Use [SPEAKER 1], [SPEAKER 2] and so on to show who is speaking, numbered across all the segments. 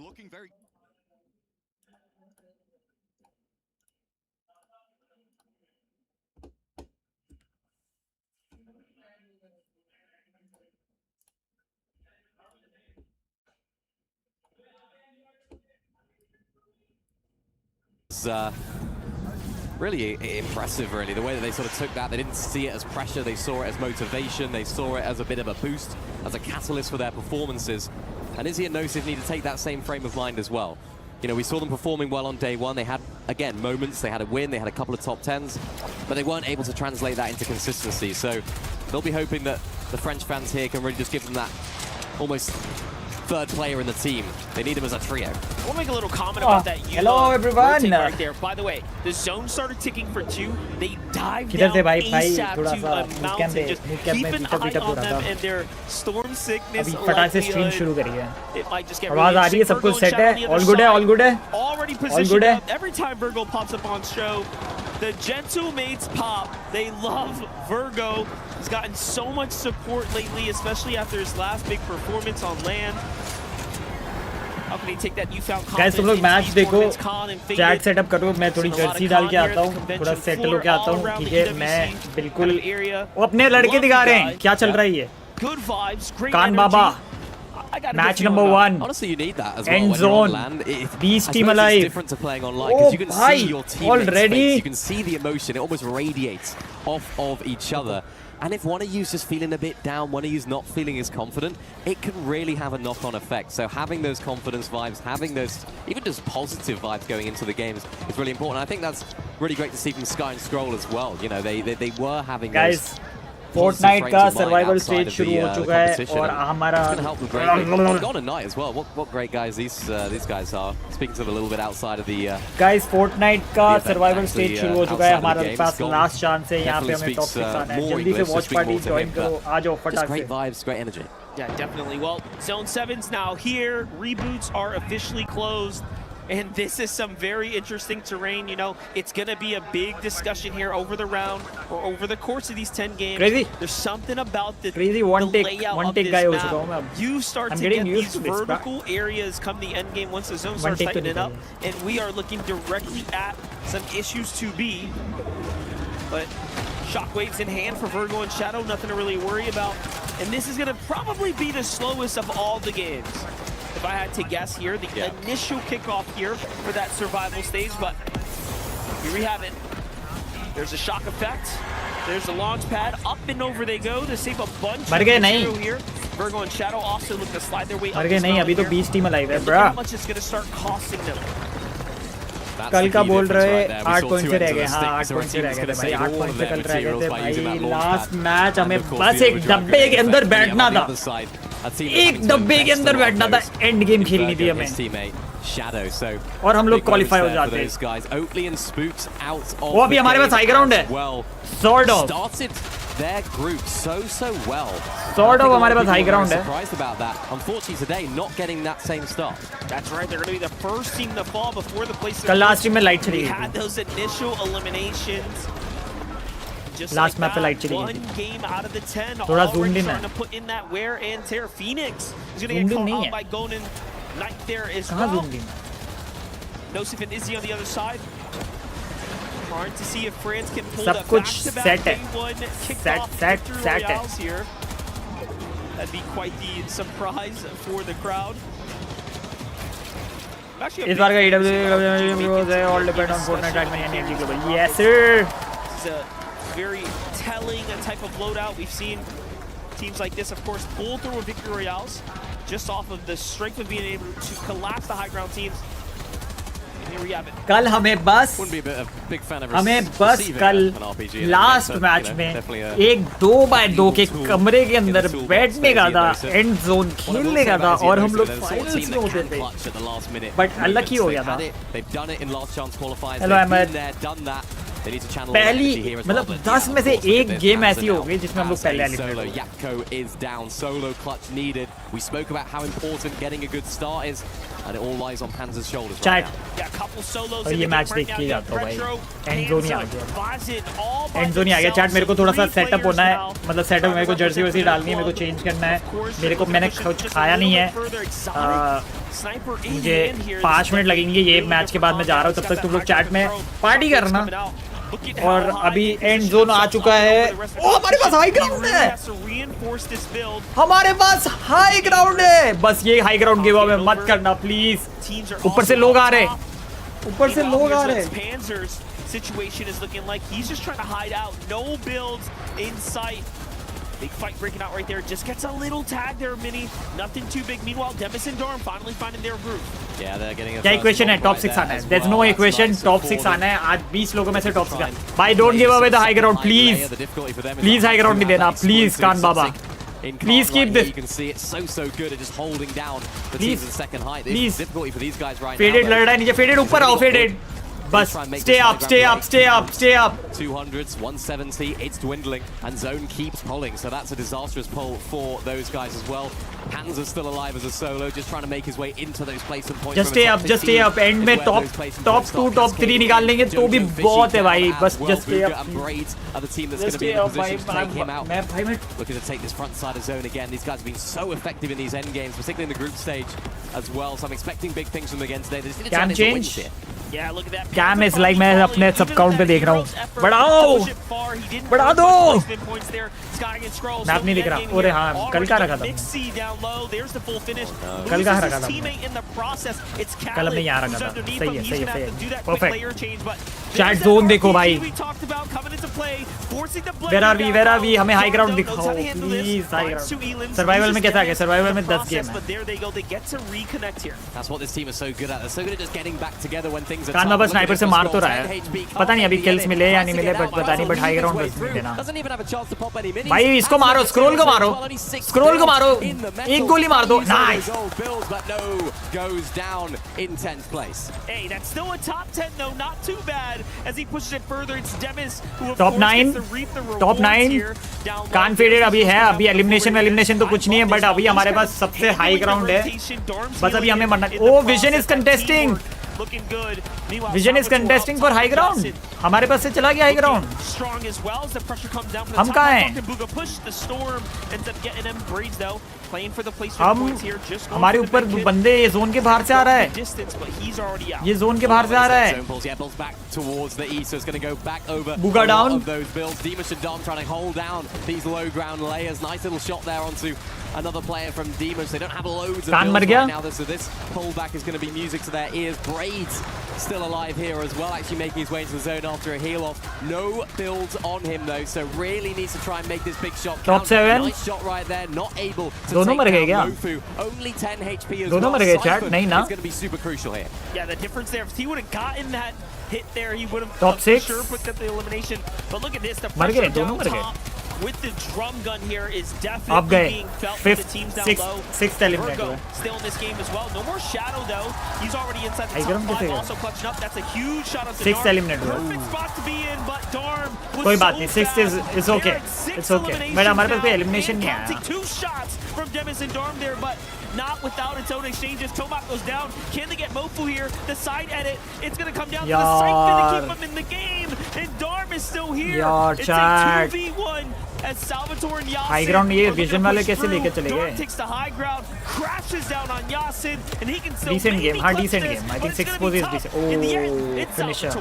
[SPEAKER 1] looking very
[SPEAKER 2] really impressive, really, the way that they sort of took that. They didn't see it as pressure, they saw it as motivation, they saw it as a bit of a boost, as a catalyst for their performances. And Izzy and Nosif need to take that same frame of mind as well. You know, we saw them performing well on day one. They had, again, moments, they had a win, they had a couple of top 10s, but they weren't able to translate that into consistency. So they'll be hoping that the French fans here can really just give them that almost third player in the team. They need him as a trio.
[SPEAKER 3] I want to make a little comment about that.
[SPEAKER 4] Hello everyone.
[SPEAKER 3] Right there. By the way, the zone started ticking for 2. They dived
[SPEAKER 4] किधर
[SPEAKER 3] down
[SPEAKER 4] से भाई
[SPEAKER 3] ASAP
[SPEAKER 4] थोड़ा
[SPEAKER 3] to
[SPEAKER 4] सा
[SPEAKER 3] a mountain. Just keep an eye on them and their storm sickness.
[SPEAKER 4] अभी फटाक से stream शुरू करिए.
[SPEAKER 3] It might just get
[SPEAKER 4] आवाज आ रही है, सब कुछ सेट है, ऑल गुड है, ऑल गुड है.
[SPEAKER 3] Already positioned up. Every time Virgo pops up on show, the gentle mates pop. They love Virgo. He's gotten so much support lately, especially after his last big performance on land. How can he take that newfound confidence?
[SPEAKER 4] Guys, तुम लोग match देखो, chat setup करो, मैं थोड़ी Jersey डाल के आता हूँ, थोड़ा सेटल होके आता हूँ, ठीक है? मैं बिल्कुल वो अपने लड़के दिखा रहे हैं, क्या चल रहा है ये? कान बाबा, match number 1.
[SPEAKER 2] Honestly, you need that as well.
[SPEAKER 4] End zone, beast team alive.
[SPEAKER 2] It's different to playing online because you can see your teammates'
[SPEAKER 4] already.
[SPEAKER 2] face, you can see the emotion, it almost radiates off of each other. And if one of you's just feeling a bit down, one of you's not feeling as confident, it can really have a knock-on effect. So having those confidence vibes, having those even just positive vibes going into the games is really important. I think that's really great to see from Sky and Scroll as well. You know, they were having
[SPEAKER 4] guys,
[SPEAKER 2] those
[SPEAKER 4] Fortnite का survival stage शुरू हो चुका है और हमारा
[SPEAKER 2] on a night as well. What great guys these guys are. Speaking to them a little bit outside of the
[SPEAKER 4] guys, Fortnite का survival stage शुरू हो चुका है. हमारे पास last chance है यहाँ पे हमें top 6 आना है. जल्दी से watch party join करो. आ जाओ फटाक से.
[SPEAKER 2] Great vibes, great energy.
[SPEAKER 3] Yeah, definitely. Well, Zone 7's now here. Reboots are officially closed. And this is some very interesting terrain. You know, it's going to be a big discussion here over the round or over the course of these 10 games.
[SPEAKER 4] Crazy.
[SPEAKER 3] There's something about the
[SPEAKER 4] one take
[SPEAKER 3] layout of this map. You start to get these vertical areas come the end game once the zone starts tightening up. And we are looking directly at some issues to be. But shockwaves in hand for Virgo and Shadow, nothing to really worry about. And this is going to probably be the slowest of all the games. If I had to guess here, the initial kickoff here for that survival stage, but here we have it. There's a shock effect. There's the launch pad. Up and over they go to save a bunch of material here. Virgo and Shadow also look to slide their way up.
[SPEAKER 4] अभी तो beast team alive है, bro.
[SPEAKER 3] How much it's going to start costing them?
[SPEAKER 4] कल का बोल रहे 8 point से रह गए. हाँ, 8 पॉइंट से रह गए थे भाई. 8 पॉइंट से कल रह गए थे भाई. लास्ट मैच हमें बस एक डब्बे के अंदर बैठना था. एक डब्बे के अंदर बैठना था. एंड गेम खेलनी थी हमें. और हम लोग क्वालिफाई हो जाते हैं. वो अभी हमारे पास हाई ग्राउंड है. Sort of
[SPEAKER 2] their group so well.
[SPEAKER 4] Sort of हमारे पास high ground है.
[SPEAKER 2] Surprised about that. Unfortunately today, not getting that same start.
[SPEAKER 3] That's right. They're going to be the first team to fall before the place.
[SPEAKER 4] कल last team में light चली गई.
[SPEAKER 3] We had those initial eliminations. Just
[SPEAKER 4] last
[SPEAKER 3] like
[SPEAKER 4] map पे light चली गई.
[SPEAKER 3] One game out of the 10.
[SPEAKER 4] थोड़ा zoom in है.
[SPEAKER 3] Trying to put in that wear and tear. Phoenix is going to get caught out by Gonan. Knight there as well.
[SPEAKER 4] कहाँ zoom in?
[SPEAKER 3] Nosif and Izzy on the other side. Trying to see if France can pull
[SPEAKER 4] सब
[SPEAKER 3] the
[SPEAKER 4] कुछ
[SPEAKER 3] back-to-back
[SPEAKER 4] set है.
[SPEAKER 3] day one kickoff victory
[SPEAKER 4] set है.
[SPEAKER 3] royales here. That'd be quite the surprise for the crowd.
[SPEAKER 4] इस बार का EWC all depend on Fortnite and energy global. Yes sir.
[SPEAKER 3] This is a very telling type of loadout. We've seen teams like this, of course, pull through a victory royales just off of the strength of being able to collapse the high ground teams.
[SPEAKER 4] कल हमें बस कल last match में एक 2x2 के कमरे के अंदर बैठने का था, एंड जोन खेलने का था और हम लोग फाइनल्स में होते थे. बट अलग ही हो गया था. हेलो अहमद. पहली मतलब 10 में से एक गेम ऐसी हो गई जिसमें हम लोग पहले और ये मैच देख के जाता हूँ भाई. एंड जोन ही आ गया. एंड जोन ही आ गया. चैट मेरे को थोड़ा सा सेटअप होना है, मतलब सेटअप मेरे को जर्सी वर्सी डालनी है, मेरे को चेंज करना है. मेरे को मैंने कुछ खाया नहीं है.
[SPEAKER 3] Sniper in
[SPEAKER 4] मुझे
[SPEAKER 3] hand here.
[SPEAKER 4] 5 मिनट लगेंगे ये मैच के बाद मैं जा रहा हूँ, तब तक तुम लोग चैट में पार्टी करना। और अभी एंड जोन आ चुका है। ओ हमारे पास हाई ग्राउंड है, हमारे पास हाई ग्राउंड है। बस ये हाई ग्राउंड गिव अवे मत करना प्लीज। ऊपर से लोग आ रहे, ऊपर से लोग आ रहे।
[SPEAKER 3] Situation is looking like he's just trying to hide out. No builds in sight. Big fight breaking out right there. Just gets a little tag there, Mini. Nothing too big. Meanwhile, Demis and Dorm finally finding their groove.
[SPEAKER 2] Yeah, they're getting a
[SPEAKER 4] क्या equation है? Top 6 आना है। There's no equation, top 6 आना है। आज 20 लोगों में से टॉप 6 आना। भाई don't give away the high ground please, please high ground नहीं देना प्लीज कान बाबा। Please keep this.
[SPEAKER 2] You can see it's so good at just holding down the teams in second height. This
[SPEAKER 4] Please.
[SPEAKER 2] is difficulty for these guys right now.
[SPEAKER 4] Faded लड़ रहा है नीचे, faded ऊपर आओ, फेडेड बस stay up, stay up, stay up, stay up.
[SPEAKER 2] 200s, 170, it's dwindling, and Zone keeps pulling, so that's a disastrous pull for those guys as well. Panzer's still alive as a solo, just trying to make his way into those placement points.
[SPEAKER 4] Just stay up, just stay up. End में top 2, top 3 निकाल लेंगे तो भी बहुत है भाई, बस just stay up.
[SPEAKER 2] And Braids are the team that's going to be in a position to take him out. Looking to take this front side of Zone again. These guys have been so effective in these end games, particularly in the group stage as well, so I'm expecting big things from them again today. They just need to turn into wins here.
[SPEAKER 3] Yeah, look at that.
[SPEAKER 4] Cam is like मैं अपने सब count पे देख रहा हूँ। बढ़ाओ, बढ़ा दो। मैप नहीं दिख रहा। अरे हाँ, कल का रखा था। कल का रखा था। कल हमने यहाँ रखा था। सही है, सही है, सही है। परफेक्ट। चैट जोन देखो भाई। Where are we? Where are we? हमें हाई ग्राउंड दिखाओ प्लीज। High ground. सर्वाइवल में कैसा आ गया? सर्वाइवल में 10 गेम है।
[SPEAKER 2] That's what this team is so good at. They're so good at just getting back together when things are
[SPEAKER 4] कान बाबा sniper से मार तो रहा है, पता नहीं अभी किल्स मिले या नहीं मिले, बट पता नहीं, बट हाई ग्राउंड बस नहीं देना भाई। इसको मारो, स्क्रॉल को मारो, स्क्रॉल को मारो, एक गोली मार दो। Nice.
[SPEAKER 2] Goes down in 10th place.
[SPEAKER 3] Hey, that's still a top 10 though, not too bad. As he pushes it further, it's Demis who
[SPEAKER 4] top 9, top 9 कान फेडेड अभी है। अभी एलिमिनेशन तो कुछ नहीं है, बट अभी हमारे पास सबसे हाई ग्राउंड है। बस अभी हमें मरना। Oh vision is contesting, vision is contesting for high ground. हमारे पास से चला गया हाई ग्राउंड। हम कहाँ हैं? हम हमारे ऊपर बंदे ये जोन के बाहर से आ रहा है, ये जोन के बाहर से आ रहा है। बुगा down.
[SPEAKER 2] Another player from Demus. They don't have loads of
[SPEAKER 4] Kan mar
[SPEAKER 2] builds
[SPEAKER 4] gaya.
[SPEAKER 2] right now, so this pullback is going to be music to their ears. Braids still alive here as well, actually making his way into the zone after a heal off. No builds on him though, so really needs to try and make this big shot count.
[SPEAKER 4] Top 7.
[SPEAKER 2] Nice shot right there, not able to
[SPEAKER 4] दोनों मर गए
[SPEAKER 2] take
[SPEAKER 4] क्या?
[SPEAKER 2] down Mofu. Only 10 HP as
[SPEAKER 4] दोनों
[SPEAKER 2] well.
[SPEAKER 4] मर गए chat? नहीं ना?
[SPEAKER 2] It's going to be super crucial here.
[SPEAKER 3] Yeah, the difference there, if he would have gotten that hit there, he would have
[SPEAKER 4] Top 6.
[SPEAKER 3] sure put the elimination. But look at this, the
[SPEAKER 4] मर गए,
[SPEAKER 3] pressure
[SPEAKER 4] दोनों
[SPEAKER 3] down
[SPEAKER 4] मर गए।
[SPEAKER 3] top with the drum gun here is
[SPEAKER 4] अब
[SPEAKER 3] definitely
[SPEAKER 4] गए
[SPEAKER 3] being felt by the
[SPEAKER 4] fifth,
[SPEAKER 3] teams down low.
[SPEAKER 4] Sixth eliminate
[SPEAKER 3] Virgo
[SPEAKER 4] हुआ।
[SPEAKER 3] still in this game as well. No more Shadow though. He's already inside the
[SPEAKER 4] High ground
[SPEAKER 3] top 5,
[SPEAKER 4] कैसे गया?
[SPEAKER 3] also clutching up. That's a huge shot on the
[SPEAKER 4] Sixth eliminate हुआ।
[SPEAKER 3] Perfect spot to be in, but Darm was
[SPEAKER 4] कोई
[SPEAKER 3] so
[SPEAKER 4] बात नहीं, sixth is
[SPEAKER 3] fast.
[SPEAKER 4] okay,
[SPEAKER 3] They're at 6
[SPEAKER 4] it's okay.
[SPEAKER 3] eliminations
[SPEAKER 4] But हमारे पास कोई
[SPEAKER 3] now,
[SPEAKER 4] elimination
[SPEAKER 3] and
[SPEAKER 4] नहीं आया।
[SPEAKER 3] counting 2 shots from Demis and Darm there, but not without its own exchanges. Tomac goes down. Can they get Mofu here? The side edit. It's going to come down to the side to keep him in the game. And Darm is still here.
[SPEAKER 4] यार
[SPEAKER 3] It's a 2v1 as Salvatore and Yasin.
[SPEAKER 4] High ground ये
[SPEAKER 3] are looking
[SPEAKER 4] vision
[SPEAKER 3] to
[SPEAKER 4] वाले
[SPEAKER 3] push
[SPEAKER 4] कैसे
[SPEAKER 3] through.
[SPEAKER 4] लेके चले
[SPEAKER 3] Darm
[SPEAKER 4] गए?
[SPEAKER 3] takes the high ground, crashes down on Yasin, and he can still
[SPEAKER 4] Decent
[SPEAKER 3] maybe
[SPEAKER 4] game, हाँ
[SPEAKER 3] clutch
[SPEAKER 4] decent
[SPEAKER 3] this,
[SPEAKER 4] game. I
[SPEAKER 3] but
[SPEAKER 4] think
[SPEAKER 3] it's
[SPEAKER 4] 6
[SPEAKER 3] gonna be
[SPEAKER 4] pose is
[SPEAKER 3] tough.
[SPEAKER 4] decent.
[SPEAKER 3] In the end,
[SPEAKER 4] Oh,
[SPEAKER 3] it's
[SPEAKER 4] finisher.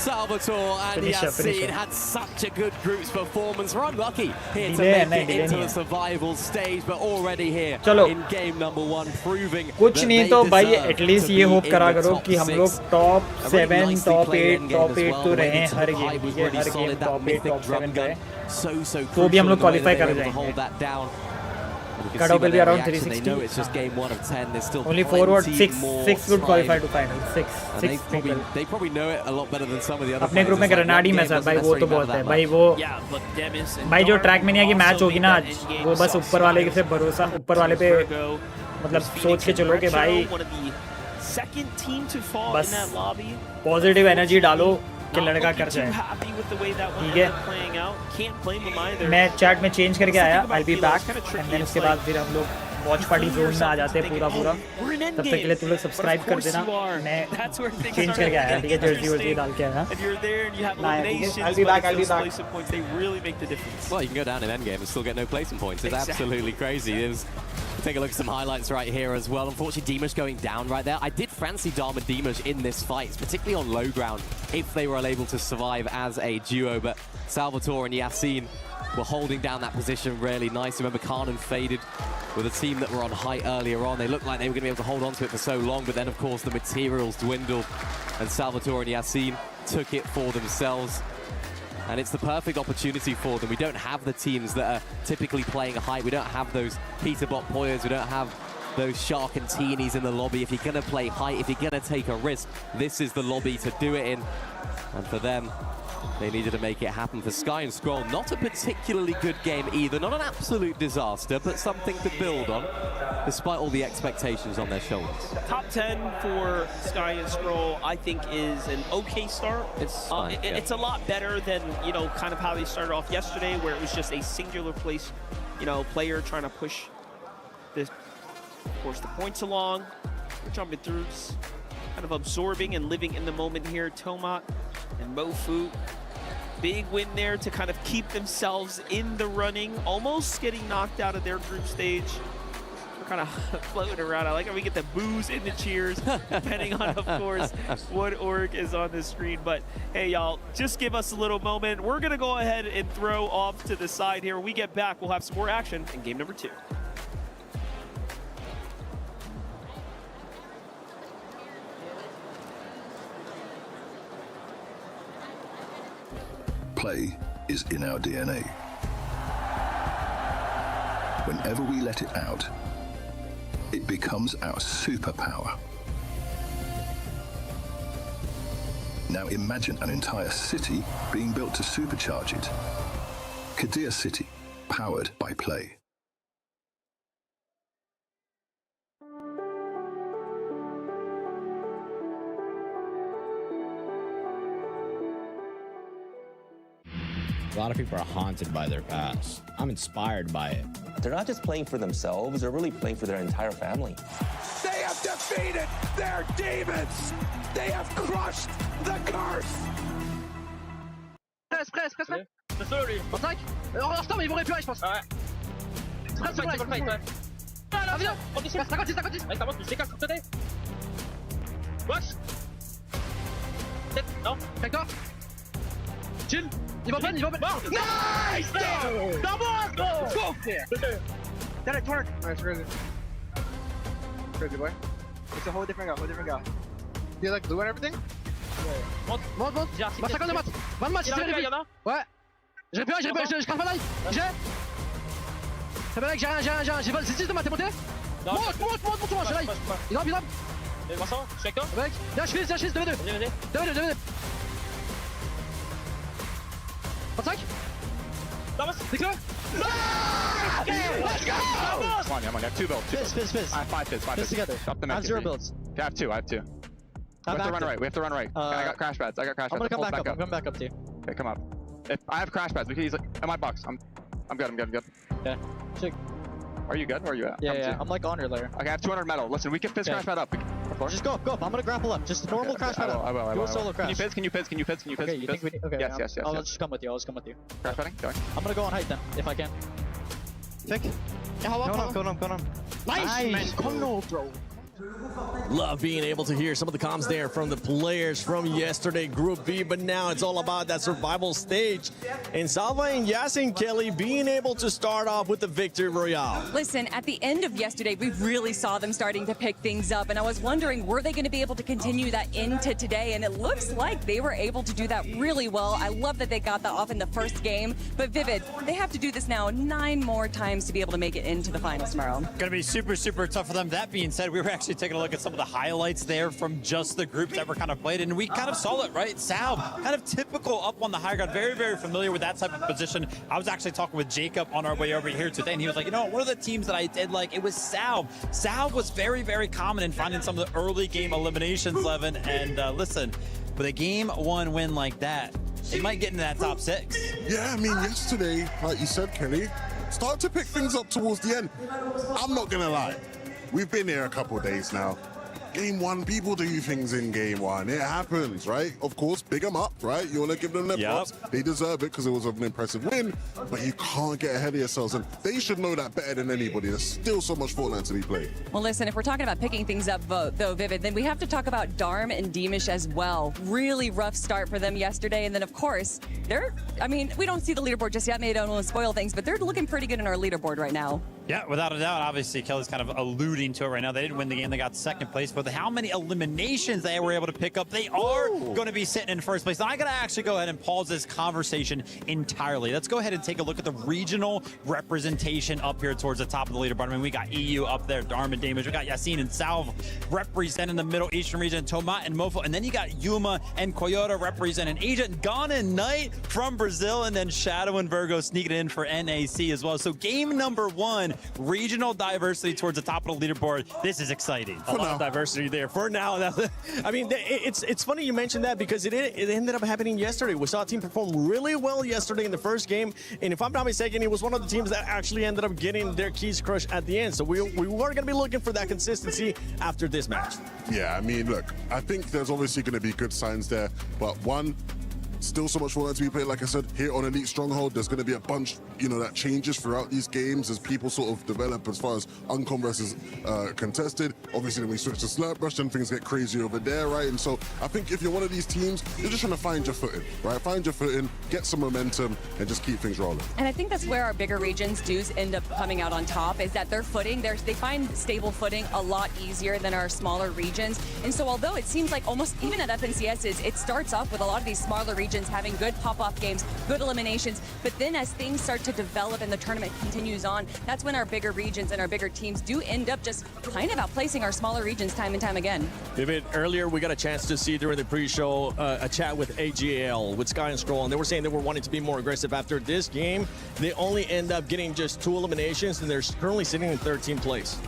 [SPEAKER 3] Salvatore.
[SPEAKER 2] And Yasin had such a good group's performance. We're unlucky here to
[SPEAKER 4] Delay
[SPEAKER 2] make
[SPEAKER 4] नहीं,
[SPEAKER 2] it into
[SPEAKER 4] delay
[SPEAKER 2] the survival stage, but already here
[SPEAKER 4] चलो।
[SPEAKER 2] in game number 1, proving
[SPEAKER 4] कुछ
[SPEAKER 2] that
[SPEAKER 4] नहीं
[SPEAKER 2] they
[SPEAKER 4] तो भाई
[SPEAKER 2] deserve
[SPEAKER 4] at least
[SPEAKER 2] to
[SPEAKER 4] ये
[SPEAKER 2] be
[SPEAKER 4] hope
[SPEAKER 2] in
[SPEAKER 4] करा
[SPEAKER 2] the
[SPEAKER 4] करो
[SPEAKER 2] top
[SPEAKER 4] कि हम
[SPEAKER 2] 6.
[SPEAKER 4] लोग top
[SPEAKER 2] A really
[SPEAKER 4] 7,
[SPEAKER 2] nicely
[SPEAKER 4] top
[SPEAKER 2] played
[SPEAKER 4] 8,
[SPEAKER 2] endgame
[SPEAKER 4] top
[SPEAKER 2] as
[SPEAKER 4] 8
[SPEAKER 2] well.
[SPEAKER 4] तो
[SPEAKER 2] The way
[SPEAKER 4] रहे
[SPEAKER 2] they
[SPEAKER 4] हैं
[SPEAKER 2] took
[SPEAKER 4] her
[SPEAKER 2] the
[SPEAKER 4] game,
[SPEAKER 2] high was
[SPEAKER 4] ठीक है,
[SPEAKER 2] really
[SPEAKER 4] her game
[SPEAKER 2] solid. That
[SPEAKER 4] top 8,
[SPEAKER 2] mythic
[SPEAKER 4] top
[SPEAKER 2] drum
[SPEAKER 4] 7
[SPEAKER 2] gun,
[SPEAKER 4] गए।
[SPEAKER 2] so
[SPEAKER 4] तो भी हम लोग
[SPEAKER 2] crucial in the way
[SPEAKER 4] qualify
[SPEAKER 2] they
[SPEAKER 4] कर
[SPEAKER 2] were able to
[SPEAKER 4] जाएंगे।
[SPEAKER 2] hold that down. You can
[SPEAKER 4] Cut
[SPEAKER 2] see
[SPEAKER 4] off
[SPEAKER 2] by
[SPEAKER 4] will be
[SPEAKER 2] their
[SPEAKER 4] around
[SPEAKER 2] reaction, they
[SPEAKER 4] 360.
[SPEAKER 2] know it's just game 1 of 10. There's still
[SPEAKER 4] Only forward
[SPEAKER 2] plenty
[SPEAKER 4] 6
[SPEAKER 2] more
[SPEAKER 4] 6 would
[SPEAKER 2] time.
[SPEAKER 4] qualify to final 6
[SPEAKER 2] And
[SPEAKER 4] 6 people।
[SPEAKER 2] they probably know it a lot better than some of the other
[SPEAKER 4] अपने group में
[SPEAKER 2] players. It's like
[SPEAKER 4] ग्रेनाडी
[SPEAKER 2] one
[SPEAKER 4] में
[SPEAKER 2] game
[SPEAKER 4] sir
[SPEAKER 2] doesn't
[SPEAKER 4] भाई वो तो
[SPEAKER 2] necessarily
[SPEAKER 4] बहुत
[SPEAKER 2] matter
[SPEAKER 4] है
[SPEAKER 2] that
[SPEAKER 4] भाई
[SPEAKER 2] much.
[SPEAKER 4] वो
[SPEAKER 3] Yeah, but Demis and
[SPEAKER 4] भाई जो
[SPEAKER 3] Darm
[SPEAKER 4] ट्रैक में नहीं है कि मैच
[SPEAKER 3] also
[SPEAKER 4] होगी
[SPEAKER 3] make
[SPEAKER 4] ना
[SPEAKER 3] that endgame
[SPEAKER 4] वो बस ऊपर वाले से भरोसा, ऊपर वाले पे
[SPEAKER 3] Virgo,
[SPEAKER 4] मतलब
[SPEAKER 3] was
[SPEAKER 4] सोच
[SPEAKER 3] Phoenix
[SPEAKER 4] के
[SPEAKER 3] and
[SPEAKER 4] चलो कि
[SPEAKER 3] Retro,
[SPEAKER 4] भाई
[SPEAKER 3] one of the second team to fall in
[SPEAKER 4] बस
[SPEAKER 3] that lobby.
[SPEAKER 4] पॉजिटिव एनर्जी डालो कि
[SPEAKER 3] Not
[SPEAKER 4] लड़का
[SPEAKER 3] looking
[SPEAKER 4] कर
[SPEAKER 3] too
[SPEAKER 4] जाए।
[SPEAKER 3] happy with the way that one
[SPEAKER 4] ठीक है।
[SPEAKER 3] ended up playing out. Can't blame them either.
[SPEAKER 4] मैं चैट में चेंज करके आया,
[SPEAKER 3] Something about
[SPEAKER 4] I'll be
[SPEAKER 3] Philo is
[SPEAKER 4] back
[SPEAKER 3] kinda tricky.
[SPEAKER 4] And then
[SPEAKER 3] It's
[SPEAKER 4] उसके
[SPEAKER 3] like,
[SPEAKER 4] बाद फिर हम लोग वॉच पार्टी जोन में आ जाते हैं पूरा पूरा।
[SPEAKER 3] We're in
[SPEAKER 4] तब तक के लिए तुम लोग सब्सक्राइब कर देना। मैं चेंज करके आया, ठीक है, जर्सी वर्सी डाल के आया।
[SPEAKER 3] If you're there and you have
[SPEAKER 4] Nah,
[SPEAKER 3] eliminations,
[SPEAKER 4] I'll be
[SPEAKER 3] but
[SPEAKER 4] back, I'll be
[SPEAKER 3] those
[SPEAKER 4] back.
[SPEAKER 3] placement points, they really make the difference.
[SPEAKER 2] Well, you can go down in endgame and still get no placement points. It's
[SPEAKER 3] Exactly.
[SPEAKER 2] absolutely crazy. It was Take a look at some highlights right here as well. Unfortunately, Dimash going down right there. I did fancy Dharma Dimash in this fight, particularly on low ground, if they were able to survive as a duo. But Salvatore and Yassine were holding down that position really nice. Remember, Kanan faded with a team that were on height earlier on. They looked like they were going to be able to hold on to it for so long, but then, of course, the materials dwindled, and Salvatore and Yassine took it for themselves. And it's the perfect opportunity for them. We don't have the teams that are typically playing a height. We don't have those Peter Bot Poyers. We don't have those Shark and Teenies in the lobby. If you're going to play height, if you're going to take a risk, this is the lobby to do it in. And for them, they needed to make it happen. For Sky and Scroll, not a particularly good game either. Not an absolute disaster, but something to build on, despite all the expectations on their shoulders.
[SPEAKER 3] Top 10 for Sky and Scroll, I think, is an okay start.
[SPEAKER 2] It's fine, yeah.
[SPEAKER 3] It's a lot better than, you know, kind of how they started off yesterday, where it was just a singular place, you know, player trying to push this, of course, the points along. We're jumping through, kind of absorbing and living in the moment here. Tomat and Mofu, big win there to kind of keep themselves in the running, almost getting knocked out of their group stage. We're kind of floating around. I like how we get the boos and the cheers, depending on, of course, what org is on the screen. But hey, y'all, just give us a little moment. We're going to go ahead and throw off to the side here. When we get back, we'll have some more action in game number 2.
[SPEAKER 1] Play is in our DNA. Whenever we let it out, it becomes our superpower. Now imagine an entire city being built to supercharge it. Kadir City, powered by Play.
[SPEAKER 5] A lot of people are haunted by their past. I'm inspired by it.
[SPEAKER 6] They're not just playing for themselves, they're really playing for their entire family.
[SPEAKER 7] They have defeated their demons! They have crushed the curse!
[SPEAKER 8] Presse. Laisse-le lui. En 5. En retard, mais ils vont récupérer, je pense. Ouais. Presse sur le fight, ouais. Ah, viens. 50-10. Allez, ça monte, tu décales sur le côté. Watch. Non. D'accord. Chill. Ils vont prendre. Nice! Double! Go! That it worked. Nice, really. Crazy boy. It's a whole different guy. You like blue and everything? Monte. Bah 50 de maths. 20 de maths, c'est vrai. Ouais. Je récupère, je crache pas d'ail. J'ai. C'est pas là que j'ai rien. J'ai volé, c'est 10 de maths, t'es monté? Monte, j'ai l'ail. Il drop. Et Vincent, je suis avec toi? Avec. Viens, je fais 2v2. Vas-y. 2v2. 25. C'est que. Let's go!
[SPEAKER 9] Come on, I have 2 builds.
[SPEAKER 8] Fizz.
[SPEAKER 9] I have 5 fizz.
[SPEAKER 8] Fizz together. I have 0 builds.
[SPEAKER 9] I have 2. We have to run right. I got crash pads.
[SPEAKER 8] I'm gonna come back up. I'm coming back up to you.
[SPEAKER 9] Okay, come up. If I have crash pads, we can easily. In my box. I'm good.
[SPEAKER 8] Yeah. Check.
[SPEAKER 9] Are you good? Where are you at?
[SPEAKER 8] Yeah. I'm like on your layer.
[SPEAKER 9] Okay, I have 200 metal. Listen, we can fizz crash pad up.
[SPEAKER 8] Just go. I'm gonna grapple up. Just normal crash pad up.
[SPEAKER 9] I will.
[SPEAKER 8] Do a solo crash.
[SPEAKER 9] Can you fizz?
[SPEAKER 8] Okay, you think we need? Okay.
[SPEAKER 9] Yes.
[SPEAKER 8] I'll just come with you.
[SPEAKER 9] Crash padding? Going.
[SPEAKER 8] I'm gonna go on height then, if I can. Thick. Yeah, go on. Nice! Man, come on, bro.
[SPEAKER 10] Love being able to hear some of the comms there from the players from yesterday, Group B, but now it's all about that survival stage. And Salva and Yasin Kelly being able to start off with the victory royale.
[SPEAKER 11] Listen, at the end of yesterday, we really saw them starting to pick things up, and I was wondering, were they going to be able to continue that into today? And it looks like they were able to do that really well. I love that they got that off in the first game, but Vivid, they have to do this now 9 more times to be able to make it into the finals tomorrow.
[SPEAKER 12] Going to be super tough for them. That being said, we were actually taking a look at some of the highlights there from just the groups that were kind of played, and we kind of saw it, right? Salve, kind of typical up on the high ground, very familiar with that type of position. I was actually talking with Jacob on our way over here today, and he was like, you know, one of the teams that I did like, it was Salve. Salve was very common in finding some of the early game eliminations, Levin, and listen, with a game 1 win like that, they might get into that top 6.
[SPEAKER 13] Yeah, I mean, yesterday, like you said, Kelly, start to pick things up towards the end. I'm not gonna lie, we've been here a couple of days now. Game 1, people do things in Game 1. It happens, right? Of course, big them up, right? You want to give them their props. They deserve it because it was an impressive win, but you can't get ahead of yourselves. And they should know that better than anybody. There's still so much Fortnite to be played.
[SPEAKER 11] Well, listen, if we're talking about picking things up, though, Vivid, then we have to talk about Darm and Deemish as well. Really rough start for them yesterday. And then, of course, I mean, we don't see the leaderboard just yet. Maybe I don't want to spoil things, but they're looking pretty good in our leaderboard right now.
[SPEAKER 12] Yeah, without a doubt. Obviously, Kelly's kind of alluding to it right now. They didn't win the game. They got second place. But how many eliminations they were able to pick up, they are going to be sitting in first place. Now, I got to actually go ahead and pause this conversation entirely. Let's go ahead and take a look at the regional representation up here towards the top of the leaderboard. I mean, we got EU up there, Darm and Damage. We got Yasin and Salve representing the Middle Eastern region, Tomat and Mofo. And then you got Yuma and Coyota representing Asia, Ghana and Knight from Brazil, and then Shadow and Virgo sneaking in for NAC as well. So game number 1, regional diversity towards the top of the leaderboard. This is exciting.
[SPEAKER 10] A lot of diversity there for now. I mean, it's funny you mentioned that because it ended up happening yesterday. We saw a team perform really well yesterday in the first game, and if I'm not mistaken, it was one of the teams that actually ended up getting their keys crushed at the end. So we were going to be looking for that consistency after this match.
[SPEAKER 13] Yeah, I mean, look, I think there's obviously going to be good signs there, but one, still so much Fortnite to be played. Like I said, here on Elite Stronghold, there's going to be a bunch, that changes throughout these games as people sort of develop as far as uncom versus contested. Obviously, when we switch to Slurp Rush, then things get crazy over there, right? And so I think if you're one of these teams, you're just trying to find your footing, right? Find your footing, get some momentum, and just keep things rolling.
[SPEAKER 11] And I think that's where our bigger regions do end up coming out on top, is that their footing, they find stable footing a lot easier than our smaller regions. And so although it seems like almost even at FNCS, it starts off with a lot of these smaller regions having good pop-off games, good eliminations, but then as things start to develop and the tournament continues on, that's when our bigger regions and our bigger teams do end up just kind of outplacing our smaller regions time and time again.
[SPEAKER 10] Vivid, earlier we got a chance to see during the pre-show a chat with AGL, with Sky and Scroll, and they were saying they were wanting to be more aggressive after this game. They only end up getting just 2 eliminations, and they're currently sitting in 13th place.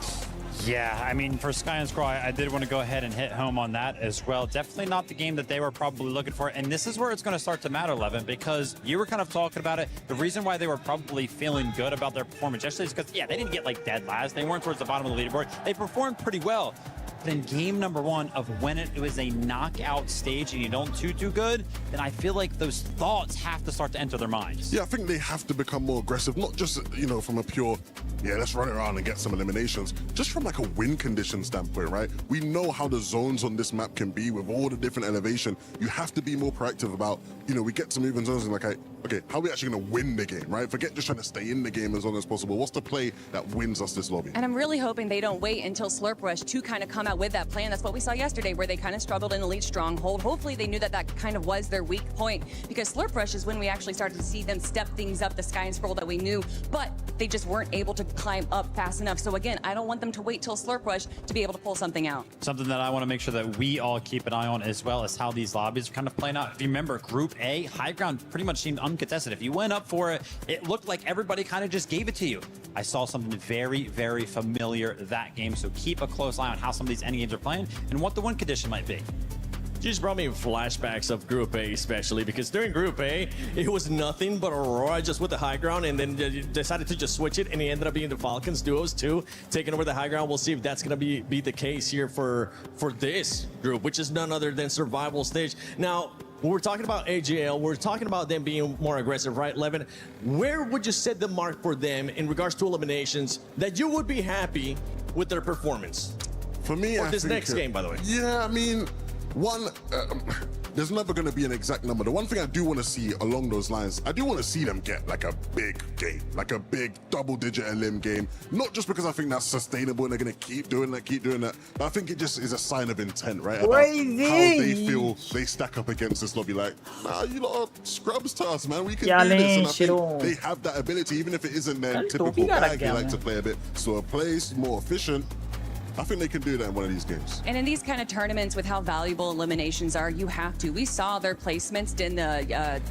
[SPEAKER 12] Yeah, I mean, for Sky and Scroll, I did want to go ahead and hit home on that as well. Definitely not the game that they were probably looking for. And this is where it's going to start to matter, Levin, because you were kind of talking about it. The reason why they were probably feeling good about their performance yesterday is because, yeah, they didn't get like dead last. They weren't towards the bottom of the leaderboard. They performed pretty well. But in game number 1 of when it was a knockout stage and you don't do too good, then I feel like those thoughts have to start to enter their minds.
[SPEAKER 13] Yeah, I think they have to become more aggressive, not just, from a pure, let's run around and get some eliminations, just from like a win condition standpoint, right? We know how the zones on this map can be with all the different elevation. You have to be more proactive about, we get to move in zones and like, okay, how are we actually going to win the game, right? Forget just trying to stay in the game as long as possible. What's the play that wins us this lobby?
[SPEAKER 11] And I'm really hoping they don't wait until Slurp Rush to kind of come out with that plan. That's what we saw yesterday, where they kind of struggled in Elite Stronghold. Hopefully they knew that kind of was their weak point, because Slurp Rush is when we actually started to see them step things up the Sky and Scroll that we knew, but they just weren't able to climb up fast enough. So again, I don't want them to wait till Slurp Rush to be able to pull something out.
[SPEAKER 12] Something that I want to make sure that we all keep an eye on as well as how these lobbies are kind of playing out. If you remember, Group A, high ground pretty much seemed uncontested. If you went up for it, it looked like everybody kind of just gave it to you. I saw something very, very familiar that game. So keep a close eye on how some of these end games are playing and what the win condition might be.
[SPEAKER 10] You just brought me flashbacks of Group A, especially because during Group A, it was nothing but Aurora just with the high ground, and then decided to just switch it, and he ended up being the Falcons duos too, taking over the high ground. We'll see if that's going to be the case here for this group, which is none other than Survival Stage. Now, when we're talking about AGL, we're talking about them being more aggressive, right, Levin? Where would you set the mark for them in regards to eliminations that you would be happy with their performance?
[SPEAKER 13] For me,
[SPEAKER 10] or this next game, by the way.
[SPEAKER 13] Yeah, I mean, one, there's never going to be an exact number. The one thing I do want to see along those lines, I do want to see them get like a big game, like a big double-digit elim game. Not just because I think that's sustainable and they're going to keep doing that, but I think it just is a sign of intent, right? About how they feel they stack up against this lobby. Like, nah, you lot are scrubs to us, man. We can do this. And I think they have that ability, even if it isn't their typical bag. They like to play a bit slower pace, more efficient. I think they can do that in one of these games.
[SPEAKER 11] And in these kind of tournaments, with how valuable eliminations are, you have to. We saw their placements in the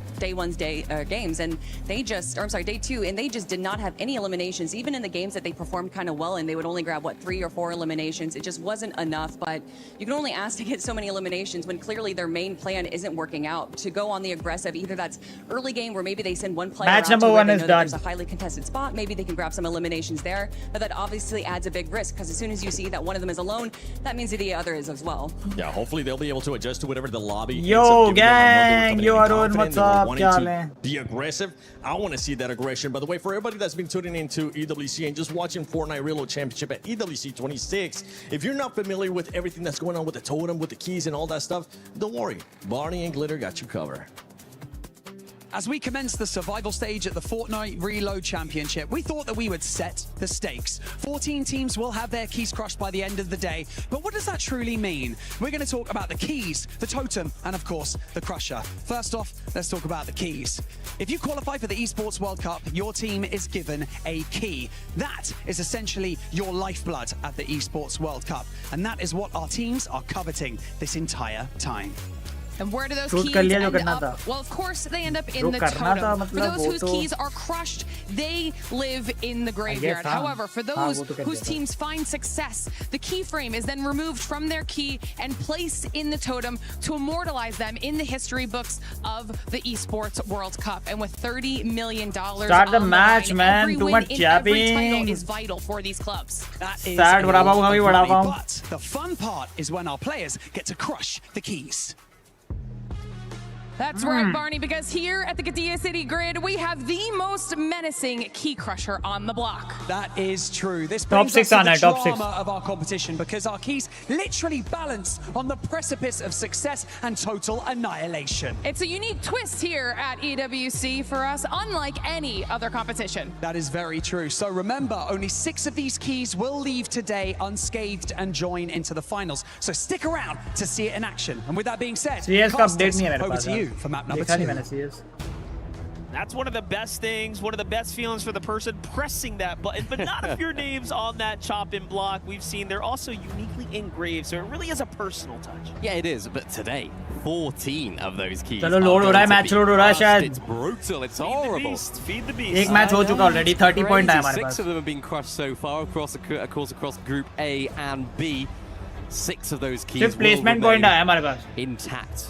[SPEAKER 11] games, and they just, day 2, and they just did not have any eliminations. Even in the games that they performed kind of well in, they would only grab, 3 or 4 eliminations. It just wasn't enough, but you can only ask to get so many eliminations when clearly their main plan isn't working out. To go on the aggressive, either that's early game where maybe they send one player
[SPEAKER 4] match
[SPEAKER 11] out
[SPEAKER 4] number
[SPEAKER 11] to where
[SPEAKER 4] 1
[SPEAKER 11] they
[SPEAKER 4] is
[SPEAKER 11] know
[SPEAKER 4] done.
[SPEAKER 11] There's a highly contested spot. Maybe they can grab some eliminations there, but that obviously adds a big risk, because as soon as you see that one of them is alone, that means that the other is as well.
[SPEAKER 10] Yeah, hopefully they'll be able to adjust to whatever the lobby.
[SPEAKER 4] Yo, gang! Yo, Arun, what's up?
[SPEAKER 10] Be aggressive. I want to see that aggression. By the way, for everybody that's been tuning into EWC and just watching Fortnite Reload Championship at EWC 26, if you're not familiar with everything that's going on with the totem, with the keys and all that stuff, don't worry. Barney and Glitter got you covered.
[SPEAKER 14] As we commence the survival stage at the Fortnite Reload Championship, we thought that we would set the stakes. 14 teams will have their keys crushed by the end of the day, but what does that truly mean? We're going to talk about the keys, the totem, and of course, the crusher. First off, let's talk about the keys. If you qualify for the Esports World Cup, your team is given a key. That is essentially your lifeblood at the Esports World Cup, and that is what our teams are coveting this entire time.
[SPEAKER 15] And where do those keys end up? Well, of course, they end up in the totem. For those whose keys are crushed, they live in the graveyard. However, for those whose teams find success, the keyframe is then removed from their key and placed in the totem to immortalize them in the history books of the Esports World Cup. And with $30 million
[SPEAKER 4] start the match, man. Too much jabbing.
[SPEAKER 15] Every title is vital for these clubs.
[SPEAKER 14] That is but the fun part is when our players get to crush the keys.
[SPEAKER 15] That's right, Barney, because here at the Qiddiya City Grid, we have the most menacing key crusher on the block.
[SPEAKER 14] That is true. This brings us to the drama of our competition because our keys literally balance on the precipice of success and total annihilation.
[SPEAKER 15] It's a unique twist here at EWC for us, unlike any other competition.
[SPEAKER 14] That is very true. So remember, only 6 of these keys will leave today unscathed and join into the finals. So stick around to see it in action. And with that being said, Costas, over to you for map number 2.
[SPEAKER 3] That's one of the best things, one of the best feelings for the person pressing that button, but not if your name's on that chop-in block. We've seen they're also uniquely engraved, so it really is a personal touch.
[SPEAKER 2] Yeah, it is, but today, 14 of those keys.
[SPEAKER 4] चलो load हो रहा है, match load हो रहा है शायद.
[SPEAKER 2] It's brutal, it's horrible.
[SPEAKER 3] Feed the beast.
[SPEAKER 4] एक match हो चुका already, 30 point है हमारे पास.
[SPEAKER 2] 6 of them have been crushed so far, across Group A and B. 6 of those keys will remain intact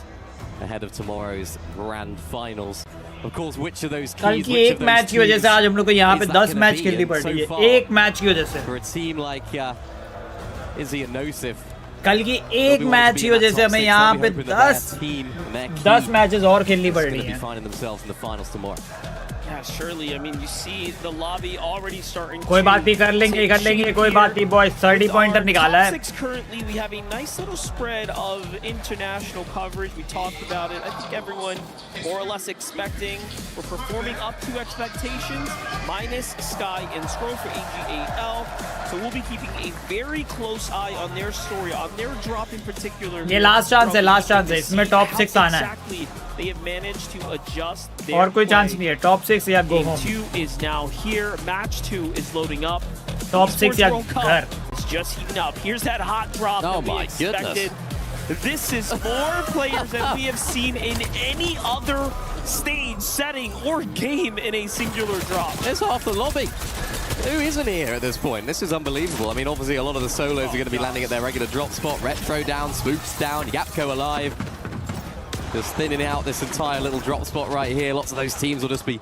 [SPEAKER 2] ahead of tomorrow's grand finals. Of course, which of those keys,
[SPEAKER 4] कल की एक match की वजह से आज हम लोग को यहाँ पे 10 मैच खेलनी पड़ रही है. एक मैच की वजह से.
[SPEAKER 2] For a team like Izzy and Nosif,
[SPEAKER 4] कल की एक मैच की वजह से हमें यहाँ पे 10 मैचेस और खेलनी पड़ रही हैं.
[SPEAKER 3] Yeah, surely. I mean, you see the lobby already starting.
[SPEAKER 4] कोई बात नहीं, कर लेंगे कोई बात नहीं boys. 30 pointer निकाला है.
[SPEAKER 3] 6 currently, we have a nice little spread of international coverage. We talked about it. I think everyone more or less expecting. We're performing up to expectations, minus Sky and Scroll for AG8L. So we'll be keeping a very close eye on their story, on their drop in particular.
[SPEAKER 4] ये last chance है. इसमें top 6 आना है.
[SPEAKER 3] Exactly. They have managed to adjust their
[SPEAKER 4] और कोई chance नहीं है. Top 6 या go home.
[SPEAKER 3] Game 2 is now here. Match 2 is loading up.
[SPEAKER 4] Top 6 या घर.
[SPEAKER 3] It's just heating up. Here's that hot drop that we expected. This is more players than we have seen in any other stage, setting, or game in a singular drop.
[SPEAKER 2] There's half the lobby. Who isn't here at this point? This is unbelievable. I mean, obviously, a lot of the solos are going to be landing at their regular drop spot. Retro down, Spooks down, Yapko alive. Just thinning out this entire little drop spot right here. Lots of those teams will just be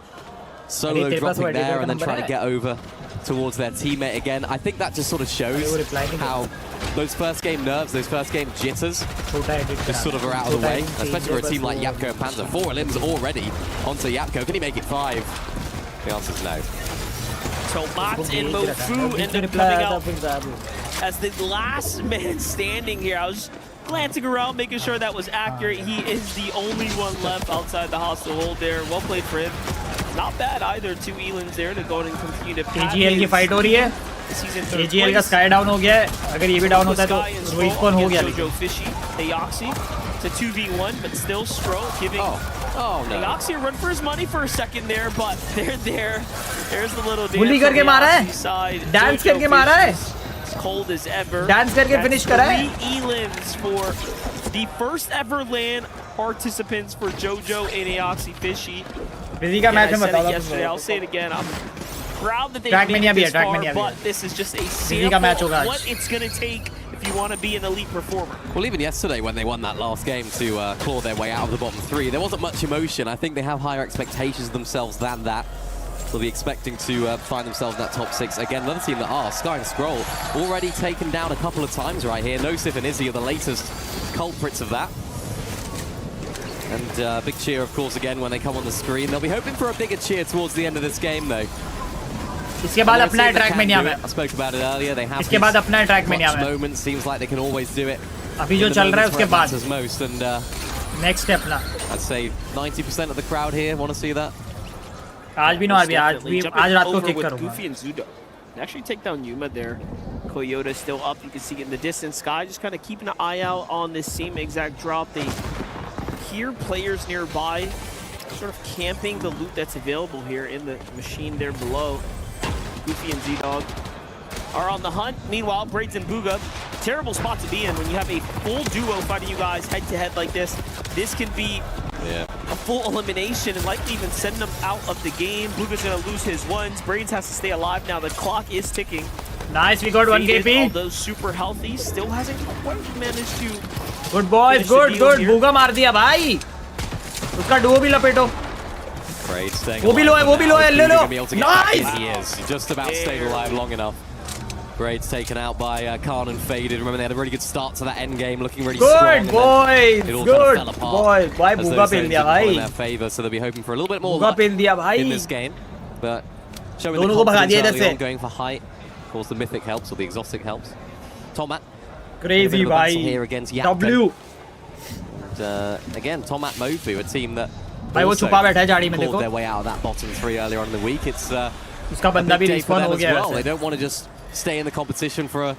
[SPEAKER 2] solo dropping there and then trying to get over towards their teammate again. I think that just sort of shows how those first game nerves, those first game jitters just sort of are out of the way, especially for a team like Yapko and Panzer. 4 limbs already onto Yapko. Can he make it 5? The answer is no.
[SPEAKER 3] So Mats and Mofu end up coming out as the last man standing here. I was glancing around, making sure that was accurate. He is the only one left outside the hostile hold there. Well played for him. Not bad either. 2 Elans there to go and continue to pad
[SPEAKER 4] AGL की fight हो रही है. AGL का sky down हो गया है. अगर ये भी डाउन होता है तो रिस्पॉन हो गया.
[SPEAKER 3] Jojo Fishy, Aoxy. It's a 2v1, but still Stro giving Aoxy a run for his money for a second there, but they're there. There's the little dance.
[SPEAKER 4] बुली करके मारा है. डांस करके मारा है.
[SPEAKER 3] Cold as ever.
[SPEAKER 4] Dance करके finish करा है.
[SPEAKER 3] 3 Elans for the first ever LAN participants for Jojo and Aoxy Fishy.
[SPEAKER 4] Busy का मैच में बता
[SPEAKER 3] yesterday, I'll say it again. I'm proud that they
[SPEAKER 4] made
[SPEAKER 3] it this far,
[SPEAKER 4] भी
[SPEAKER 3] but this is just a sample of what it's going to take if you want to be an elite performer.
[SPEAKER 2] Well, even yesterday when they won that last game to claw their way out of the bottom 3, there wasn't much emotion. I think they have higher expectations of themselves than that. They'll be expecting to find themselves in that top 6. Again, another team that are. Sky and Scroll already taken down a couple of times right here. Nosif and Izzy are the latest culprits of that. And big cheer, of course, again when they come on the screen. They'll be hoping for a bigger cheer towards the end of this game, though.
[SPEAKER 4] इसके बाद अपना track में नहीं आया
[SPEAKER 2] I spoke about it earlier. They have
[SPEAKER 4] इसके बाद अपना track में नहीं आया
[SPEAKER 2] moment. Seems like they can always do it.
[SPEAKER 4] अभी जो चल रहा है उसके बाद
[SPEAKER 2] most and
[SPEAKER 4] next step ना.
[SPEAKER 2] I'd say 90% of the crowd here want to see that.
[SPEAKER 4] आज भी आज रात को kick करूँगा.
[SPEAKER 3] Goofy and Zudo. They actually take down Yuma there. Koyota still up. You can see it in the distance. Sky just kind of keeping an eye out on this same exact drop. They hear players nearby, sort of camping the loot that's available here in the machine there below. Goofy and Z-Dog are on the hunt. Meanwhile, Braids and Booga, terrible spot to be in when you have a full duo fighting you guys head-to-head like this. This can be a full elimination and likely even send them out of the game. Booga's going to lose his ones. Braids has to stay alive now. The clock is ticking.
[SPEAKER 4] Nice, we got 1 KP.
[SPEAKER 3] Although super healthy, still hasn't quite managed to.
[SPEAKER 4] Good boys, good. Booga मार दिया भाई. उसका duo भी लपेटो.
[SPEAKER 2] वो
[SPEAKER 4] भी लो है, ले लो. Nice!
[SPEAKER 2] He is. He just about stayed alive long enough. Braids taken out by Khan and Faded. Remember, they had a really good start to that end game, looking really strong.
[SPEAKER 4] Good boys, good boys. Why Booga पेल दिया भाई?
[SPEAKER 2] In their favor, so they'll be hoping for a little bit more
[SPEAKER 4] luck in
[SPEAKER 2] this game. But showing the confidence early on, going for height. Of course, the mythic helps or the exotic helps. Tomat.
[SPEAKER 4] Crazy bhai.
[SPEAKER 2] Here against Yap.
[SPEAKER 4] W.
[SPEAKER 2] And again, Tomat Mofu, a team that
[SPEAKER 4] भाई वो छुपा बैठा है झाड़ी में देखो.
[SPEAKER 2] their way out of that bottom 3 earlier on in the week. It's
[SPEAKER 4] उसका बंदा भी respawn हो गया
[SPEAKER 2] well. They don't want to just stay in the competition for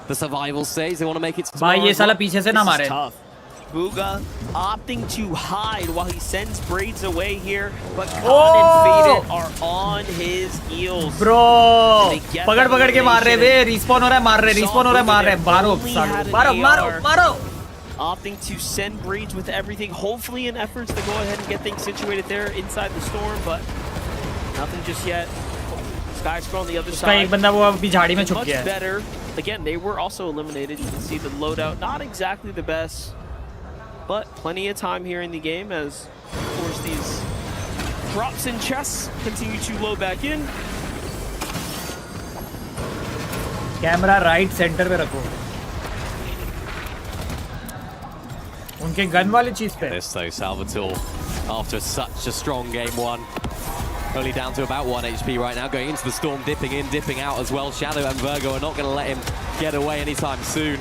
[SPEAKER 2] the survival stage. They want to make it to
[SPEAKER 4] भाई ये साला पीछे से ना मारे.
[SPEAKER 3] Booga opting to hide while he sends Braids away here, but Khan and Faded are on his heels.
[SPEAKER 4] Bro, पकड़ के मार रहे वे. Respawn हो रहा है, मार रहे. मारो.
[SPEAKER 3] Opting to send Braids with everything, hopefully in efforts to go ahead and get things situated there inside the storm, but nothing just yet. Sky Scroll on the other side.
[SPEAKER 4] एक बंदा वो अभी झाड़ी में छुप गया है.
[SPEAKER 3] Much better. Again, they were also eliminated. You can see the loadout, not exactly the best, but plenty of time here in the game as, of course, these drops and chests continue to load back in.
[SPEAKER 4] Camera right center पे रखो. उनके gun वाली चीज पे.
[SPEAKER 2] This though, Salvatore, after such a strong game 1, only down to about 1 HP right now, going into the storm, dipping in, dipping out as well. Shadow and Virgo are not going to let him get away anytime soon.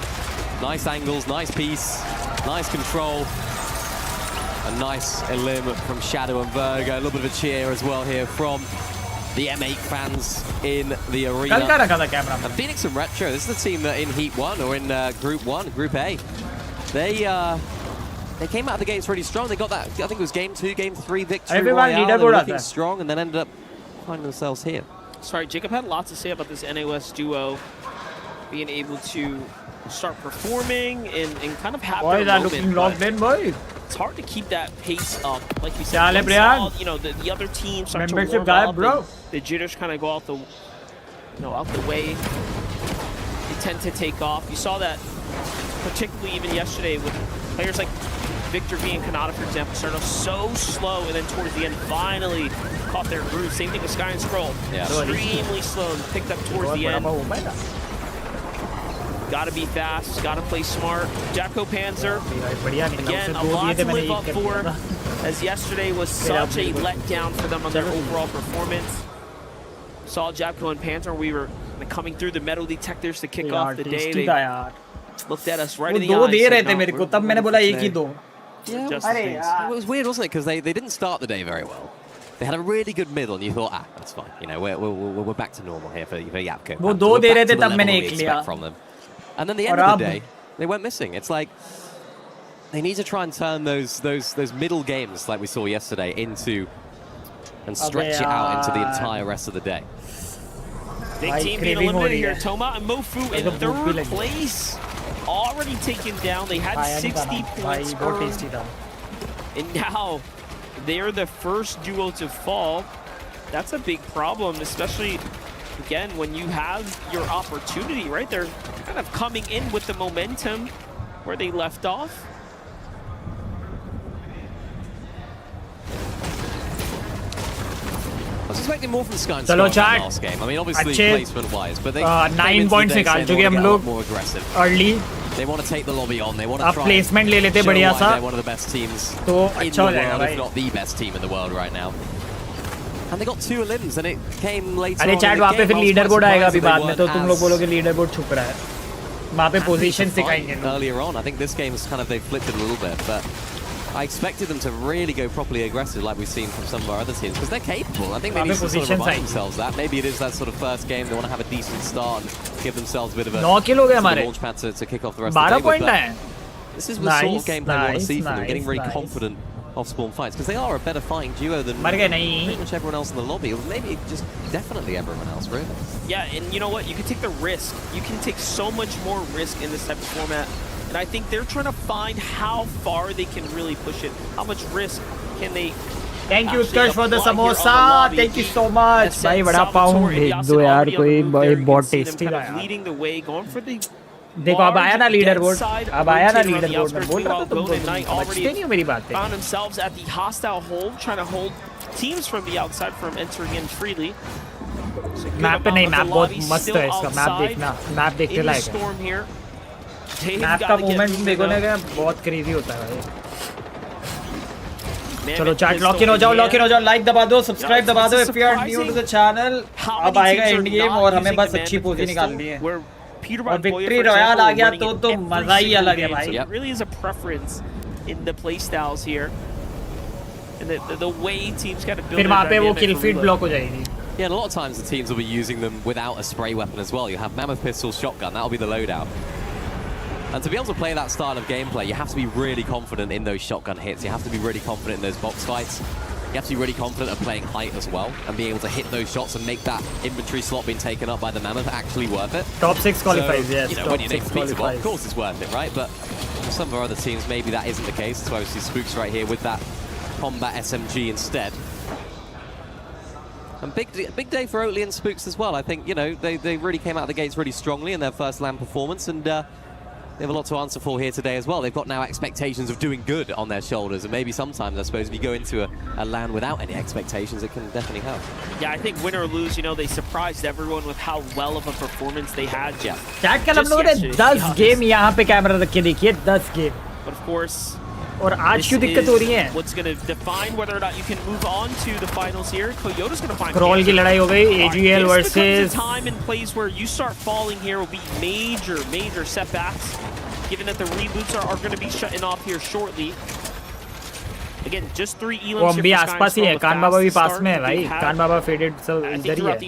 [SPEAKER 2] Nice angles, nice piece, nice control. A nice elim from Shadow and Virgo. A little bit of a cheer as well here from the M8 fans in the arena. And Phoenix and Retro, this is the team that in Heat 1 or in Group 1, Group A, they came out of the gates really strong. They got that, I think it was Game 2, Game 3 victory. They were looking strong and then ended up finding themselves here.
[SPEAKER 3] Sorry, Jacob had lots to say about this NOS duo being able to start performing and kind of have their moment.
[SPEAKER 4] Looking locked in, boy.
[SPEAKER 3] It's hard to keep that pace up. Like we said, you know, the other teams start to warm up,
[SPEAKER 4] bro.
[SPEAKER 3] The jitters kind of go out the, out the way. They tend to take off. You saw that particularly even yesterday with players like Victor V and Kanata, for example, started off so slow and then towards the end finally caught their groove. Same thing with Sky and Scroll.
[SPEAKER 2] Yeah.
[SPEAKER 3] Extremely slow and picked up towards the end. Gotta be fast, gotta play smart. Jacko Panzer, again, a lot to live up for, as yesterday was such a letdown for them on their overall performance. Saw Jacko and Panzer, we were coming through the metal detectors to kick off the day. They looked at us right in the eyes.
[SPEAKER 2] Yeah. It was weird, wasn't it? Because they didn't start the day very well. They had a really good middle, and you thought, that's fine. You know, we're back to normal here for Yapko.
[SPEAKER 4] वो दो दे रहे थे तब मैंने एक लिया.
[SPEAKER 2] From them. And then the end of the day, they went missing. It's like they need to try and turn those middle games like we saw yesterday into and stretch it out into the entire rest of the day.
[SPEAKER 3] Big team being eliminated here. Toma and Mofu in third place. Already taken down. They had 60 points earned. And now they're the first duo to fall. That's a big problem, especially, again, when you have your opportunity, right? They're kind of coming in with the momentum where they left off.
[SPEAKER 2] was expecting more from Sky and
[SPEAKER 4] Chalo,
[SPEAKER 2] Sky
[SPEAKER 4] chat.
[SPEAKER 2] last game. I mean, obviously
[SPEAKER 4] Achhe,
[SPEAKER 2] placement-wise, but they
[SPEAKER 4] 9 points निकाल चुके हम लोग
[SPEAKER 2] more aggressive.
[SPEAKER 4] early.
[SPEAKER 2] They want to take the lobby on. They want to
[SPEAKER 4] अब
[SPEAKER 2] try
[SPEAKER 4] placement ले लेते
[SPEAKER 2] show
[SPEAKER 4] बढ़िया
[SPEAKER 2] why
[SPEAKER 4] सा
[SPEAKER 2] they're one of the best teams
[SPEAKER 4] तो
[SPEAKER 2] in
[SPEAKER 4] अच्छा
[SPEAKER 2] the
[SPEAKER 4] हो जाएगा
[SPEAKER 2] world,
[SPEAKER 4] भाई.
[SPEAKER 2] if not the best team in the world right now. And they got 2 elims, and it came later
[SPEAKER 4] अरे
[SPEAKER 2] on
[SPEAKER 4] चैट
[SPEAKER 2] in
[SPEAKER 4] वहाँ
[SPEAKER 2] the
[SPEAKER 4] पे
[SPEAKER 2] game.
[SPEAKER 4] फिर
[SPEAKER 2] I was
[SPEAKER 4] leader
[SPEAKER 2] quite
[SPEAKER 4] board आएगा
[SPEAKER 2] surprised
[SPEAKER 4] अभी
[SPEAKER 2] that
[SPEAKER 4] बाद
[SPEAKER 2] they
[SPEAKER 4] में तो तुम
[SPEAKER 2] weren't
[SPEAKER 4] लोग
[SPEAKER 2] as
[SPEAKER 4] बोलोगे लीडर बोर्ड छुप रहा है वहाँ पे
[SPEAKER 2] happy
[SPEAKER 4] पोजीशन
[SPEAKER 2] to
[SPEAKER 4] सिखाएंगे
[SPEAKER 2] fight
[SPEAKER 4] लोग.
[SPEAKER 2] earlier on. I think this game's kind of, they've flipped it a little bit, but I expected them to really go properly aggressive like we've seen from some of our other teams, because they're capable. I think they need to sort of remind themselves that. Maybe it is that sort of first game, they want to have a decent start and give themselves a bit of a
[SPEAKER 4] 9 kill हो गए हमारे.
[SPEAKER 2] launch pad to kick off the rest of the
[SPEAKER 4] 12
[SPEAKER 2] day.
[SPEAKER 4] Point
[SPEAKER 2] But
[SPEAKER 4] है.
[SPEAKER 2] this is the sort of gameplay we want to see from them, getting very confident off spawn fights, because they are a better fighting duo than pretty much everyone else in the lobby, or maybe just definitely everyone else, really.
[SPEAKER 3] Yeah, and you know what? You can take the risk. You can take so much more risk in this type of format. And I think they're trying to find how far they can really push it. How much risk can they...
[SPEAKER 4] Thank you Utkarsh for the samosa. Thank you so much. भाई बड़ा pound भेज दो यार कोई बहुत tasty था यार.
[SPEAKER 3] Leading the way, going for the...
[SPEAKER 4] देखो अब आया ना लीडर बोर्ड. अब आया ना लीडर बोर्ड. मैं बोल रहा था तुमको. समझते नहीं हो मेरी बातें.
[SPEAKER 3] Found themselves at the hostile hold, trying to hold teams from the outside from entering in freely.
[SPEAKER 4] Map पे नहीं, मैप बहुत मस्त है इसका. मैप देखना, मैप देखने लायक है. मैप का मूवमेंट देखो ना क्या बहुत क्रेजी होता है भाई. चलो चैट लॉक इन हो जाओ, लॉक इन हो जाओ. लाइक दबा दो, सब्सक्राइब दबा दो if you are new to the channel. अब आएगा एंड गेम और हमें बस अच्छी पोजीशन निकालनी है. और विक्ट्री रॉयल आ गया तो मजा ही अलग है भाई.
[SPEAKER 3] It really is a preference in the play styles here. And the way teams got to build.
[SPEAKER 4] फिर वहाँ पे वो kill feed block हो जाएगी.
[SPEAKER 2] Yeah, and a lot of times the teams will be using them without a spray weapon as well. You have mammoth pistol, shotgun, that'll be the loadout. And to be able to play that style of gameplay, you have to be really confident in those shotgun hits. You have to be really confident in those box fights. You have to be really confident of playing height as well, and being able to hit those shots and make that inventory slot being taken up by the mammoth actually worth it.
[SPEAKER 4] Top 6 qualifies,
[SPEAKER 2] so,
[SPEAKER 4] yes.
[SPEAKER 2] You know,
[SPEAKER 4] top
[SPEAKER 2] when you name
[SPEAKER 4] 6
[SPEAKER 2] pizza
[SPEAKER 4] qualifies.
[SPEAKER 2] of course it's worth it, right? But for some of our other teams, maybe that isn't the case. That's why we see Spooks right here with that combat SMG instead. And big day for Oatly and Spooks as well. I think, you know, they really came out of the gates really strongly in their first LAN performance, and they have a lot to answer for here today as well. They've got now expectations of doing good on their shoulders, and maybe sometimes, I suppose, if you go into a LAN without any expectations, it can definitely help.
[SPEAKER 3] Yeah, I think win or lose, you know, they surprised everyone with how well of a performance they had.
[SPEAKER 2] Yeah.
[SPEAKER 4] Chat कल हम लोगों ने 10 game यहाँ पे camera रख के देखी है. 10 गेम.
[SPEAKER 3] But of course,
[SPEAKER 4] और आज क्यों दिक्कत हो रही है?
[SPEAKER 3] What's going to define whether or not you can move on to the finals here? Coyote's going to find
[SPEAKER 4] Crawl की लड़ाई हो गई. AGL versus.
[SPEAKER 3] This becomes a time and place where you start falling here will be major setbacks, given that the reboots are going to be shutting off here shortly. Again, just 3 elims.
[SPEAKER 4] वो हम भी आसपास ही है. कान बाबा भी पास में है भाई. कान बाबा faded सब इधर ही है.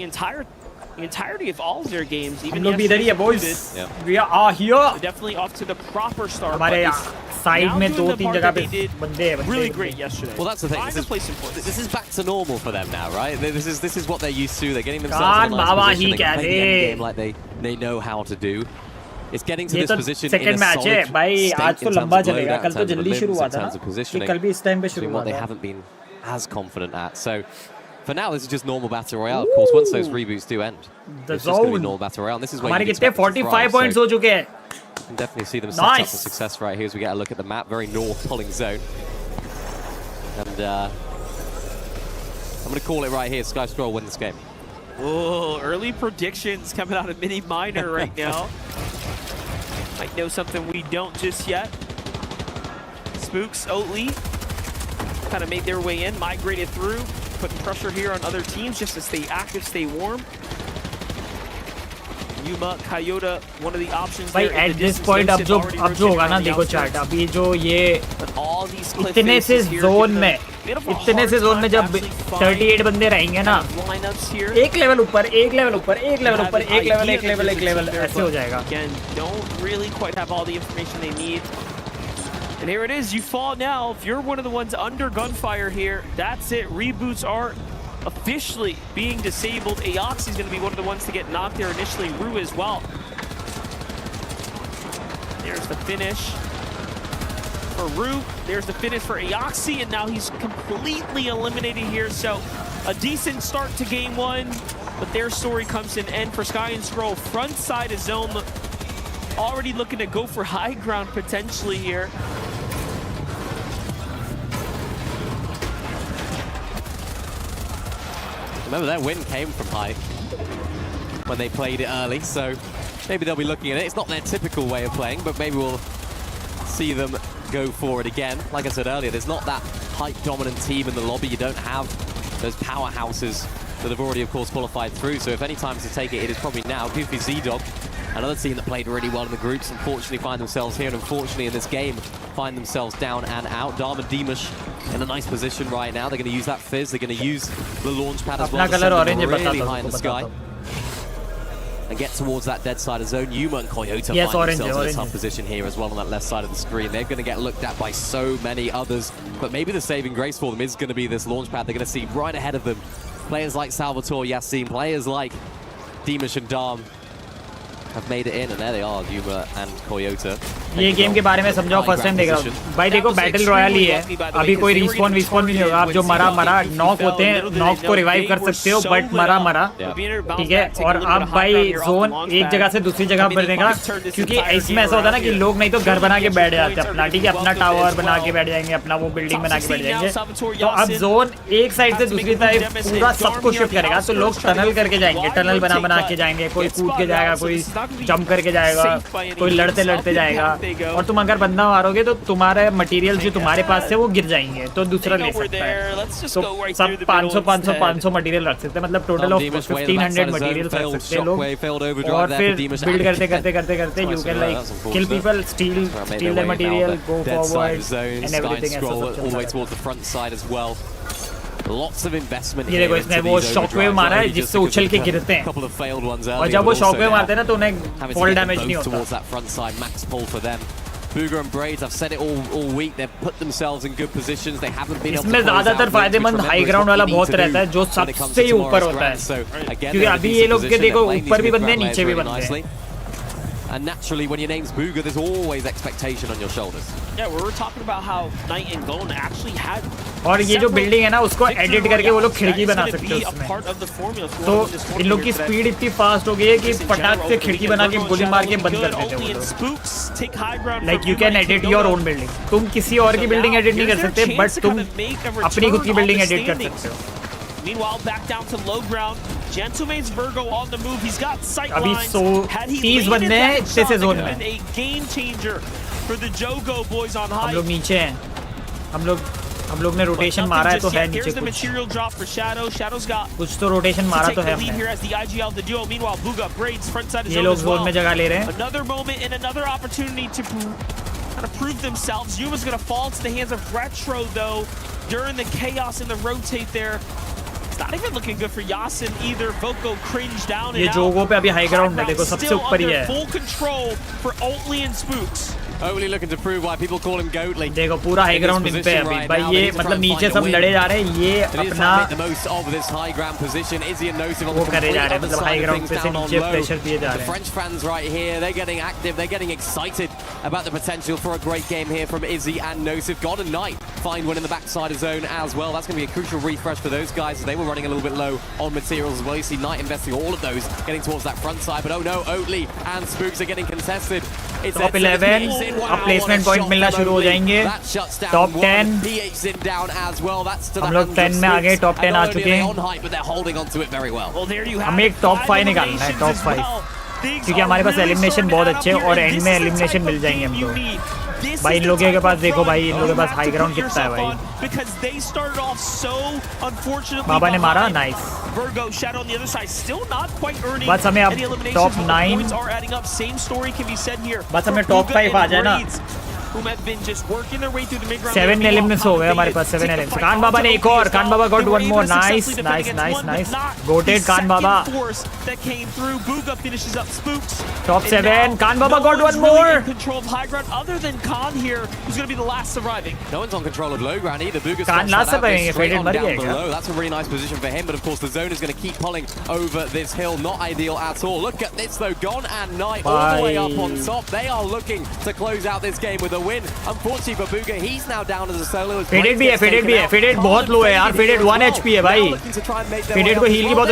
[SPEAKER 3] The entirety of all of their games, even
[SPEAKER 4] हम लोग भी इधर ही है boys. We are here.
[SPEAKER 3] They're definitely off to the proper start.
[SPEAKER 4] हमारे साइड में 2-3 जगह पे बंदे हैं.
[SPEAKER 3] Really great yesterday.
[SPEAKER 2] Well, that's the thing. This is back to normal for them now, right? This is what they're used to. They're getting themselves in a nice position. They can play the end game like they know how to do. It's getting to this position in a solid state
[SPEAKER 4] भाई. आज तो लंबा चलेगा. कल तो जल्दी शुरू हुआ था.
[SPEAKER 2] कल
[SPEAKER 4] भी इस टाइम पे शुरू हुआ था.
[SPEAKER 2] They haven't been as confident at. So for now, this is just normal battle royale. Of course, once those reboots do end, it's just going to be normal battle royale. And this is where
[SPEAKER 4] हमारे कितने 45 points हो चुके हैं.
[SPEAKER 2] You can definitely see them set up for success right here as we get a look at the map. Very north pulling zone. And I'm going to call it right here. Sky Scroll win this game.
[SPEAKER 3] Oh, early predictions coming out of Mini Minor right now. Might know something we don't just yet. Spooks, Oatly, kind of made their way in, migrated through, putting pressure here on other teams just to stay active, stay warm. Yuma, Coyote, one of the options
[SPEAKER 4] भाई at this point अब जो होगा ना देखो chat अभी जो ये इतने से जोन में जब 38 बंदे रहेंगे ना एक लेवल ऊपर ऐसे हो जाएगा.
[SPEAKER 3] Again, don't really quite have all the information they need. And here it is, you fall now. If you're one of the ones under gunfire here, that's it. Reboots are officially being disabled. Aoxy is going to be one of the ones to get knocked there initially. Rue as well. There's the finish for Rue. There's the finish for Aoxy, and now he's completely eliminated here. So a decent start to game 1, but their story comes to an end for Sky and Scroll. Front side of zone, already looking to go for high ground potentially here.
[SPEAKER 2] Remember, their win came from high when they played it early, so maybe they'll be looking at it. It's not their typical way of playing, but maybe we'll see them go for it again. Like I said earlier, there's not that height-dominant team in the lobby. You don't have those powerhouses that have already, of course, qualified through. So if any time to take it, it is probably now. Goofy Z-Dog, another team that played really well in the groups, unfortunately find themselves here, and unfortunately in this game find themselves down and out. Dharma Dimash in a nice position right now. They're going to use that fizz. They're going to use the launch pad as well to send them really high in the sky and get towards that dead side of zone. Yuma and Coyote find themselves in a tough position here as well on that left side of the screen. They're going to get looked at by so many others, but maybe the saving grace for them is going to be this launch pad. They're going to see right ahead of them players like Salvatore Yassin, players like Dimash and Dharm have made it in, and there they are, Yuma and Coyote.
[SPEAKER 4] ये game के बारे में समझाओ, first time देख रहा हूँ भाई। देखो बैटल रॉयल ही है, अभी कोई रिस्पॉन भी नहीं होगा। आप जो मरा नॉक होते हैं, नॉक को रिवाइव कर सकते हो, बट मरा ठीक है। और आप भाई जोन एक जगह से दूसरी जगह पर देगा, क्योंकि इसमें ऐसा होता है ना कि लोग नहीं तो घर बना के बैठ जाते हैं अपना, ठीक है, अपना टावर बना के बैठ जाएंगे, अपना वो बिल्डिंग बना के बैठ जाएंगे। तो अब जोन एक साइड से दूसरी साइड पूरा सबको शिफ्ट करेगा, तो लोग टनल करके जाएंगे, टनल बना के जाएंगे, कोई कूद के जाएगा, कोई जंप करके जाएगा, कोई लड़ते जाएगा। और तुम अगर बंदा मारोगे तो तुम्हारे मटेरियल जो तुम्हारे पास है वो गिर जाएंगे, तो दूसरा ले सकता है। तो सब 500 मटेरियल रख सकते हैं, मतलब टोटल ऑफ 1500 मटेरियल रख सकते हैं लोग। और फिर बिल्ड करते you can like kill people, steel the material, go forward and everything.
[SPEAKER 2] Lots of investment.
[SPEAKER 4] ये देखो इसने वो शॉकवेव मारा है जिससे उछल के गिरते हैं, और जब वो शॉकवेव मारते हैं ना तो उन्हें फॉल डैमेज नहीं होता।
[SPEAKER 2] Booga and Braids, I've said it all week, they've put themselves in good positions, they haven't been able to
[SPEAKER 4] इसमें ज्यादातर फायदेमंद हाई ग्राउंड वाला बहुत रहता है, जो सबसे ऊपर होता है, क्योंकि अभी ये लोग के देखो ऊपर भी बंदे हैं, नीचे भी बंदे हैं।
[SPEAKER 2] And naturally, when your name's Booga, there's always expectation on your shoulders.
[SPEAKER 3] Yeah, we were talking about how Knight and Golden actually had.
[SPEAKER 4] और ये जो बिल्डिंग है ना, उसको एडिट करके वो लोग खिड़की बना सकते हैं उसमें। तो इन लोग की स्पीड इतनी फास्ट हो गई है कि फटाक से खिड़की बना के गोली मार के बंद कर देते हैं। Like you can edit your own building. तुम किसी और की बिल्डिंग एडिट नहीं कर सकते, बट तुम अपनी खुद की बिल्डिंग एडिट कर सकते हो।
[SPEAKER 3] Meanwhile, back down to low ground. Gentleman's Virgo on the move. He's got sight lines. Had he landed that shot, it would have been a game changer for the Jogo boys on high.
[SPEAKER 4] हम लोग नीचे हैं, हम लोग ने rotation मारा है तो है नीचे
[SPEAKER 3] the material drop for Shadow. Shadow's got
[SPEAKER 4] कुछ तो रोटेशन मारा तो है
[SPEAKER 3] हमने। Here as the IGL the duo. Meanwhile, Booga Braids front side is
[SPEAKER 4] ये लोग जोन में जगह ले रहे हैं।
[SPEAKER 3] Another moment and another opportunity to kind of prove themselves. Yuma's going to fall into the hands of Retro though during the chaos and the rotate there. Not even looking good for Yasin either. Voco cringed down and
[SPEAKER 4] ये जोगो पे अभी high ground है, देखो सबसे ऊपर ही है।
[SPEAKER 3] Full control for Oatly and Spooks.
[SPEAKER 2] Oatly looking to prove why people call him Goatly.
[SPEAKER 4] देखो पूरा हाई ग्राउंड इन पे अभी भाई, ये मतलब नीचे सब लड़े जा रहे हैं, ये अपना वो करे जा रहे हैं, मतलब हाई ग्राउंड पे से नीचे प्रेशर दिए जा रहे हैं।
[SPEAKER 2] French fans right here, they're getting active, they're getting excited about the potential for a great game here from Izzy and Nosif. God and Knight find one in the backside of zone as well. That's going to be a crucial refresh for those guys, as they were running a little bit low on materials as well. You see Knight investing all of those, getting towards that front side, but oh no, Oatly and Spooks are getting contested.
[SPEAKER 4] Top 11 अब placement point मिलना शुरू हो जाएंगे। Top 10 हम लोग 10 में आ गए, top 10 आ चुके हैं। हमें एक टॉप 5 निकालना है, टॉप 5, क्योंकि हमारे पास एलिमिनेशन बहुत अच्छे हैं और एंड में एलिमिनेशन मिल जाएंगे हम लोग। भाई इन लोगों के पास देखो भाई, इन लोगों के पास हाई ग्राउंड कितना है भाई। बाबा ने मारा, नाइस। बस हमें अब टॉप 9, बस हमें टॉप 5 आ जाए ना। 7 एलिमेंट्स हो गए हमारे पास, 7 एलिमेंट्स। कान बाबा ने एक और, कान बाबा got one more, nice nice nice nice, goated कान बाबा। टॉप 7, कान बाबा got one more.
[SPEAKER 2] No one's on control of low ground either. Booga's
[SPEAKER 4] कान लास्ट से पाएंगे, फेडेड मर गया।
[SPEAKER 2] That's a really nice position for him, but of course the zone is going to keep pulling over this hill. Not ideal at all. Look at this though, Gon and Knight all the way up on top. They are looking to close out this game with a the win. Unfortunately for Booga, he's now down as a solo.
[SPEAKER 4] Faded भी है, Faded भी है. Faded बहुत low है यार. Faded 1 HP है भाई. Faded को heal की बहुत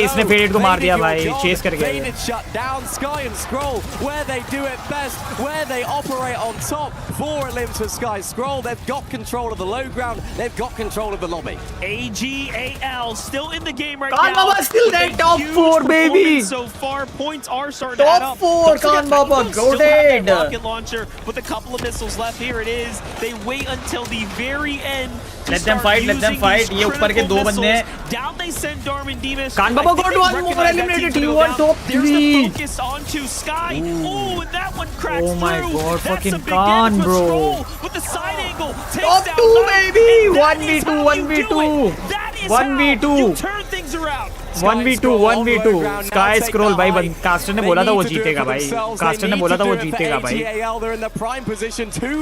[SPEAKER 4] इसने Faded को मार दिया भाई. Chase कर गया.
[SPEAKER 2] Faded shut down. Sky and Scroll, where they do it best, where they operate on top. 4 limbs for Sky Scroll. They've got control of the low ground. They've got control of the lobby.
[SPEAKER 3] AGAL still in the game right
[SPEAKER 4] Khan
[SPEAKER 3] now.
[SPEAKER 4] Baba still there, top 4 baby.
[SPEAKER 3] So far, points are starting to add up.
[SPEAKER 4] Top 4, Khan Baba, goated.
[SPEAKER 3] Rocket launcher with a couple of missiles left. Here it is. They wait until the very end.
[SPEAKER 4] Let them fight. ये ऊपर के 2 बंदे हैं.
[SPEAKER 3] Down they send Darman Demas.
[SPEAKER 4] Khan Baba got 1 more eliminated. T1 top 3.
[SPEAKER 3] There's the focus onto Sky. Oh, and that one cracks through.
[SPEAKER 4] Oh my god,
[SPEAKER 3] That's
[SPEAKER 4] fucking
[SPEAKER 3] a big
[SPEAKER 4] Khan,
[SPEAKER 3] end for
[SPEAKER 4] bro.
[SPEAKER 3] Scroll with the side angle.
[SPEAKER 4] Top 2 baby. 1v2. 1v2.
[SPEAKER 3] Turn things around.
[SPEAKER 4] 1v2. Sky Scroll भाई caster ने बोला था वो जीतेगा भाई. Caster ने बोला था वो जीतेगा भाई.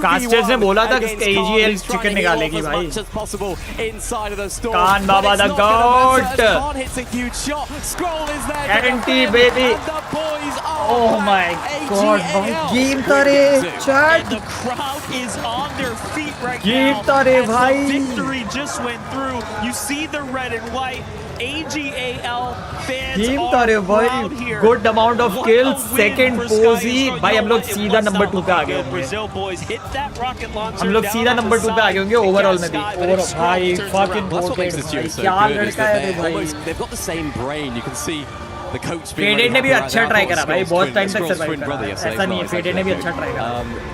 [SPEAKER 4] कास्टर ने बोला था कि AGL चिकन निकालेगी भाई. Khan Baba the goat. Anti baby. Oh my god. Game tare chat.
[SPEAKER 3] The crowd is on their feet right
[SPEAKER 4] Game
[SPEAKER 3] now.
[SPEAKER 4] tare bhai.
[SPEAKER 3] Victory just went through. You see the red and white. AGAL fans
[SPEAKER 4] Game
[SPEAKER 3] are
[SPEAKER 4] tare bhai.
[SPEAKER 3] proud here.
[SPEAKER 4] Good amount of kills. Second posy. भाई हम लोग सीधा number 2 पे आ गए होंगे.
[SPEAKER 3] Brazil boys hit that rocket launcher.
[SPEAKER 4] हम लोग सीधा नंबर 2 पे आ गए होंगे ओवरऑल में भी. Overall भाई fucking goated भाई. क्या लड़का है रे भाई.
[SPEAKER 2] They've got the same brain. You can see the coach being
[SPEAKER 4] Faded ने भी अच्छा ट्राई करा भाई. बहुत टाइम तक सर्वाइव करा.
[SPEAKER 2] Yes,
[SPEAKER 4] ऐसा नहीं है. Faded ने भी अच्छा ट्राई करा.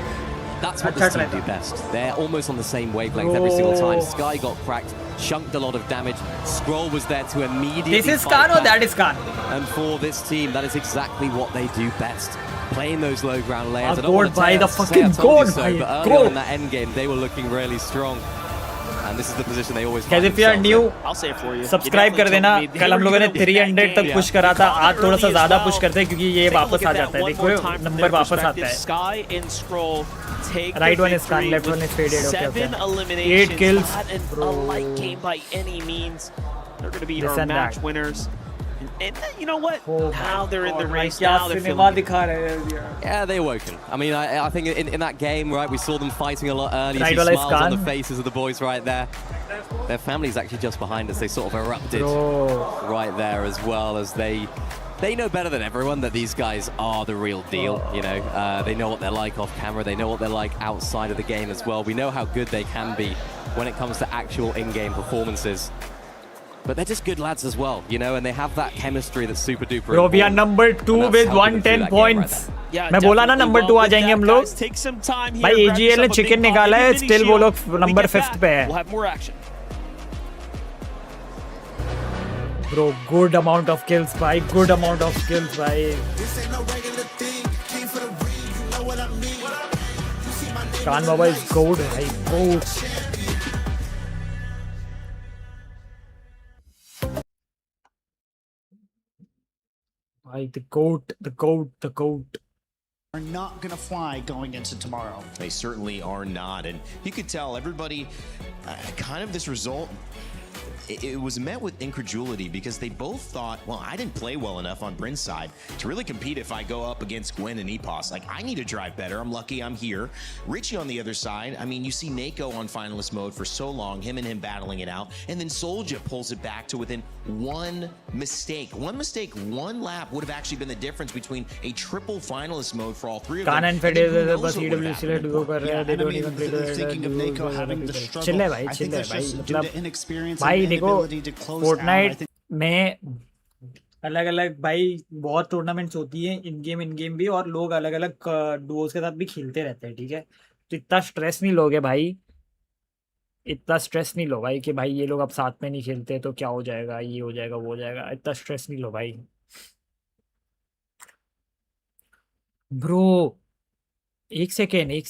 [SPEAKER 2] That's what this team do best. They're almost on the same wavelength every single time. Sky got cracked, chunked a lot of damage. Scroll was there to immediately.
[SPEAKER 4] This is Khan or that is Khan?
[SPEAKER 2] And for this team, that is exactly what they do best. Playing those low ground layers. I
[SPEAKER 4] don't want to
[SPEAKER 2] say
[SPEAKER 4] the fucking
[SPEAKER 2] I told you
[SPEAKER 4] goat,
[SPEAKER 2] so, but early on in that end game, they were looking really strong. And this is the position they always
[SPEAKER 4] Guys, if you are new,
[SPEAKER 3] I'll say it for you.
[SPEAKER 4] Subscribe कर देना. कल हम लोगों ने 300 तक push करा था. आज थोड़ा सा ज्यादा पुश करते हैं क्योंकि ये वापस आ जाता है. देखो नंबर वापस आता है.
[SPEAKER 3] Sky and Scroll take
[SPEAKER 4] right one is Khan, left one is Faded. Okay,
[SPEAKER 3] 7 eliminations.
[SPEAKER 4] 8 kills.
[SPEAKER 3] Not a light game by any means. They're going to be our match winners. And you know what? Now they're in the race. Now they're feeling
[SPEAKER 2] Yeah, they awoken. I mean, I think in that game, right, we saw them fighting a lot early.
[SPEAKER 4] Right,
[SPEAKER 2] you see smiles on the faces of the boys right there. Their family's actually just behind us. They sort of erupted right there as well as they know better than everyone that these guys are the real deal. You know, they know what they're like off camera. They know what they're like outside of the game as well. We know how good they can be when it comes to actual in-game performances. But they're just good lads as well, you know, and they have that chemistry that's super duper.
[SPEAKER 4] Bro, we are number 2 with 110 points. मैं बोला ना number 2 आ जाएंगे हम लोग. भाई AGL ने chicken निकाला है, still वो लोग number 5th पे है. Bro, good amount of kills, bhai. Good amount of kills, bhai. Khan Baba is gold, bhai. Gold. Bhai, the goat, the goat, the goat.
[SPEAKER 16] Are not going to fly going into tomorrow.
[SPEAKER 17] They certainly are not. And you could tell everybody kind of this result, it was met with incredulity because they both thought, well, I didn't play well enough on Bryn's side to really compete if I go up against Gwen and Epos. Like, I need to drive better. I'm lucky I'm here. Richie on the other side, I mean, you see Nako on finalist mode for so long, him and him battling it out, and then Soldier pulls it back to within one mistake. One mistake, one lap would have actually been the difference between a triple finalist mode for all three of them.
[SPEAKER 4] Khan and Fede बस EWC ले duo कर रहे हैं. They don't even play the
[SPEAKER 16] thinking of Nako having the struggle.
[SPEAKER 4] Chill है भाई, chill है भाई. मतलब भाई देखो Fortnite में अलग-अलग भाई बहुत टूर्नामेंट्स होती हैं इन गेम भी और लोग अलग-अलग डुओस के साथ भी खेलते रहते हैं, ठीक है. तो इतना स्ट्रेस नहीं लोगे भाई. इतना स्ट्रेस नहीं लो भाई कि भाई ये लोग अब साथ में नहीं खेलते तो क्या हो जाएगा, ये हो जाएगा, वो हो जाएगा. इतना स्ट्रेस नहीं लो भाई. ब्रो एक second.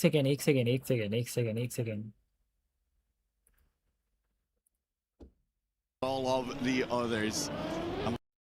[SPEAKER 18] All of the others.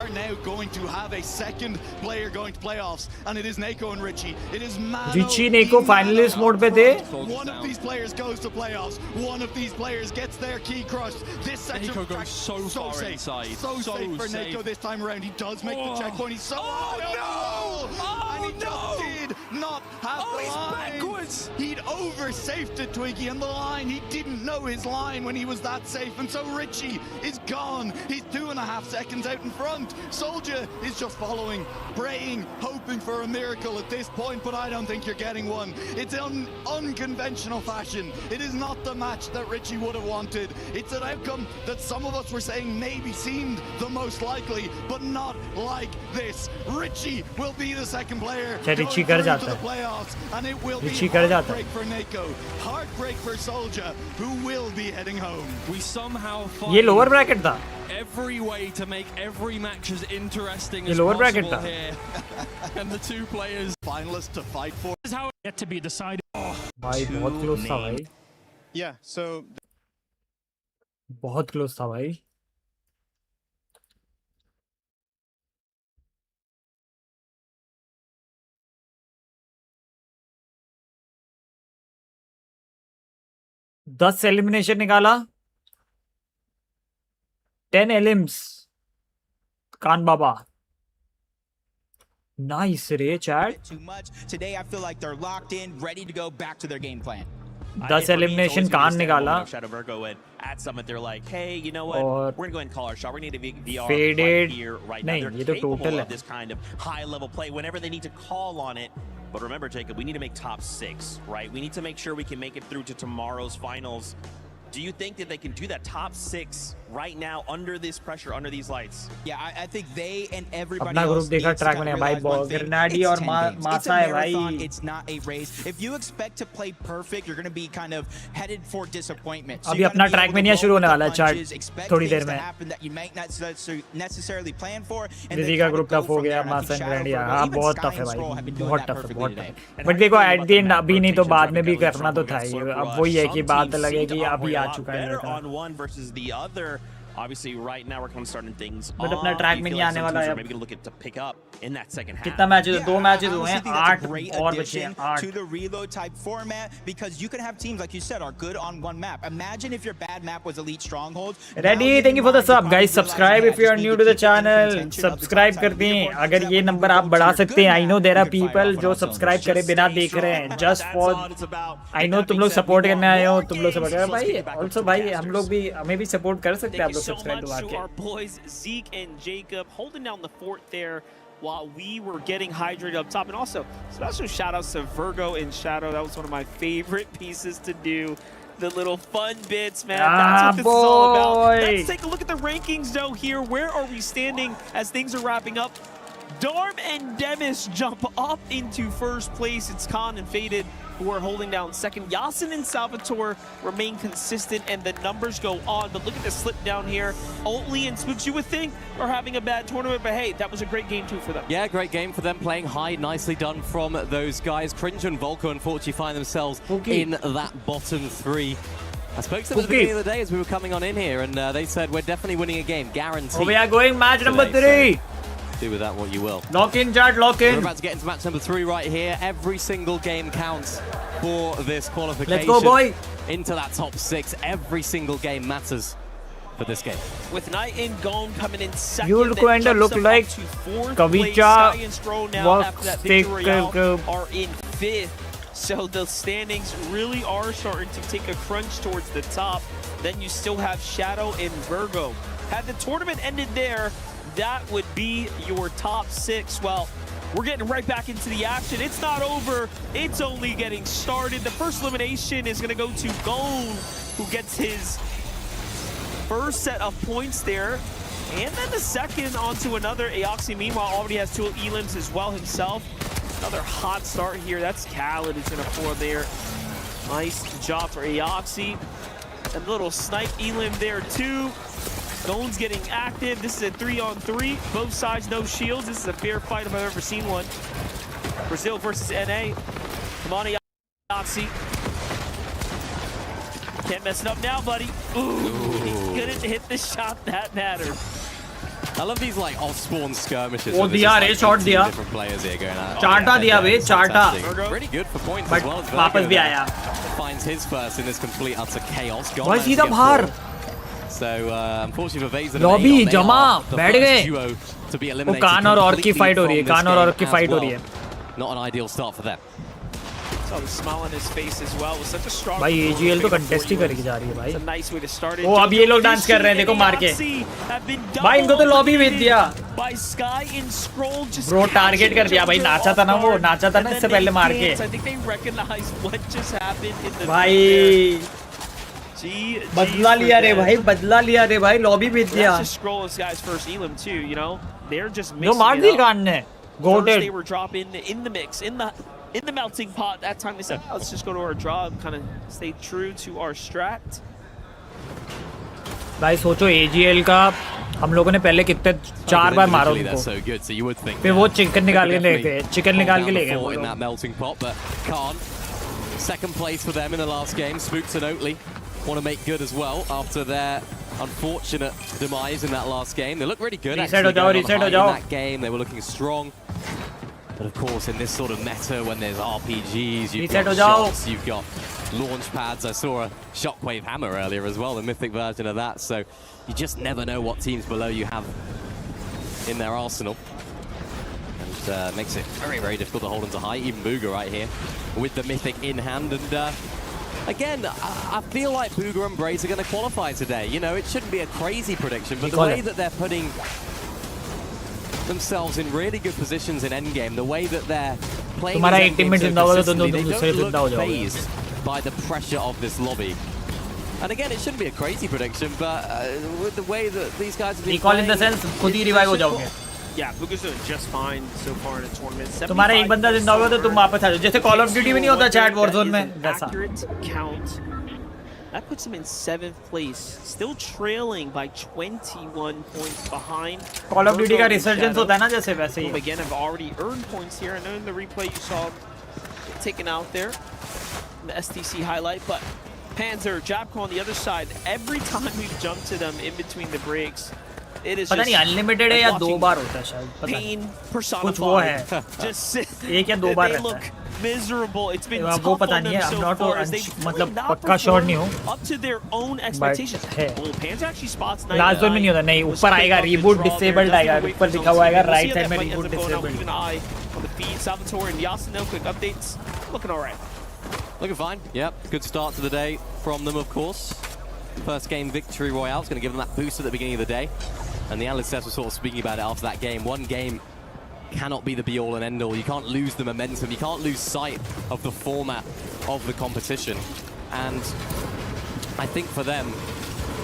[SPEAKER 18] We are now going to have a second player going to playoffs, and it is Nako and Richie. It is
[SPEAKER 4] Richie Nako finalist mode पे थे.
[SPEAKER 18] One of these players goes to playoffs. One of these players gets their key crushed. This section
[SPEAKER 19] Nako goes so far
[SPEAKER 18] safe.
[SPEAKER 19] inside.
[SPEAKER 18] So safe for Nako this time around. He does make the checkpoint. He's so and he just did not have the line.
[SPEAKER 8] Backwards.
[SPEAKER 18] He'd over-safed it, Twiggy, and the line. He didn't know his line when he was that safe, and so Richie is gone. He's 2.5 seconds out in front. Soldier is just following, praying, hoping for a miracle at this point, but I don't think you're getting one. It's in unconventional fashion. It is not the match that Richie would have wanted. It's an outcome that some of us were saying maybe seemed the most likely, but not like this. Richie will be the second player going through to the playoffs, and it will be heartbreak for Nako, heartbreak for Soldier, who will be heading home.
[SPEAKER 8] We somehow find
[SPEAKER 4] ये lower bracket था.
[SPEAKER 8] every way to make every match as interesting
[SPEAKER 4] ये
[SPEAKER 8] as
[SPEAKER 4] lower bracket
[SPEAKER 8] possible
[SPEAKER 4] था.
[SPEAKER 8] here. And the two players
[SPEAKER 18] finalists to fight for.
[SPEAKER 8] This is how it yet to be decided.
[SPEAKER 4] भाई बहुत close था भाई.
[SPEAKER 19] Yeah, so
[SPEAKER 4] बहुत close था भाई. दस एलिमिनेशन निकाला 10 एलिम्स कान बाबा नाइस रे chat
[SPEAKER 20] too much today. I feel like they're locked in, ready to go back to their game plan.
[SPEAKER 4] 10 elimination कान निकाला
[SPEAKER 21] Shadow Virgo and at Summit they're like, hey, you know what?
[SPEAKER 4] और
[SPEAKER 21] We're going to go ahead and call our shot. We're going to need a VR
[SPEAKER 4] faded
[SPEAKER 21] right here, right now.
[SPEAKER 4] नहीं
[SPEAKER 21] They're
[SPEAKER 4] ये तो
[SPEAKER 21] capable
[SPEAKER 4] total
[SPEAKER 21] of
[SPEAKER 4] है
[SPEAKER 21] this kind of high-level play whenever they need to call on it. But remember, Jacob, we need to make top 6, right? We need to make sure we can make it through to tomorrow's finals. Do you think that they can do that top 6 right now under this pressure, under these lights?
[SPEAKER 20] Yeah, I think they and everybody
[SPEAKER 4] अपना group
[SPEAKER 20] else
[SPEAKER 4] देखा
[SPEAKER 20] needs to
[SPEAKER 4] track
[SPEAKER 20] kind
[SPEAKER 4] में
[SPEAKER 20] of
[SPEAKER 4] भाई
[SPEAKER 20] realize one thing.
[SPEAKER 4] ग्रेनाडी और मासा है भाई.
[SPEAKER 20] It's not a race. If you expect to play perfect, you're going to be kind of headed for disappointment.
[SPEAKER 4] अभी अपना ट्रैक में नहीं शुरू होने वाला है चार्ट थोड़ी देर में. विधि का ग्रुप टफ हो गया मासा एंड ग्रेनाडी. हाँ बहुत टफ है भाई, बहुत टफ है, बहुत टफ है. बट देखो एट द एंड अभी नहीं तो बाद में भी करना तो था ही. अब वही है कि बात लगेगी अभी आ चुका है.
[SPEAKER 21] On one versus the other. Obviously, right now we're kind of starting things.
[SPEAKER 4] But अपना ट्रैक में नहीं आने वाला है.
[SPEAKER 21] Maybe look at to pick up in that second half.
[SPEAKER 4] कितना मैचेस है? 2 मैचेस हुए हैं, 8 और बचे हैं. 8
[SPEAKER 20] to the reload type format because you can have teams like you said are good on one map. Imagine if your bad map was Elite Stronghold.
[SPEAKER 4] Ready, thank you for the sub guys. Subscribe if you are new to the channel. Subscribe कर दें. अगर ये number आप बढ़ा सकते हैं. I know there are people जो subscribe करे बिना देख रहे हैं. Just for I know तुम लोग support करने आए हो. तुम लोग support कर भाई. Also भाई हम लोग भी हमें भी support कर सकते हैं आप लोग subscribe दबा के.
[SPEAKER 3] Our boys Zeke and Jacob holding down the fort there while we were getting hydrated up top. And also special shout outs to Virgo and Shadow. That was one of my favorite pieces to do. The little fun bits, man. That's what this is all about. Let's take a look at the rankings though here. Where are we standing as things are wrapping up? Darm and Demis jump up into first place. It's Khan and Faded who are holding down second. Yasin and Salvatore remain consistent, and the numbers go on. But look at the slip down here. Oatly and Spooks, you would think, are having a bad tournament, but hey, that was a great game too for them.
[SPEAKER 2] Yeah, great game for them, playing high. Nicely done from those guys. Cringe and Volko unfortunately find themselves in that bottom 3. I spoke to them at the beginning of the day as we were coming on in here, and they said we're definitely winning a game, guaranteed.
[SPEAKER 4] Oh, we are going match number 3.
[SPEAKER 2] Do with that what you will.
[SPEAKER 4] Lock in, Chad, lock in.
[SPEAKER 2] We're about to get into match number 3 right here. Every single game counts for this qualification.
[SPEAKER 4] Let's go, boy.
[SPEAKER 2] Into that top 6. Every single game matters for this game.
[SPEAKER 3] With Knight and Gone coming in second,
[SPEAKER 4] you'll going to look like Kavicha,
[SPEAKER 3] are in 5th. So the standings really are starting to take a crunch towards the top. Then you still have Shadow and Virgo. Had the tournament ended there, that would be your top 6. Well, we're getting right back into the action. It's not over. It's only getting started. The first elimination is going to go to Gone, who gets his first set of points there. And then the second onto another. Aoxy, meanwhile, already has 2 elims as well himself. Another hot start here. That's Khaled who's going to pour there. Nice job for Aoxy. And a little snipe elim there, too. Gone's getting active. This is a 3-on-3. Both sides, no shields. This is a fair fight if I've ever seen one. Brazil versus NA. Come on, Aoxy. Can't mess it up now, buddy. Ooh, he couldn't hit the shot that mattered.
[SPEAKER 2] I love these like off-spawn skirmishes.
[SPEAKER 4] Oh, diya re, shot diya.
[SPEAKER 2] Different players here going out.
[SPEAKER 4] Charta diya bhai, charta.
[SPEAKER 2] Really good for points
[SPEAKER 4] but
[SPEAKER 2] as well.
[SPEAKER 4] वापस भी आया.
[SPEAKER 2] Finds his first in this complete utter chaos.
[SPEAKER 4] भाई सीधा बाहर.
[SPEAKER 2] So unfortunately for Vazen,
[SPEAKER 4] lobby जमा बैठ गए. वो कान और ऑर्क की फाइट हो रही है. कान और ऑर्क की फाइट हो रही है.
[SPEAKER 2] Not an ideal start for them.
[SPEAKER 3] Saw the smile on his face as well. It was such a strong.
[SPEAKER 4] भाई AGL तो contest ही करके जा रही है भाई.
[SPEAKER 3] It's a nice way to start it.
[SPEAKER 4] ओ अब ये लोग डांस कर रहे हैं देखो मार के. भाई इनको तो लॉबी भेज दिया.
[SPEAKER 3] By Sky and Scroll just.
[SPEAKER 4] Bro target कर दिया भाई. नाचा था ना वो. नाचा था ना इससे पहले मार के.
[SPEAKER 3] I think they recognized what just happened in the.
[SPEAKER 4] भाई. बदला लिया रे भाई. बदला लिया रे भाई. लॉबी भेज दिया.
[SPEAKER 3] That's just Scroll this guy's first elim too. You know they're just mixing.
[SPEAKER 4] जो मार दी गान ने.
[SPEAKER 3] First they were dropping in the mix in the melting pot. That time they said, let's just go to our draw and kind of stay true to our strat.
[SPEAKER 4] भाई सोचो AGL का हम लोगों ने पहले कितने 4 बार मारा उनको. फिर वो चिकन निकाल के ले गए.
[SPEAKER 2] In that melting pot, but can't. Second place for them in the last game. Spooks and Oatley want to make good as well after their unfortunate demise in that last game. They look really good.
[SPEAKER 4] Reset ho jao.
[SPEAKER 2] In that game, they were looking strong. But of course, in this sort of meta, when there's RPGs, you've got shots, you've got launch pads. I saw a Shockwave Hammer earlier as well, the mythic version of that. So you just never know what teams below you have in their arsenal. And makes it very, very difficult to hold on to high. Even Booga right here with the mythic in hand. And again, I feel like Booga and Braze are going to qualify today. You know, it shouldn't be a crazy prediction, but the way that they're putting themselves in really good positions in endgame, the way that they're playing so consistently, they don't look phased by the pressure of this lobby. And again, it shouldn't be a crazy prediction, but with the way that these guys have been playing,
[SPEAKER 4] in the sense खुद ही revive हो जाओगे.
[SPEAKER 3] Yeah, Booga's doing just fine so far in the tournament.
[SPEAKER 4] तुम्हारा एक बंदा जिंदा होगा तो तुम वापस आ जाओ. जैसे Call of Duty में नहीं होता chat Warzone में वैसा.
[SPEAKER 3] Accurate count. That puts him in 7th place, still trailing by 21 points behind.
[SPEAKER 4] Call of Duty का resurgence होता है ना जैसे वैसे ही.
[SPEAKER 3] Again, I've already earned points here. I know in the replay you saw taken out there, the STC highlight, but Panzer, Japco on the other side. Every time we've jumped to them in between the breaks, it is
[SPEAKER 4] पता नहीं unlimited है या 2 बार होता है शायद.
[SPEAKER 3] Pain personified.
[SPEAKER 4] कुछ वो है.
[SPEAKER 3] Just
[SPEAKER 4] एक या 2 बार रहता है.
[SPEAKER 3] Miserable. It's been
[SPEAKER 4] वो
[SPEAKER 3] tough
[SPEAKER 4] पता
[SPEAKER 3] on
[SPEAKER 4] नहीं
[SPEAKER 3] them
[SPEAKER 4] है.
[SPEAKER 3] so
[SPEAKER 4] I'm
[SPEAKER 3] far
[SPEAKER 4] not
[SPEAKER 3] as they
[SPEAKER 4] मतलब पक्का श्योर नहीं हूँ.
[SPEAKER 3] up to their own expectations. Well, Panzer actually spots 9.
[SPEAKER 4] Last zone में नहीं होता. नहीं ऊपर आएगा reboot disabled आएगा. ऊपर लिखा हुआ आएगा right side में reboot disabled.
[SPEAKER 3] Keep an eye on the feed. Salvatore and Yasuno, quick updates. Looking all right.
[SPEAKER 2] Looking fine. Yep. Good start to the day from them, of course. First game victory royale is going to give them that boost at the beginning of the day. And the analysts were sort of speaking about it after that game. One game cannot be the be-all and end-all. You can't lose the momentum. You can't lose sight of the format of the competition. And I think for them,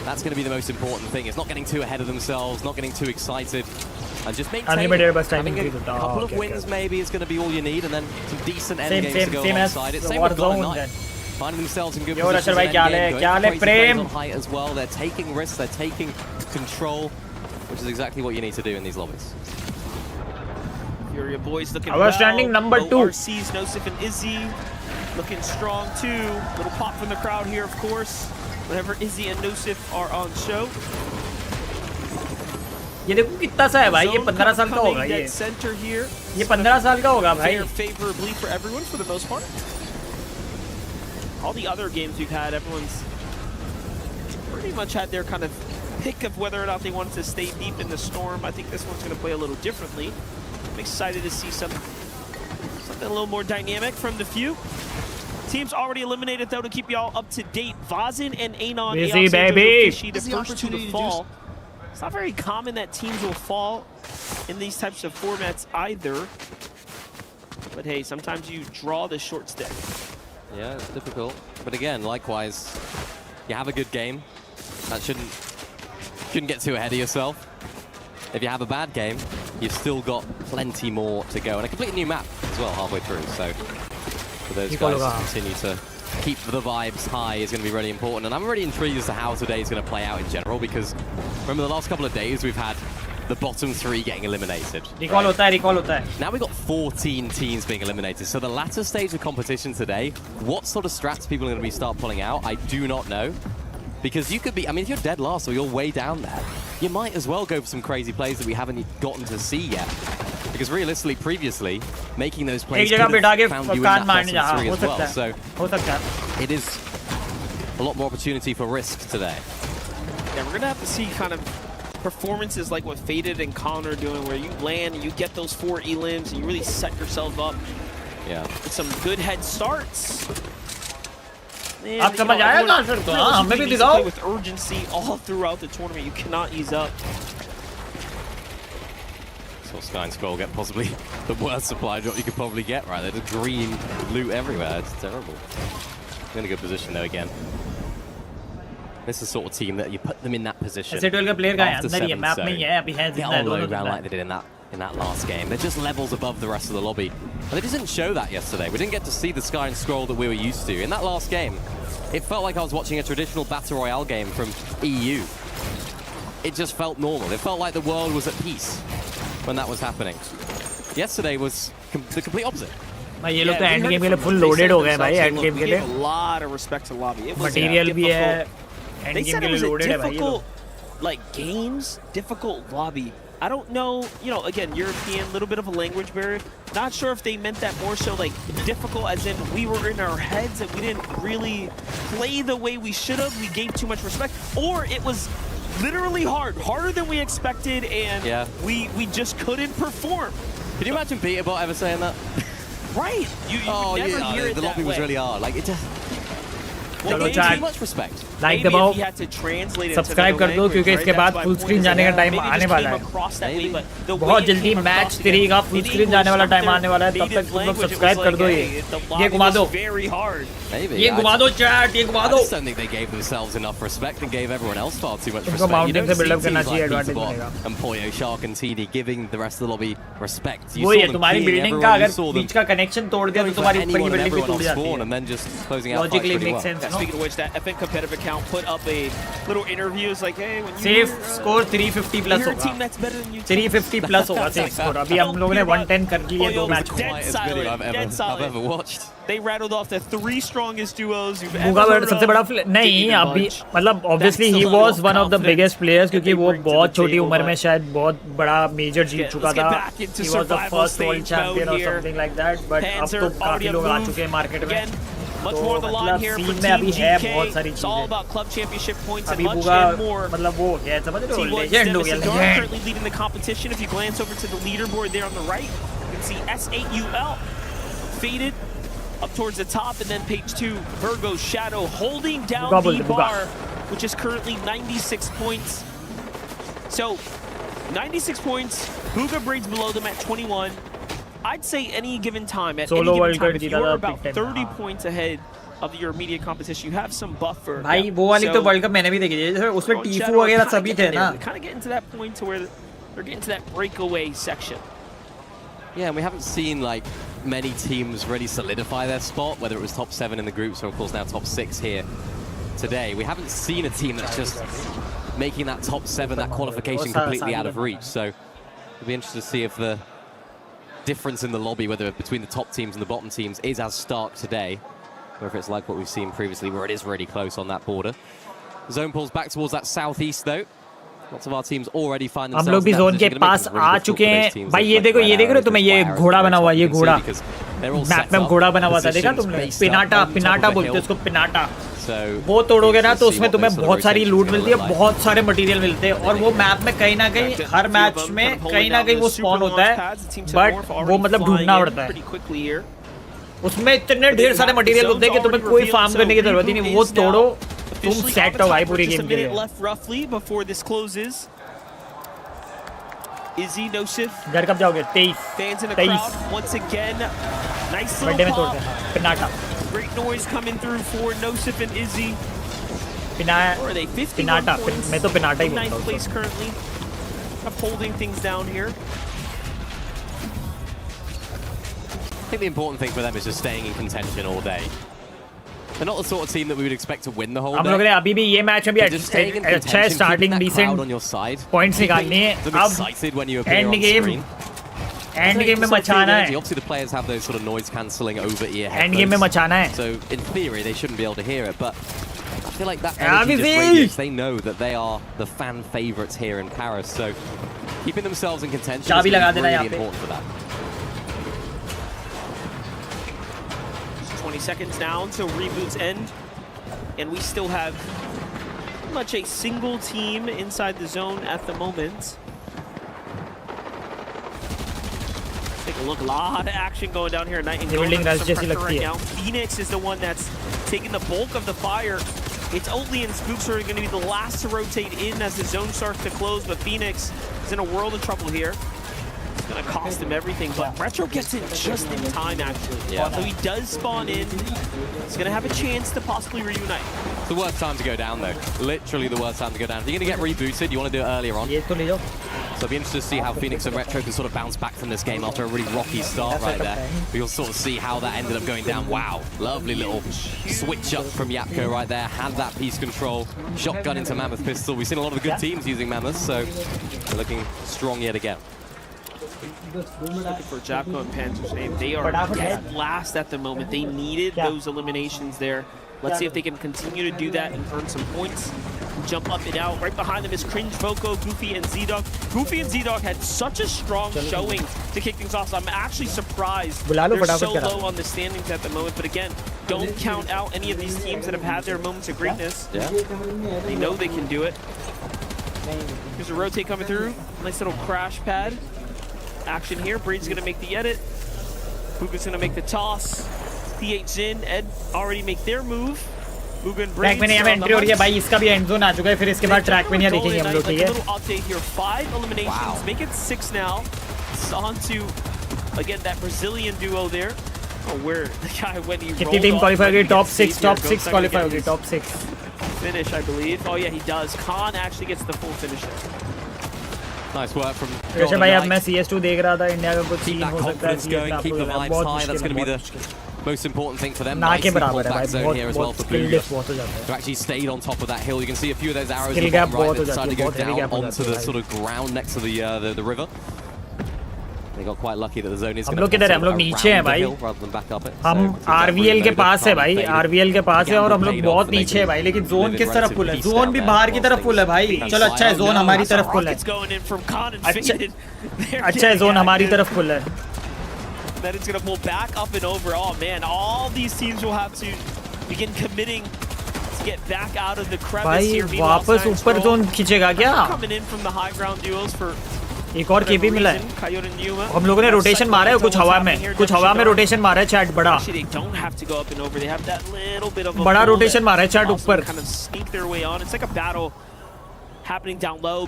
[SPEAKER 2] that's going to be the most important thing. It's not getting too ahead of themselves, not getting too excited, and just maintaining having a couple of wins maybe is going to be all you need, and then some decent end games to go alongside it. Same with Golden finding themselves in good positions in end on height as well. They're taking risks, they're taking control, which is exactly what you need to do in these lobbies.
[SPEAKER 3] Furia boys looking
[SPEAKER 4] well. Standing number 2.
[SPEAKER 3] ORC's Nosif and Izzy looking strong too. Little pop from the crowd here, of course. Whenever Izzy and Nosif are on show.
[SPEAKER 4] ये देखो कितना सा है भाई. ये 15 साल का होगा ये.
[SPEAKER 3] Center here.
[SPEAKER 4] ये 15 साल का होगा भाई.
[SPEAKER 3] Favorably for everyone for the most part. All the other games we've had, everyone's pretty much had their kind of pick of whether or not they wanted to stay deep in the storm. I think this one's going to play a little differently. I'm excited to see something a little more dynamic from the few. Teams already eliminated, though, to keep y'all up to date. Vazin and Anon,
[SPEAKER 4] Busy, baby.
[SPEAKER 3] The first two to fall. It's not very common that teams will fall in these types of formats either. But hey, sometimes you draw the short stick.
[SPEAKER 2] Yeah, it's difficult. But again, likewise, you have a good game. That shouldn't get too ahead of yourself. If you have a bad game, you've still got plenty more to go. And a completely new map as well halfway through. So for those guys to continue to keep the vibes high is going to be really important. And I'm really intrigued as to how today is going to play out in general, because remember the last couple of days we've had the bottom 3 getting eliminated.
[SPEAKER 4] Recall hota hai.
[SPEAKER 2] Now we've got 14 teams being eliminated. So the latter stage of competition today, what sort of strats people are going to start pulling out, I do not know. Because you could be, I mean, if you're dead last or you're way down there, you might as well go for some crazy plays that we haven't gotten to see yet. Because realistically, previously, making those plays could have found you in that bottom 3 as well. So it is a lot more opportunity for risk today.
[SPEAKER 3] Yeah, we're going to have to see kind of performances like what Faded and Colin are doing, where you land and you get those 4 elims and you really set yourself up
[SPEAKER 2] Yeah.
[SPEAKER 3] With some good head starts. Man,
[SPEAKER 4] आप समझ आया कहाँ से तो हाँ हमें भी दिखाओ.
[SPEAKER 3] With urgency all throughout the tournament, you cannot ease up.
[SPEAKER 2] So Sky and Scroll get possibly the worst supply drop you could probably get, right? There's green loot everywhere. It's terrible. In a good position though again. This is the sort of team that you put them in that position.
[SPEAKER 4] S12 का player का है
[SPEAKER 2] after
[SPEAKER 4] अंदर ये
[SPEAKER 2] 7,
[SPEAKER 4] map
[SPEAKER 2] so
[SPEAKER 4] में ही है अभी है
[SPEAKER 2] get
[SPEAKER 4] जितना
[SPEAKER 2] on low
[SPEAKER 4] दोनों
[SPEAKER 2] ground
[SPEAKER 4] जितना.
[SPEAKER 2] like they did in that last game. They're just levels above the rest of the lobby. And they just didn't show that yesterday. We didn't get to see the Sky and Scroll that we were used to. In that last game, it felt like I was watching a traditional Battle Royale game from EU. It just felt normal. It felt like the world was at peace when that was happening. Yesterday was the complete opposite.
[SPEAKER 4] भाई ये लोग तो end game के लिए full loaded हो गए भाई end game के लिए.
[SPEAKER 3] A lot of respect to lobby. It was
[SPEAKER 4] material भी है.
[SPEAKER 3] They said it was a difficult, like games, difficult lobby. I don't know, you know, again, European, little bit of a language barrier. Not sure if they meant that more so like difficult as in we were in our heads and we didn't really play the way we should have. We gave too much respect. Or it was literally hard, harder than we expected, and we just couldn't perform.
[SPEAKER 2] Can you imagine Peterbot ever saying that?
[SPEAKER 3] Right. You never hear it
[SPEAKER 2] the lobby was really hard. Like it just
[SPEAKER 4] चलो chat.
[SPEAKER 2] Too much respect.
[SPEAKER 4] Like दबाओ. Subscribe कर दो क्योंकि इसके बाद full screen जाने का time आने वाला है. बहुत जल्दी मैच 3 का फुल स्क्रीन जाने वाला टाइम आने वाला है. तब तक तुम लोग सब्सक्राइब कर दो. ये घुमा दो. ये घुमा दो चैट. ये घुमा दो.
[SPEAKER 2] I just don't think they gave themselves enough respect and gave everyone else far too much respect.
[SPEAKER 4] इनको माउंटिंग से बिल्डअप करना चाहिए. एडवांटेज मिलेगा.
[SPEAKER 2] And Poyo, Shark and TD giving the rest of the lobby respect.
[SPEAKER 4] वो ये तुम्हारी building का अगर बीच का कनेक्शन तोड़ दिया तो तुम्हारी ऊपर की बिल्डिंग भी टूट जाती है.
[SPEAKER 2] And then just closing out
[SPEAKER 4] Logically makes sense.
[SPEAKER 3] Speaking of which, that FN competitive account put up a little interview. It's like, hey, when you
[SPEAKER 4] safe score 350 plus
[SPEAKER 3] you're a
[SPEAKER 4] होगा.
[SPEAKER 3] team that's better than you.
[SPEAKER 4] 350 plus होगा safe score. अभी हम लोगों ने 110 कर लिए 2 match.
[SPEAKER 3] Dead silent.
[SPEAKER 2] I've ever watched.
[SPEAKER 3] They rattled off the 3 strongest duos you've ever
[SPEAKER 4] Buga
[SPEAKER 3] heard
[SPEAKER 4] सबसे बड़ा नहीं अभी मतलब obviously he was one of the biggest players क्योंकि वो बहुत छोटी उम्र में शायद बहुत बड़ा मेजर जीत चुका था. He was the first world champion or something like that. But अब तो काफी लोग आ चुके हैं मार्केट में.
[SPEAKER 3] Much more the line here for Team GPAY. It's all about club championship points and much more.
[SPEAKER 4] मतलब वो है समझ रहे हो
[SPEAKER 3] legend हो गया legend. Currently leading the competition. If you glance over to the leaderboard there on the right, you can see S8UL faded up towards the top, and then page 2, Virgo's Shadow holding down the bar, which is currently 96 points. So 96 points. Buga Braids below them at 21. I'd say any given time, at any given time, if you're about 30 points ahead of your immediate competition, you have some buffer.
[SPEAKER 4] भाई वो वाली तो world cup मैंने भी देखी है. उसमें टीफू वगैरह सभी थे ना.
[SPEAKER 3] Kind of getting to that point to where they're getting to that breakaway section.
[SPEAKER 2] Yeah, and we haven't seen like many teams really solidify their spot, whether it was top 7 in the groups or of course now top 6 here today. We haven't seen a team that's just making that top 7, that qualification completely out of reach. So it'll be interesting to see if the difference in the lobby, whether between the top teams and the bottom teams, is as stark today, or if it's like what we've seen previously, where it is really close on that border. Zone pulls back towards that southeast, though. Lots of our teams already find themselves.
[SPEAKER 4] हम लोग भी zone के पास आ चुके हैं. भाई ये देखो रहे हो तुम्हें ये घोड़ा बना हुआ, ये घोड़ा मैप में घोड़ा बना हुआ था, देखा तुमने? पिनाटा बोलते हैं उसको, पिनाटा. वो तोड़ोगे ना तो उसमें तुम्हें बहुत सारी लूट मिलती है, बहुत सारे मटेरियल मिलते हैं, और वो मैप में कहीं ना कहीं हर मैच में कहीं ना कहीं वो स्पॉन होता है, बट वो मतलब ढूंढना पड़ता है. उसमें इतने ढेर सारे मटेरियल होते हैं कि तुम्हें कोई फार्म करने की जरूरत ही नहीं. वो तोड़ो, तुम सेट हो भाई पूरी गेम के लिए.
[SPEAKER 3] Izzy, Nosif.
[SPEAKER 4] घर कब जाओगे? 23.
[SPEAKER 3] Fans in the crowd once again. Nice little pop.
[SPEAKER 4] Pinata.
[SPEAKER 3] Great noise coming through for Nosif and Izzy.
[SPEAKER 4] Or
[SPEAKER 3] are they 50
[SPEAKER 4] Pinata. मैं तो Pinata ही बोलता हूँ.
[SPEAKER 3] 9th place currently. Of holding things down here.
[SPEAKER 2] I think the important thing for them is just staying in contention all day. They're not the sort of team that we would expect to win the whole day.
[SPEAKER 4] हम लोग ने अभी भी ये match में भी अच्छा है, स्टार्टिंग डिसेंट पॉइंट्स निकालनी है. अब एंड गेम में मचाना है.
[SPEAKER 2] Obviously the players have those sort of noise cancelling over ear headphones.
[SPEAKER 4] End game में मचाना है.
[SPEAKER 2] So in theory they shouldn't be able to hear it, but I feel like that energy just radiates. They know that they are the fan favourites here in Paris, so keeping themselves in contention is really important for that.
[SPEAKER 3] 20 seconds down till reboot's end, and we still have pretty much a single team inside the zone at the moment. Take a Look, a lot of action going down here at Night and
[SPEAKER 4] Building rush जैसी लगती
[SPEAKER 3] right
[SPEAKER 4] है.
[SPEAKER 3] now. Phoenix is the one that's taking the bulk of the fire. It's Oatly and Spooks are going to be the last to rotate in as the zone starts to close, but Phoenix is in a world of trouble here. It's going to cost him everything, but Retro gets it just in time, actually.
[SPEAKER 2] Yeah.
[SPEAKER 3] So he does spawn in. He's going to have a chance to possibly reunite.
[SPEAKER 2] It's the worst time to go down, though. Literally the worst time to go down. If you're going to get rebooted, you want to do it earlier on. So it'll be interesting to see how Phoenix and Retro can sort of bounce back from this game after a really rocky start right there. But you'll sort of see how that ended up going down. Wow, lovely little switch up from Yapko right there. Had that piece control. Shotgun into Mammoth Pistol. We've seen a lot of the good teams using Mammoth, so they're looking strong yet again.
[SPEAKER 3] Looking for Japko and Panzer's name. They are dead last at the moment. They needed those eliminations there. Let's see if they can continue to do that and earn some points. Jump up and out. Right behind them is Cringe, Voco, Goofy, and Z-Dog. Goofy and Z-Dog had such a strong showing to kick things off. So I'm actually surprised they're so low on the standings at the moment. But again, don't count out any of these teams that have had their moments of greatness.
[SPEAKER 2] Yeah.
[SPEAKER 3] They know they can do it. Here's a rotate coming through. Nice little crash pad. Action here. Breed's going to make the edit. Booga's going to make the toss. PH Zin, Ed already make their move. Booga and Breed.
[SPEAKER 4] Track में entry हो रही है भाई, इसका भी and zone आ चुका है, फिर इसके बाद ट्रैक में देखेंगे हम लोग. ठीक है.
[SPEAKER 3] Little update here. 5 eliminations, make it 6 now. It's on to again that Brazilian duo there. Oh, where the guy when he
[SPEAKER 4] कितनी टीम क्वालीफाई होगी? टॉप 6 क्वालीफाई होगी. Top 6
[SPEAKER 3] finish, I believe. Oh yeah, he does. Khan actually gets the full finish there.
[SPEAKER 2] Nice work from
[SPEAKER 4] वैसे भाई अब मैं CS2 देख रहा था, इंडिया का कुछ सीन हो सकता है.
[SPEAKER 2] Keep the vibes high. That's going to be the most important thing for them.
[SPEAKER 4] ना के
[SPEAKER 2] Nicely
[SPEAKER 4] बराबर
[SPEAKER 2] pulled
[SPEAKER 4] है
[SPEAKER 2] back
[SPEAKER 4] भाई.
[SPEAKER 2] zone here as well for Booga.
[SPEAKER 4] बहुत हो जाता है.
[SPEAKER 2] Who actually stayed on top of that hill. You can see a few of those arrows
[SPEAKER 4] Skill
[SPEAKER 2] on the
[SPEAKER 4] gap
[SPEAKER 2] bottom right
[SPEAKER 4] बहुत हो
[SPEAKER 2] that decided to
[SPEAKER 4] जाती है,
[SPEAKER 2] go
[SPEAKER 4] बहुत heavy
[SPEAKER 2] down
[SPEAKER 4] gap हो
[SPEAKER 2] onto
[SPEAKER 4] जाती
[SPEAKER 2] the
[SPEAKER 4] है
[SPEAKER 2] sort of ground next to the river. They got quite lucky that the zone is
[SPEAKER 4] हम
[SPEAKER 2] going
[SPEAKER 4] लोग
[SPEAKER 2] to
[SPEAKER 4] किधर है? हम लोग नीचे हैं भाई. हम RVL के पास है भाई. RVL के पास है और हम लोग बहुत नीचे है भाई. लेकिन जोन किस तरफ फुल है? जोन भी बाहर की तरफ फुल है भाई. चलो अच्छा है, जोन हमारी तरफ फुल है. अच्छा है, जोन हमारी तरफ फुल है.
[SPEAKER 3] That it's going to pull back up and over. Oh man, all these teams will have to begin committing to get back out of the crevice here.
[SPEAKER 4] भाई वापस ऊपर जोन खींचेगा क्या?
[SPEAKER 3] Coming in from the high ground duels for
[SPEAKER 4] एक और KP मिला है. हम लोगों ने रोटेशन मारा है, कुछ हवा में रोटेशन मारा है. चैट बड़ा रोटेशन मारा है चैट ऊपर.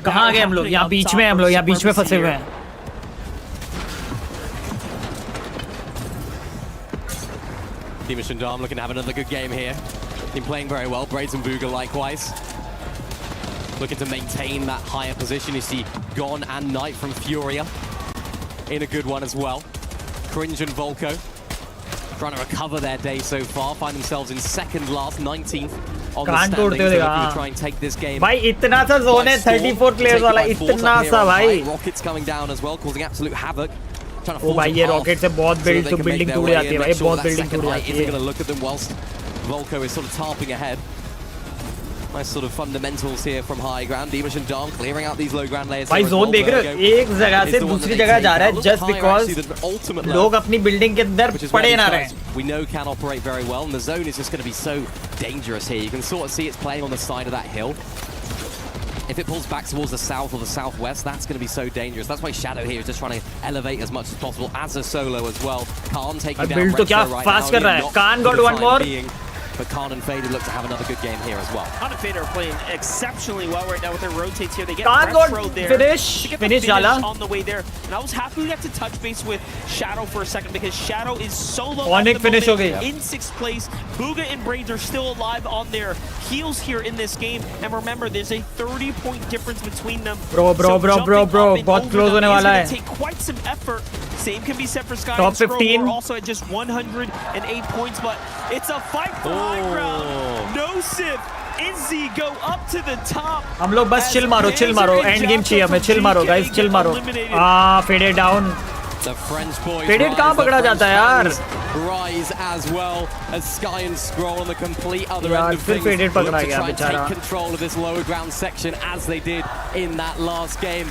[SPEAKER 4] कहाँ गए हम लोग? यहाँ बीच में हम लोग, यहाँ बीच में फंसे हुए हैं.
[SPEAKER 2] Team Shandam looking to have another good game here. Been playing very well. Braids and Booga likewise. Looking to maintain that higher position. You see Gon and Knight from Furia in a good one as well. Cringe and Volko trying to recover their day so far. Find themselves in second last, 19th on the standings. They're looking to try and take this game.
[SPEAKER 4] भाई इतना सा zone है, 34 players वाला. इतना सा भाई.
[SPEAKER 2] Rockets coming down as well, causing absolute havoc.
[SPEAKER 4] ओ भाई ये रॉकेट से बहुत बिल्डिंग टूट जाती है भाई. बहुत बिल्डिंग टूट जाती है.
[SPEAKER 2] Going to look at them whilst Volko is sort of tarping ahead. Nice sort of fundamentals here from high ground. Deemish and Dom clearing out these low ground layers.
[SPEAKER 4] भाई zone देख रहे हो, एक जगह से दूसरी जगह जा रहा है just because लोग अपनी बिल्डिंग के अंदर पड़े ना रहे.
[SPEAKER 2] We know can operate very well, and the zone is just going to be so dangerous here. You can sort of see it's playing on the side of that hill. If it pulls back towards the south or the southwest, that's going to be so dangerous. That's why Shadow here is just trying to elevate as much as possible as a solo as well. Khan taking down
[SPEAKER 4] Retro right now. Fast कर रहा है. Khan got one more.
[SPEAKER 2] But Khan and Fader look to have another good game here as well.
[SPEAKER 3] Khan and Fader are playing exceptionally well right now with their rotates here. They get
[SPEAKER 4] Khan
[SPEAKER 3] Retro there.
[SPEAKER 4] Finish
[SPEAKER 3] on the way there. And I was happy we got to touch base with Shadow for a second because Shadow is solo at the
[SPEAKER 4] finish
[SPEAKER 3] moment in 6th place. Booga and Braids are still alive on their heels here in this game. And remember, there's a 30-point difference between them.
[SPEAKER 4] Bro. बहुत close होने वाला है.
[SPEAKER 3] Take quite some effort. Same can be said for Sky
[SPEAKER 4] Top
[SPEAKER 3] and Scroll,
[SPEAKER 4] 15.
[SPEAKER 3] who are also at just 108 points, but it's a fight for high ground. No sip. Izzy go up to the top.
[SPEAKER 4] हम लोग बस chill मारो. End game चाहिए हमें. Chill मारो guys, chill मारो. Faded down.
[SPEAKER 2] The French boys.
[SPEAKER 4] Faded कहाँ पकड़ा जाता है यार?
[SPEAKER 2] Rise as well as Sky and Scroll on the complete other end of
[SPEAKER 4] फिर
[SPEAKER 2] things.
[SPEAKER 4] Faded पकड़ा गया
[SPEAKER 2] Look to try and
[SPEAKER 4] बेचारा.
[SPEAKER 2] take control of this lower ground section as they did in that last game.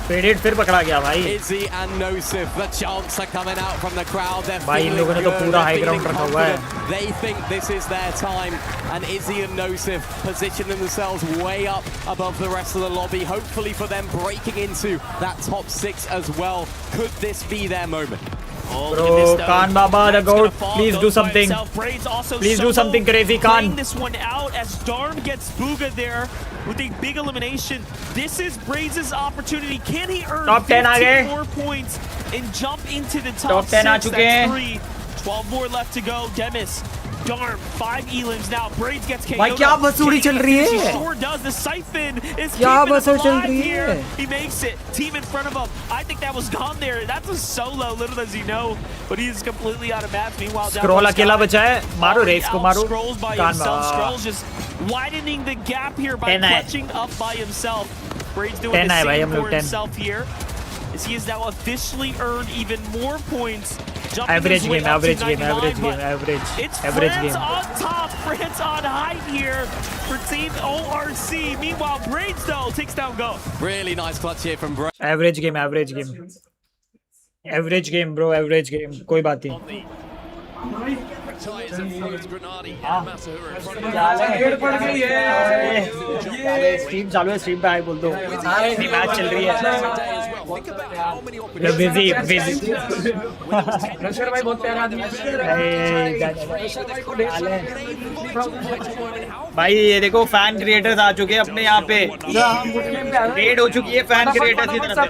[SPEAKER 4] Faded फिर पकड़ा गया भाई।
[SPEAKER 2] Izzy and Nosif, the chants are coming out from the crowd. They're
[SPEAKER 4] भाई इन लोगों ने तो पूरा हाई ग्राउंड रखा हुआ है।
[SPEAKER 2] They think this is their time, and Izzy and Nosif positioning themselves way up above the rest of the lobby, hopefully for them breaking into that top 6 as well. Could this be their moment?
[SPEAKER 4] Bro, Khan Baba, the goat, please do something. Please do something crazy, Khan.
[SPEAKER 3] This one out as Darm gets Booga there with a big elimination. This is Braids' opportunity. Can he earn 15 more points and jump into the top 6? That's 3. 12 more left to go. Demis, Darm, 5 elims now. Braids gets KO'd.
[SPEAKER 4] भाई क्या बसूड़ी चल रही है?
[SPEAKER 3] He sure does. The Siphon is
[SPEAKER 4] क्या
[SPEAKER 3] keeping
[SPEAKER 4] बसूड़ी
[SPEAKER 3] him
[SPEAKER 4] चल
[SPEAKER 3] alive
[SPEAKER 4] रही
[SPEAKER 3] here.
[SPEAKER 4] है?
[SPEAKER 3] He makes it. Team in front of him. I think that was gone there. That's a solo, little does he know. But he is completely out of match. Meanwhile,
[SPEAKER 4] Scroll अकेला बचा है. मारो race को मारो.
[SPEAKER 3] Scrolls by himself. Scrolls just widening the gap here by clutching up by himself. Braids doing the same for himself here. As he has now officially earned even more points.
[SPEAKER 4] Average game.
[SPEAKER 3] It's France on top, France on high here for Team ORC. Meanwhile, Braids though takes down Go.
[SPEAKER 2] Really nice clutch here from Braids.
[SPEAKER 4] Average game, bro. Average game. कोई बात नहीं. Stream चालू है, stream पे आए बोल दो। Match चल रही है। बिजी भाई बहुत प्यारा आदमी है भाई। ये देखो फैन क्रिएटर्स आ चुके हैं अपने यहाँ पे। रेड हो चुकी है फैन क्रिएटर्स की तरफ से।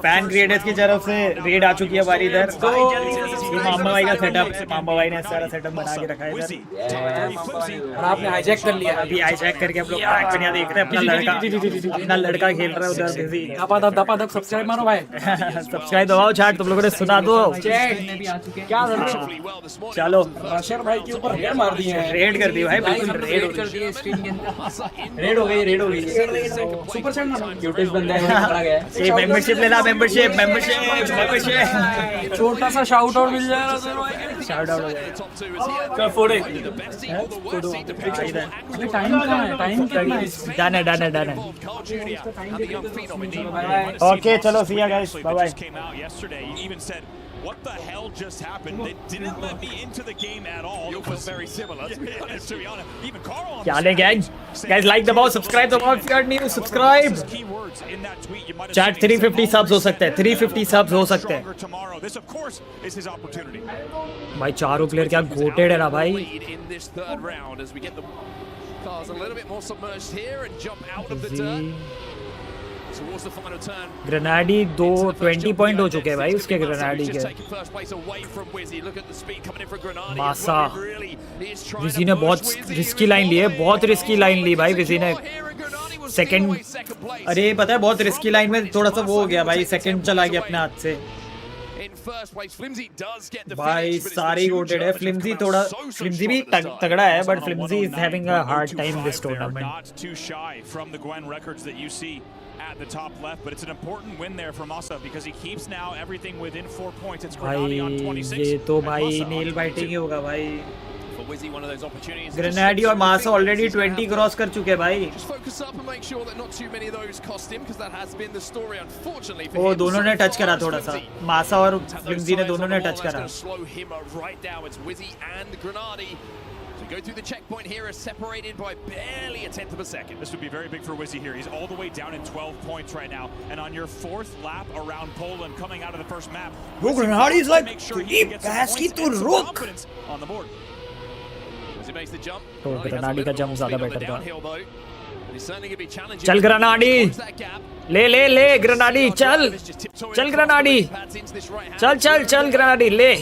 [SPEAKER 4] फैन क्रिएटर्स की तरफ से रेड आ चुकी है हमारी इधर। मामा भाई का सेटअप, मामा भाई ने सारा सेटअप बना के रखा है इधर। और आपने हाईजैक कर लिया। अभी हाईजैक करके हम लोग प्रैंक करने देख रहे हैं। अपना लड़का खेल रहा है उधर बिजी। दबा सब्सक्राइब मारो भाई। सब्सक्राइब दबाओ, चैट तुम लोगों ने सुना दो। क्या चलो भाई के ऊपर रेड मार दी है। रेड कर दी भाई, बिल्कुल रेड हो गई स्ट्रीम के अंदर। रेड हो गई सुपर चैट मारो। यूट्यूब बंदा है मारा गया। ये मेंबरशिप लेना, मेंबरशिप छोटा सा शाउट आउट मिल जाएगा। शाउट आउट हो जाएगा। क्या फोड़े टाइम कहां है? टाइम कितना है? डन है। ओके चलो, see ya guys, bye bye.
[SPEAKER 19] What the hell just happened? They didn't let me into the game at all. You feel very similar, to be honest. Even Carl.
[SPEAKER 4] क्या ले guys, like the ball, subscribe the ball if you are new, subscribe. Chat 350 subs हो सकते हैं, 350 subs हो सकते हैं.
[SPEAKER 19] This of course is his opportunity.
[SPEAKER 4] भाई चारों प्लेयर क्या गोटेड है ना भाई.
[SPEAKER 7] In this third round as we get the cars a little bit more submerged here and jump out of the dirt.
[SPEAKER 4] ग्रेनाडी 20 point हो चुके हैं भाई उसके ग्रेनाडी के। मासा विजी ने बहुत रिस्की लाइन ली है, बहुत रिस्की लाइन ली भाई विजी ने। सेकंड, अरे पता है बहुत रिस्की लाइन में थोड़ा सा वो हो गया भाई, सेकंड चला गया अपने हाथ से भाई। सारी गोटेड है। फ्लिम्जी थोड़ा, फ्लिम्जी भी तगड़ा है but flimsy is having a hard time this tournament.
[SPEAKER 19] At the top left, but it's an important win there for Masa because he keeps now everything within 4 points. It's Grenadi on 26.
[SPEAKER 4] ये तो भाई नील biting ही होगा भाई। ग्रेनाडी और मासा already 20 cross कर चुके हैं भाई। वो दोनों ने टच करा थोड़ा सा, मासा और फ्लिम्जी ने दोनों ने टच करा।
[SPEAKER 7] Go through the checkpoint here is separated by barely a tenth of a second.
[SPEAKER 19] This would be very big for Wizzy here. He's all the way down in 12 points right now. And on your 4th lap around Poland coming out of the first map,
[SPEAKER 4] Grenadi's like deep basket to rook
[SPEAKER 19] on the board.
[SPEAKER 7] As he makes the jump.
[SPEAKER 4] तो ग्रेनाडी का jump ज्यादा better था। चल ग्रेनाडी, ले ग्रेनाडी, चल ग्रेनाडी, चल ग्रेनाडी, ले।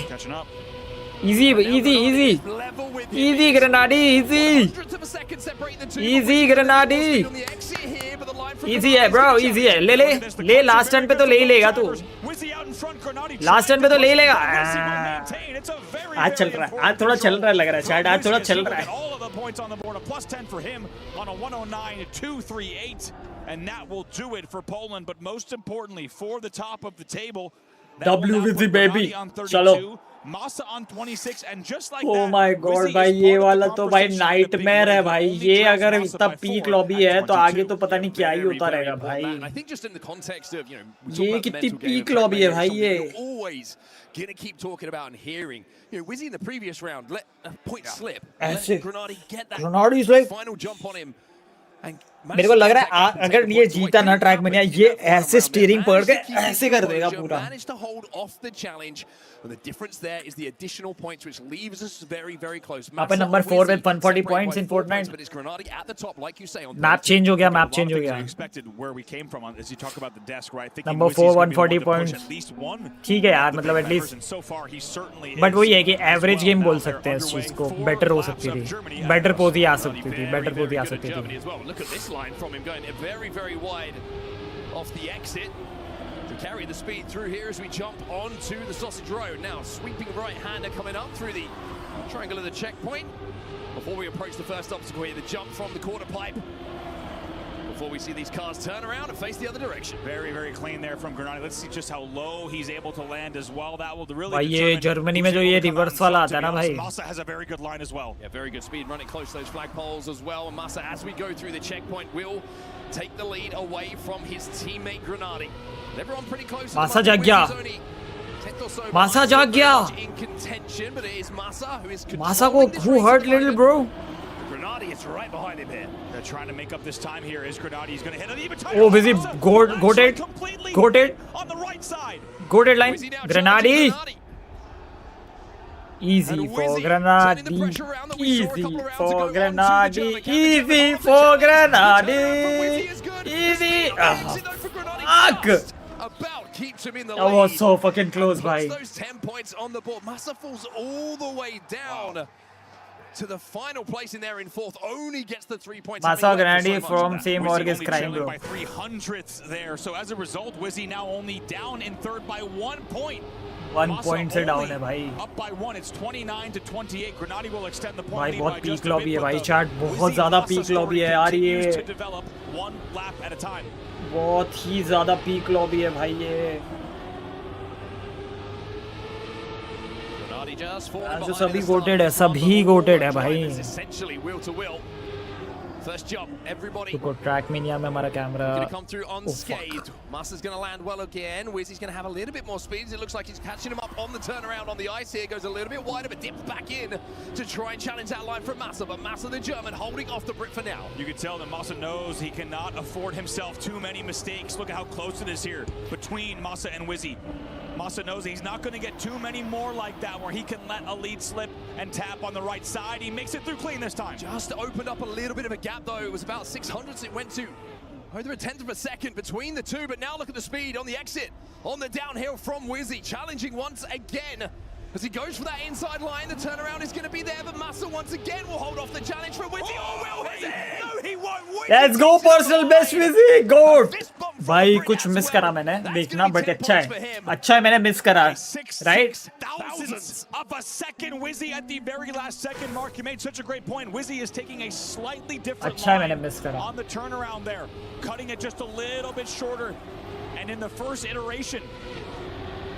[SPEAKER 4] Easy Grenadi, easy Grenadi, easy है bro, easy है। ले लास्ट टर्न पे तो ले ही लेगा तू, लास्ट टर्न पे तो ले ही लेगा। आज चल रहा है, आज थोड़ा चल रहा है लग रहा है शायद, आज थोड़ा चल रहा है।
[SPEAKER 19] And that will do it for Poland, but most importantly for the top of the table,
[SPEAKER 4] WVC baby. चलो.
[SPEAKER 19] Masa on 26 and just like
[SPEAKER 4] Oh my God भाई ये वाला तो भाई नाइटमेयर है भाई ये अगर इतना पीक लॉबी है तो आगे तो पता नहीं क्या ही होता रहेगा भाई ये कितनी पीक लॉबी है भाई ये
[SPEAKER 7] gonna keep talking about and hearing. You know, Wizzy in the previous round let a point slip.
[SPEAKER 4] ऐसे
[SPEAKER 7] Grenadi get that
[SPEAKER 4] Grenadi is like
[SPEAKER 7] final jump on him.
[SPEAKER 4] मेरे को लग रहा है अगर ये जीता ना ट्रैक में ये ऐसे स्टीयरिंग पकड़ के ऐसे कर देगा पूरा.
[SPEAKER 7] Managed to hold off the challenge. And the difference there is the additional points, which leaves us very, very close.
[SPEAKER 4] Up at number 4 with 140 points in Fortnite.
[SPEAKER 7] But it's Grenadi at the top, like you say. On
[SPEAKER 4] Map change हो गया, map change हो गया.
[SPEAKER 19] Expected where we came from as you talk about the desk, right?
[SPEAKER 4] Number 4 140 points. ठीक है यार, मतलब at least. But वही है कि average game बोल सकते हैं इस चीज को. Better हो सकती थी. Better pose ही आ सकती थी. Better pose ही आ सकती थी.
[SPEAKER 7] Look at this line from him going very, very wide off the exit. To carry the speed through here as we jump onto the sausage road. Now sweeping right-hander coming up through the triangle of the checkpoint. Before we approach the first obstacle here, the jump from the quarter pipe. Before we see these cars turn around and face the other direction.
[SPEAKER 19] Very, very clean there from Grenadi. Let's see just how low he's able to land as well. That will really
[SPEAKER 4] भाई ये Germany में जो ये reverse वाला आता है ना भाई.
[SPEAKER 19] Masa has a very good line as well.
[SPEAKER 7] Yeah, very good speed, running close to those flagpoles as well. And Masa, as we go through the checkpoint, will take the lead away from his teammate Grenadi. Everyone pretty close.
[SPEAKER 4] Masa जाग गया. Masa जाग गया.
[SPEAKER 7] In contention, but it is Masa who is
[SPEAKER 4] Masa को who hurt little bro?
[SPEAKER 7] Grenadi is right behind him here.
[SPEAKER 19] They're trying to make up this time here. Is Grenadi? He's going to hit an even
[SPEAKER 4] tighter. Oh, busy goated. Goated.
[SPEAKER 19] On the right side.
[SPEAKER 4] Goated line. Grenadi. Easy for Grenadi. Easy for Grenadi. Easy for Grenadi. Easy. Fuck.
[SPEAKER 7] About keeps him in the
[SPEAKER 4] That was so fucking close, bhai.
[SPEAKER 7] Those 10 points on the board. Masa falls all the way down to the final place in there in fourth. Only gets the 3 points.
[SPEAKER 4] Masa Grenadi from same org is crying, bro.
[SPEAKER 19] By 300ths there. So as a result, Wizzy now only down in third by 1 point.
[SPEAKER 4] 1 point से down है भाई.
[SPEAKER 19] Up by 1. It's 29 to 28. Grenadi will extend the point.
[SPEAKER 4] भाई बहुत peak lobby है भाई. Chat बहुत ज़्यादा peak lobby है यार ये.
[SPEAKER 19] To develop one lap at a time.
[SPEAKER 4] बहुत ही ज़्यादा peak lobby है भाई ये. जो सभी गोटेड है, सभी गोटेड है भाई.
[SPEAKER 7] First jump, everybody.
[SPEAKER 4] तो ट्रैक में नहीं है हमारा camera.
[SPEAKER 7] Going to come through unscathed. Masa's going to land well again. Wizzy's going to have a little bit more speed. It looks like he's catching him up on the turnaround on the ice here. Goes a little bit wider, but dips back in to try and challenge that line from Masa. But Masa, the German, holding off the Brit for now.
[SPEAKER 19] You can tell that Masa knows he cannot afford himself too many mistakes. Look at how close it is here between Masa and Wizzy. Masa knows he's not going to get too many more like that where he can let a lead slip and tap on the right side. He makes it through clean this time.
[SPEAKER 7] Just opened up a little bit of a gap though. It was about 600s it went to. Over a tenth of a second between the two, but now look at the speed on the exit. On the downhill from Wizzy, challenging once again. As he goes for that inside line, the turnaround is going to be there, but Masa once again will hold off the challenge for Wizzy. Oh, will he? No, he won't.
[SPEAKER 4] Let's go personal best Wizzy. Go. भाई कुछ miss करा मैंने देखना, but अच्छा है मैंने miss करा, right?
[SPEAKER 19] Thousands of a second. Wizzy at the very last second mark. You made such a great point. Wizzy is taking a slightly different
[SPEAKER 4] अच्छा है मैंने मिस करा.
[SPEAKER 19] On the turnaround there, cutting it just a little bit shorter, and in the first iteration.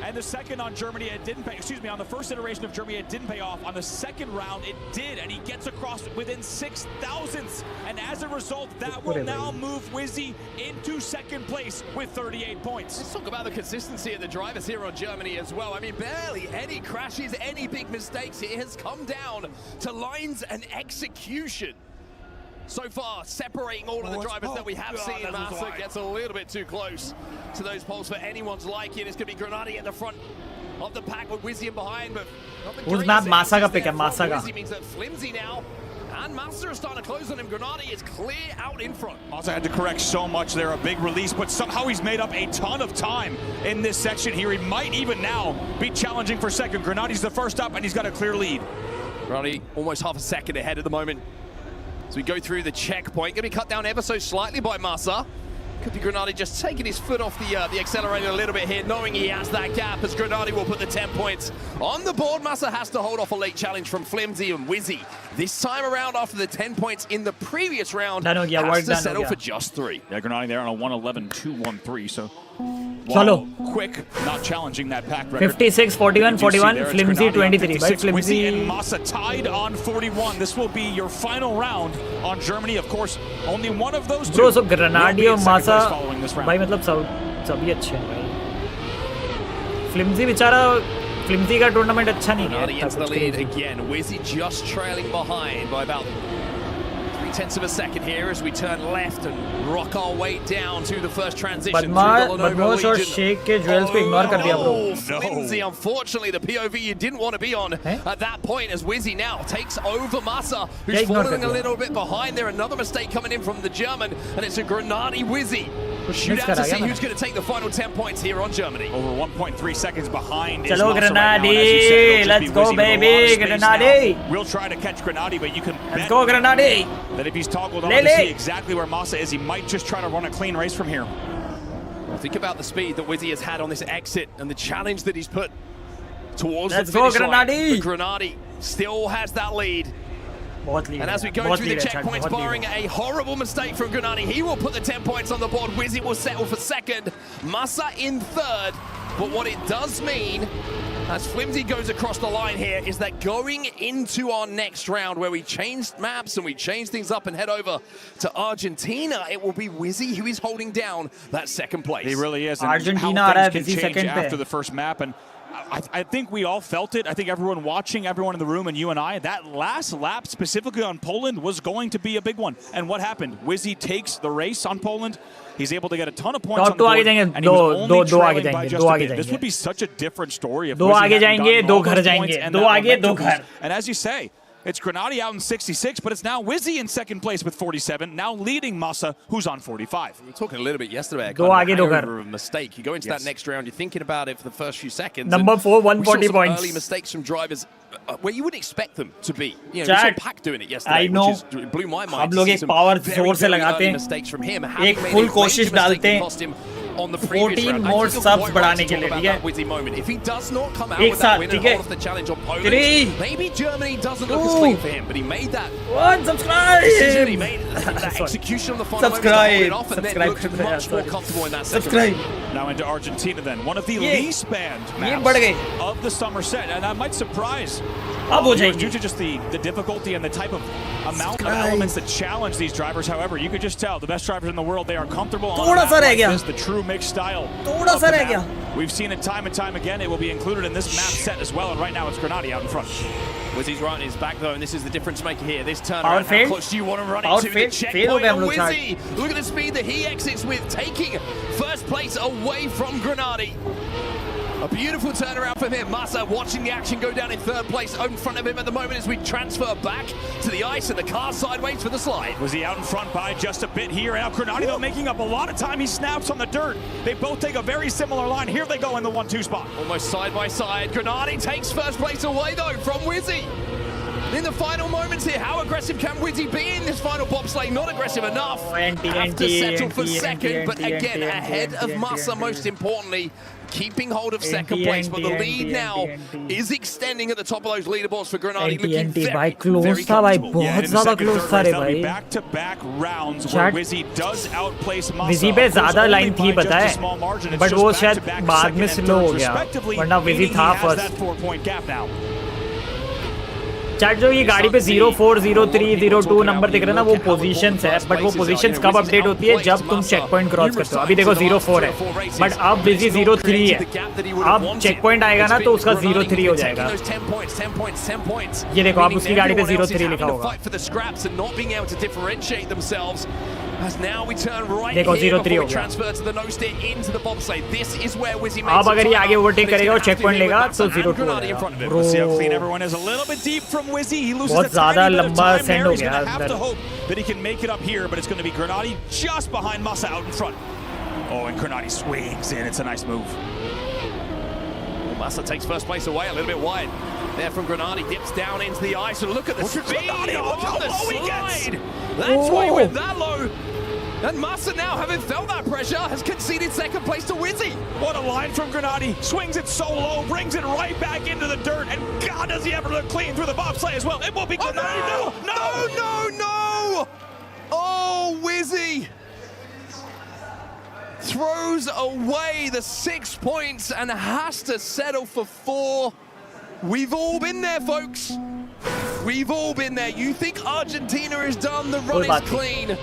[SPEAKER 19] And the second on Germany, it didn't pay. Excuse me, on the first iteration of Germany, it didn't pay off. On the second round, it did, and he gets across within 6 thousandths. And as a result, that will now move Wizzy into second place with 38 points.
[SPEAKER 7] Let's talk about the consistency of the drivers here on Germany as well. I mean, barely any crashes, any big mistakes. It has come down to lines and execution. So far, separating all of the drivers that we have seen. Masa gets a little bit too close to those poles for anyone's liking. It's going to be Grenadi at the front of the pack with Wizzy in behind. But
[SPEAKER 4] who's not Masa का pick है? Masa का.
[SPEAKER 7] Wizzy means that Flimsy now. And Masa is starting to close on him. Grenadi is clear out in front.
[SPEAKER 19] Masa had to correct so much there, a big release, but somehow he's made up a ton of time in this section here. He might even now be challenging for second. Grenadi's the first up, and he's got a clear lead.
[SPEAKER 7] Grenadi almost half a second ahead at the moment. So we go through the checkpoint, going to be cut down ever so slightly by Masa. Could be Grenadi just taking his foot off the accelerator a little bit here, knowing he has that gap, as Grenadi will put the 10 points on the board. Masa has to hold off a late challenge from Flimsy and Wizzy This time around, after the 10 points in the previous round,
[SPEAKER 4] done ho gaya,
[SPEAKER 7] has to
[SPEAKER 4] done
[SPEAKER 7] settle
[SPEAKER 4] ho
[SPEAKER 7] for
[SPEAKER 4] gaya.
[SPEAKER 7] just 3.
[SPEAKER 19] Yeah, Grenadi there on a 111-2-1-3. So,
[SPEAKER 4] Chalo.
[SPEAKER 19] quick, not challenging that pack record.
[SPEAKER 4] 56, 41, 41, Flimsy 23. By
[SPEAKER 19] Wizzy
[SPEAKER 4] Flimsy.
[SPEAKER 19] and Masa tied on 41. This will be your final round on Germany. Of course, only one of those two.
[SPEAKER 4] Bro, so
[SPEAKER 19] will be
[SPEAKER 4] Grenadi
[SPEAKER 19] in
[SPEAKER 4] और
[SPEAKER 19] second
[SPEAKER 4] Masa
[SPEAKER 19] place following this round.
[SPEAKER 4] भाई मतलब सभी अच्छे हैं भाई. Flimsy बेचारा Flimsy का tournament अच्छा नहीं
[SPEAKER 7] Grenadi
[SPEAKER 4] गया.
[SPEAKER 7] into the lead again. Wizzy just trailing behind by about 0.3 of a second here as we turn left and rock our way down to the first transition.
[SPEAKER 4] बदमाश और शेख के jewels को ignore कर दिया bro.
[SPEAKER 7] Flimsy, unfortunately, the POV you didn't want to be on at that point as Wizzy now takes over Masa, who's falling a little bit behind there. Another mistake coming in from the German, and it's a Grenadi Wizzy. Shoot out to see who's going to take the final 10 points here on Germany.
[SPEAKER 19] Over 1.3 seconds behind.
[SPEAKER 4] Chalo Grenadi,
[SPEAKER 19] right
[SPEAKER 4] let's go baby, Grenadi.
[SPEAKER 19] We'll try to catch Grenadi, but you can
[SPEAKER 4] Let's go Grenadi.
[SPEAKER 19] that if he's toggled on to see exactly where Masa is, he might just try to run a clean race from here.
[SPEAKER 7] Think about the speed that Wizzy has had on this exit and the challenge that he's put towards
[SPEAKER 4] Let's
[SPEAKER 7] the finish
[SPEAKER 4] go,
[SPEAKER 7] line.
[SPEAKER 4] Grenadi.
[SPEAKER 7] But Grenadi still has that lead. And as we go through the checkpoints, barring a horrible mistake from Grenadi, he will put the 10 points on the board. Wizzy will settle for second. Masa in third. But what it does mean, as Flimsy goes across the line here, is that going into our next round, where we changed maps and we change things up and head over to Argentina, it will be Wizzy who is holding down that second place.
[SPEAKER 19] He really is. And
[SPEAKER 4] Argentina
[SPEAKER 19] how
[SPEAKER 4] aa raha
[SPEAKER 19] things
[SPEAKER 4] hai
[SPEAKER 19] can
[SPEAKER 4] busy
[SPEAKER 19] change
[SPEAKER 4] second
[SPEAKER 19] after
[SPEAKER 4] pe.
[SPEAKER 19] the first map. And I think we all felt it. I think everyone watching, everyone in the room, and you and I, that last lap specifically on Poland was going to be a big one. And what happened? Wizzy takes the race on Poland. He's able to get a ton of points on the board, and he was only trailing by just a bit. This would be such a different story if
[SPEAKER 4] दो
[SPEAKER 19] Wizzy
[SPEAKER 4] आगे
[SPEAKER 19] hadn't
[SPEAKER 4] जाएंगे,
[SPEAKER 19] gotten
[SPEAKER 4] दो
[SPEAKER 19] all
[SPEAKER 4] घर
[SPEAKER 19] those
[SPEAKER 4] जाएंगे,
[SPEAKER 19] points and
[SPEAKER 4] दो
[SPEAKER 19] that
[SPEAKER 4] आगे,
[SPEAKER 19] momentum
[SPEAKER 4] दो घर.
[SPEAKER 19] boost. And as you say, it's Grenadi out in 66, but it's now Wizzy in second place with 47, now leading Masa, who's on 45.
[SPEAKER 7] We were talking a little bit yesterday.
[SPEAKER 4] दो आगे, दो घर.
[SPEAKER 7] A mistake. You go into that next round, you're thinking about it for the first few seconds.
[SPEAKER 4] Number 4,
[SPEAKER 7] we
[SPEAKER 4] 140
[SPEAKER 7] saw some
[SPEAKER 4] points.
[SPEAKER 7] early mistakes from drivers where you wouldn't expect them to be. You know,
[SPEAKER 4] Chat,
[SPEAKER 7] we saw Pac doing it yesterday,
[SPEAKER 4] I know.
[SPEAKER 7] which is, blew my mind.
[SPEAKER 4] हम लोग एक power जोर से लगाते हैं.
[SPEAKER 7] Mistakes from him.
[SPEAKER 4] एक full कोशिश डालते हैं.
[SPEAKER 7] On the previous
[SPEAKER 4] 14
[SPEAKER 7] round.
[SPEAKER 4] more subs बढ़ाने के लिए, ठीक है?
[SPEAKER 7] Wizzy moment. If he does not come out
[SPEAKER 4] एक
[SPEAKER 7] with that
[SPEAKER 4] साथ,
[SPEAKER 7] win
[SPEAKER 4] ठीक
[SPEAKER 7] and
[SPEAKER 4] है?
[SPEAKER 7] hold off the challenge on Poland,
[SPEAKER 4] 3,
[SPEAKER 7] maybe Germany doesn't look as clean for him, but he made that
[SPEAKER 4] 1 subscribe.
[SPEAKER 7] decision. He made that execution on the final moment to hold it off, and then looked much more comfortable in that second round.
[SPEAKER 19] Now into Argentina then, one of the
[SPEAKER 4] ये-
[SPEAKER 19] least banned
[SPEAKER 4] ये बढ़ गई.
[SPEAKER 19] maps of the summer set, and that might surprise
[SPEAKER 4] अब हो
[SPEAKER 19] viewers
[SPEAKER 4] जाएगी.
[SPEAKER 19] due to just the difficulty and the type of amount of elements that challenge these drivers. However, you could just tell the best drivers in the world, they are comfortable on a
[SPEAKER 4] थोड़ा
[SPEAKER 19] map
[SPEAKER 4] सा रह
[SPEAKER 19] like
[SPEAKER 4] गया.
[SPEAKER 19] this, the true mixed style.
[SPEAKER 4] थोड़ा
[SPEAKER 19] of
[SPEAKER 4] सा
[SPEAKER 19] the
[SPEAKER 4] रह
[SPEAKER 19] map.
[SPEAKER 4] गया.
[SPEAKER 19] We've seen it time and time again. It will be included in this map set as well, and right now it's Grenadi out in front.
[SPEAKER 7] Wizzy's right in his back though, and this is the difference maker here. This turnaround,
[SPEAKER 4] Power
[SPEAKER 7] how
[SPEAKER 4] failed.
[SPEAKER 7] close do you want to run
[SPEAKER 4] Power
[SPEAKER 7] into the
[SPEAKER 4] failed. Fail हो
[SPEAKER 7] checkpoint
[SPEAKER 4] गए
[SPEAKER 7] on
[SPEAKER 4] हम लोग
[SPEAKER 7] Wizzy? Look at the speed that he exits with, taking first place away from Grenadi. A beautiful turnaround from him. Masa watching the action go down in third place in front of him at the moment as we transfer back to the ice and the car sideways for the slide.
[SPEAKER 19] Was he out in front by just a bit here? Now Grenadi though making up a lot of time. He snaps on the dirt. They both take a very similar line. Here they go in the 1-2 spot.
[SPEAKER 7] Almost side by side. Grenadi takes first place away though from Wizzy. In the final moments here, how aggressive can Wizzy be in this final bobsleigh? Not aggressive enough. Have to settle for second, but again, ahead of Masa most importantly, keeping hold of second place. But the lead now is extending at the top of those leaderboards for Grenadi, looking very, very comfortable.
[SPEAKER 19] Yeah, in the second, third race, that'll be back-to-back rounds where Wizzy does outplace Masa.
[SPEAKER 4] Wizzy पे ज़्यादा line थी पता है, but वो शायद बाद में slow हो गया, वरना Wizzy था फर्स्ट. चैट जो ये गाड़ी पे 04, 03, 02 नंबर दिख रहा है ना, वो पोजीशंस है, बट वो पोजीशंस कब अपडेट होती है जब तुम चेक पॉइंट क्रॉस करते हो. अभी देखो 04 है, बट अब Wizzy 03 है. अब चेक पॉइंट आएगा ना तो उसका 03 हो जाएगा. ये देखो अब उसकी गाड़ी पे 03 लिखा होगा.
[SPEAKER 7] As now we turn right
[SPEAKER 4] देखो
[SPEAKER 7] here
[SPEAKER 4] 03
[SPEAKER 7] before
[SPEAKER 4] हो
[SPEAKER 7] we
[SPEAKER 4] गया.
[SPEAKER 7] transfer to the nose steer into the bobsleigh. This is where Wizzy makes
[SPEAKER 4] अब अगर ये आगे ओवरटेक करेगा और चेक पॉइंट लेगा तो 02 हो जाएगा.
[SPEAKER 19] We'll see how clean everyone is. A little bit deep from Wizzy. He loses
[SPEAKER 4] बहुत
[SPEAKER 19] a
[SPEAKER 4] ज़्यादा
[SPEAKER 19] tiny bit of
[SPEAKER 4] लंबा
[SPEAKER 19] time
[SPEAKER 4] सेंड
[SPEAKER 19] there.
[SPEAKER 4] हो
[SPEAKER 19] He's
[SPEAKER 4] गया
[SPEAKER 19] going to have to
[SPEAKER 4] अंदर.
[SPEAKER 19] hope that he can make it up here, but it's going to be Grenadi just behind Masa out in front. Oh, and Grenadi swings in. It's a nice move.
[SPEAKER 7] Masa takes first place away a little bit wide. There from Grenadi, dips down into the ice, and look at the speed, look at the slide. That's why he went that low. And Masa now, having felt that pressure, has conceded second place to Wizzy.
[SPEAKER 19] What a line from Grenadi. Swings it so low, brings it right back into the dirt, and God, does he ever look clean through the bobsleigh as well. It will be Grenadi. No!
[SPEAKER 7] throws away the 6 points and has to settle for 4. We've all been there, folks. We've all been there. You think Argentina is done, the run is clean.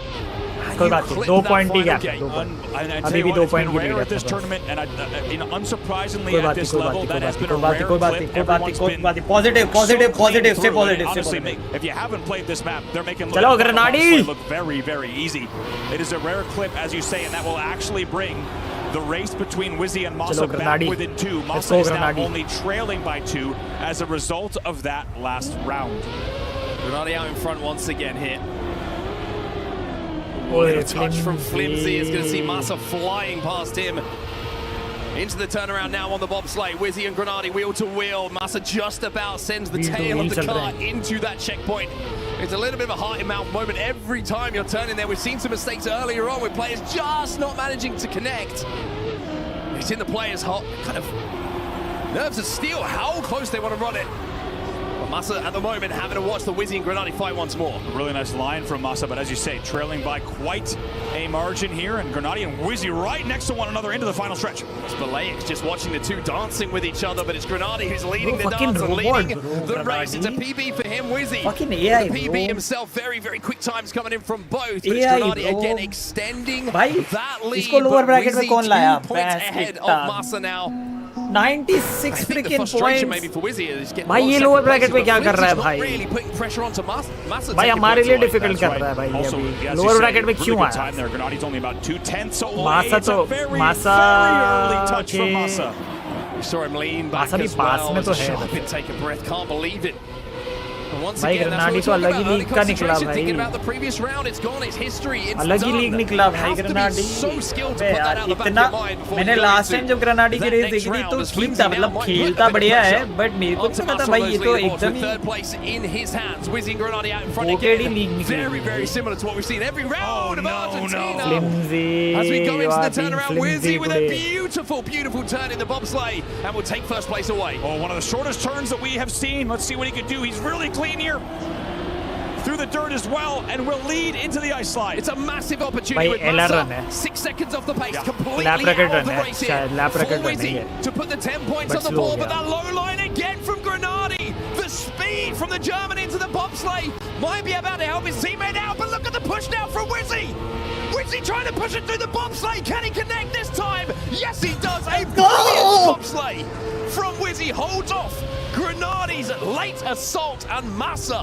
[SPEAKER 4] कोई बात नहीं 2 point ही गया अभी भी 2 point की lead है
[SPEAKER 19] unsurprisingly at this level that has been a rare
[SPEAKER 4] कोई बात नहीं पॉजिटिव से positive
[SPEAKER 19] if you haven't played this map they're making
[SPEAKER 4] चलो ग्रेनाडी
[SPEAKER 19] look very very easy. It is a rare clip as you say and that will actually bring the race between Wizzy and Masa back within 2. Masa is now only trailing by 2 as a result of that last round.
[SPEAKER 7] Grenadi out in front once again here.
[SPEAKER 4] Oh,
[SPEAKER 7] a touch from Flimsy is going to see Masa flying past him. Into the turnaround now on the bobsleigh. Wizzy and Grenadi wheel to wheel. Masa just about sends the tail of the car into that checkpoint. It's a little bit of a heart-in-mouth moment every time you're turning there. We've seen some mistakes earlier on with players just not managing to connect. It's in the players' heart, kind of nerves of steel how close they want to run it. Masa at the moment having to watch the Wizzy and Grenadi fight once more.
[SPEAKER 19] A really nice line from Masa, but as you say, trailing by quite a margin here, and Grenadi and Wizzy right next to one another into the final stretch.
[SPEAKER 7] Spalayek's just watching the two dancing with each other, but it's Grenadi who's leading the dance and leading the race. It's a PB for him, Wizzy.
[SPEAKER 4] Fucking AI,
[SPEAKER 7] the PB himself, very, very quick times coming in from both, but it's Grenadi again extending that lead, but Wizzy 2 points ahead of Masa now.
[SPEAKER 4] 96 freaking points.
[SPEAKER 7] Maybe for Wizzy is getting
[SPEAKER 4] भाई ये lower bracket में क्या कर रहा है भाई
[SPEAKER 7] really putting pressure onto Masa.
[SPEAKER 4] भाई हमारे लिए डिफिकल्ट कर रहा है भाई ये लोअर ब्रैकेट में क्यों आया
[SPEAKER 19] Grenadi's only about 2/10 away.
[SPEAKER 4] Masa तो Masa
[SPEAKER 19] touch from Masa.
[SPEAKER 7] We saw him lean back as well. Sharp take a breath, can't believe it.
[SPEAKER 4] भाई ग्रेनाडी तो अलग ही लीग का निकला भाई अलग ही लीग निकला भाई ग्रेनाडी इतना मैंने लास्ट टाइम जब ग्रेनाडी की रेस देखी थी तो ठीक था मतलब खेलता बढ़िया है बट मेरे को पता था भाई ये तो एकदम ही ओकेडी लीग निकली flimsy
[SPEAKER 7] with a beautiful turn in the bobsleigh and will take first place away.
[SPEAKER 19] Oh, one of the shortest turns that we have seen. Let's see what he can do. He's really clean here through the dirt as well and will lead into the ice slide.
[SPEAKER 7] It's a massive opportunity with Masa. 6 seconds off the pace, completely out of the race here for Wizzy to put the 10 points on the board, but that low line again from Grenadi. The speed from the German into the bobsleigh might be about to help his teammate out, but look at the push now from Wizzy. Wizzy trying to push it through the bobsleigh. Can he connect this time? Yes, he does. A brilliant bobsleigh from Wizzy holds off Grenadi's late assault, and Masa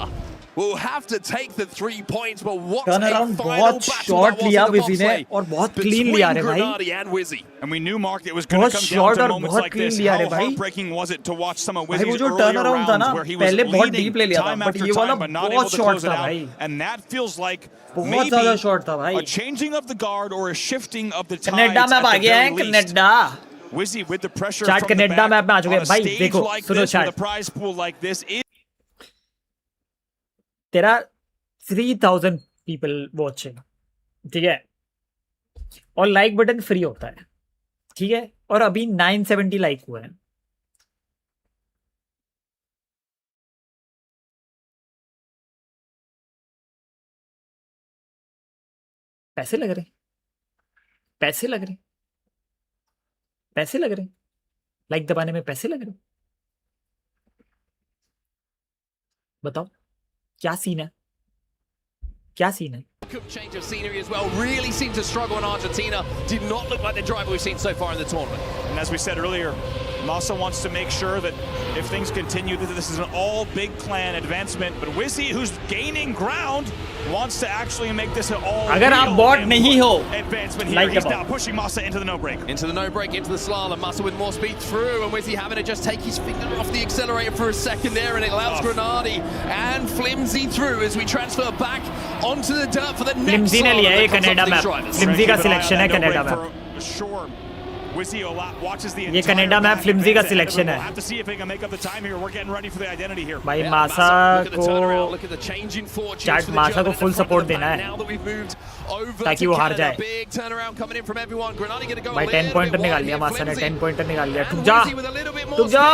[SPEAKER 7] will have to take the 3 points. But what a final battle that was in the bobsleigh
[SPEAKER 4] और बहुत clean लिया रे भाई
[SPEAKER 7] Grenadi and Wizzy.
[SPEAKER 19] And we knew, Mark, it was going to come down to moments like this. How heartbreaking was it to watch some of Wizzy's earlier rounds where he was leading time after time but not able to close it out? And that feels like maybe a changing of the guard or a shifting of the tides at the very least. Wizzy with the pressure from the back on a stage like this with a prize pool like this is...
[SPEAKER 4] तेरा 3000 people watching, ठीक है, और like button free होता है, ठीक है, और अभी 970 लाइक हुआ है. पैसे लग रहे, पैसे लग रहे, पैसे लग रहे, लाइक दबाने में पैसे लग रहे. बताओ क्या सीन है, क्या सीन है.
[SPEAKER 7] Change of scenery as well. Really seemed to struggle in Argentina. Did not look like the driver we've seen so far in the tournament.
[SPEAKER 19] And as we said earlier, Masa wants to make sure that if things continue, that this is an all big clan advancement. But Wizzy, who's gaining ground, wants to actually make this an all
[SPEAKER 4] अगर आप bot नहीं हो
[SPEAKER 19] advancement here. He's now pushing Masa into the no break.
[SPEAKER 7] Into the no break, into the slalom. Masa with more speed through, and Wizzy having to just take his finger off the accelerator for a second there, and it allows Grenadi and Flimsy through as we transfer back onto the dirt for the next
[SPEAKER 4] Flimsy ने लिया है Canada map. Flimsy का selection है Canada map. ये Canada map flimsy का selection है. भाई मासा को चैट मासा को फुल सपोर्ट देना है ताकि वो हार जाए. भाई 10 पॉइंटर निकाल लिया मासा ने, 10 पॉइंटर निकाल लिया. टुक जा, टुक जा.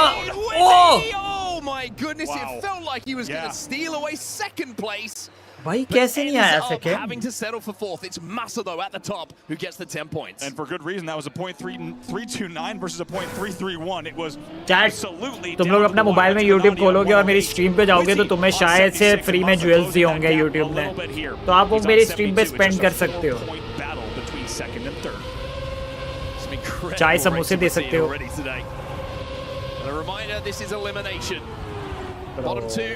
[SPEAKER 7] Oh my goodness, it felt like he was going to steal away second place.
[SPEAKER 4] भाई कैसे नहीं आया second?
[SPEAKER 7] Having to settle for fourth. It's Massa though at the top who gets the 10 points.
[SPEAKER 19] And for good reason. That was a .329 versus a .331. It was
[SPEAKER 4] Chat,
[SPEAKER 19] absolutely.
[SPEAKER 4] तुम लोग अपना mobile में YouTube खोलोगे और मेरी stream पे जाओगे तो तुम्हें शायद से फ्री में ज्वेल्स दिए होंगे YouTube ने, तो आप वो मेरी स्ट्रीम पे स्पेंड कर सकते हो, चाय समोसे दे सकते हो.
[SPEAKER 7] A reminder, this is elimination. Bottom two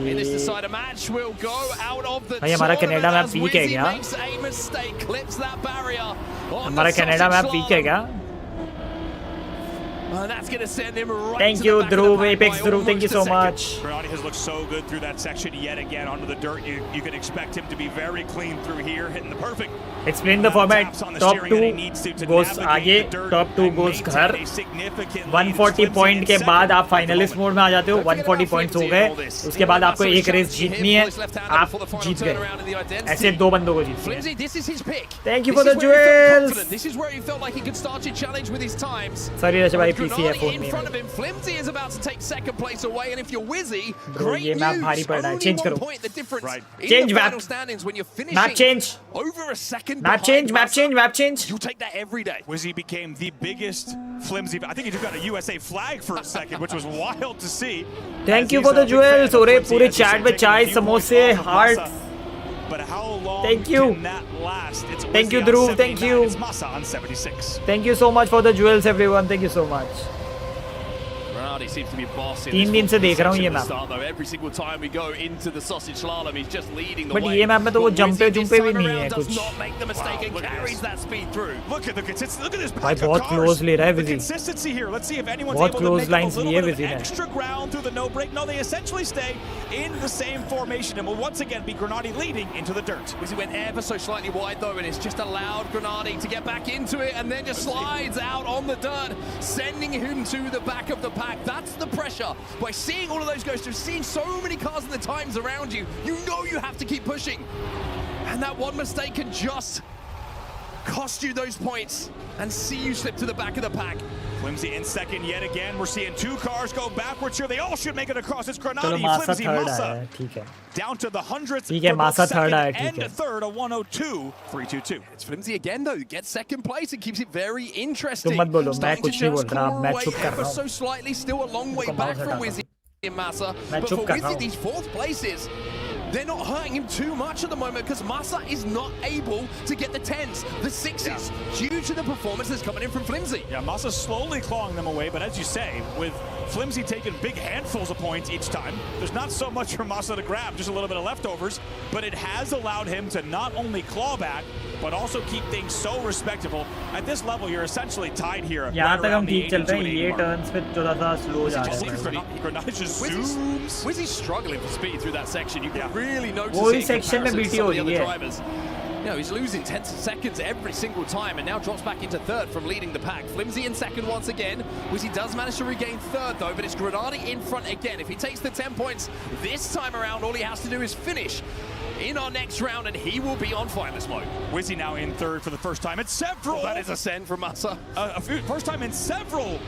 [SPEAKER 7] in this decider match will go out of the
[SPEAKER 4] भाई हमारा कनाडा मैप वीक है क्या? हमारा कनाडा मैप वीक है क्या? Thank you, Dhruv, Apex Dhruv, thank you so much.
[SPEAKER 19] Granati has looked so good through that section yet again onto the dirt. You can expect him to be very clean through here, hitting the perfect.
[SPEAKER 4] Explain the format. Top 2 goes आगे, top 2 goes घर. 140 point के बाद आप finalist mode में आ जाते हो. 140 points हो गए, उसके बाद आपको एक रेस जीतनी है, आप जीत गए. ऐसे 2 बंदों को जीतनी है. Thank you for the jewels. Sorry rush भाई, PC है फोन में.
[SPEAKER 7] Flimsy is about to take second place away, and if you're Wizzy, great
[SPEAKER 4] ये मैप
[SPEAKER 7] news.
[SPEAKER 4] भारी पड़ रहा है.
[SPEAKER 7] Only
[SPEAKER 4] चेंज
[SPEAKER 7] 1
[SPEAKER 4] करो.
[SPEAKER 7] point the difference in
[SPEAKER 4] Change
[SPEAKER 7] the
[SPEAKER 4] map.
[SPEAKER 7] final standings when you're finishing
[SPEAKER 4] Map change.
[SPEAKER 7] over a second
[SPEAKER 4] Map
[SPEAKER 7] behind
[SPEAKER 4] change. Map
[SPEAKER 7] Massa.
[SPEAKER 4] change. Map change.
[SPEAKER 7] You take that every day.
[SPEAKER 19] Wizzy became the biggest Flimsy. I think he just got a USA flag for a second, which was wild to see.
[SPEAKER 4] Thank you for the jewels. और पूरे chat में चाय समोसे heart.
[SPEAKER 19] But how long
[SPEAKER 4] Thank you.
[SPEAKER 19] can that last? It's
[SPEAKER 4] Thank you,
[SPEAKER 19] Wizzy on
[SPEAKER 4] Dhruv. Thank
[SPEAKER 19] 79,
[SPEAKER 4] you.
[SPEAKER 19] It's Massa on 76.
[SPEAKER 4] Thank you so much for the jewels, everyone. Thank you so much.
[SPEAKER 7] Granati seems to be boss in
[SPEAKER 4] 3 दिन से देख रहा हूँ ये map.
[SPEAKER 7] Every single time we go into the sausage slalom, he's just leading the
[SPEAKER 4] But
[SPEAKER 7] way.
[SPEAKER 4] ये map में तो वो जंपे जुम्पे भी नहीं है
[SPEAKER 7] Does
[SPEAKER 4] कुछ.
[SPEAKER 7] not make the mistake and carries that speed through.
[SPEAKER 19] Look at this.
[SPEAKER 4] भाई बहुत क्लोज ले रहा है
[SPEAKER 19] The
[SPEAKER 4] Vizzy.
[SPEAKER 19] consistency here. Let's see if anyone's
[SPEAKER 4] बहुत
[SPEAKER 19] able to
[SPEAKER 4] close
[SPEAKER 19] make up a
[SPEAKER 4] lines
[SPEAKER 19] little
[SPEAKER 4] लिए
[SPEAKER 19] bit
[SPEAKER 4] विजी
[SPEAKER 19] of
[SPEAKER 4] ने.
[SPEAKER 19] extra ground through the no break. No, they essentially stay in the same formation and will once again be Granati leading into the dirt.
[SPEAKER 7] Wizzy went ever so slightly wide though, and it's just allowed Granati to get back into it and then just slides out on the dirt, sending him to the back of the pack. That's the pressure. By seeing all of those goes through, seeing so many cars and the times around you, you know you have to keep pushing. And that one mistake can just cost you those points and see you slip to the back of the pack.
[SPEAKER 19] Flimsy in second yet again. We're seeing 2 cars go backwards here. They all should make it across. It's
[SPEAKER 4] चलो
[SPEAKER 19] Granati,
[SPEAKER 4] मासा
[SPEAKER 19] Flimsy,
[SPEAKER 4] third
[SPEAKER 19] Massa.
[SPEAKER 4] आया है, ठीक है.
[SPEAKER 19] Down to the hundredth.
[SPEAKER 4] ठीक है,
[SPEAKER 19] for both
[SPEAKER 4] मासा third
[SPEAKER 19] second
[SPEAKER 4] आया है, ठीक
[SPEAKER 19] and
[SPEAKER 4] है.
[SPEAKER 19] a third, a 102-322.
[SPEAKER 7] It's Flimsy again though, gets second place and keeps it very interesting.
[SPEAKER 4] तुम मत बोलो, मैं
[SPEAKER 7] Starting
[SPEAKER 4] कुछ
[SPEAKER 7] to
[SPEAKER 4] नहीं बोल
[SPEAKER 7] just
[SPEAKER 4] रहा,
[SPEAKER 7] claw
[SPEAKER 4] मैं
[SPEAKER 7] away
[SPEAKER 4] चुप कर
[SPEAKER 7] ever
[SPEAKER 4] रहा हूँ.
[SPEAKER 7] so slightly, still a long way
[SPEAKER 4] उसको
[SPEAKER 7] back
[SPEAKER 4] माउस
[SPEAKER 7] from
[SPEAKER 4] हटा
[SPEAKER 7] Wizzy in Massa.
[SPEAKER 4] मैं
[SPEAKER 7] But
[SPEAKER 4] चुप
[SPEAKER 7] for
[SPEAKER 4] कर रहा
[SPEAKER 7] Wizzy,
[SPEAKER 4] हूँ.
[SPEAKER 7] these 4th places, they're not hurting him too much at the moment because Massa is not able to get the 10s, the 6s, due to the performance that's coming in from Flimsy.
[SPEAKER 19] Yeah, Massa's slowly clawing them away, but as you say, with Flimsy taking big handfuls of points each time, there's not so much for Massa to grab, just a little bit of leftovers, but it has allowed him to not only claw back, but also keep things so respectable. At this level, you're essentially tied here.
[SPEAKER 4] यहाँ तक हम ठीक चल रहे हैं, ये turns पे थोड़ा सा स्लो जा रहे हैं.
[SPEAKER 19] Granati just zooms.
[SPEAKER 7] Wizzy's struggling for speed through that section. You can really notice
[SPEAKER 4] वही
[SPEAKER 7] it in
[SPEAKER 4] section में
[SPEAKER 7] comparison to
[SPEAKER 4] BT
[SPEAKER 7] some
[SPEAKER 4] हो
[SPEAKER 7] of the
[SPEAKER 4] रही
[SPEAKER 7] other
[SPEAKER 4] है.
[SPEAKER 7] drivers. You know, he's losing 10 seconds every single time and now drops back into third from leading the pack. Flimsy in second once again. Wizzy does manage to regain third though, but it's Granati in front again. If he takes the 10 points this time around, all he has to do is finish in our next round and he will be on finalist mode.
[SPEAKER 19] Wizzy now in third for the first time in several.
[SPEAKER 7] Well, that is a send from Massa.
[SPEAKER 19] First time in several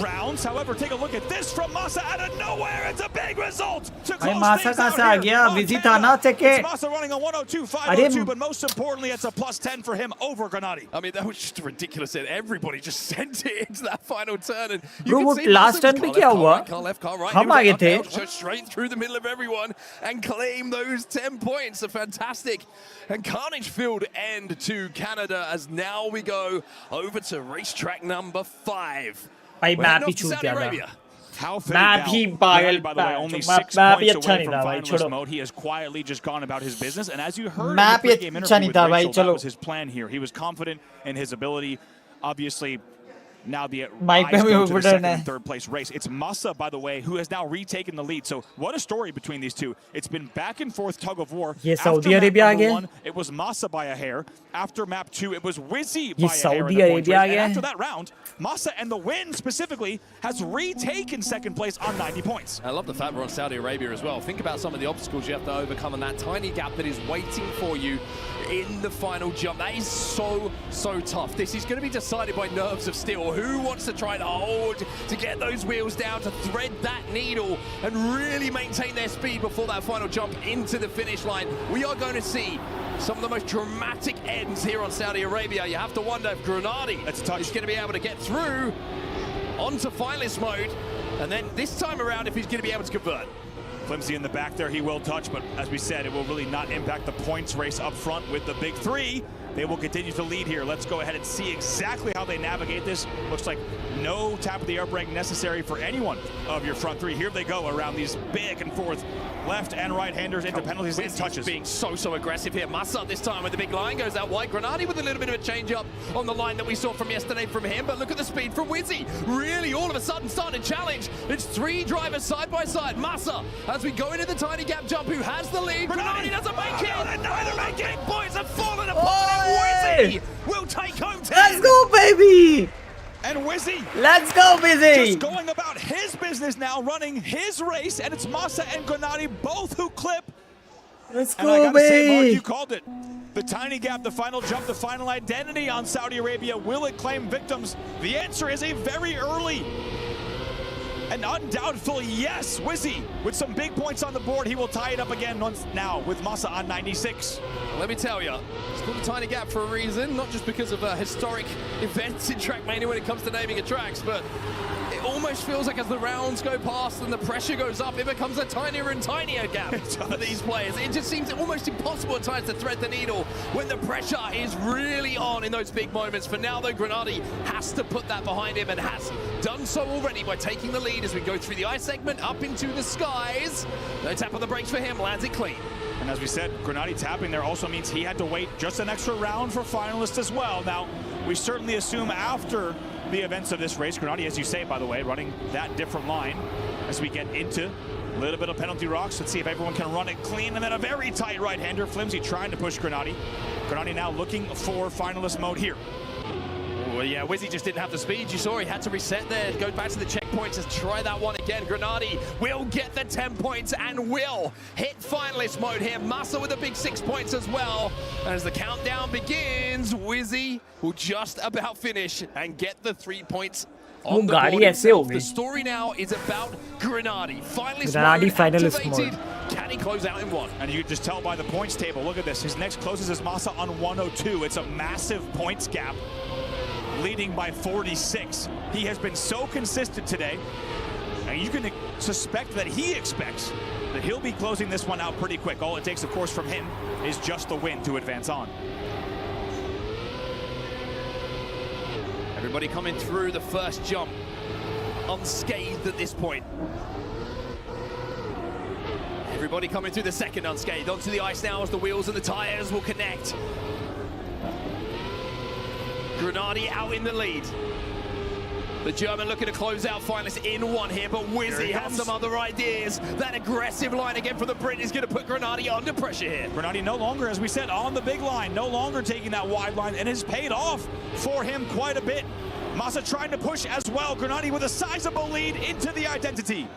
[SPEAKER 19] rounds. However, take a look at this from Massa out of nowhere. It's a big result to
[SPEAKER 4] भाई
[SPEAKER 19] close
[SPEAKER 4] मासा
[SPEAKER 19] things
[SPEAKER 4] कहाँ
[SPEAKER 19] out
[SPEAKER 4] से आ
[SPEAKER 19] here
[SPEAKER 4] गया?
[SPEAKER 19] on
[SPEAKER 4] विजी था
[SPEAKER 19] Canada.
[SPEAKER 4] ना सेके.
[SPEAKER 19] It's Massa running on 102-502, but most importantly, it's a +10 for him over Granati.
[SPEAKER 7] I mean, that was just ridiculous. And everybody just sent it into that final turn. And you
[SPEAKER 4] Bro,
[SPEAKER 7] can
[SPEAKER 4] वो
[SPEAKER 7] see
[SPEAKER 4] last turn पे क्या हुआ?
[SPEAKER 7] car left, car right.
[SPEAKER 4] हम आगे थे.
[SPEAKER 7] Straight through the middle of everyone and claim those 10 points. A fantastic and carnage-filled end to Canada as now we go over to racetrack number 5.
[SPEAKER 4] भाई
[SPEAKER 7] We're
[SPEAKER 4] map
[SPEAKER 7] heading
[SPEAKER 4] he
[SPEAKER 7] off to
[SPEAKER 4] छूट
[SPEAKER 7] Saudi
[SPEAKER 4] गया था.
[SPEAKER 7] Arabia.
[SPEAKER 19] How
[SPEAKER 4] map ही पागल.
[SPEAKER 19] by the way, only 6
[SPEAKER 4] map he
[SPEAKER 19] points
[SPEAKER 4] अच्छा
[SPEAKER 19] away
[SPEAKER 4] नहीं
[SPEAKER 19] from
[SPEAKER 4] था भाई,
[SPEAKER 19] finalist
[SPEAKER 4] छोड़ो.
[SPEAKER 19] mode. He has quietly just gone about his business, and as you heard in
[SPEAKER 4] map
[SPEAKER 19] the
[SPEAKER 4] he
[SPEAKER 19] pregame
[SPEAKER 4] अच्छा
[SPEAKER 19] interview
[SPEAKER 4] नहीं
[SPEAKER 19] with
[SPEAKER 4] था भाई,
[SPEAKER 19] Rachel, that
[SPEAKER 4] चलो.
[SPEAKER 19] was his plan here. He was confident in his ability. Obviously, now the
[SPEAKER 4] Mike
[SPEAKER 19] eyes go to the
[SPEAKER 4] Pembe
[SPEAKER 19] second
[SPEAKER 4] है.
[SPEAKER 19] and third place race. It's Massa, by the way, who has now retaken the lead. So what a story between these two. It's been back and forth tug of war.
[SPEAKER 4] ये
[SPEAKER 19] After
[SPEAKER 4] Saudi
[SPEAKER 19] map
[SPEAKER 4] Arabia आ
[SPEAKER 19] number
[SPEAKER 4] गया.
[SPEAKER 19] 1, it was Massa by a hair. After map 2, it was Wizzy
[SPEAKER 4] ये
[SPEAKER 19] by a hair.
[SPEAKER 4] Saudi
[SPEAKER 19] in the points
[SPEAKER 4] Arabia आ
[SPEAKER 19] race. And
[SPEAKER 4] गया.
[SPEAKER 19] after that round, Massa and the win specifically has retaken second place on 90 points.
[SPEAKER 7] I love the fact we're on Saudi Arabia as well. Think about some of the obstacles you have to overcome and that tiny gap that is waiting for you in the final jump. That is so so tough. This is going to be decided by nerves of steel. Who wants to try to hold, to get those wheels down, to thread that needle and really maintain their speed before that final jump into the finish line. We are going to see some of the most dramatic ends here on Saudi Arabia. You have to wonder if Grenady is going to be able to get through onto finalist mode, and then this time around if he's going to be able to convert.
[SPEAKER 19] Flimsy in the back there, he will touch, but as we said, it will really not impact the points race up front with the big three. They will continue to lead here. Let's go ahead and see exactly how they navigate this. Looks like no tap of the air brake necessary for any one of your front three. Here they go around these back and forth left and right-handers into penalties and touches.
[SPEAKER 7] Being so aggressive here. Massa this time with the big line goes out wide. Grenady with a little bit of a change up on the line that we saw from yesterday from him, but look at the speed from Wizzy. Really all of a sudden starting to challenge. It's three drivers side by side. Massa, as we go into the tiny gap jump, who has the lead. Grenady doesn't make it. Neither make it. Boys have fallen apart. Wizzy will take home 10.
[SPEAKER 4] Let's go, baby!
[SPEAKER 19] And Wizzy,
[SPEAKER 4] let's go, Wizzy!
[SPEAKER 19] Just going about his business now, running his race, and it's Massa and Grenady both who clip.
[SPEAKER 4] Let's
[SPEAKER 19] and
[SPEAKER 4] go,
[SPEAKER 19] I gotta say, Mark,
[SPEAKER 4] baby!
[SPEAKER 19] you called it. The tiny gap, the final jump, the final identity on Saudi Arabia. Will it claim victims? The answer is a very early and undoubtedly yes. Wizzy with some big points on the board. He will tie it up again once now with Massa on 96.
[SPEAKER 7] Let me tell you, it's called a tiny gap for a reason, not just because of historic events in Trackmania when it comes to naming of tracks, but it almost feels like as the rounds go past and the pressure goes up, it becomes a tinier and tinier gap for these players. It just seems almost impossible at times to thread the needle when the pressure is really on in those big moments. For now, though, Grenady has to put that behind him and has done so already by taking the lead as we go through the ice segment up into the skies. No tap on the brakes for him, lands it clean.
[SPEAKER 19] And as we said, Grenady tapping there also means he had to wait just an extra round for finalists as well. Now, we certainly assume after the events of this race, Grenady, as you say, by the way, running that different line as we get into a little bit of penalty rocks. Let's see if everyone can run it clean, and then a very tight right-hander. Flimsy trying to push Grenady. Grenady now looking for finalist mode here.
[SPEAKER 7] Well, yeah, Wizzy just didn't have the speed. You saw he had to reset there, go back to the checkpoints and try that one again. Grenady will get the 10 points and will hit finalist mode here. Massa with the big 6 points as well. And as the countdown begins, Wizzy will just about finish and get the 3 points on the board himself. The story now is about Grenady. Finalist mode. Can he close out in one?
[SPEAKER 19] And you can just tell by the points table. Look at this. His next closest is Massa on 102. It's a massive points gap, leading by 46. He has been so consistent today, and you can suspect that he expects that he'll be closing this one out pretty quick. All it takes, of course, from him is just the win to advance on.
[SPEAKER 7] Everybody coming through the first jump unscathed at this point. Everybody coming through the second unscathed. Onto the ice now as the wheels and the tires will connect. Grenady out in the lead. The German looking to close out finalists in one here, but Wizzy has some other ideas. That aggressive line again from the Brit is going to put Grenady under pressure here.
[SPEAKER 19] Grenady no longer, as we said, on the big line, no longer taking that wide line, and has paid off for him quite a bit. Massa trying to push as well. Grenady with a sizable lead into the identity.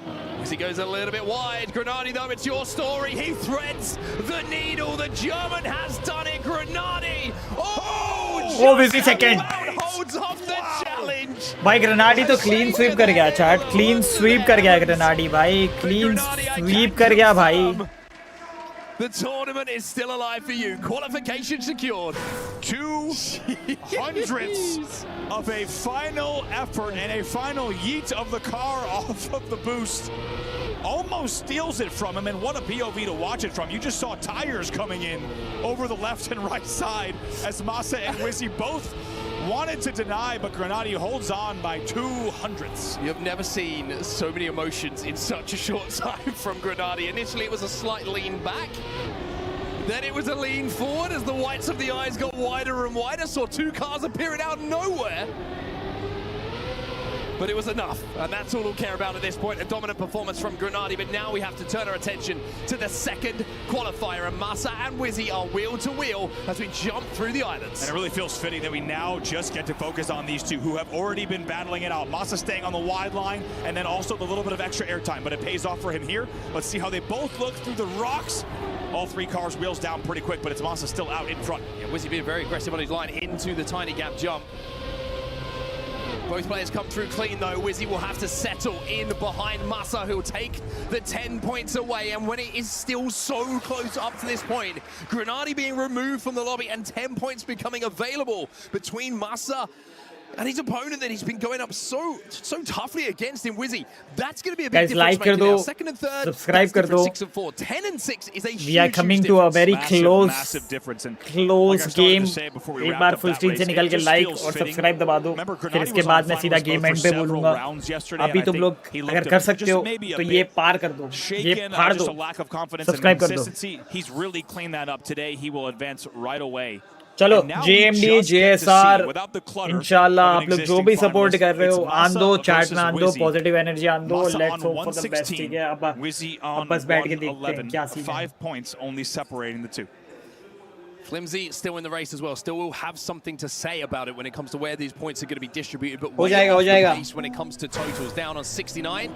[SPEAKER 7] Wizzy goes a little bit wide. Grenady, though, it's your story. He threads the needle. The German has done it. Grenady.
[SPEAKER 4] Oh, Wizzy second.
[SPEAKER 7] Holds off the challenge.
[SPEAKER 4] भाई Grenady तो clean sweep कर गया chat. Clean sweep कर गया Grenady भाई. Clean sweep कर गया भाई.
[SPEAKER 7] The tournament is still alive for you. Qualification secured.
[SPEAKER 19] 2/100ths of a final effort and a final yeet of the car off of the boost. Almost steals it from him, and what a POV to watch it from. You just saw tires coming in over the left and right side as Massa and Wizzy both wanted to deny, but Grenady holds on by 2/100ths.
[SPEAKER 7] You've never seen so many emotions in such a short time from Grenady. Initially, it was a slight lean back. Then it was a lean forward as the whites of the eyes got wider and wider. Saw two cars appearing out of nowhere. But it was enough, and that's all we'll care about at this point. A dominant performance from Grenady, but now we have to turn our attention to the second qualifier, and Massa and Wizzy are wheel to wheel as we jump through the islands.
[SPEAKER 19] And it really feels fitting that we now just get to focus on these two who have already been battling it out. Massa staying on the wide line, and then also the little bit of extra airtime, but it pays off for him here. Let's see how they both look through the rocks all three cars wheels down pretty quick, but it's Massa still out in front.
[SPEAKER 7] Yeah, Wizzy being very aggressive on his line into the tiny gap jump. Both players come through clean though. Wizzy will have to settle in behind Massa, who'll take the 10 points away. And when it is still so close up to this point, Grenadi being removed from the lobby and 10 points becoming available between Massa and his opponent that he's been going up so toughly against in Wizzy. That's going to be a big difference.
[SPEAKER 4] Guys, like kar do,
[SPEAKER 7] second and third,
[SPEAKER 4] subscribe kar do.
[SPEAKER 7] 6 and 4, 10 and 6 is a huge
[SPEAKER 4] We are coming to a very
[SPEAKER 19] massive difference. And
[SPEAKER 4] close
[SPEAKER 19] like
[SPEAKER 4] game. एक बार full screen से निकल के like और subscribe दबा दो. फिर इसके बाद मैं सीधा game end पे बोलूँगा. अभी तुम लोग अगर कर सकते हो तो ये पार कर दो. ये फाड़ दो. Subscribe कर दो.
[SPEAKER 19] He's really cleaned that up today. He will advance right away.
[SPEAKER 4] चलो JMD JSR इंशाल्लाह आप लोग जो भी सपोर्ट कर रहे हो आन दो, चैट में आन दो, पॉजिटिव एनर्जी आन दो. Let's hope for the best. ठीक है, अब बस बैठ के देखते हैं क्या सीन है.
[SPEAKER 19] 5 points only separating the two.
[SPEAKER 7] Flimsy still in the race as well. Still will have something to say about it when it comes to where these points are going to be distributed. But
[SPEAKER 4] हो जाएगा.
[SPEAKER 7] When it comes to totals, down on 69.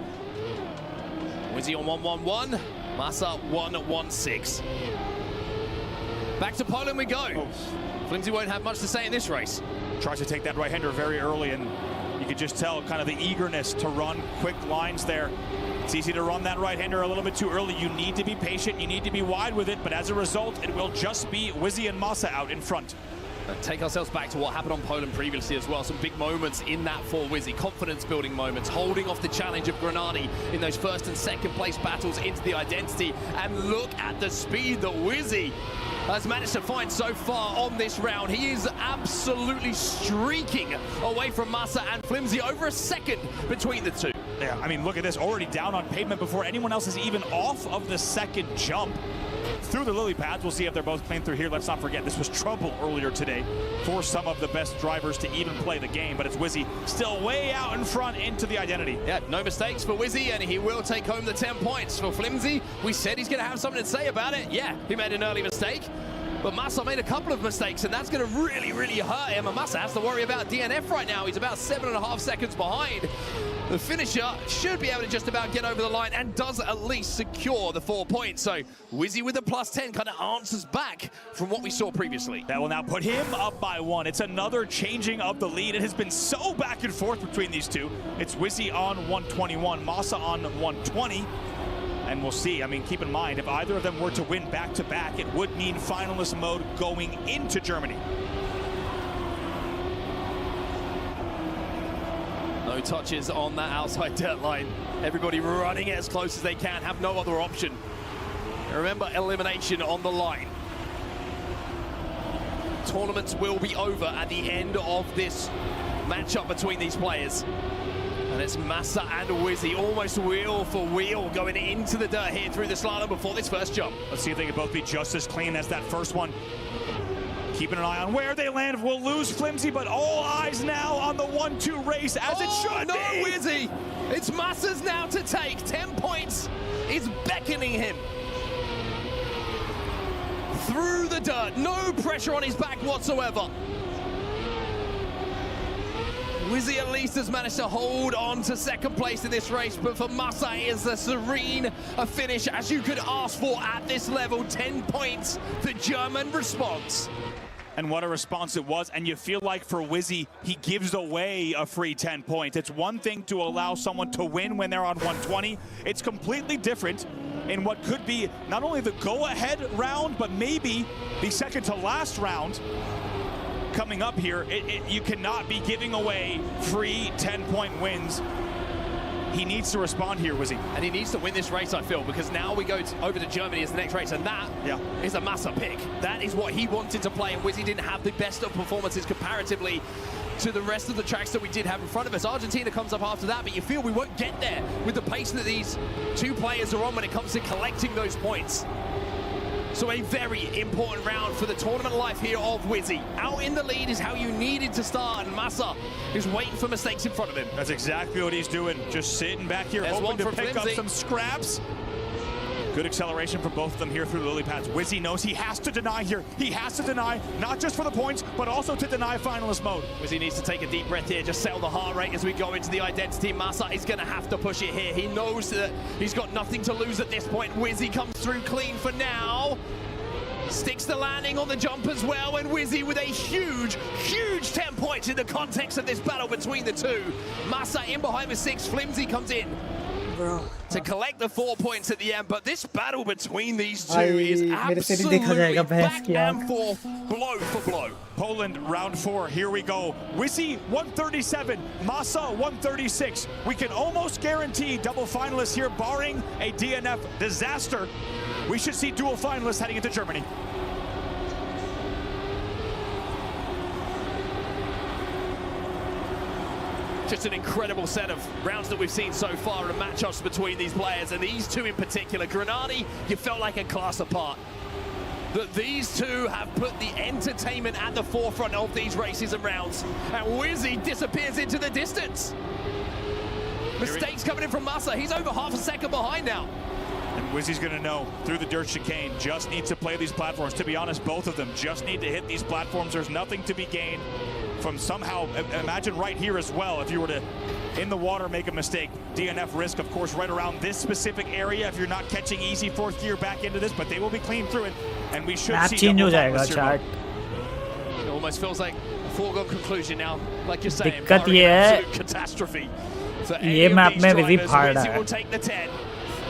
[SPEAKER 7] Wizzy on 111. Massa 116. Back to Poland we go. Flimsy won't have much to say in this race.
[SPEAKER 19] Tries to take that right-hander very early, and you can just tell kind of the eagerness to run quick lines there. It's easy to run that right-hander a little bit too early. You need to be patient. You need to be wide with it, but as a result, it will just be Wizzy and Massa out in front.
[SPEAKER 7] Take ourselves back to what happened on Poland previously as well. Some big moments in that for Wizzy. Confidence-building moments, holding off the challenge of Grenadi in those first and second place battles into the identity. And look at the speed that Wizzy has managed to find so far on this round. He is absolutely streaking away from Massa and Flimsy, over a second between the two.
[SPEAKER 19] Yeah, I mean, look at this, already down on pavement before anyone else is even off of the second jump. Through the lily pads, we'll see if they're both clean through here. Let's not forget, this was trouble earlier today for some of the best drivers to even play the game, but it's Wizzy still way out in front into the identity.
[SPEAKER 7] Yeah, no mistakes for Wizzy, and he will take home the 10 points. For Flimsy, we said he's going to have something to say about it. Yeah, he made an early mistake, but Massa made a couple of mistakes, and that's going to really, really hurt him. And Massa has to worry about DNF right now. He's about 7.5 seconds behind. The finisher should be able to just about get over the line and does at least secure the 4 points. So Wizzy with a +10 kind of answers back from what we saw previously.
[SPEAKER 19] That will now put him up by 1. It's another changing of the lead. It has been so back and forth between these two. It's Wizzy on 121, Massa on 120. And we'll see. I mean, keep in mind, if either of them were to win back-to-back, it would mean finalist mode going into Germany.
[SPEAKER 7] No touches on that outside dirt line. Everybody running it as close as they can, have no other option. And remember, elimination on the line. Tournaments will be over at the end of this matchup between these players. And it's Massa and Wizzy, almost wheel for wheel, going into the dirt here through the slalom before this first jump.
[SPEAKER 19] Let's see if they can both be just as clean as that first one. Keeping an eye on where they land. We'll lose Flimsy, but all eyes now on the 1-2 race, as it should
[SPEAKER 7] no,
[SPEAKER 19] be.
[SPEAKER 7] Wizzy! It's Massa's now to take. 10 points is beckoning him. Through the dirt, no pressure on his back whatsoever. Wizzy at least has managed to hold on to second place in this race, but for Massa it is a serene finish as you could ask for at this level. 10 points, the German response.
[SPEAKER 19] And what a response it was. And you feel like for Wizzy, he gives away a free 10 points. It's one thing to allow someone to win when they're on 120. It's completely different in what could be not only the go-ahead round, but maybe the second to last round coming up here. You cannot be giving away free 10-point wins. He needs to respond here, Wizzy.
[SPEAKER 7] And he needs to win this race, I feel, because now we go over to Germany as the next race, and that is a Massa pick. That is what he wanted to play, and Wizzy didn't have the best of performances comparatively to the rest of the tracks that we did have in front of us. Argentina comes up after that, but you feel we won't get there with the pace that these two players are on when it comes to collecting those points. So a very important round for the tournament life here of Wizzy. Out in the lead is how you needed to start, and Massa is waiting for mistakes in front of him.
[SPEAKER 19] That's exactly what he's doing. Just sitting back here, hoping to pick up some scraps. Good acceleration from both of them here through the lily pads. Wizzy knows he has to deny here. He has to deny, not just for the points, but also to deny finalist mode.
[SPEAKER 7] Wizzy needs to take a deep breath here, just settle the heart rate as we go into the identity. Masa is going to have to push it here. He knows that he's got nothing to lose at this point. Wizzy comes through clean for now. Sticks the landing on the jump as well, and Wizzy with a huge 10 points in the context of this battle between the two. Masa in behind with 6, Flimsy comes in to collect the 4 points at the end, but this battle between these two is absolutely back and forth, blow for blow.
[SPEAKER 19] Poland, round 4, here we go. Wizzy, 137, Masa, 136. We can almost guarantee double finalists here, barring a DNF disaster. We should see dual finalists heading into Germany.
[SPEAKER 7] Just an incredible set of rounds that we've seen so far and matchups between these players, and these two in particular. Grenadi, you felt like a class apart. That these two have put the entertainment at the forefront of these races and rounds, and Wizzy disappears into the distance. Mistakes coming in from Masa. He's over half a second behind now.
[SPEAKER 19] And Wizzy's going to know through the dirt chicane, just needs to play these platforms. To be honest, both of them just need to hit these platforms. There's nothing to be gained from somehow, imagine right here as well, if you were to, in the water, make a mistake. DNF risk, of course, right around this specific area if you're not catching easy 4th gear back into this, but they will be clean through it, and we should see double finalists here.
[SPEAKER 7] It almost feels like a foregone conclusion now, like you're saying,
[SPEAKER 4] दिक्कत ये है,
[SPEAKER 7] absolute catastrophe.
[SPEAKER 4] ये map में Wizzy फाड़ रहा है.
[SPEAKER 7] will take the 10.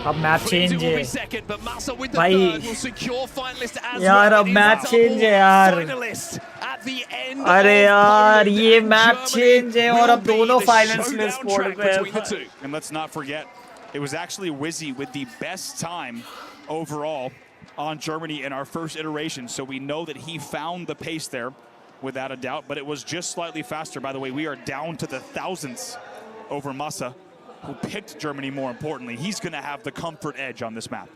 [SPEAKER 4] अब map change है
[SPEAKER 7] second, but Masa with the
[SPEAKER 4] भाई
[SPEAKER 7] third will secure finalist as
[SPEAKER 4] यार
[SPEAKER 7] well.
[SPEAKER 4] अब मैप चेंज है यार
[SPEAKER 7] At the end
[SPEAKER 4] अरे यार ये मैप चेंज है और अब दोनों फाइनल्स में स्पॉट पे.
[SPEAKER 19] And let's not forget, it was actually Wizzy with the best time overall on Germany in our first iteration, so we know that he found the pace there without a doubt, but it was just slightly faster. By the way, we are down to the thousandths over Masa, who picked Germany more importantly. He's going to have the comfort edge on this map.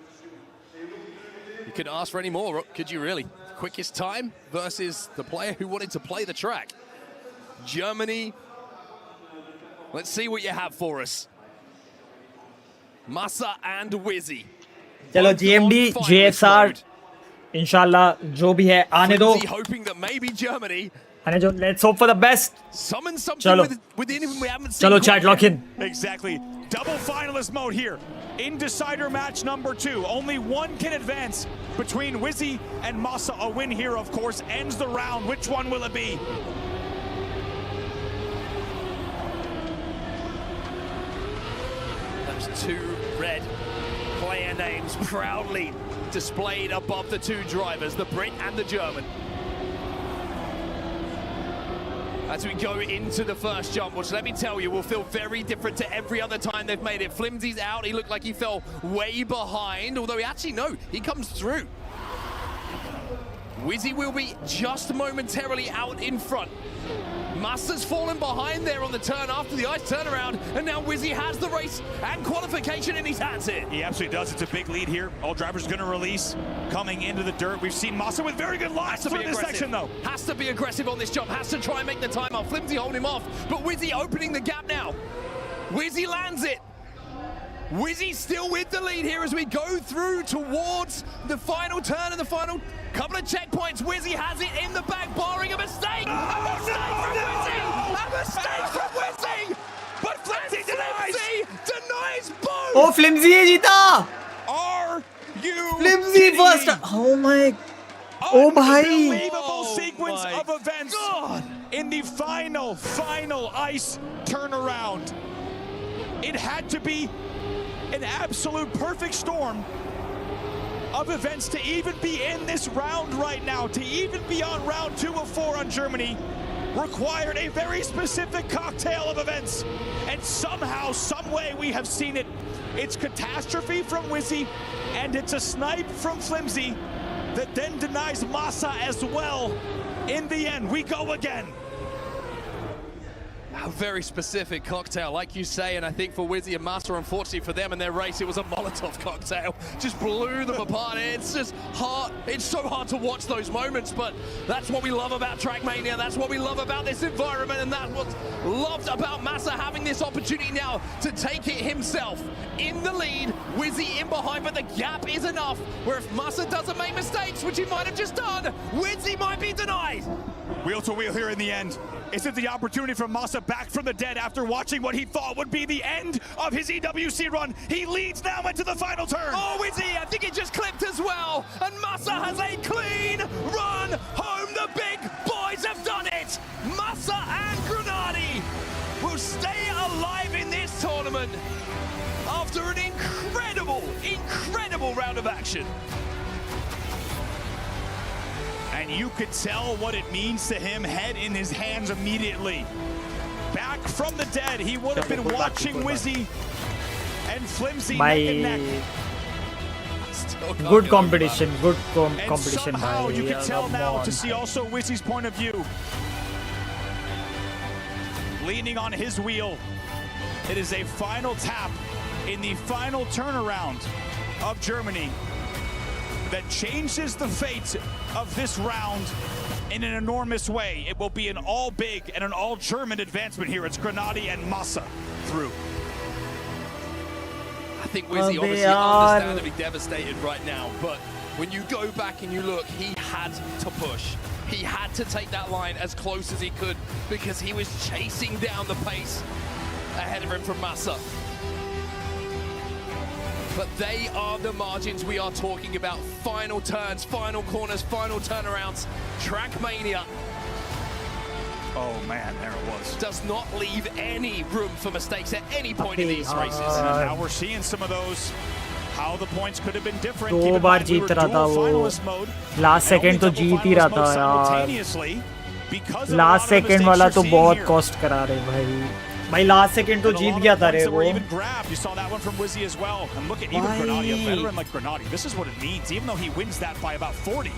[SPEAKER 7] You couldn't ask for any more, could you really? Quickest time versus the player who wanted to play the track. Germany, let's see what you have for us. Masa and Wizzy.
[SPEAKER 4] चलो GMD, JSR, इंशाल्लाह जो भी है आने दो.
[SPEAKER 7] Hoping that maybe Germany.
[SPEAKER 4] आने जो, let's hope for the best.
[SPEAKER 7] Summon something
[SPEAKER 4] चलो
[SPEAKER 7] within him we haven't seen.
[SPEAKER 4] चलो chat lock in.
[SPEAKER 19] Exactly. Double finalist mode here. In decider match number 2. Only one can advance between Wizzy and Masa. A win here, of course, ends the round. Which one will it be?
[SPEAKER 7] Those two red player names proudly displayed above the two drivers, the Brit and the German. As we go into the first jump, which let me tell you will feel very different to every other time they've made it. Flimsy's out, he looked like he fell way behind, although he actually, no, he comes through. Wizzy will be just momentarily out in front. Masa's fallen behind there on the turn after the ice turnaround, and now Wizzy has the race and qualification in his hands here.
[SPEAKER 19] He absolutely does. It's a big lead here. All drivers going to release coming into the dirt. We've seen Masa with very good lines through this section, though.
[SPEAKER 7] Has to be aggressive on this jump. Has to try and make the time up. Flimsy holding him off, but Wizzy opening the gap now. Wizzy lands it. Wizzy still with the lead here as we go through towards the final turn and the final couple of checkpoints. Wizzy has it in the back, barring a mistake. A mistake from Wizzy! A mistake from Wizzy! But Flimsy denies both!
[SPEAKER 4] Oh, Flimsy जीता!
[SPEAKER 19] Are you
[SPEAKER 4] Flimsy first! Oh my... Oh my...
[SPEAKER 19] Unbelievable sequence of events in the final ice turnaround. It had to be an absolute perfect storm of events to even be in this round right now, to even be on round 2 of 4 on Germany, required a very specific cocktail of events. And somehow, some way we have seen it. It's catastrophe from Wizzy, and it's a snipe from Flimsy that then denies Masa as well. In the end, we go again.
[SPEAKER 7] A very specific cocktail, like you say, and I think for Wizzy and Master, unfortunately for them in their race, it was a Molotov cocktail. Just blew them apart. It's just hard. It's so hard to watch those moments, but that's what we love about Trackmania. That's what we love about this environment, and that's what's loved about Massa having this opportunity now to take it himself. In the lead, Wizzy in behind, but the gap is enough where if Massa doesn't make mistakes, which he might have just done, Wizzy might be denied.
[SPEAKER 19] Wheel to wheel here in the end. Is it the opportunity for Massa back from the dead after watching what he thought would be the end of his EWC run? He leads now into the final turn.
[SPEAKER 7] Oh, Wizzy, I think he just clipped as well. And Massa has a clean run home. The big boys have done it. Massa and Grenadi will stay alive in this tournament after an incredible round of action.
[SPEAKER 19] And you could tell what it means to him, head in his hands immediately. Back from the dead, he would have been watching Wizzy and Flimsy neck and neck.
[SPEAKER 4] Good competition, competition.
[SPEAKER 19] And somehow you can tell now to see also Wizzy's point of view. Leaning on his wheel. It is a final tap in the final turnaround of Germany that changes the fate of this round in an enormous way. It will be an all big and an all German advancement here. It's Grenadi and Massa through.
[SPEAKER 7] I think Wizzy obviously understandably devastated right now, but when you go back and you look, he had to push. He had to take that line as close as he could because he was chasing down the pace ahead of him from Massa. But they are the margins we are talking about. Final turns, final corners, final turnarounds. Trackmania.
[SPEAKER 19] Oh man, there it was.
[SPEAKER 7] Does not leave any room for mistakes at any point in these races.
[SPEAKER 19] And now we're seeing some of those. How the points could have been different.
[SPEAKER 4] दो बार जीत रहा था वो. Last second तो जीत ही रहा था यार. Last second वाला तो बहुत cost करा रहे भाई. भाई last second तो जीत गया था रे वो.
[SPEAKER 19] You saw that one from Wizzy as well. And look at even Grenadi, a veteran like Grenadi. This is what it means. Even though he wins that by about 40,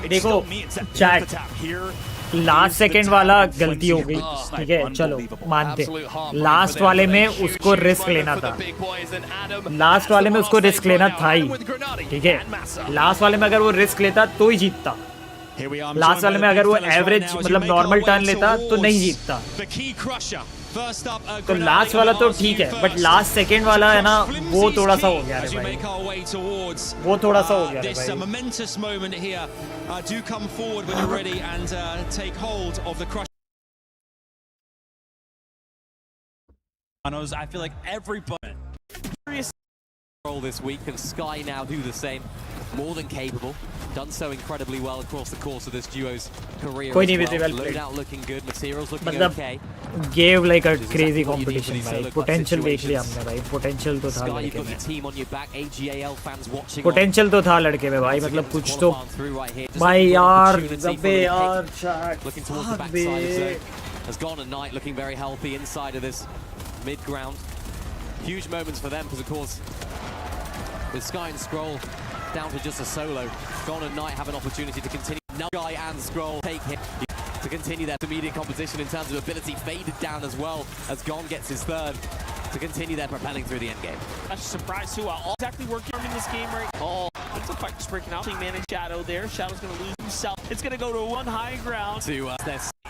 [SPEAKER 19] it still means that
[SPEAKER 4] chat.
[SPEAKER 19] the tap here.
[SPEAKER 4] Last second वाला गलती हो गई, ठीक है चलो मानते. Last वाले में उसको रिस्क लेना था. लास्ट वाले में उसको रिस्क लेना था ही, ठीक है. लास्ट वाले में अगर वो रिस्क लेता तो ही जीतता. लास्ट वाले में अगर वो एवरेज मतलब नॉर्मल टर्न लेता तो नहीं जीतता. तो लास्ट वाला तो ठीक है, बट लास्ट सेकंड वाला है ना, वो थोड़ा सा हो गया रे भाई. वो थोड़ा सा हो गया रे भाई.
[SPEAKER 10] Momentous moment here. Do come forward when you're ready and take hold of the crush.
[SPEAKER 2] I feel like everybody this week, and Sky now do the same. More than capable. Done so incredibly well across the course of this duo's career as well. Loadout looking good, materials looking okay.
[SPEAKER 4] Gave like a crazy competition भाई. Potential देख लिया हमने भाई. Potential तो था लड़के में. Potential तो था लड़के में भाई. मतलब कुछ तो भाई यार दबे यार chat.
[SPEAKER 2] Looking towards the backside of zone. Has gone a night looking very healthy inside of this mid ground. Huge moments for them because of course with Sky and Scroll down to just a solo. Gone and Knight have an opportunity to continue. Sky and Scroll take hit to continue their immediate competition in terms of ability. Faded down as well as Gon gets his third to continue their propelling through the end game.
[SPEAKER 3] That's a surprise too. All exactly working in this game right. Oh, it's a fight just breaking out. Manage Shadow there. Shadow's going to lose himself. It's going to go to one high ground.
[SPEAKER 2] To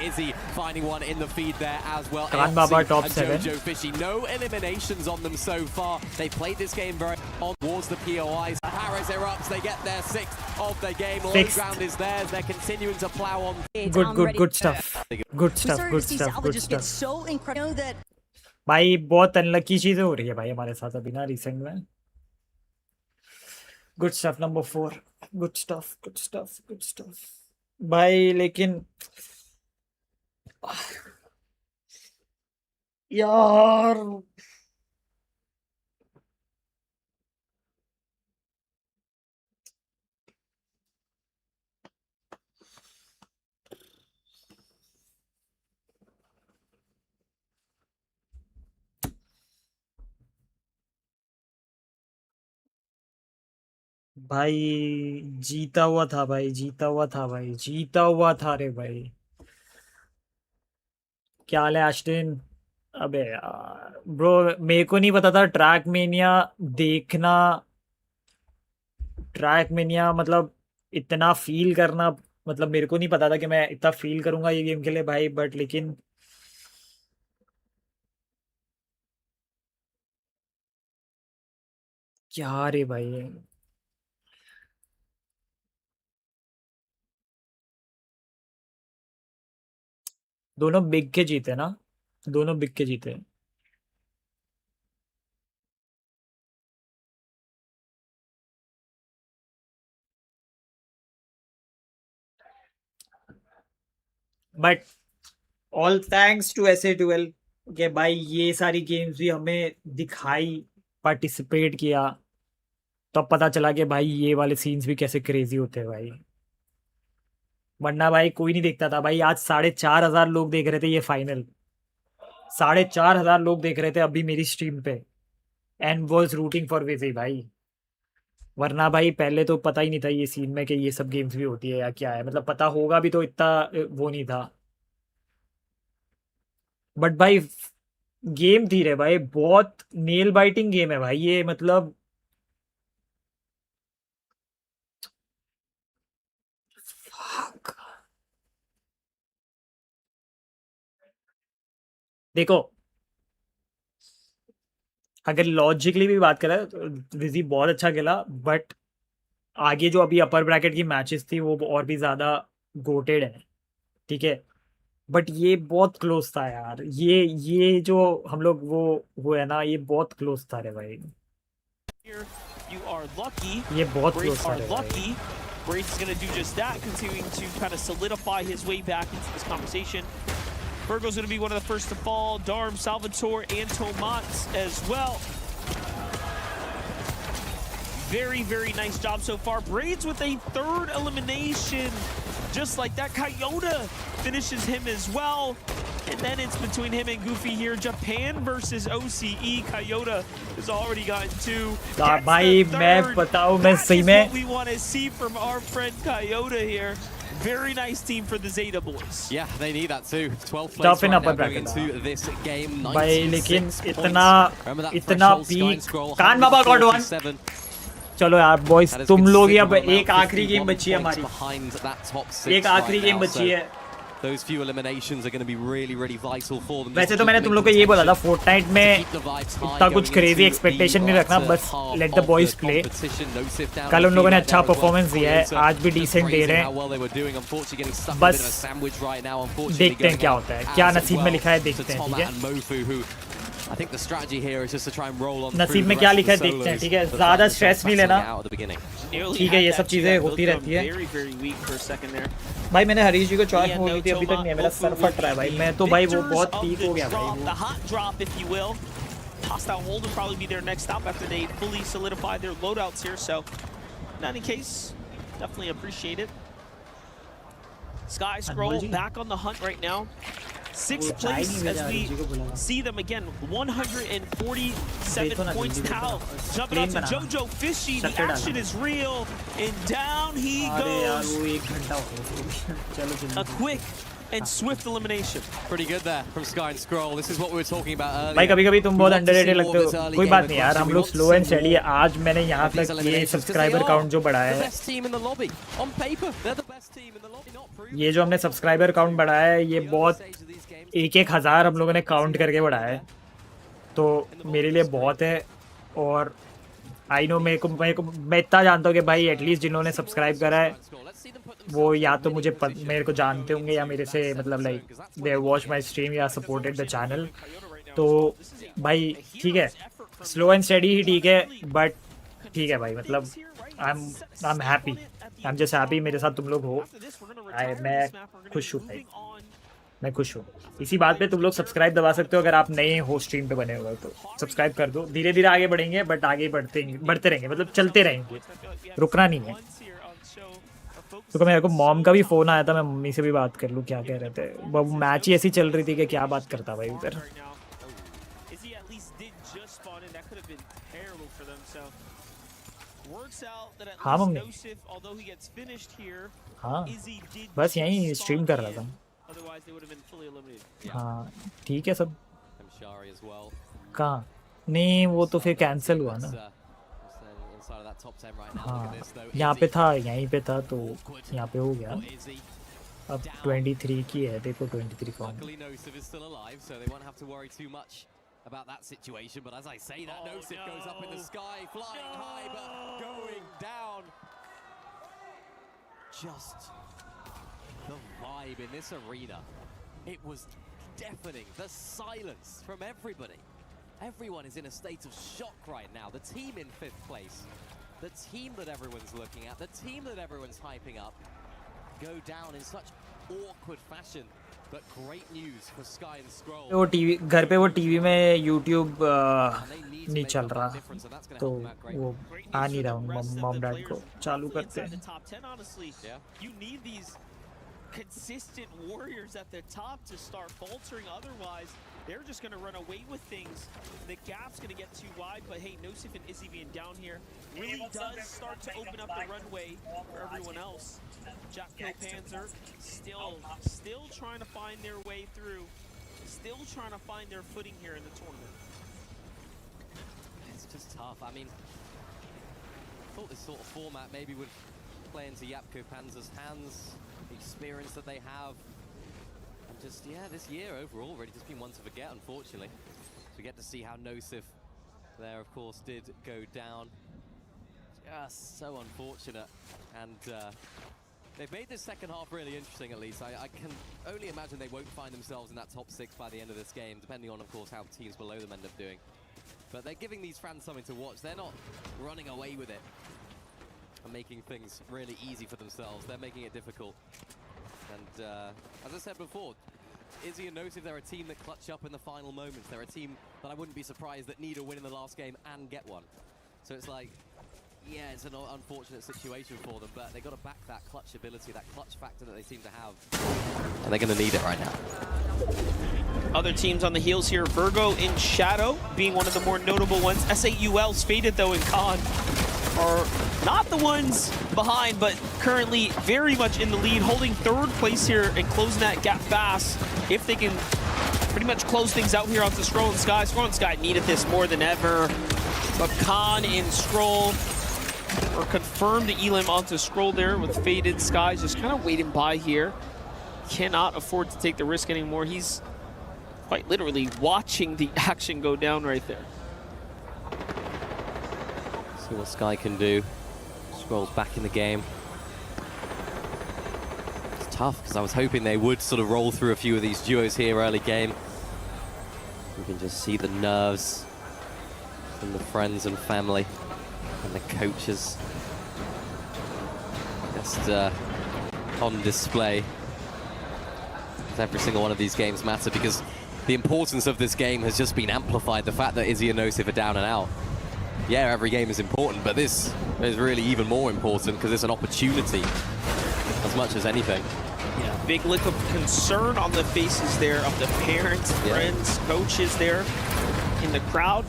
[SPEAKER 2] Izzy finding one in the feed there as well.
[SPEAKER 4] Khan Baba top 7.
[SPEAKER 2] Jojo Fishy, no eliminations on them so far. They played this game very on towards the POIs. Paris erupts, they get their 6th of the game. Low ground is theirs. They're continuing to plow on.
[SPEAKER 4] Good stuff. Good stuff. Good stuff. Good stuff.
[SPEAKER 1] So incredible that
[SPEAKER 4] भाई बहुत unlucky चीजें हो रही है भाई हमारे साथ अभी ना रिसेंट में. Good stuff number 4. Good stuff good stuff good stuff भाई. लेकिन यार भाई जीता हुआ था भाई. जीता हुआ था भाई. जीता हुआ था रे भाई. क्या हाल है आस्टिन? अबे यार ब्रो, मेरे को नहीं पता था ट्रैक मेनिया देखना, ट्रैक मेनिया मतलब इतना फील करना, मतलब मेरे को नहीं पता था कि मैं इतना फील करूंगा ये गेम के लिए भाई, बट लेकिन क्या रे भाई, दोनों बिग के जीते ना, दोनों बिग के जीते। But all thanks to SA12 के भाई, ये सारी गेम्स भी हमें दिखाई, पार्टिसिपेट किया, तब पता चला कि भाई ये वाले सीन्स भी कैसे क्रेजी होते हैं भाई, वरना भाई कोई नहीं देखता था भाई। आज 4,500 लोग देख रहे थे ये फाइनल, 4,500 लोग देख रहे थे अभी मेरी स्ट्रीम पे, एंड वॉज रूटिंग फॉर विजय भाई, वरना भाई पहले तो पता ही नहीं था ये सीन में कि ये सब गेम्स भी होती है या क्या है, मतलब पता होगा भी तो इतना वो नहीं था, बट भाई गेम थी रे भाई, बहुत नेल बाइटिंग गेम है भाई ये, मतलब देखो अगर लॉजिकली भी बात करें तो विजी बहुत अच्छा खेला, बट आगे जो अभी अपर ब्रैकेट की मैचेस थी वो और भी ज़्यादा गोटेड है, ठीक है, बट ये बहुत क्लोज था यार, ये जो हम लोग वो है ना, ये बहुत क्लोज था रे भाई,
[SPEAKER 3] You are lucky.
[SPEAKER 4] ये बहुत
[SPEAKER 3] Brace
[SPEAKER 4] क्लोज था
[SPEAKER 3] are
[SPEAKER 4] रे भाई।
[SPEAKER 3] lucky. Brace is going to do just that, continuing to kind of solidify his way back into this conversation. Virgo's going to be one of the first to fall. Darm, Salvatore, and Tomat as well. Very, very nice job so far. Braids with a third elimination. Just like that, Coyote finishes him as well. And then it's between him and Goofy here. Japan versus OCE. Coyote has already gotten 2.
[SPEAKER 4] भाई मैं बताऊं, मैं सही में
[SPEAKER 3] What we want to see from our friend Coyote here. Very nice team for the Zeta boys.
[SPEAKER 2] Yeah, they need that too. 12
[SPEAKER 4] Tough
[SPEAKER 2] plays right
[SPEAKER 4] enough
[SPEAKER 2] now
[SPEAKER 4] at
[SPEAKER 2] going
[SPEAKER 4] bracket.
[SPEAKER 2] into this game.
[SPEAKER 4] भाई
[SPEAKER 2] 96
[SPEAKER 4] लेकिन
[SPEAKER 2] points.
[SPEAKER 4] इतना
[SPEAKER 2] Remember that
[SPEAKER 4] इतना
[SPEAKER 2] threshold, Sky
[SPEAKER 4] peak,
[SPEAKER 2] Scroll,
[SPEAKER 4] कान बाबा God one.
[SPEAKER 2] 147.
[SPEAKER 4] चलो यार boys,
[SPEAKER 2] That is
[SPEAKER 4] तुम लोग ही अब
[SPEAKER 2] considerable
[SPEAKER 4] एक
[SPEAKER 2] amount,
[SPEAKER 4] आखिरी गेम
[SPEAKER 2] 51
[SPEAKER 4] बची है
[SPEAKER 2] points
[SPEAKER 4] हमारी,
[SPEAKER 2] behind that top six
[SPEAKER 4] एक आखिरी
[SPEAKER 2] right
[SPEAKER 4] गेम
[SPEAKER 2] now,
[SPEAKER 4] बची
[SPEAKER 2] so
[SPEAKER 4] है।
[SPEAKER 2] those few eliminations are going to be really, really vital for them.
[SPEAKER 4] वैसे तो मैंने तुम लोग को ये बोला था फोर्टनाइट में इतना कुछ क्रेजी एक्सपेक्टेशन नहीं रखना, बस लेट द बॉयज प्ले। कल उन लोगों ने अच्छा परफॉर्मेंस दिया है, आज भी डिसेंट दे रहे हैं, बस देखते हैं क्या होता है, क्या नसीब में लिखा है देखते हैं, ठीक है।
[SPEAKER 2] I think the strategy here is just to try and roll on
[SPEAKER 4] नसीब में क्या लिखा है देखते हैं, ठीक है, ज़्यादा स्ट्रेस नहीं लेना, ठीक है, ये सब चीज़ें होती रहती है। भाई मैंने हरीश जी को चॉइस बोली थी, अभी तक नहीं है, मेरा सर फट रहा है भाई, मैं तो भाई वो बहुत पीक हो गया भाई वो।
[SPEAKER 3] The hot drop, if you will. Hostile hold will probably be their next stop after they fully solidify their loadouts here. So, in any case, definitely appreciate it. Sky Scroll back on the hunt right now. 6th place as we see them again. 147 points now. Jumping out to Jojo Fishy. The action is real. And down he goes. A quick and swift elimination.
[SPEAKER 2] Pretty good there from Sky and Scroll. This is what we were talking about earlier.
[SPEAKER 4] भाई कभी-कभी तुम बहुत underrated लगते हो, कोई बात नहीं यार, हम लोग स्लो एंड स्टेडी है। आज मैंने यहाँ तक ये सब्सक्राइबर काउंट जो बढ़ाया है, ये जो हमने सब्सक्राइबर काउंट बढ़ाया है, ये बहुत 1-1 हज़ार हम लोगों ने काउंट करके बढ़ाया है, तो मेरे लिए बहुत है। और आई नो मैं इतना जानता हूँ कि भाई एटलीस्ट जिन्होंने सब्सक्राइब करा है वो या तो मेरे को जानते होंगे या मेरे से मतलब like they watch my stream या सपोर्टेड द चैनल, तो भाई ठीक है, स्लो एंड स्टडी ही ठीक है, बट ठीक है भाई, मतलब I am happy, I am just happy मेरे साथ तुम लोग हो, मैं खुश हूँ भाई, मैं खुश हूँ। इसी बात पे तुम लोग सब्सक्राइब दबा सकते हो, अगर आप नए हो स्ट्रीम पे बने हुए तो सब्सक्राइब कर दो, धीरे धीरे आगे बढ़ेंगे, बट आगे बढ़ते रहेंगे, मतलब चलते रहेंगे, रुकना नहीं है। तो मेरे को मॉम का भी फ़ोन आया था, मैं मम्मी से भी बात कर लूँ क्या कह रहे थे, वो मैच ही ऐसी चल रही थी कि क्या बात करता भाई उधर। हाँ मम्मी, हाँ बस यहीं स्ट्रीम कर रहा था।
[SPEAKER 3] Otherwise, they would have been fully eliminated.
[SPEAKER 4] हाँ ठीक है सब
[SPEAKER 2] Mshari as well.
[SPEAKER 4] कहाँ नहीं वो तो फिर कैंसिल हुआ ना
[SPEAKER 2] Inside of that top 10 right now. Look
[SPEAKER 4] हाँ
[SPEAKER 2] at this though.
[SPEAKER 4] यहाँ पे था यहीं पे था तो यहाँ पे हो गया अब 23 की है देखो 23 form
[SPEAKER 2] Luckily, Nosif is still alive, so they won't have to worry too much about that situation. But as I say that, Nosif goes up in the sky, flying high, but going down. Just the vibe in this arena. It was deafening. The silence from everybody. Everyone is in a state of shock right now. The team in 5th place, the team that everyone's looking at, the team that everyone's hyping up, go down in such awkward fashion. But great news for Sky and Scroll.
[SPEAKER 4] वो TV घर पे वो TV में YouTube नहीं चल रहा तो वो आ नहीं रहा मॉम डैड को चालू करते हैं
[SPEAKER 3] You need these consistent warriors at the top to start faltering. Otherwise, they're just going to run away with things. The gap's going to get too wide. But hey, Nosif and Izzy being down here really does start to open up the runway for everyone else. Jackpo Panzer still trying to find their way through. Still trying to find their footing here in the tournament.
[SPEAKER 2] It's just tough. I mean, I thought this sort of format maybe would play into Yapko Panzer's hands, the experience that they have. And just, yeah, this year overall really just been one to forget, unfortunately. So we get to see how Nosif there, of course, did go down. Just so unfortunate. And they've made this second half really interesting, at least. I can only imagine they won't find themselves in that top 6 by the end of this game, depending on, of course, how teams below them end up doing. But they're giving these fans something to watch. They're not running away with it and making things really easy for themselves. They're making it difficult. And as I said before, Izzy and Nosif, they're a team that clutch up in the final moments. They're a team that I wouldn't be surprised that need a win in the last game and get one. So it's like, yeah, it's an unfortunate situation for them, but they've got to back that clutch ability, that clutch factor that they seem to have. And they're going to need it right now.
[SPEAKER 3] Other teams on the heels here, Virgo in Shadow being one of the more notable ones. SAUL's faded though in Khan are not the ones behind, but currently very much in the lead, holding 3rd place here and closing that gap fast. If they can pretty much close things out here onto Scroll and Sky. Scroll and Sky needed this more than ever. But Khan and Scroll or confirmed the Elim onto Scroll there with faded Skies just kind of waiting by here. Cannot afford to take the risk anymore. He's quite literally watching the action go down right there.
[SPEAKER 2] See what Sky can do. Scroll's back in the game. It's tough because I was hoping they would sort of roll through a few of these duos here early game. You can just see the nerves from the friends and family and the coaches just on display. Every single one of these games matter because the importance of this game has just been amplified. The fact that Izzy and Nosif are down and out. Yeah, every game is important, but this is really even more important because it's an opportunity as much as anything.
[SPEAKER 3] Yeah, big look of concern on the faces there of the parents, friends, coaches there in the crowd.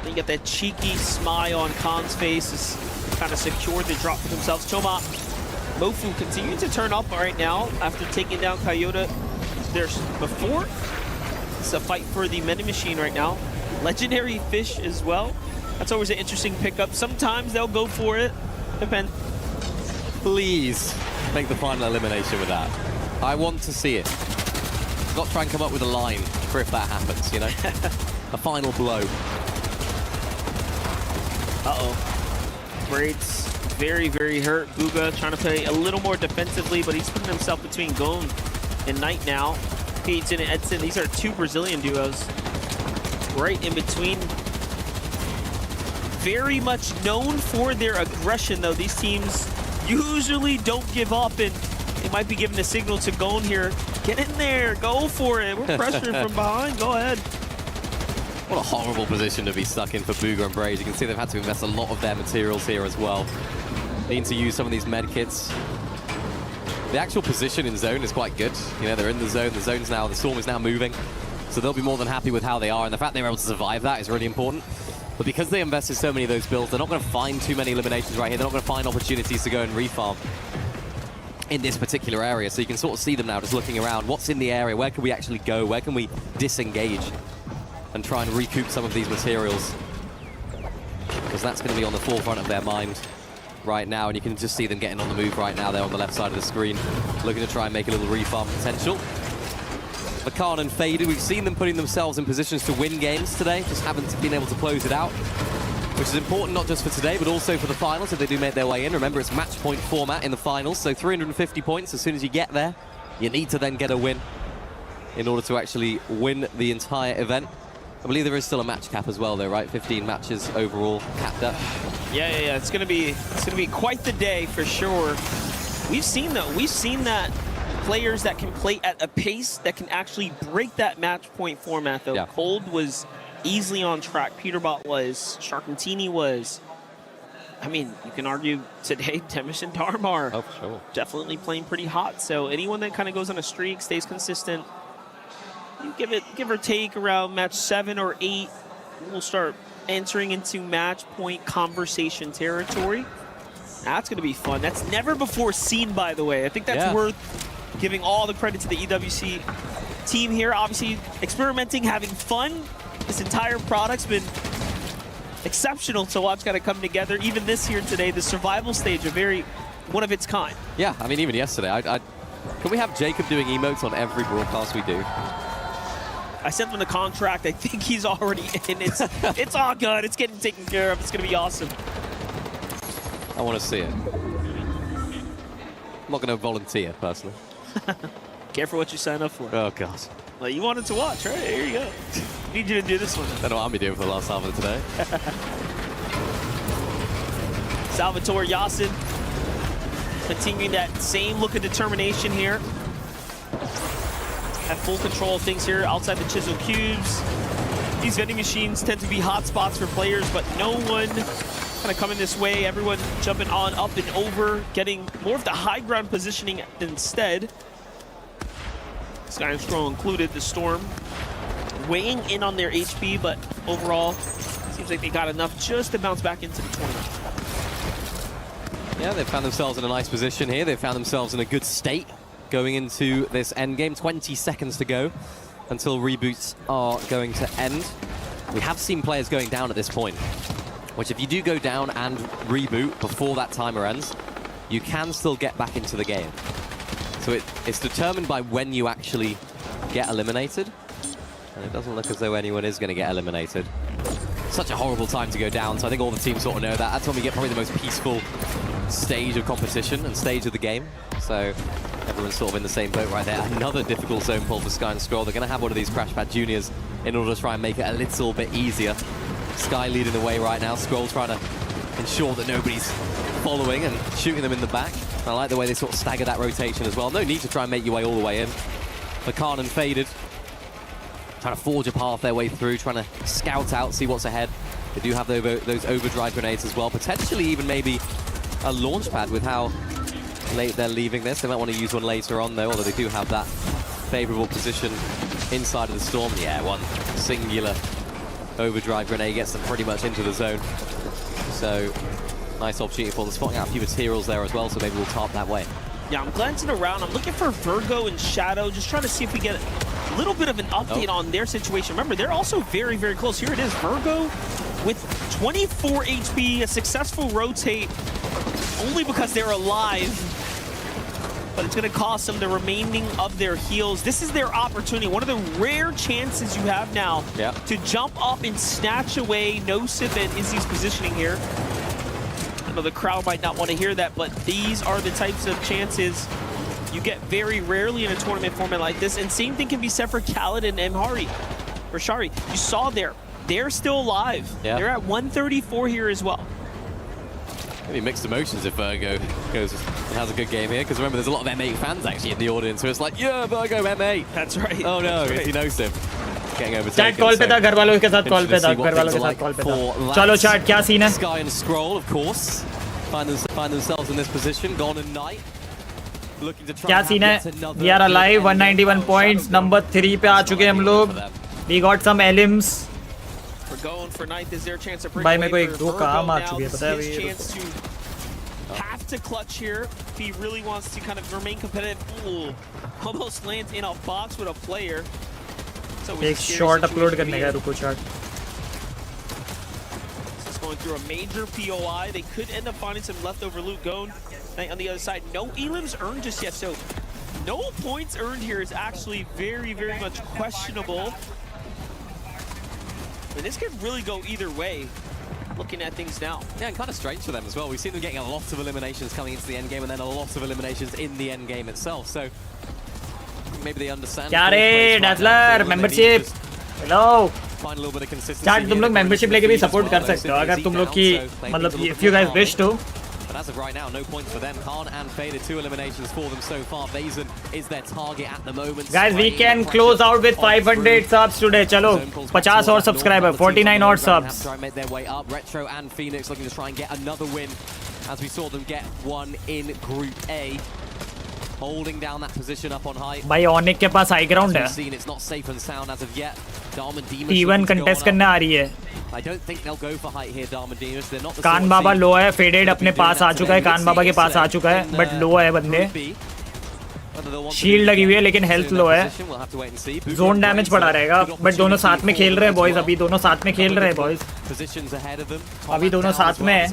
[SPEAKER 3] You get that cheeky smile on Khan's face as kind of secured the drop for themselves. Choma Mofu continuing to turn up right now after taking down Coyote there before. It's a fight for the Meta Machine right now. Legendary Fish as well. That's always an interesting pickup. Sometimes they'll go for it. Depends.
[SPEAKER 2] Please make the final elimination with that. I want to see it. Not try and come up with a line for if that happens, you know? A final blow.
[SPEAKER 3] Uh-oh. Braids very, very hurt. Booga trying to play a little more defensively, but he's putting himself between Gone and Knight now. Peyton and Edson, these are 2 Brazilian duos. Right in between. Very much known for their aggression, though. These teams usually don't give up, and they might be giving a signal to Gone here. Get in there, go for it. We're pressuring from behind, go ahead.
[SPEAKER 2] What a horrible position to be stuck in for Booga and Braid. You can see they've had to invest a lot of their materials here as well. They need to use some of these med kits. The actual position in zone is quite good. You know, they're in the zone's now, the storm is now moving. So they'll be more than happy with how they are, and the fact they were able to survive that is really important. But because they invested so many of those builds, they're not going to find too many eliminations right here. They're not going to find opportunities to go and refarm. in this particular area. So you can sort of see them now just looking around. What's in the area? Where can we actually go? Where can we disengage and try and recoup some of these materials? Because that's going to be on the forefront of their mind right now, and you can just see them getting on the move right now there on the left side of the screen, looking to try and make a little refarm potential. Vakan and Faded, we've seen them putting themselves in positions to win games today, just haven't been able to close it out, which is important not just for today, but also for the finals if they do make their way in. Remember, it's match point format in the finals, so 350 points as soon as you get there. You need to then get a win in order to actually win the entire event. I believe there is still a match cap as well, though, right? 15 matches overall capped up.
[SPEAKER 3] Yeah. It's gonna be quite the day for sure. We've seen that players that can play at a pace that can actually break that match point format, though. Yeah. Cold was easily on track. Peterbot was. Sharkantini was. I mean, you can argue today, Temish and Darmar.
[SPEAKER 2] Oh, for sure.
[SPEAKER 3] Definitely playing pretty hot. So anyone that kind of goes on a streak, stays consistent, you give or take around match 7 or 8, we'll start entering into match point conversation territory. That's going to be fun. That's never before seen, by the way. I think that's worth giving all the credit to the EWC team here. Obviously, experimenting, having fun. This entire product's been exceptional to watch kind of come together. Even this here today, the survival stage, one of its kind.
[SPEAKER 2] Yeah, I mean, even yesterday, can we have Jacob doing emotes on every broadcast we do?
[SPEAKER 3] I sent him the contract. I think he's already in. It's all good. It's getting taken care of. It's going to be awesome.
[SPEAKER 2] I want to see it. I'm not going to volunteer, personally.
[SPEAKER 3] Careful what you sign up for.
[SPEAKER 2] Oh, God.
[SPEAKER 3] Well, you wanted to watch, right? Here you go. Need you to do this one.
[SPEAKER 2] I don't know what I'll be doing for the last half of today.
[SPEAKER 3] Salvatore Yasin continuing that same look of determination here. Have full control of things here outside the Chisel Cubes. These vending machines tend to be hot spots for players, but no one kind of coming this way. Everyone jumping on, up and over, getting more of the high ground positioning instead. Sky and Scroll included, the Storm weighing in on their HP, but overall, seems like they got enough just to bounce back into the tournament.
[SPEAKER 2] Yeah, they've found themselves in a nice position here. They've found themselves in a good state going into this end game. 20 seconds to go until reboots are going to end. We have seen players going down at this point, which if you do go down and reboot before that timer ends, you can still get back into the game. So it's determined by when you actually get eliminated. And it doesn't look as though anyone is going to get eliminated. Such a horrible time to go down, so I think all the teams sort of know that. That's when we get probably the most peaceful stage of competition and stage of the game. So everyone's sort of in the same boat right there. Another difficult zone pull for Sky and Scroll. They're going to have one of these Crash Pad Juniors in order to try and make it a little bit easier. Sky leading the way right now. Scroll trying to ensure that nobody's following and shooting them in the back. I like the way they sort of stagger that rotation as well. No need to try and make your way all the way in. Vakan and Faded trying to forge a path their way through, trying to scout out, see what's ahead. They do have those overdrive grenades as well. Potentially even maybe a launch pad with how late they're leaving this. They might want to use one later on, though, although they do have that favorable position inside of the Storm. Yeah, one singular overdrive grenade gets them pretty much into the zone. So, nice opportunity for them, spotting out a few materials there as well, so maybe we'll tarp that way.
[SPEAKER 3] Yeah, I'm glancing around. I'm looking for Virgo and Shadow, just trying to see if we get a little bit of an update on their situation. Remember, they're also very, very close. Here it is, Virgo with 24 HP, a successful rotate, only because they're alive. But it's going to cost them the remaining of their heals. This is their opportunity. One of the rare chances you have now to jump up and snatch away No-Sip and Izzy's positioning here. I know the crowd might not want to hear that, but these are the types of chances you get very rarely in a tournament format like this. And same thing can be said for Khaled and Mhari. Or Shari, you saw there, they're still alive. They're at 134 here as well.
[SPEAKER 2] Maybe mixed emotions if Virgo goes and has a good game here, because remember there's a lot of M8 fans actually in the audience, so it's like, yeah, Virgo M8.
[SPEAKER 3] That's right.
[SPEAKER 2] Oh no,
[SPEAKER 3] That's
[SPEAKER 2] it's
[SPEAKER 3] right.
[SPEAKER 2] No-Sip getting overtaken.
[SPEAKER 4] Chat call पे था, घर वालों के साथ call पे था, घर वालों के साथ call पे था. चलो chat, क्या scene है?
[SPEAKER 2] Sky and Scroll, of course, find themselves in this position. Gone and Night looking to try.
[SPEAKER 4] क्या scene है? We are alive, 191 points, number 3 पे आ चुके हम लोग. We got some elims.
[SPEAKER 3] We're going for Night. Is their chance to break
[SPEAKER 4] भाई
[SPEAKER 3] away
[SPEAKER 4] मेरे को एक
[SPEAKER 3] for
[SPEAKER 4] दो
[SPEAKER 3] Virgo
[SPEAKER 4] काम आ
[SPEAKER 3] now.
[SPEAKER 4] चुकी है,
[SPEAKER 3] This
[SPEAKER 4] पता है
[SPEAKER 3] is his
[SPEAKER 4] अभी.
[SPEAKER 3] chance to have to clutch here if he really wants to kind of remain competitive. Ooh, almost lands in a box with a player. So
[SPEAKER 4] एक shot upload करने का रुको shot.
[SPEAKER 3] This is going through a major POI. They could end up finding some leftover loot going on the other side. No elims earned just yet, so no points earned here is actually very, very much questionable. And this could really go either way, looking at things now.
[SPEAKER 2] Yeah, and kind of strange for them as well. We've seen them getting a lot of eliminations coming into the end game and then a lot of eliminations in the end game itself. So maybe they understand.
[SPEAKER 4] क्या रे Dazzler membership. Hello.
[SPEAKER 2] Find a little bit of consistency.
[SPEAKER 4] Chat तुम लोग membership लेके भी support कर सकते हो अगर तुम लोग की मतलब if you guys wish to.
[SPEAKER 2] But as of right now, no points for them. Khan and Faded, 2 eliminations for them so far. Vazen is their target at the moment.
[SPEAKER 4] Guys, we can close out with 500 subs today. Chalo, 50 और subscriber, 49 odd subs.
[SPEAKER 2] Try and make their way up. Retro and Phoenix looking to try and get another win, as we saw them get one in Group A. Holding down that position up on high.
[SPEAKER 4] भाई ऑनिक के पास high ground है.
[SPEAKER 2] It's not safe and sound as of yet.
[SPEAKER 4] T1 contest करने आ रही है.
[SPEAKER 2] I don't think they'll go for height here, Darmadimus. They're not the
[SPEAKER 4] कान बाबा लो है, Faded अपने पास आ चुका है, कान बाबा के पास आ चुका है, but लो है बंदे. शील्ड लगी हुई है लेकिन हेल्थ लो है. जोन डैमेज पड़ा रहेगा, बट दोनों साथ में खेल रहे हैं बॉयज. अभी दोनों साथ में खेल रहे हैं बॉयज. अभी दोनों साथ में हैं.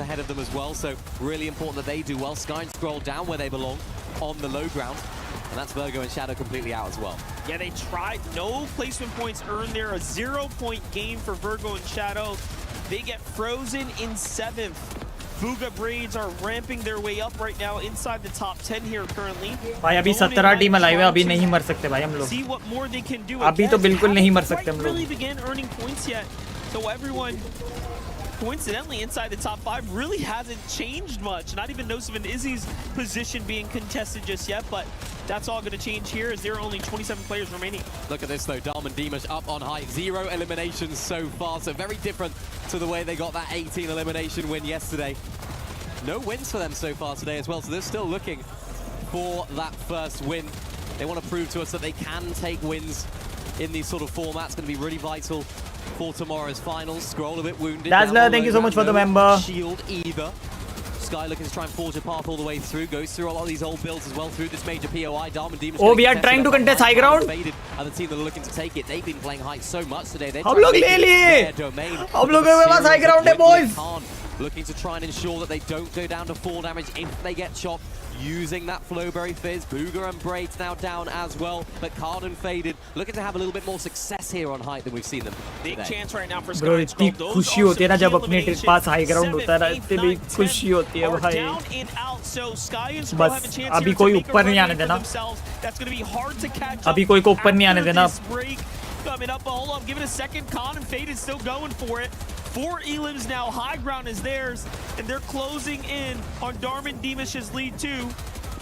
[SPEAKER 2] On the low ground, and that's Virgo and Shadow completely out as well.
[SPEAKER 3] Yeah, they tried. No placement points earned there. A 0-point game for Virgo and Shadow. They get frozen in 7th. Fuga Braids are ramping their way up right now inside the top 10 here currently.
[SPEAKER 4] भाई अभी 17 team live है, अभी नहीं मर सकते भाई हम लोग.
[SPEAKER 3] See what more they can do.
[SPEAKER 4] अभी तो बिल्कुल नहीं मर सकते हम लोग.
[SPEAKER 3] Really began earning points yet, so everyone. Coincidentally, inside the top 5 really hasn't changed much. Not even Nosif and Izzy's position being contested just yet, but that's all going to change here as there are only 27 players remaining.
[SPEAKER 2] Look at this though, Darmadimus up on high. 0 eliminations so far, so very different to the way they got that 18 elimination win yesterday. No wins for them so far today as well, so they're still looking for that first win. They want to prove to us that they can take wins in these sort of formats. Going to be really vital for tomorrow's finals. Scroll a bit wounded.
[SPEAKER 4] Dazzler, thank you so much for the member.
[SPEAKER 2] Shield either. Sky looking to try and forge a path all the way through. Goes through a lot of these old builds as well through this major POI. Darmadimus.
[SPEAKER 4] Oh, we are trying to contest high ground.
[SPEAKER 2] And the team that are looking to take it, they've been playing high so much today. They're
[SPEAKER 4] हम लोग ले लिए. हम लोगों के पास high ground है boys.
[SPEAKER 2] Looking to try and ensure that they don't go down to 4 damage if they get chopped. Using that Flowberry Fizz. Booger and Braids now down as well. But Card and Faded looking to have a little bit more success here on height than we've seen them.
[SPEAKER 3] Big chance right now for Sky.
[SPEAKER 4] Bro, इतनी खुशी होती है ना जब अपने पास high ground होता है ना, इतनी खुशी होती है भाई. बस अभी कोई ऊपर नहीं आने देना. अभी कोई को ऊपर नहीं आने देना.
[SPEAKER 3] Coming up, hold on, give it a second. Khan and Faded still going for it. 4 elims now, high ground is theirs, and they're closing in on Darmadimus' lead too.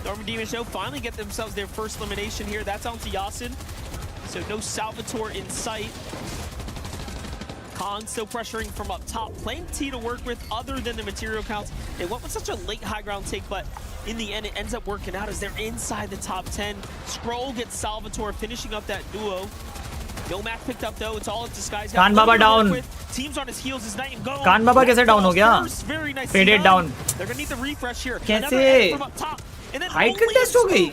[SPEAKER 3] Darmadimus finally get themselves their first elimination here. That's onto Yasin, so no Salvatore in sight. Khan still pressuring from up top. Plenty to work with other than the material counts. They went with such a late high ground take, but in the end it ends up working out as they're inside the top 10. Scroll gets Salvatore finishing up that duo. No map picked up though. It's all up to Sky's.
[SPEAKER 4] Khan Baba down.
[SPEAKER 3] Teams on his heels is night and go.
[SPEAKER 4] Khan Baba कैसे down हो गया? Faded down.
[SPEAKER 3] They're gonna need the refresh here.
[SPEAKER 4] कैसे? Height contest हो गई.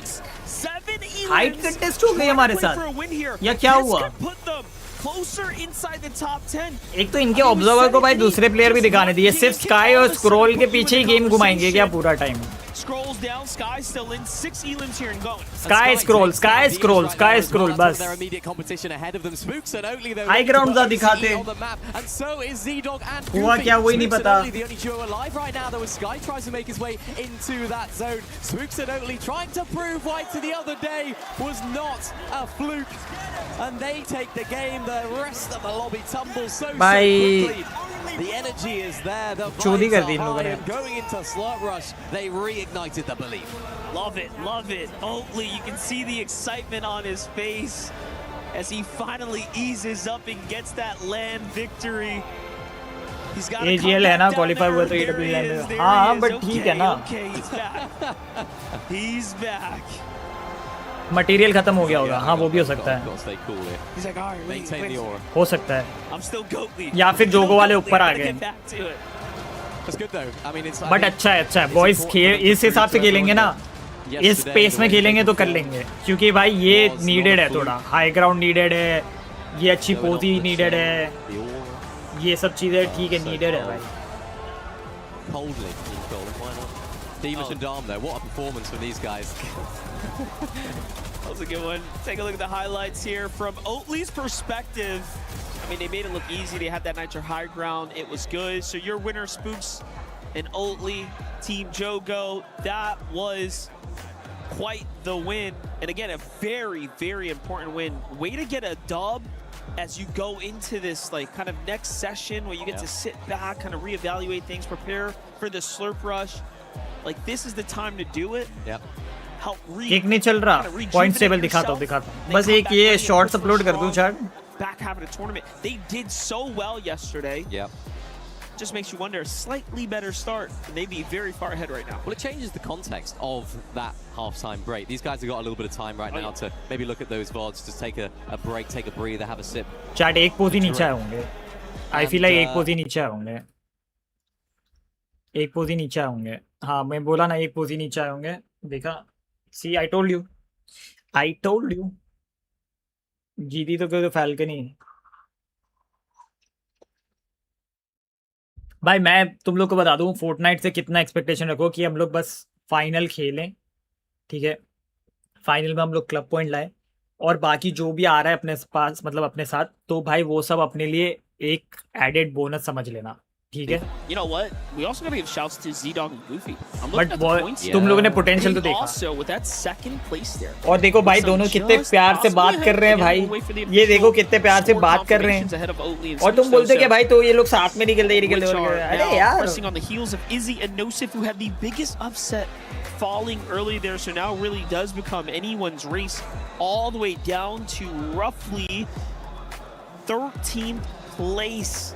[SPEAKER 4] Height contest हो गई हमारे साथ. या क्या हुआ? एक तो इनके ऑब्जर्वर को भाई दूसरे प्लेयर भी दिखाने दिए. सिर्फ स्काई और स्क्रॉल के पीछे ही गेम घुमाएंगे क्या पूरा time?
[SPEAKER 3] Scrolls down, Sky still in. 6 elims here and going.
[SPEAKER 4] Sky scroll, बस.
[SPEAKER 2] Their immediate competition ahead of them. Spooks and Oakley though.
[SPEAKER 4] High ground ज़ा दिखाते.
[SPEAKER 2] And so is Z-Dog and
[SPEAKER 4] हुआ क्या वही नहीं पता.
[SPEAKER 2] The only duo alive right now though as Sky tries to make his way into that zone. Spooks and Oakley trying to prove right to the other day was not a fluke. And they take the game. The rest of the lobby tumbles so quickly. The energy is there. The vibes are high and going into Slurp Rush. They reignited the belief.
[SPEAKER 3] Love it, love it. Oakley, you can see the excitement on his face as he finally eases up and gets that land victory. He's got to
[SPEAKER 4] AGL है ना, qualify हुआ तो EWC में. हाँ, but ठीक है ना.
[SPEAKER 3] Okay, he's back. He's back.
[SPEAKER 4] Material खत्म हो गया होगा. हाँ वो भी हो सकता है. हो सकता है. या फिर जोगो वाले ऊपर आ गए.
[SPEAKER 2] That's good though. I mean, it's.
[SPEAKER 4] But अच्छा है बॉयज इस हिसाब से खेलेंगे ना, इस पेस में खेलेंगे तो कर लेंगे, क्योंकि भाई ये नीडेड है, थोड़ा हाई ग्राउंड नीडेड है, ये अच्छी पोजी नीडेड है, ये सब चीजें ठीक है, नीडेड है भाई.
[SPEAKER 2] Coldly, Demus and Dom though, what a performance from these guys.
[SPEAKER 3] That was a good one. Take a look at the highlights here from Oatly's perspective. I mean, they made it look easy. They had that nitro high ground. It was good. So your winner, Spooks and Oatly, Team Jogo, that was quite the win. And again, a very, very important win. Way to get a dub as you go into this like kind of next session where you get to sit back, kind of reevaluate things, prepare for the slurp rush. Like this is the time to do it.
[SPEAKER 2] Yep.
[SPEAKER 4] Kick नहीं चल रहा, point table दिखाता हूँ. बस एक ये shorts upload कर दूँ chat.
[SPEAKER 3] Back half of the tournament, they did so well yesterday.
[SPEAKER 2] Yep.
[SPEAKER 3] Just makes you wonder, a slightly better start, and they'd be very far ahead right now.
[SPEAKER 2] Well, it changes the context of that half-time break. These guys have got a little bit of time right now to maybe look at those VODs, just take a break, take a breather, have a sip.
[SPEAKER 4] Chat एक पोजी नीचे आए होंगे. I feel like एक पोजी नीचे आए होंगे. एक पोजी नीचे आए होंगे. हाँ, मैं बोला ना एक पोजी नीचे आए होंगे. देखा? See, I told you. I told you. जीती तो क्यों फैल्कन ही. भाई मैं तुम लोग को बता दूं, फोर्टनाइट से कितना एक्सपेक्टेशन रखो कि हम लोग बस फाइनल खेलें, ठीक है, फाइनल में हम लोग क्लब पॉइंट लाए, और बाकी जो भी आ रहा है अपने पास, मतलब अपने साथ, तो भाई वो सब अपने लिए एक एडेड बोनस समझ लेना, ठीक है.
[SPEAKER 3] You know what? We also gotta give shouts to Z-Dog and Goofy.
[SPEAKER 4] But तुम लोगों ने पोटेंशियल तो देखा.
[SPEAKER 3] Also with that second place there.
[SPEAKER 4] और देखो भाई दोनों कितने प्यार से बात कर रहे हैं भाई, ये देखो कितने प्यार से बात कर रहे हैं, और तुम बोलते कि भाई तो ये लोग साथ में निकल रहे. अरे यार.
[SPEAKER 3] Pressing on the heels of Izzy and Nosif, who had the biggest upset falling early there, so now really does become anyone's race all the way down to roughly 13th place.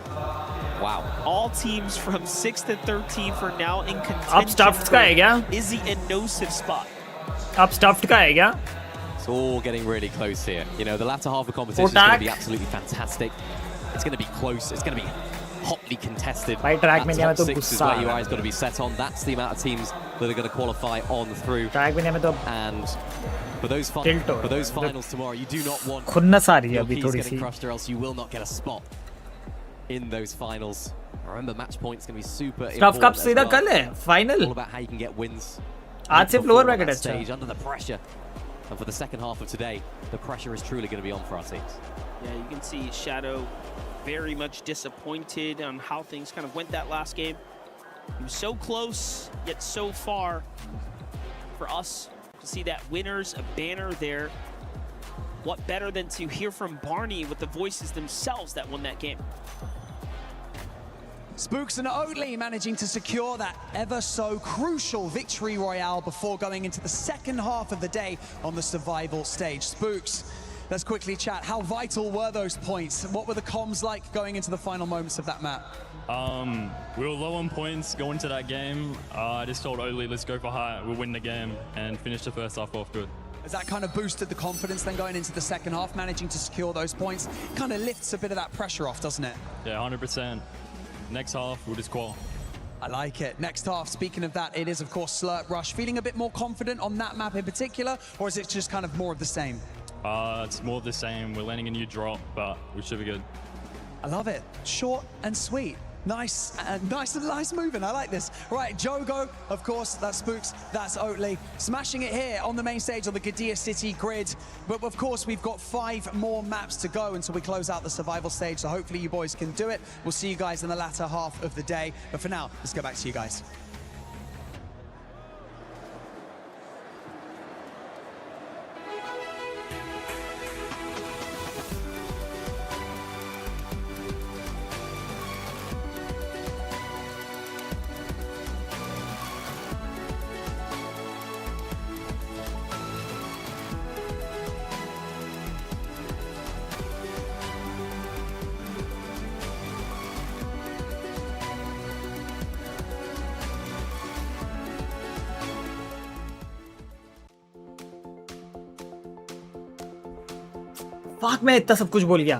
[SPEAKER 2] Wow.
[SPEAKER 3] All teams from 6th to 13th for now in contention.
[SPEAKER 4] अब stuffed का है क्या?
[SPEAKER 3] Izzy and Nosif spot.
[SPEAKER 4] अब stuffed का है क्या?
[SPEAKER 2] It's all getting really close here. You know, the latter half of the competition is going to be absolutely fantastic. It's going to be close. It's going to be hotly contested.
[SPEAKER 4] By track
[SPEAKER 2] that top 6 is where your eyes got to be set on. That's the amount of teams that are going to qualify on through. And for those finals tomorrow, you do not want your keys getting crushed, or else you will not get a spot in those finals. Remember, match points going to be super important.
[SPEAKER 4] कब सीधा कल है final.
[SPEAKER 2] All about how you can get wins.
[SPEAKER 4] आज से floor bracket अच्छा.
[SPEAKER 2] Stage under the pressure. And for the second half of today, the pressure is truly going to be on for our teams.
[SPEAKER 3] Yeah, you can see Shadow very much disappointed on how things kind of went that last game. He was so close, yet so far. For us to see that winners banner there, what better than to hear from Barney with the voices themselves that won that game.
[SPEAKER 14] Spooks and Oatly managing to secure that ever so crucial victory royale before going into the second half of the day on the survival stage. Spooks, let's quickly chat. How vital were those points? What were the comms like going into the final moments of that map?
[SPEAKER 1] We were low on points going into that game. I just told Oatly, let's go for high. We'll win the game and finish the first half off good.
[SPEAKER 14] Has that kind of boosted the confidence then going into the second half, managing to secure those points? Kind of lifts a bit of that pressure off, doesn't it?
[SPEAKER 1] Yeah, 100%. Next half, we'll just qual.
[SPEAKER 14] I like it. Next half, speaking of that, it is, of course, Slurp Rush. Feeling a bit more confident on that map in particular, or is it just kind of more of the same?
[SPEAKER 1] It's more of the same. We're landing a new drop, but we should be good.
[SPEAKER 14] I love it. Short and sweet. Nice moving. I like this. Right, Jogo, of course, that's Spooks, that's Oatly. Smashing it here on the main stage on the Gadia City grid. But of course, we've got 5 more maps to go until we close out the survival stage. So hopefully you boys can do it. We'll see you guys in the latter half of the day. But for now, let's go back to you guys.
[SPEAKER 4] Fuck मैं इतना सब कुछ बोल गया.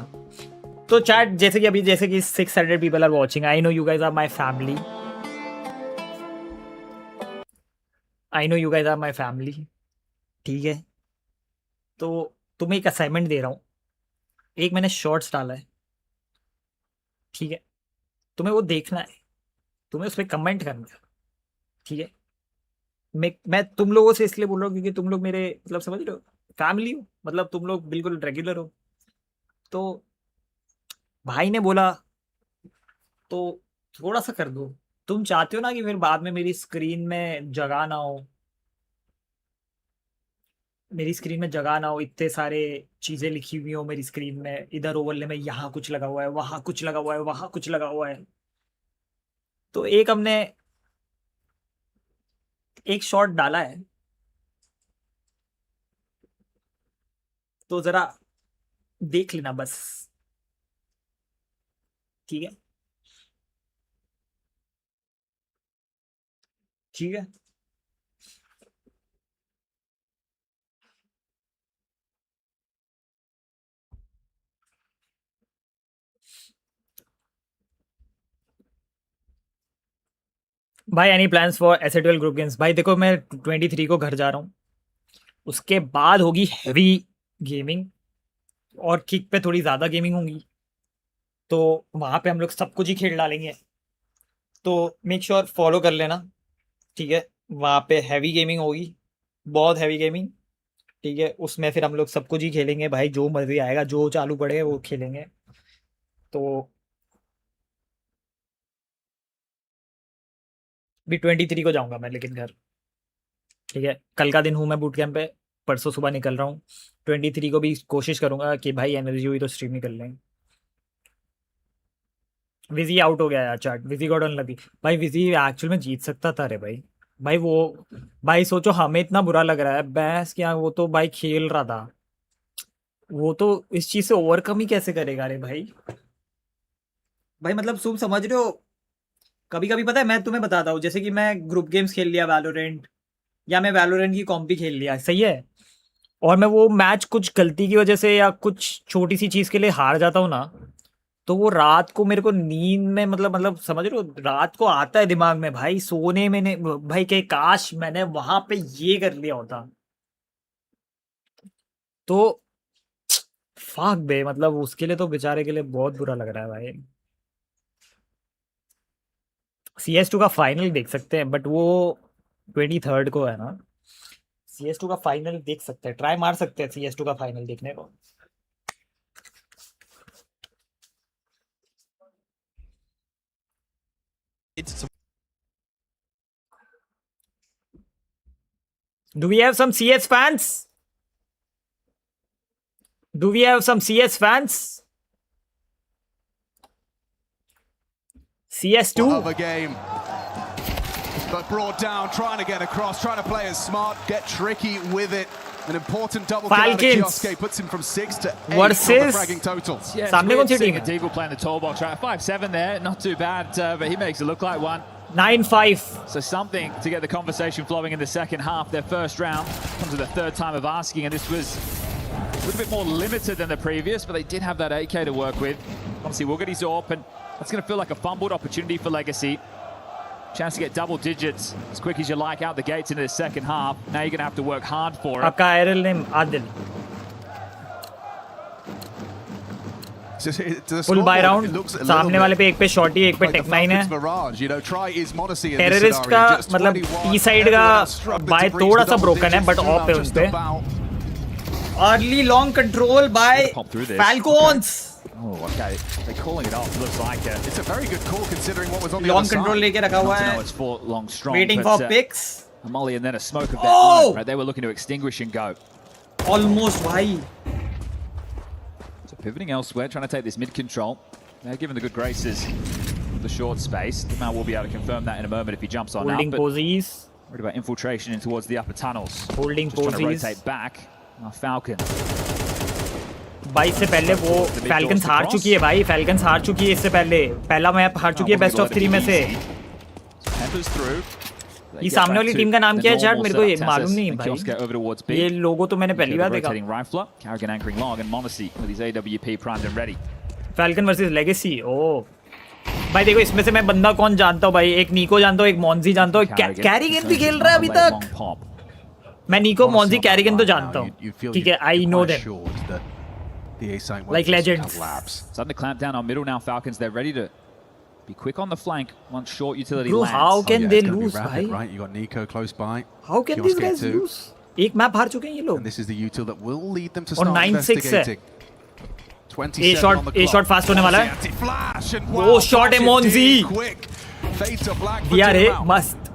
[SPEAKER 4] तो chat जैसे कि 600 people are watching. I know you guys are my family. I know you guys are my family, ठीक है? तो तुम्हें एक असाइनमेंट दे रहा हूँ, एक मैंने शॉर्ट्स डाला है, ठीक है? तुम्हें वो देखना है, तुम्हें उस पर कमेंट करना है, ठीक है? मैं तुम लोगों से इसलिए बोल रहा हूँ क्योंकि तुम लोग मेरे मतलब समझ रहे हो, फैमिली हो, मतलब तुम लोग बिल्कुल रेगुलर हो। तो भाई ने बोला तो थोड़ा सा कर दो। तुम चाहते हो ना कि फिर बाद में मेरी स्क्रीन में जगह ना हो, मेरी स्क्रीन में जगह ना हो, इतने सारे चीजें लिखी हुई हो मेरी स्क्रीन में, इधर ओवरले में यहाँ कुछ लगा हुआ है, वहां कुछ लगा हुआ है, वहां कुछ लगा हुआ है। तो एक हमने एक शॉट डाला है, तो जरा देख लेना बस, ठीक है? ठीक है, भाई एनी प्लान्स फॉर एस12 ग्रुप गेम्स? भाई देखो मैं 23 को घर जा रहा हूँ, उसके बाद होगी हैवी गेमिंग और किक पे थोड़ी ज़्यादा गेमिंग होगी, तो वहाँ पे हम लोग सब कुछ ही खेल डालेंगे। तो मेक श्योर फॉलो कर लेना, ठीक है? वहाँ पे हैवी गेमिंग होगी, बहुत हैवी गेमिंग, ठीक है? उसमें फिर हम लोग सब कुछ ही खेलेंगे भाई, जो मर्जी आएगा, जो चालू पड़े वो खेलेंगे। तो भी 23 को जाऊंगा मैं लेकिन घर, ठीक है? कल का दिन हूँ मैं बूट कैंप पे, परसों सुबह निकल रहा हूँ। 23 को भी कोशिश करूंगा कि भाई एनर्जी हुई तो स्ट्रीम ही कर लें। विजी आउट हो गया यार चैट, विजी गॉट अनलकी। भाई विजी एक्चुअल में जीत सकता था रे भाई। भाई वो भाई सोचो हमें इतना बुरा लग रहा है, बहस क्या, वो तो भाई खेल रहा था, वो तो इस चीज से ओवरकम ही कैसे करेगा रे भाई? भाई मतलब तुम समझ रहे हो, कभी कभी पता है मैं तुम्हें बताता हूँ, जैसे कि मैं ग्रुप गेम्स खेल लिया वैलोरेंट, या मैं वैलोरेंट की कॉम्प भी खेल लिया, सही है, और मैं वो मैच कुछ गलती की वजह से या कुछ छोटी सी चीज के लिए हार जाता हूँ ना, तो वो रात को मेरे को नींद में मतलब समझ रहे हो, रात को आता है दिमाग में भाई, सोने में ने भाई के काश मैंने वहां पे ये कर लिया होता। तो फाक बे, मतलब उसके लिए तो बेचारे के लिए बहुत बुरा लग रहा है भाई। CS2 का फाइनल देख सकते हैं, बट वो 23 को है ना। CS2 का फाइनल देख सकते हैं, ट्राई मार सकते हैं CS2 का फाइनल देखने को। Do we have some CS fans? Do we have some CS fans? CS2.
[SPEAKER 5] Of a game, but brought down, trying to get across, trying to play as smart, get tricky with it. An important double kill out of Kioske puts him from 6 to 8 on the fragging total.
[SPEAKER 19] Yeah,
[SPEAKER 4] सामने कौन सी team है?
[SPEAKER 19] Deagle playing the tall box, right? 5-7 there, not too bad, but he makes it look like one.
[SPEAKER 4] 9-5.
[SPEAKER 19] So something to get the conversation flowing in the second half. Their first round comes to the third time of asking, and this was a little bit more limited than the previous, but they did have that AK to work with. Obviously, Woogity Zorp, and that's going to feel like a fumbled opportunity for Legacy. Chance to get double digits as quick as you like out the gates into the second half. Now you're going to have to work hard for it.
[SPEAKER 4] आपका IRL name Adil. Full buy round, सामने वाले पे एक पे शॉटी, एक पे take 9 है। Terrorist का मतलब ई साइड का बाय थोड़ा सा ब्रोकन है, बट ऑफ है उस पे। Early long control by Falcons.
[SPEAKER 19] Oh, okay. They're calling it off. Looks like it.
[SPEAKER 5] It's a very good call considering what was on the
[SPEAKER 4] long
[SPEAKER 5] other side.
[SPEAKER 4] control लेके रखा हुआ है.
[SPEAKER 19] It's for long strong.
[SPEAKER 4] Waiting for picks.
[SPEAKER 19] A molly and then a smoke of that.
[SPEAKER 4] Oh!
[SPEAKER 19] Right, they were looking to extinguish and go.
[SPEAKER 4] Almost भाई.
[SPEAKER 19] So pivoting elsewhere, trying to take this mid control. They're given the good graces of the short space. Dimao will be able to confirm that in a moment if he jumps on
[SPEAKER 4] Holding
[SPEAKER 19] up.
[SPEAKER 4] posies.
[SPEAKER 19] Worried about infiltration in towards the upper tunnels.
[SPEAKER 4] Holding
[SPEAKER 19] Just
[SPEAKER 4] posies.
[SPEAKER 19] trying to rotate back. Now Falcon.
[SPEAKER 4] 22 से पहले वो falcons हार चुकी है भाई, falcons हार चुकी है इससे पहले, पहला मैप हार चुकी है बेस्ट ऑफ 3 में से। ये सामने वाली टीम का नाम क्या है चैट? मेरे को ये मालूम नहीं भाई, ये लोगो तो मैंने पहली बार देखा। Falcon versus legacy. ओ भाई देखो इसमें से मैं बंदा कौन जानता हूँ भाई, एक नीको जानता हूँ, एक मॉन्जी जानता हूँ, कैरिगन भी खेल रहा है अभी तक। मैं नीको मॉन्जी कैरिगन तो जानता हूँ, ठीक है, I know them like legends.
[SPEAKER 6] Starting to clamp down on middle now. Falcons, they're ready to be quick on the flank once short utility
[SPEAKER 4] Bro,
[SPEAKER 6] lands.
[SPEAKER 4] how can they lose,
[SPEAKER 5] rapid,
[SPEAKER 4] bhai?
[SPEAKER 5] right? You got Nico close by.
[SPEAKER 4] How can these guys lose? एक map हार चुके हैं ये लोग।
[SPEAKER 5] And this is the util that will lead them to
[SPEAKER 4] और
[SPEAKER 5] start
[SPEAKER 4] 9-6
[SPEAKER 5] investigating.
[SPEAKER 4] है। A shot fast होने वाला है। वो शॉट है मॉन्जी। दिया रे मस्त।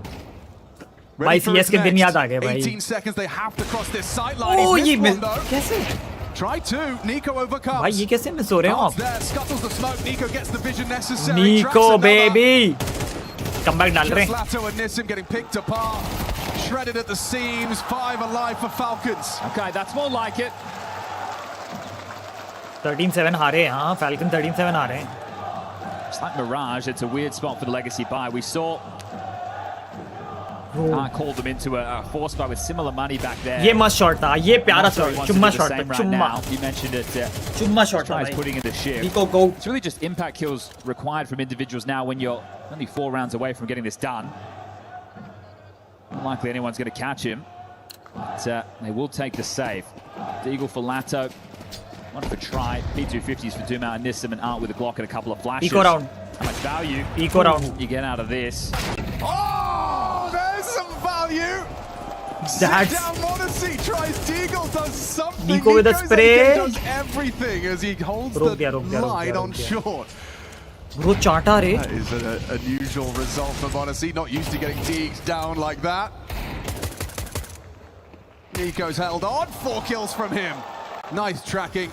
[SPEAKER 4] भाई CS के दिन याद आ गए भाई।
[SPEAKER 5] 18 seconds they have to cross this sight line.
[SPEAKER 4] Oh, ये कैसे?
[SPEAKER 5] Try to Nico overcomes.
[SPEAKER 4] भाई ये कैसे मिस हो रहे हो आप?
[SPEAKER 5] Scuttles the smoke. Nico gets the vision necessary.
[SPEAKER 4] Nico baby. Comeback डाल रहे हैं।
[SPEAKER 5] Lato and Nissim getting picked apart. Shredded at the seams. 5 alive for Falcons.
[SPEAKER 6] Okay, that's more like it.
[SPEAKER 4] 13-7 हारे हैं, हाँ, Falcon 13-7 हारे हैं।
[SPEAKER 6] It's like Mirage. It's a weird spot for the Legacy buy. We saw called them into a force fight with similar money back there.
[SPEAKER 4] ये मस्त shot था, ये प्यारा शॉट, चुम्मा शॉट था, चुम्मा।
[SPEAKER 6] You mentioned it.
[SPEAKER 4] चुम्मा शॉट था
[SPEAKER 6] भाई। Putting in the shift.
[SPEAKER 4] Nico go.
[SPEAKER 6] It's really just impact kills required from individuals now when you're only 4 rounds away from getting this done. Unlikely anyone's going to catch him. But they will take the save. Deagle for Lato. One for Try. P250s for Doom out and Nissim and Art with a Glock and a couple of flashes.
[SPEAKER 4] Eco round.
[SPEAKER 6] How much value
[SPEAKER 4] Eco round.
[SPEAKER 6] you get out of this?
[SPEAKER 5] Oh, there's some value.
[SPEAKER 4] That's
[SPEAKER 5] down Modesty tries Deagle, does something.
[SPEAKER 4] Nico with a spray.
[SPEAKER 5] Does everything as he holds the line on short.
[SPEAKER 4] Bro, चाटा रे.
[SPEAKER 5] That is an unusual result for Modesty. Not used to getting Deags down like that. Nico's held on. 4 kills from him. Nice tracking.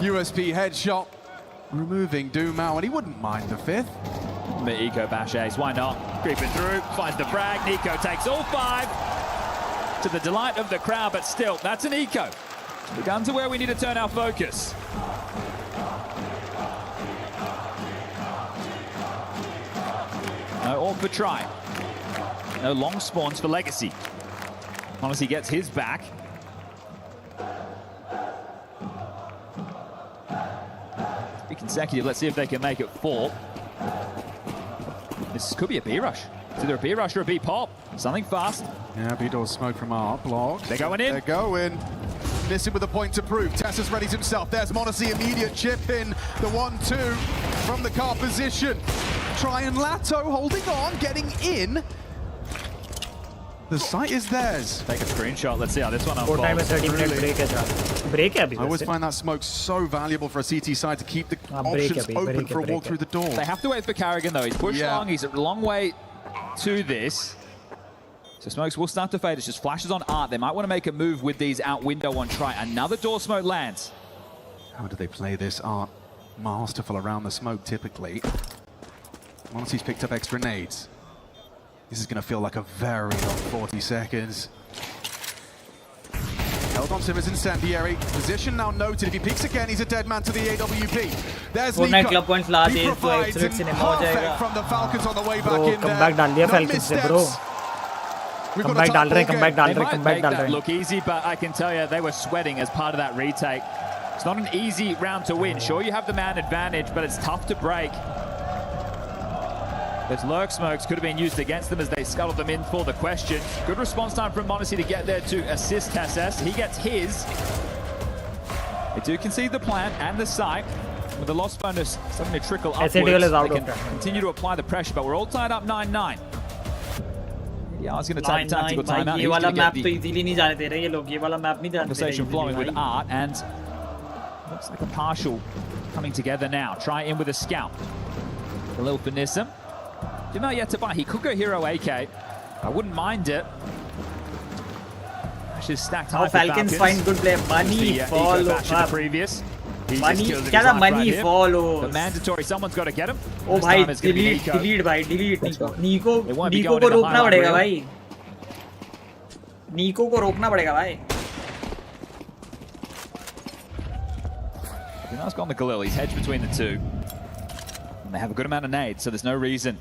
[SPEAKER 5] USP headshot. Removing Doom out, and he wouldn't mind the 5th.
[SPEAKER 6] The Eco bash ace, why not? Creeping through, finds the frag. Nico takes all 5 to the delight of the crowd, but still, that's an Eco. We've gone to where we need to turn our focus. No AWP for Try. No long spawns for Legacy. Honestly gets his back. Consecutive. Let's see if they can make it 4. This could be a B rush. It's either a B rush or a B pop. Something fast.
[SPEAKER 5] Yeah, B-door smoke from Art. Blocked.
[SPEAKER 6] They're going in.
[SPEAKER 5] They're going. Nissim with a point to prove. Tessus readies himself. There's Modesty. Immediate chip in. The 1-2 from the car position. Try and Lato holding on. Getting in. The site is theirs.
[SPEAKER 6] Take a screenshot. Let's see how this one unfolds.
[SPEAKER 4] 4 time 30-minute break है break है अभी
[SPEAKER 5] I always find that smoke so valuable for a CT side to keep the options open for a walk through the door.
[SPEAKER 6] They have to wait for Carrigan though. He's pushed long. He's a long way to this. So smokes will start to fade. It's just flashes on Art. They might want to make a move with these out window on Try. Another door smoke lands.
[SPEAKER 5] How do they play this? Art masterful around the smoke typically. Once he's picked up extra nades. This is going to feel like a very long 40 seconds. Held on to him as incendiary. Position now noted. If he peeks again, he's a dead man to the AWP. There's
[SPEAKER 4] Fortnite
[SPEAKER 5] Nico.
[SPEAKER 4] club points ला दे
[SPEAKER 5] He
[SPEAKER 4] तो
[SPEAKER 5] provides
[SPEAKER 4] एक्सरेट cinema हो जाएगा.
[SPEAKER 5] from the Falcons on the way back
[SPEAKER 4] Bro,
[SPEAKER 5] in there.
[SPEAKER 4] comeback डाल दिया
[SPEAKER 5] No
[SPEAKER 4] Falcons से bro. Comeback डाल रहे, comeback डाल रहे, comeback डाल रहे.
[SPEAKER 6] Look easy, but I can tell you they were sweating as part of that retake. It's not an easy round to win. Sure, you have the man advantage, but it's tough to break. Those lurk smokes could have been used against them as they scuttled them in for the question. Good response time from Modesty to get there to assist Tessus. He gets his. They do concede the plant and the site. With the loss bonus starting to trickle upwards, they can continue to apply the pressure, but we're all tied up 9-9. Yeah, I was going to take a tactical timeout.
[SPEAKER 4] ये वाला map तो easily नहीं जाने दे रहे ये लोग. ये वाला मैप नहीं जाने दे रहे.
[SPEAKER 6] Conversation flowing with Art, and looks like a partial coming together now. Try in with a scout. A little for Nissim. Didn't know yet to buy. He could go hero AK. I wouldn't mind it. She's stacked high.
[SPEAKER 4] Falcons find good play. Money follow up.
[SPEAKER 6] Previous.
[SPEAKER 4] Money, क्या था money follow.
[SPEAKER 6] The mandatory. Someone's got to get him.
[SPEAKER 4] Oh भाई, delete भाई, delete Nico को रोकना पड़ेगा भाई. Nico को रोकना पड़ेगा भाई.
[SPEAKER 6] Nice got on the Galil. He's hedged between the two. And they have a good amount of nades, so there's no reason.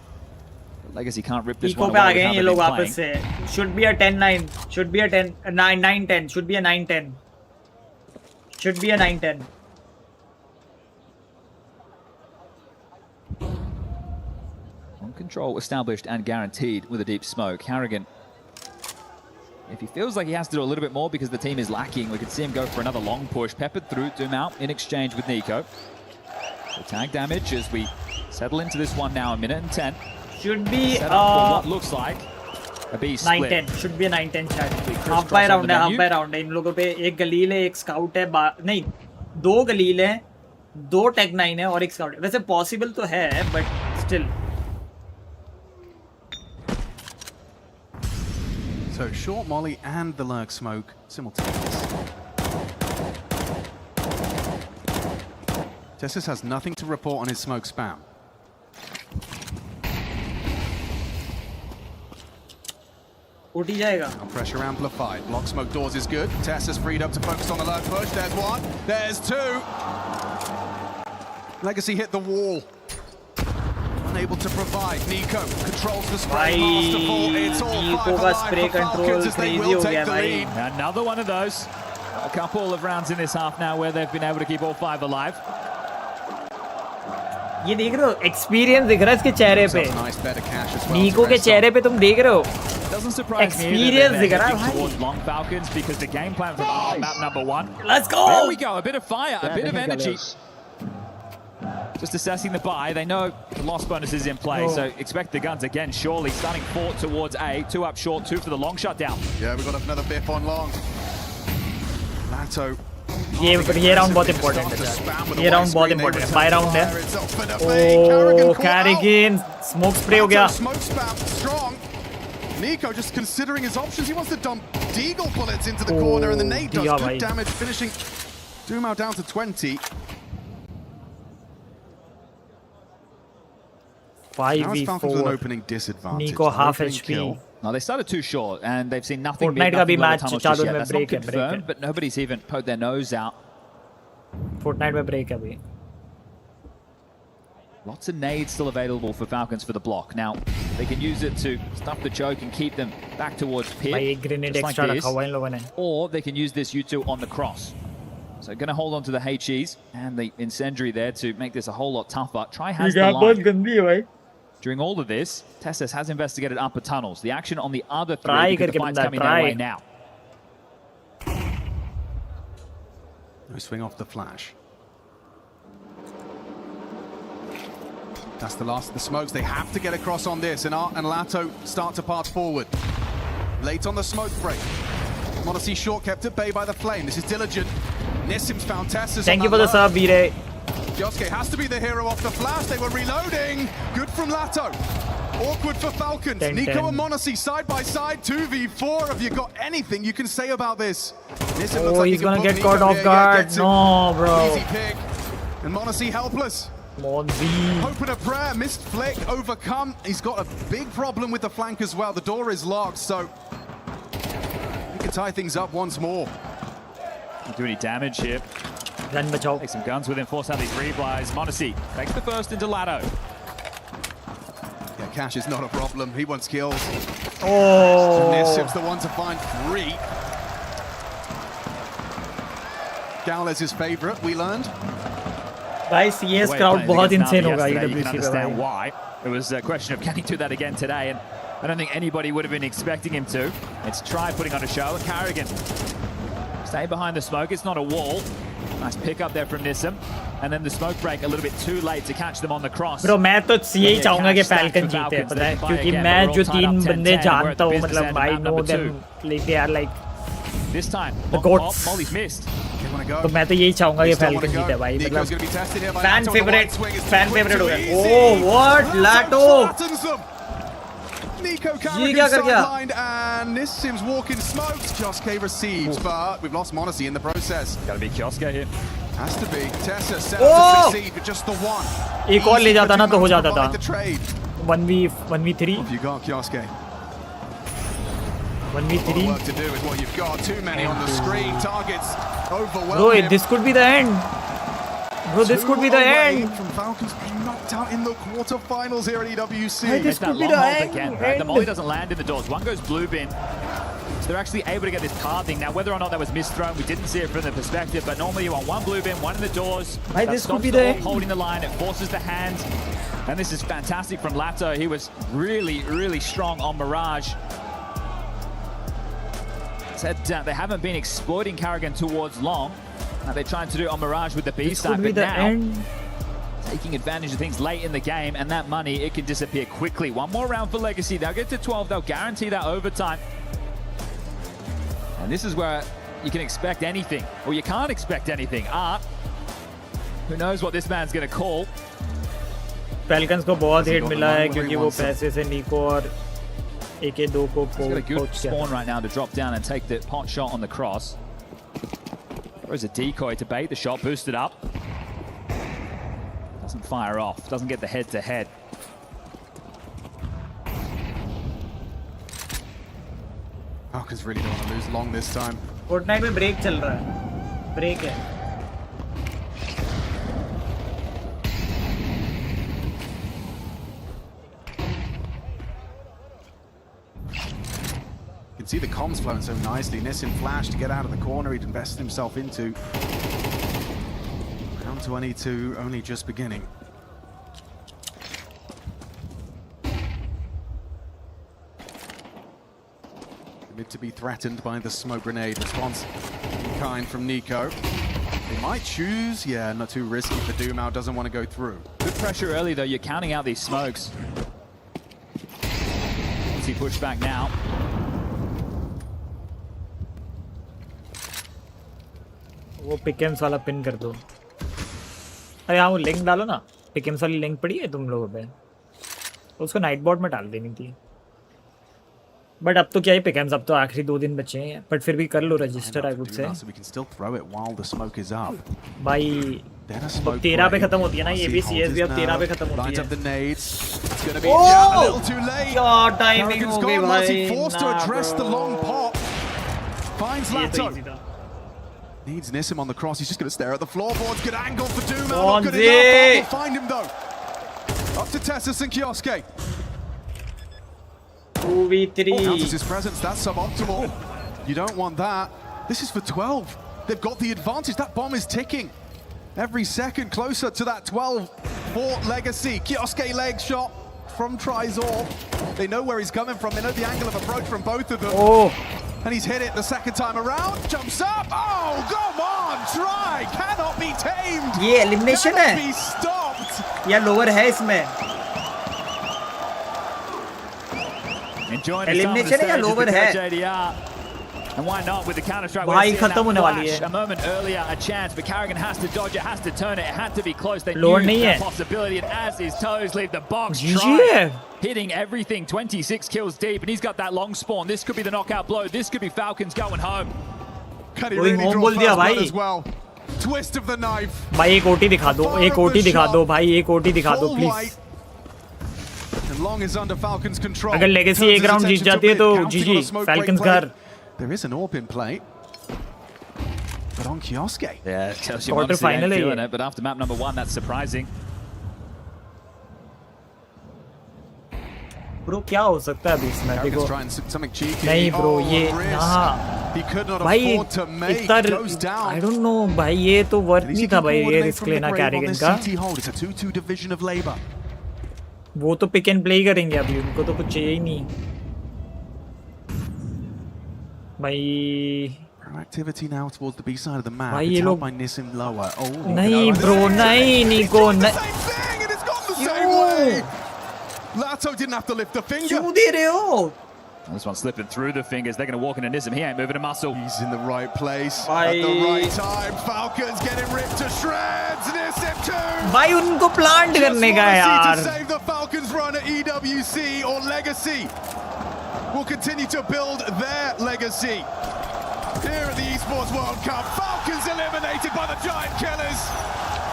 [SPEAKER 6] Legacy can't rip this one away.
[SPEAKER 4] ये लोग वापस से. Should be a 10-9. Should be a 9-10. Should be a 9-10. Should be a 9-10.
[SPEAKER 6] Control established and guaranteed with a deep smoke. Harrigan, if he feels like he has to do a little bit more because the team is lacking, we could see him go for another long push. Peppered through, Doom out in exchange with Nico. So tag damage as we settle into this one now, a minute and 10.
[SPEAKER 4] Should be
[SPEAKER 6] Set up for what looks like a B split.
[SPEAKER 4] 9-10. Should be a 9-10 chat. Half buy round है, half buy round है इन लोगों पे. एक गलील है, एक scout है, नहीं 2 गलील है, 2 टेक 9 है और एक स्काउट है. वैसे पॉसिबल तो है but still.
[SPEAKER 5] So short molly and the lurk smoke simultaneous. Tessus has nothing to report on his smoke spam.
[SPEAKER 4] उठी जाएगा.
[SPEAKER 5] Pressure amplified. Block smoke doors is good. Tessus freed up to focus on the lurk push. There's one. There's two. Legacy hit the wall. Unable to provide. Nico controls the spray. Masterful. It's all
[SPEAKER 4] Nico का spray control crazy हो गया भाई.
[SPEAKER 6] Another one of those. A couple of rounds in this half now where they've been able to keep all 5 alive.
[SPEAKER 4] ये देख रहे हो experience दिख रहा है इसके चेहरे पे. नीको के चेहरे पे तुम देख रहे हो एक्सपीरियंस दिख रहा है भाई.
[SPEAKER 6] Long Falcons because the game plan from map number 1.
[SPEAKER 4] Let's go.
[SPEAKER 6] There we go. A bit of fire, a bit of energy. Just assessing the buy. They know the loss bonus is in play, so expect the guns again. Surely starting 4 towards A, 2 up short, 2 for the long shutdown.
[SPEAKER 5] Yeah, we've got another biff on long. Lato.
[SPEAKER 4] ये round बहुत important है. ये round बहुत important है. Bye round है. ओह Carrigan smoke spray हो गया.
[SPEAKER 5] Nico just considering his options. He wants to dump Deagle bullets into the corner, and the nade does good damage, finishing Doomau down to 20.
[SPEAKER 4] 5v4.
[SPEAKER 5] An opening disadvantage.
[SPEAKER 4] Nico half HP.
[SPEAKER 6] No, they started too short, and they've seen nothing.
[SPEAKER 4] Fortnite का भी match चालू में
[SPEAKER 6] That's not confirmed, but nobody's even poked their nose out.
[SPEAKER 4] Fortnite में break है अभी.
[SPEAKER 6] Lots of nades still available for Falcons for the block. Now, they can use it to stuff the choke and keep them back towards pit.
[SPEAKER 4] भाई एक grenade extra रखा हुआ इन लोगों ने.
[SPEAKER 6] Or they can use this U2 on the cross. So going to hold on to the HEs and the incendiary there to make this a whole lot tougher. Try has the line.
[SPEAKER 4] बहुत गंदी है भाई.
[SPEAKER 6] During all of this, Tessus has investigated upper tunnels. The action on the other 3 because the fight's coming their way now.
[SPEAKER 5] No swing off the flash. That's the last of the smokes. They have to get across on this, and Art and Lato start to pass forward. Late on the smoke break. Modesty short kept at bay by the flame. This is Diligent. Nissim's found Tessus.
[SPEAKER 4] Thank you for the sub, Bire.
[SPEAKER 5] Yosuke has to be the hero off the flash. They were reloading. Good from Lato. Awkward for Falcons. Nico and Monacy side by side. 2v4. Have you got anything you can say about this? Nissim looks like
[SPEAKER 4] he's gonna get caught off guard. No, bro.
[SPEAKER 5] Easy pick. And Monacy helpless. Hope and a prayer. Missed flick. Overcome. He's got a big problem with the flank as well. The door is locked, so he can tie things up once more.
[SPEAKER 6] Not do any damage here.
[SPEAKER 4] Gun bachao.
[SPEAKER 6] Take some guns with him, force out these replies. Monacy takes the first into Lato.
[SPEAKER 5] Yeah, Cash is not a problem. He wants kills.
[SPEAKER 4] Oh.
[SPEAKER 5] Nissim's the one to find 3. Gowles his favorite, we learned.
[SPEAKER 4] भाई CS crowd बहुत insane होगा EWC पे भाई.
[SPEAKER 6] Why? It was a question of can he do that again today, and I don't think anybody would have been expecting him to. It's try putting on a show, and Carrigan stay behind the smoke. It's not a wall. Nice pick up there from Nissim, and then the smoke break a little bit too late to catch them on the cross.
[SPEAKER 4] Bro, मैं तो यही चाहूँगा कि Falcon जीते, पता है, क्योंकि मैं जो 3 बंदे जानता हूँ, मतलब I know them, like they are like
[SPEAKER 6] this time
[SPEAKER 4] the goats.
[SPEAKER 6] Molly's missed.
[SPEAKER 4] तो मैं तो यही चाहूँगा कि Falcon जीते भाई, मतलब fan favorite हो गया. Oh, what? Lato.
[SPEAKER 5] Nico Carrigan sidelined and Nissim's walking smokes. Kioske receives, but we've lost Monacy in the process.
[SPEAKER 6] Gotta be Kioske here.
[SPEAKER 5] Has to be. Tessa set up to succeed with just the one.
[SPEAKER 4] एक और ले जाता ना तो हो जाता था. 1v3.
[SPEAKER 5] What you got, Kioske?
[SPEAKER 4] 1v3.
[SPEAKER 5] Work to do with what you've got. Too many on the screen. Targets overwhelming.
[SPEAKER 4] Bro, this could be the end. Bro, this could be the end.
[SPEAKER 5] From Falcons being knocked out in the quarterfinals here at EWC.
[SPEAKER 4] Hey, this could be the end.
[SPEAKER 6] The molly doesn't land in the doors. One goes blue bin. they're actually able to get this pathing. Now, whether or not that was misthrown, we didn't see it from the perspective, but normally you want one blue bin, one in the doors. That
[SPEAKER 4] this could
[SPEAKER 6] stops
[SPEAKER 4] be
[SPEAKER 6] the
[SPEAKER 4] the
[SPEAKER 6] AWP holding the line, it forces the hand. And this is fantastic from Lato. He was really, really strong on Mirage. Said they haven't been exploiting Karrigan towards long. They're trying to do on Mirage with the B side, but now taking advantage of things late in the game, and that money, it can disappear quickly. One more round for Legacy. They'll get to 12. They'll guarantee that overtime. And this is where you can expect anything, or you can't expect anything. Who knows what this man's going to call.
[SPEAKER 4] Falcons को बहुत hit मिला है क्योंकि वो पैसे से निको और AK2 को
[SPEAKER 6] got a good spawn right now to drop down and take the pot shot on the cross. Throws a decoy to bait the shot, boosted up. Doesn't fire off, doesn't get the head-to-head.
[SPEAKER 5] Falcons really don't want to lose long this time.
[SPEAKER 4] Fortnite में break चल रहा है. Break है.
[SPEAKER 5] You can see the comms flowing so nicely. Nissim flash to get out of the corner he'd invested himself into. Round 22 only just beginning. Mid to be threatened by the smoke grenade. Response in kind from Nico. They might choose, yeah, not too risky for Doomau, doesn't want to go through.
[SPEAKER 6] Good pressure early though, you're counting out these smokes. Easy push back now.
[SPEAKER 4] वो पिकेम्स वाला pin कर दो. अरे हाँ वो link डालो ना. पिकेम्स वाली लिंक पड़ी है तुम लोगों पे. उसको नाइट बोर्ड में डाल देनी थी. बट अब तो क्या ही पिकेम्स, अब तो आखिरी 2 दिन बचे हैं. बट फिर भी कर लो रजिस्टर आई वुड से. भाई 13 पे खत्म होती है ना ये भी. CS भी अब 13 पे खत्म होती है. क्या टाइमिंग हो गई भाई.
[SPEAKER 5] Needs Nissim on the cross. He's just going to stare at the floorboards. Good angle for Doomau. Not good enough. We'll find him though. Up to Tessus and Kioske.
[SPEAKER 4] 2v3.
[SPEAKER 5] Counters his presence. That's suboptimal. You don't want that. This is for 12. They've got the advantage. That bomb is ticking. Every second closer to that 12 for Legacy. Kioske leg shot from Trizor. They know where he's coming from. They know the angle of approach from both of them.
[SPEAKER 4] Oh.
[SPEAKER 5] And he's hit it the second time around. Jumps up. Oh, come on. Try. Cannot be tamed.
[SPEAKER 4] ये elimination है.
[SPEAKER 5] Cannot be stopped.
[SPEAKER 4] या lower है इसमें.
[SPEAKER 6] Elimination है या lower है. And why not with the counter-strike?
[SPEAKER 4] भाई खत्म होने वाली है.
[SPEAKER 6] A moment earlier, a chance, but Karrigan has to dodge it, has to turn it. It had to be close. They
[SPEAKER 4] Lower
[SPEAKER 6] knew
[SPEAKER 4] नहीं
[SPEAKER 6] that
[SPEAKER 4] है.
[SPEAKER 6] possibility, and as his toes leave the box,
[SPEAKER 4] GG.
[SPEAKER 6] hitting everything, 26 kills deep, and he's got that long spawn. This could be the knockout blow. This could be Falcons going home.
[SPEAKER 5] Can he really draw first blood as well? Twist of the knife.
[SPEAKER 4] भाई एक OT दिखा दो. एक OT दिखा दो. भाई एक OT दिखा दो please.
[SPEAKER 5] And long is under Falcons control.
[SPEAKER 4] अगर लेगेसी एक राउंड जीत जाती है तो GG. Falcons घर.
[SPEAKER 5] There is an AWP in play. But on Kioske.
[SPEAKER 6] Yeah, tells you honestly ain't feeling it, but after map number 1, that's surprising.
[SPEAKER 4] Bro, क्या हो सकता है अभी इसमें? देखो.
[SPEAKER 5] Something cheeky.
[SPEAKER 4] नहीं bro, ये ना.
[SPEAKER 5] He could not
[SPEAKER 4] भाई
[SPEAKER 5] afford to make goes down.
[SPEAKER 4] I don't know भाई ये तो वर्थ नहीं था भाई ये रिस्क लेना Karrigan का.
[SPEAKER 5] It's a 2-2 division of labor.
[SPEAKER 4] वो तो पिक एंड प्ले करेंगे अभी, उनको तो कुछ चाहिए ही नहीं भाई.
[SPEAKER 5] Activity now towards the B side of the map.
[SPEAKER 4] भाई
[SPEAKER 5] it's
[SPEAKER 4] ये लोग
[SPEAKER 5] by Nissim lower. Oh,
[SPEAKER 4] नहीं ब्रो नहीं निको
[SPEAKER 5] Lato didn't have to lift the finger.
[SPEAKER 4] क्यों दे रहे हो?
[SPEAKER 6] This one's slipping through the fingers. They're going to walk into Nissim. He ain't moving a muscle.
[SPEAKER 5] He's in the right place at the right time. Falcons getting ripped to shreds. Nissim too.
[SPEAKER 4] भाई उनको plant करने का है यार.
[SPEAKER 5] To save the Falcons run at EWC or Legacy will continue to build their legacy. Here at the Esports World Cup, Falcons eliminated by the Giant Killers.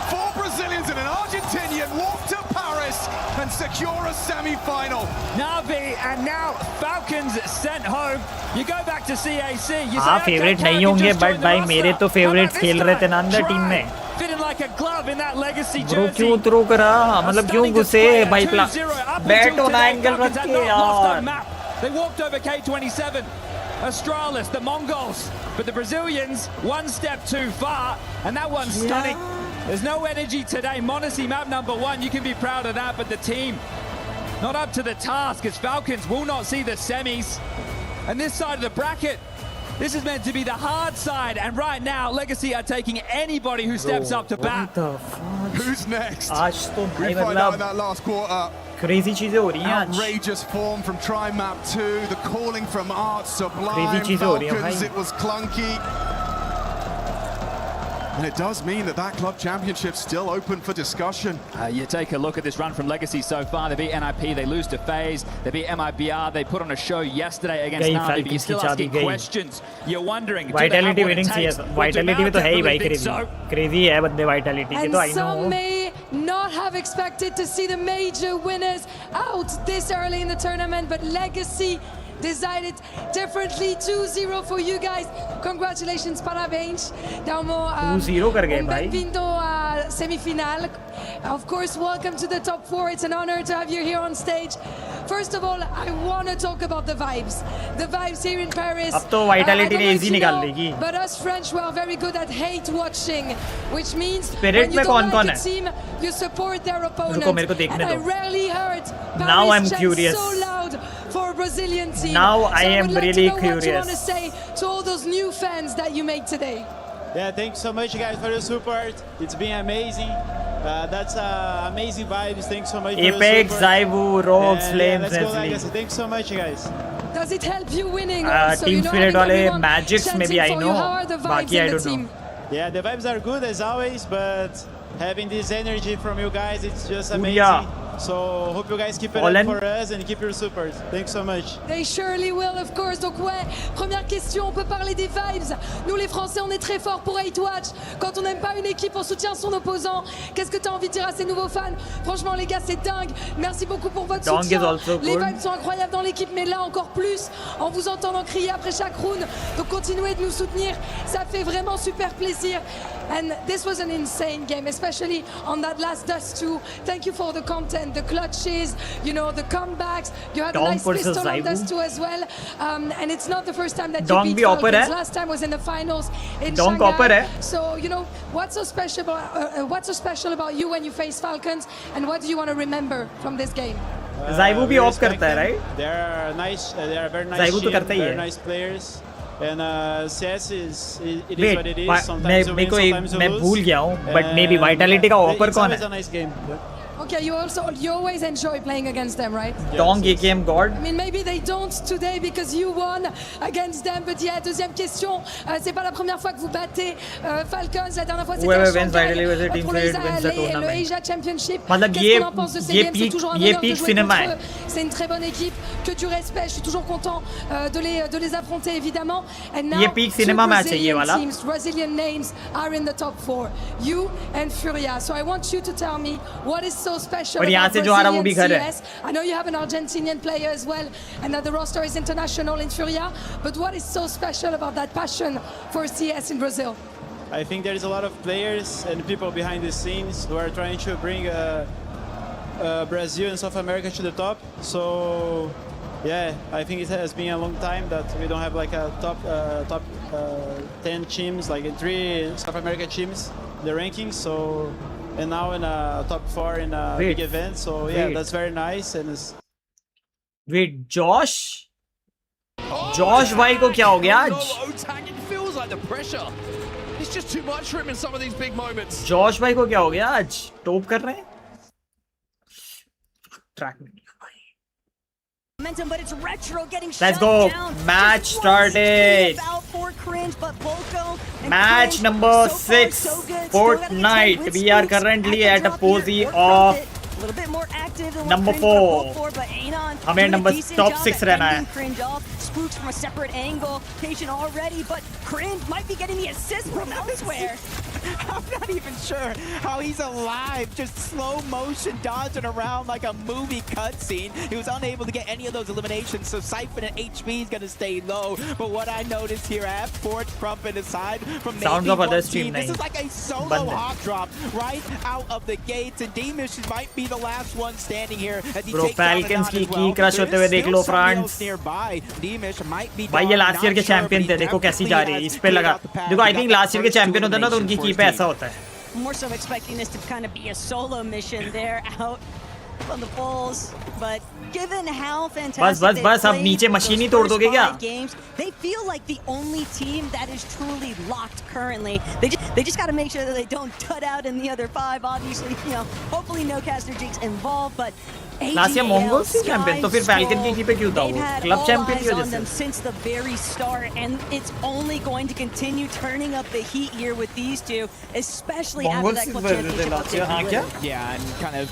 [SPEAKER 5] 4 Brazilians and an Argentinian walk to Paris and secure a semi-final.
[SPEAKER 6] Navi and now Falcons sent home. You go back to CAC. You
[SPEAKER 4] हाँ favourite नहीं होंगे but भाई मेरे तो favourites खेल रहे थे ना अंदर टीम में.
[SPEAKER 6] Fitting like a glove in that legacy jersey.
[SPEAKER 4] Bro क्यों थ्रो करा? मतलब क्यों घुसे भाई बैट ऑन एंगल रख के यार.
[SPEAKER 6] They walked over K27. Astralis, the Mongols. But the Brazilians, one step too far, and that one's stunning. There's no energy today. Monacy map number 1, you can be proud of that, but the team not up to the task as Falcons will not see the semis. And this side of the bracket, this is meant to be the hard side, and right now Legacy are taking anybody who steps up to bat.
[SPEAKER 5] Who's next?
[SPEAKER 4] We
[SPEAKER 5] find out in that last quarter.
[SPEAKER 4] Crazy चीजें हो रही हैं आज.
[SPEAKER 5] Outrageous form from Try Map 2, the calling from Art Sublime.
[SPEAKER 4] Crazy चीजें हो रही हैं
[SPEAKER 5] Falcons,
[SPEAKER 4] भाई.
[SPEAKER 5] it was clunky. And it does mean that club championship's still open for discussion.
[SPEAKER 6] You take a look at this run from Legacy so far. They beat NIP, they lose to FaZe, they beat MIBR, they put on a show yesterday against Navi, but you're still asking questions. You're wondering,
[SPEAKER 4] Vitality winning CS. Vitality में तो है ही भाई crazy. Crazy है बंदे Vitality के तो I know.
[SPEAKER 9] Some may not have expected to see the major winners out this early in the tournament, but Legacy decided differently. 2-0 for you guys. Congratulations, parabéns.
[SPEAKER 4] 2-0 कर गए भाई.
[SPEAKER 9] Bem-vindo à semifinal. Of course, welcome to the top 4. It's an honor to have you here on stage. First of all, I want to talk about the vibes. The vibes here in Paris.
[SPEAKER 4] अब तो Vitality ने easy निकाल देगी.
[SPEAKER 9] But us French were very good at hate watching, which means
[SPEAKER 4] Spirit में कौन कौन है?
[SPEAKER 9] team, you support their opponent.
[SPEAKER 4] रुको मेरे को देखने
[SPEAKER 9] and I
[SPEAKER 4] दो.
[SPEAKER 9] rarely heard
[SPEAKER 4] Now I'm
[SPEAKER 9] Paris
[SPEAKER 4] curious.
[SPEAKER 9] so loud for a Brazilian team.
[SPEAKER 4] Now I am
[SPEAKER 9] would like
[SPEAKER 4] really
[SPEAKER 9] to know what you
[SPEAKER 4] curious.
[SPEAKER 9] want to say to all those new fans that you made today.
[SPEAKER 22] Yeah, thanks so much, guys, for the support. It's been amazing. That's amazing vibes. Thanks so much.
[SPEAKER 4] Apex, Zaibu, Rogues, Flames,
[SPEAKER 22] let's go,
[SPEAKER 4] Leslie.
[SPEAKER 22] Legacy. Thanks so much, guys.
[SPEAKER 9] Does it help you winning? Also,
[SPEAKER 4] Team
[SPEAKER 9] you know,
[SPEAKER 4] Spirit
[SPEAKER 9] having
[SPEAKER 4] वाले
[SPEAKER 9] everyone
[SPEAKER 4] Magics maybe I
[SPEAKER 9] chanting for
[SPEAKER 4] know.
[SPEAKER 9] you? How are the vibes
[SPEAKER 4] बाकी I
[SPEAKER 9] in the
[SPEAKER 4] don't know.
[SPEAKER 9] team?
[SPEAKER 22] Yeah, the vibes are good as always, but having this energy from you guys, it's just amazing.
[SPEAKER 4] Yeah.
[SPEAKER 22] So hope you guys keep it
[SPEAKER 4] All
[SPEAKER 22] up
[SPEAKER 4] in.
[SPEAKER 22] for us and keep your support. Thanks so much.
[SPEAKER 9] They surely will, of course. Donc ouais, première question, on peut parler des vibes. Nous les Français, on est très forts pour hate watch. Quand on n'aime pas une équipe, on soutient son opposant. Qu'est-ce que tu as envie de dire à ces nouveaux fans? Franchement les gars, c'est dingue. Merci beaucoup pour votre
[SPEAKER 4] Dong
[SPEAKER 9] soutien.
[SPEAKER 4] is also
[SPEAKER 9] Les
[SPEAKER 4] good.
[SPEAKER 9] vibes sont incroyables dans l'équipe, mais là encore plus, en vous entendant crier après chaque round. Donc continuez de nous soutenir, ça fait vraiment super plaisir. And this was an insane game, especially on that last Dust 2. Thank you for the content, the clutches, you know, the comebacks. You had a
[SPEAKER 4] Dong
[SPEAKER 9] nice
[SPEAKER 4] versus
[SPEAKER 9] pistol on
[SPEAKER 4] Zaibu.
[SPEAKER 9] Dust 2 as well. And it's not the first time that
[SPEAKER 4] Dong
[SPEAKER 9] you beat
[SPEAKER 4] भी upper
[SPEAKER 9] Falcons.
[SPEAKER 4] है.
[SPEAKER 9] Last time was in the finals in
[SPEAKER 4] Dong
[SPEAKER 9] Shanghai.
[SPEAKER 4] upper है.
[SPEAKER 9] So, you know, what's so special about you when you face Falcons, and what do you want to remember from this game?
[SPEAKER 4] Zaibu भी
[SPEAKER 22] we
[SPEAKER 4] off
[SPEAKER 22] respect
[SPEAKER 4] करता है,
[SPEAKER 22] them.
[SPEAKER 4] right?
[SPEAKER 22] They are nice. They are very nice.
[SPEAKER 4] Zaibu तो
[SPEAKER 22] team,
[SPEAKER 4] करता ही
[SPEAKER 22] very
[SPEAKER 4] है.
[SPEAKER 22] nice players. And CS is it is
[SPEAKER 4] Wait,
[SPEAKER 22] what it is.
[SPEAKER 4] मैं
[SPEAKER 22] Sometimes you
[SPEAKER 4] मेरे
[SPEAKER 22] win,
[SPEAKER 4] को
[SPEAKER 22] sometimes you
[SPEAKER 4] मैं
[SPEAKER 22] lose.
[SPEAKER 4] भूल गया हूँ, but maybe
[SPEAKER 22] And,
[SPEAKER 4] Vitality का offer
[SPEAKER 22] it's
[SPEAKER 4] कौन
[SPEAKER 22] always
[SPEAKER 4] है?
[SPEAKER 22] a nice game.
[SPEAKER 9] Okay, you always enjoy playing against them, right?
[SPEAKER 4] Dong AKM God.
[SPEAKER 9] I mean, maybe they don't today because you won against them. But yeah, deuxième question. C'est pas la première fois que vous battez Falcons. La dernière fois, c'était à
[SPEAKER 4] Whoever wins
[SPEAKER 9] Shanghai
[SPEAKER 4] Vitality versus Team
[SPEAKER 9] pour le
[SPEAKER 4] Spirit wins the
[SPEAKER 9] le
[SPEAKER 4] tournament.
[SPEAKER 9] Asia Championship.
[SPEAKER 4] मतलब
[SPEAKER 9] Qu'est-ce qu'on en pense de ces games? C'est toujours un
[SPEAKER 4] ये
[SPEAKER 9] honneur de
[SPEAKER 4] peak
[SPEAKER 9] jouer
[SPEAKER 4] cinéma
[SPEAKER 9] contre
[SPEAKER 4] है.
[SPEAKER 9] eux. C'est une très bonne équipe. Que du respect. Je suis toujours content de les affronter, évidemment. And now,
[SPEAKER 4] ये peak cinéma match है ये
[SPEAKER 9] Brazilian
[SPEAKER 4] वाला.
[SPEAKER 9] teams, Brazilian names are in the top 4. You and Furia. So I want you to tell me what is so special
[SPEAKER 4] और यहाँ
[SPEAKER 9] about
[SPEAKER 4] से जो आ रहा है वो भी घर है.
[SPEAKER 9] CS. I know you have an Argentinian player as well, and that the roster is international in Furia. But what is so special about that passion for CS in Brazil?
[SPEAKER 22] I think there is a lot of players and people behind the scenes who are trying to bring Brazil and South America to the top. So, yeah, I think it has been a long time that we don't have like a top 10 teams, like 3 South American teams, the rankings. So, and now in a top 4 in a big event. So, yeah, that's very nice. And it's
[SPEAKER 4] Wait, Josh भाई को क्या हो गया आज?
[SPEAKER 7] Otang, it feels like the pressure. It's just too much for him in some of these big moments.
[SPEAKER 4] Josh भाई को क्या हो गया आज? टॉप कर रहे हैं? Track में.
[SPEAKER 23] Momentum, but it's retro getting
[SPEAKER 4] Let's
[SPEAKER 23] shut
[SPEAKER 4] go.
[SPEAKER 23] down.
[SPEAKER 4] Match
[SPEAKER 23] Just
[SPEAKER 4] started.
[SPEAKER 23] out for Cringe, but Volko and
[SPEAKER 4] Match
[SPEAKER 23] Cringe,
[SPEAKER 4] number
[SPEAKER 23] so far,
[SPEAKER 4] 6,
[SPEAKER 23] so good. Still gotta get 10
[SPEAKER 4] Fortnite.
[SPEAKER 23] win
[SPEAKER 4] We are
[SPEAKER 23] streaks
[SPEAKER 4] currently
[SPEAKER 23] the
[SPEAKER 4] at a
[SPEAKER 23] drop
[SPEAKER 4] pose
[SPEAKER 23] here. Work
[SPEAKER 4] of
[SPEAKER 23] it. A little bit more active than
[SPEAKER 4] number
[SPEAKER 23] what Cringe
[SPEAKER 4] four.
[SPEAKER 23] would go for, but Anon
[SPEAKER 4] हमें
[SPEAKER 23] doing a
[SPEAKER 4] number
[SPEAKER 23] decent
[SPEAKER 4] top
[SPEAKER 23] job
[SPEAKER 4] 6
[SPEAKER 23] at
[SPEAKER 4] रहना
[SPEAKER 23] ending
[SPEAKER 4] है.
[SPEAKER 23] Cringe off. Spooks from a separate angle. Patient already, but Cringe might be getting the assist from elsewhere.
[SPEAKER 20] I'm not even sure how he's alive, just slow motion dodging around like a movie cutscene. He was unable to get any of those eliminations, so Siphon and HP is going to stay low. But what I noticed here at Fort Crumpin aside from
[SPEAKER 4] Sounds
[SPEAKER 20] maybe
[SPEAKER 4] of other
[SPEAKER 20] one
[SPEAKER 4] stream
[SPEAKER 20] team, this is
[SPEAKER 4] नहीं.
[SPEAKER 20] like a solo
[SPEAKER 4] बंद है.
[SPEAKER 20] hot drop right out of the gates, and Demish might be the last one standing here as he
[SPEAKER 4] Bro,
[SPEAKER 20] takes down
[SPEAKER 4] Falcons
[SPEAKER 20] Anon
[SPEAKER 4] की
[SPEAKER 20] as well.
[SPEAKER 4] crush
[SPEAKER 20] There
[SPEAKER 4] होते हुए
[SPEAKER 20] is
[SPEAKER 4] देख
[SPEAKER 20] still
[SPEAKER 4] लो,
[SPEAKER 20] somebody
[SPEAKER 4] France.
[SPEAKER 20] else nearby. Demish
[SPEAKER 4] भाई ये last year के champion थे, देखो कैसी जा रही है, इस पे लगा। देखो आई थिंक लास्ट ईयर के चैंपियन होता है ना तो उनकी की पे ऐसा होता है।
[SPEAKER 23] More so expecting this to kind of be a solo mission there out on the Bulls, but given how fantastic
[SPEAKER 4] बस अब नीचे मशीन ही तोड़ दोगे क्या?
[SPEAKER 23] Games, they feel like the only team that is truly locked currently. They just got to make sure that they don't tut out in the other 5. Obviously, you know, hopefully no caster jigs involved, but
[SPEAKER 4] last year Mongols की champion तो फिर falcon की पे क्यों था वो? Club champion की वजह से।
[SPEAKER 23] Since the very start, and it's only going to continue turning up the heat here with these two, especially after that club championship.
[SPEAKER 20] Yeah, and kind of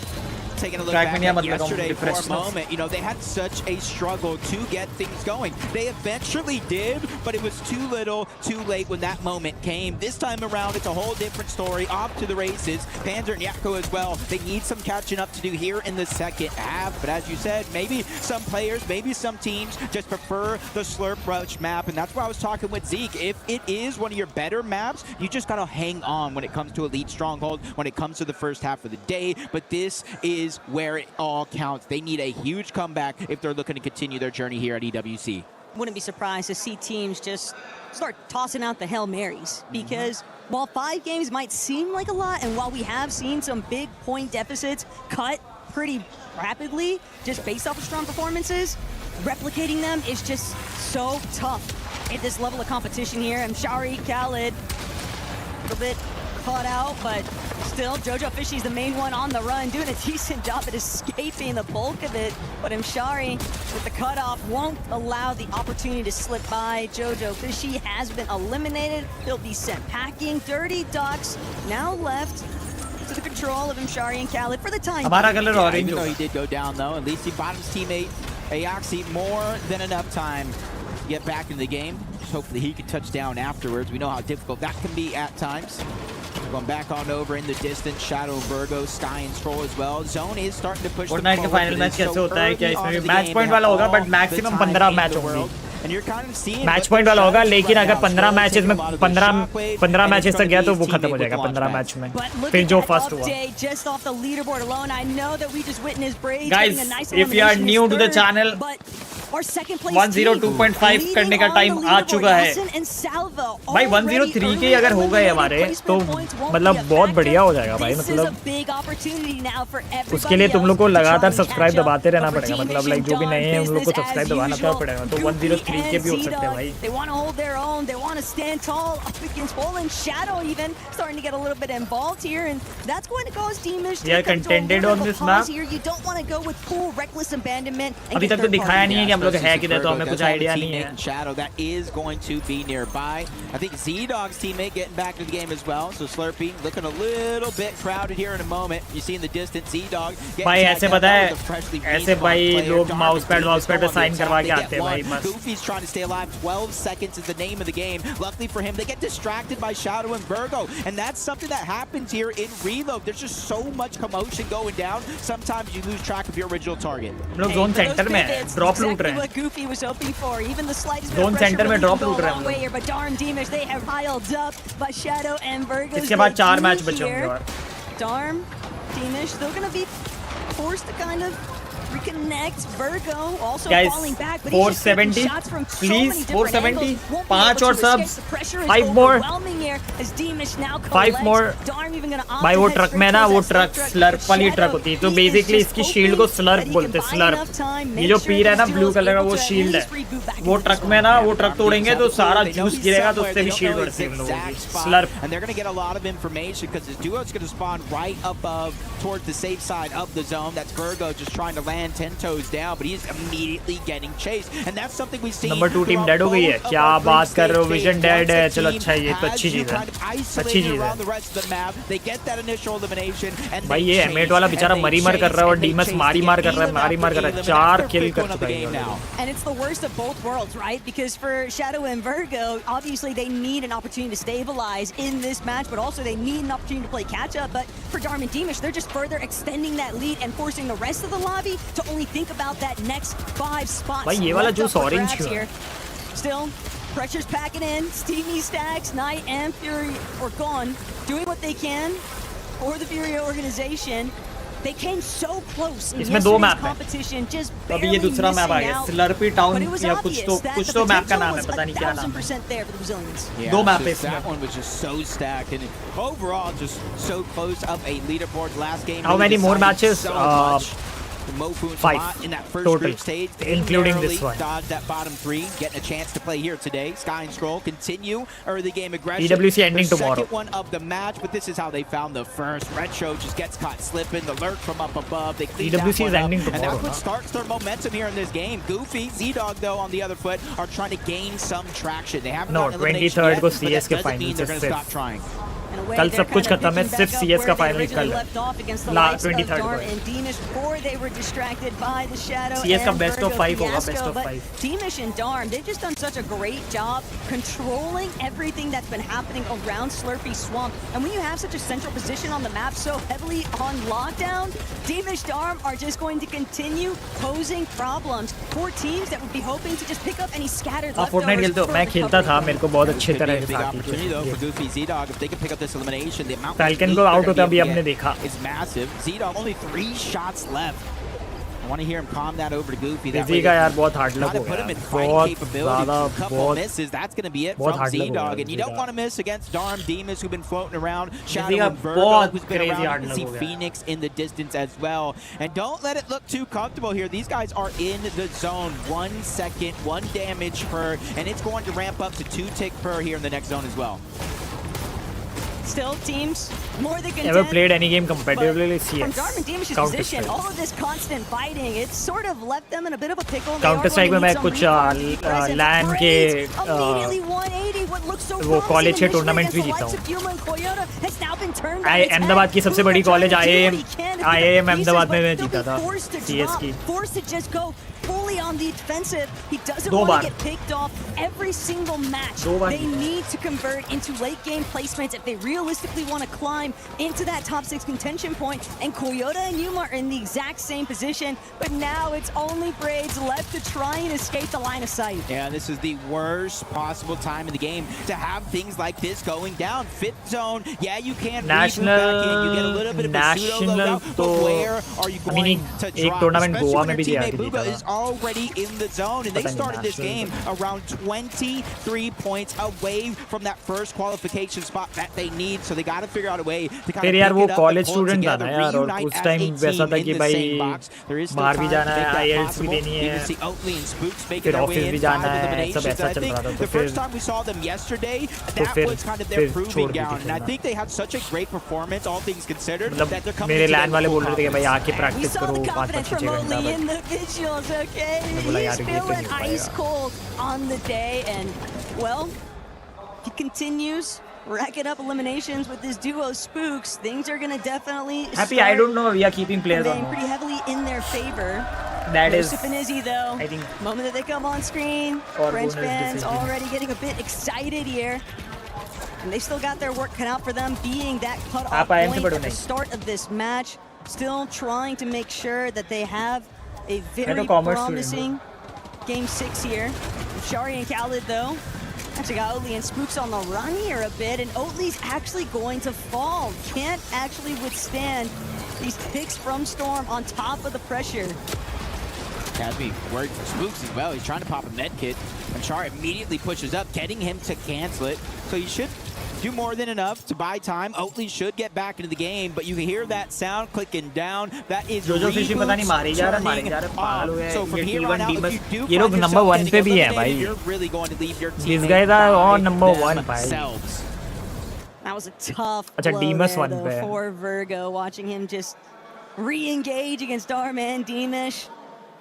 [SPEAKER 20] taking a look back at yesterday for a moment, you know, they had such a struggle to get things going. They eventually did, but it was too little, too late when that moment came. This time around, it's a whole different story. Off to the races. Panzer and Yakko as well. They need some catching up to do here in the second half. But as you said, maybe some players, maybe some teams just prefer the Slurp Rush map. And that's why I was talking with Zeke. If it is one of your better maps, you just got to hang on when it comes to Elite Stronghold, when it comes to the first half of the day. But this is where it all counts. They need a huge comeback if they're looking to continue their journey here at EWC.
[SPEAKER 23] Wouldn't be surprised to see teams just start tossing out the Hail Marys, because while 5 games might seem like a lot, and while we have seen some big point deficits cut pretty rapidly just based off of strong performances, replicating them is just so tough at this level of competition here. Mshari, Khaled, a little bit caught out, but still, Jojo Fishy's the main one on the run, doing a decent job at escaping the bulk of it. But Mshari, with the cutoff, won't allow the opportunity to slip by. Jojo Fishy has been eliminated. He'll be sent packing. Dirty Ducks now left to the control of Mshari and Khaled for the time.
[SPEAKER 20] Even though he did go down, though, at least he bought his teammate Aoxy more than enough time to get back in the game. Just hopefully he can touch down afterwards. We know how difficult that can be at times. Going back on over in the distance, Shadow, Virgo, Sky and Stroll as well. Zone is starting to push the
[SPEAKER 4] Fortnite के final match कैसे होता है क्या इसमें match point वाला होगा, but maximum 15 match होंगे। Match point वाला होगा, लेकिन अगर 15 मैचेस में 15 मैचेस तक गया तो वो खत्म हो जाएगा 15 मैच में, फिर जो फर्स्ट हुआ। Guys, if you are new to the channel, 102.5 करने का टाइम आ चुका है भाई। 103 के अगर हो गए हमारे तो मतलब बहुत बढ़िया हो जाएगा भाई। मतलब उसके लिए तुम लोग को लगातार सब्सक्राइब दबाते रहना पड़ेगा, मतलब लाइक जो भी नए हैं उन लोग को सब्सक्राइब दबाना तो पड़ेगा। तो 103 के भी हो सकते हैं भाई। They are contented on this map. अभी तक तो दिखाया नहीं है कि हम लोग है किधर, तो हमें कुछ आइडिया नहीं है।
[SPEAKER 20] Shadow that is going to be nearby. I think Z-Dog's teammate getting back to the game as well. So Slurpee looking a little bit crowded here in a moment. You see in the distance Z-Dog.
[SPEAKER 4] भाई ऐसे पता है, ऐसे भाई लोग mouse pad पे sign करवा के आते हैं भाई।
[SPEAKER 20] Goofy's trying to stay alive. 12 seconds is the name of the game. Luckily for him, they get distracted by Shadow and Virgo, and that's something that happens here in Reload. There's just so much commotion going down. Sometimes you lose track of your original target.
[SPEAKER 4] हम लोग zone centre में हैं, drop लूट रहे हैं।
[SPEAKER 23] Goofy was hoping for. Even the slightest
[SPEAKER 4] zone centre में drop लूट रहे हैं।
[SPEAKER 23] But Darm Demish, they have piled up by Shadow and Virgo.
[SPEAKER 4] इसके बाद 4 मैच बचे होंगे और
[SPEAKER 23] Darm Demish still going to be forced to kind of reconnect. Virgo also falling back, but
[SPEAKER 4] 470 please, 470 5 और सब 5 more 5 more भाई। वो truck में ना, वो ट्रक स्लर्प वाली ट्रक होती है, तो बेसिकली इसकी शील्ड को स्लर्प बोलते हैं। स्लर्प ये जो पी रहा है ना ब्लू कलर का, वो शील्ड है। वो ट्रक में ना, वो ट्रक तोड़ेंगे तो सारा जूस गिरेगा, तो उससे भी शील्ड बढ़ती है हम लोगों की। Slurp
[SPEAKER 20] and they're going to get a lot of information because this duo is going to spawn right above towards the safe side of the zone. That's Virgo just trying to land 10 toes down, but he's immediately getting chased, and that's something we've seen.
[SPEAKER 4] Number 2 team dead हो गई है, क्या बात कर रहे हो? Vision dead है, चलो अच्छा है, ये तो अच्छी चीज है, अच्छी चीज है भाई। ये एमेट वाला बेचारा मरी मार कर रहा है और डीमस मारी मार कर रहा है, 4 किल कर चुका है।
[SPEAKER 23] And it's the worst of both worlds, right? Because for Shadow and Virgo, obviously they need an opportunity to stabilize in this match, but also they need an opportunity to play catch up. But for Darm and Demish, they're just further extending that lead and forcing the rest of the lobby to only think about that next 5 spots.
[SPEAKER 4] भाई ये वाला juice orange क्यों है?
[SPEAKER 23] Still, pressure's packing in. Steamy Stacks, Knight and Fury are gone, doing what they can for the Fury organization. They came so close in
[SPEAKER 4] इसमें 2 map
[SPEAKER 23] competition, just
[SPEAKER 4] हैं अभी ये दूसरा मैप आ गया स्लर्पी टाउन या कुछ तो मैप का नाम है पता नहीं क्या नाम है
[SPEAKER 23] 1000% there for the Brazilians.
[SPEAKER 4] 2 map है
[SPEAKER 20] That one was just so stacked and overall just so close up a leaderboard last game.
[SPEAKER 4] How many more matches?
[SPEAKER 20] 5 in that first
[SPEAKER 4] total,
[SPEAKER 20] group stage,
[SPEAKER 4] including this one.
[SPEAKER 20] Dodged that bottom 3, getting a chance to play here today. Sky and Stroll continue early game aggression.
[SPEAKER 4] EWC ending
[SPEAKER 20] the
[SPEAKER 4] tomorrow.
[SPEAKER 20] Second one of the match, but this is how they found the first. Retro just gets caught slipping. The lurk from up above. They clean
[SPEAKER 4] EWC
[SPEAKER 20] that
[SPEAKER 4] is
[SPEAKER 20] one
[SPEAKER 4] ending
[SPEAKER 20] up,
[SPEAKER 4] tomorrow.
[SPEAKER 20] and that's what starts their momentum here in this game. Goofy, Z-Dog though on the other foot are trying to gain some traction. They haven't
[SPEAKER 4] No,
[SPEAKER 20] gotten elimination
[SPEAKER 4] 23rd
[SPEAKER 20] yet,
[SPEAKER 4] को
[SPEAKER 20] but
[SPEAKER 4] CS
[SPEAKER 20] that
[SPEAKER 4] के
[SPEAKER 20] doesn't
[SPEAKER 4] finals
[SPEAKER 20] mean they're going to
[SPEAKER 4] से
[SPEAKER 20] stop trying.
[SPEAKER 4] कल सब कुछ खत्म है सिर्फ CS का फाइनल कल ला 23rd को CS का बेस्ट ऑफ 5 होगा best of 5
[SPEAKER 23] Demish and Darm, they've just done such a great job controlling everything that's been happening around Slurpee Swamp. And when you have such a central position on the map so heavily on lockdown, Demish Darm are just going to continue posing problems for teams that would be hoping to just pick up any scattered leftovers.
[SPEAKER 4] Fortnite खेलते हो मैं खेलता था मेरे को बहुत अच्छे तरह से
[SPEAKER 20] this elimination, the amount
[SPEAKER 4] Falcon को आउट होता भी हमने देखा
[SPEAKER 20] is massive. Z-Dog only 3 shots left. I want to hear him calm that over to Goofy. That
[SPEAKER 4] Dizzy का यार बहुत हार्ड लग हो गया बहुत ज़्यादा बहुत
[SPEAKER 20] misses. That's going to be it
[SPEAKER 4] बहुत
[SPEAKER 20] from Z-Dog, and you don't want to miss against Darm, Demas, who've been floating around. Shadow and Virgo, who's been around. You can see Phoenix in the distance as well. And don't let it look too comfortable here. These guys are in the zone. 1 second, 1 damage per, and it's going to ramp up to 2 tick per here in the next zone as well.
[SPEAKER 23] Still, teams more than content.
[SPEAKER 4] Ever played any game competitively?
[SPEAKER 23] From Darm and Demish's position, all of this constant fighting, it's sort of left them in a bit of a pickle.
[SPEAKER 4] Counter Strike में मैं कुछ LAN के वो college के tournament भी जीता हूँ अहमदाबाद की सबसे बड़ी कॉलेज IIM अहमदाबाद में मैं जीता था CS की
[SPEAKER 23] fully on the defensive. He doesn't want to get picked off every single match. They need to convert into late game placements if they realistically want to climb into that top 6 contention point. And Koyota and Yuma are in the exact same position, but now it's only Braids left to try and escape the line of sight.
[SPEAKER 20] Yeah, this is the worst possible time in the game to have things like this going down. 5th zone, yeah, you can
[SPEAKER 4] national
[SPEAKER 20] back in. You get a little bit of a pseudo loadout, but where are you going to drop?
[SPEAKER 4] tournament Goa में भी
[SPEAKER 20] is already in the zone, and they started this game around 23 points away from that first qualification spot that they need, so they got to figure out a way to kind of pick it up and pull together, reunite as a team in the same box. There is still time to make that possible. You can see Oatley and Spooks making their way in 5 eliminations, and I think the first time we saw them yesterday, that was kind of their proving ground, and I think they had such a great performance, all things considered, that they're coming
[SPEAKER 4] मेरे
[SPEAKER 20] into
[SPEAKER 4] LAN वाले बोल रहे थे कि भाई आके
[SPEAKER 23] We
[SPEAKER 4] practice
[SPEAKER 23] saw
[SPEAKER 4] करो
[SPEAKER 23] the
[SPEAKER 4] 5-6
[SPEAKER 23] confidence from
[SPEAKER 4] घंटा
[SPEAKER 23] Oatley in the visuals, okay? He's feeling ice cold on the day, and well, he continues racking up eliminations with this duo Spooks. Things are gonna definitely
[SPEAKER 4] happy. I don't know. We are keeping players on
[SPEAKER 23] pretty heavily in their favor.
[SPEAKER 4] That is
[SPEAKER 23] Izzy though.
[SPEAKER 4] I think
[SPEAKER 23] moment that they come on screen, French fans already getting a bit excited here. And they still got their work cut out for them, being that cut-off point at the start of this match. Still trying to make sure that they have a very promising Game 6 here. Shari and Khalid, though, actually got Oatley and Spooks on the run here a bit, and Oatley's actually going to fall. Can't actually withstand these picks from Storm on top of the pressure.
[SPEAKER 20] Has to be worried for Spooks as well. He's trying to pop a med kit, and Char immediately pushes up, getting him to cancel it. So you should do more than enough to buy time. Oatley should get back into the game, but you can hear that sound clicking down. That is
[SPEAKER 4] जो fishy पता नहीं मारे जा रहा पागल हो
[SPEAKER 20] So from here on out, if you do
[SPEAKER 4] ये लोग number 1 पे भी हैं भाई.
[SPEAKER 20] you're really going to leave your team.
[SPEAKER 4] These guys are on number 1 भाई.
[SPEAKER 23] That was a tough
[SPEAKER 4] अच्छा
[SPEAKER 23] blow
[SPEAKER 4] Demas
[SPEAKER 23] there,
[SPEAKER 4] 1
[SPEAKER 23] though,
[SPEAKER 4] पे.
[SPEAKER 23] for Virgo, watching him just re-engage against Darman, Demish.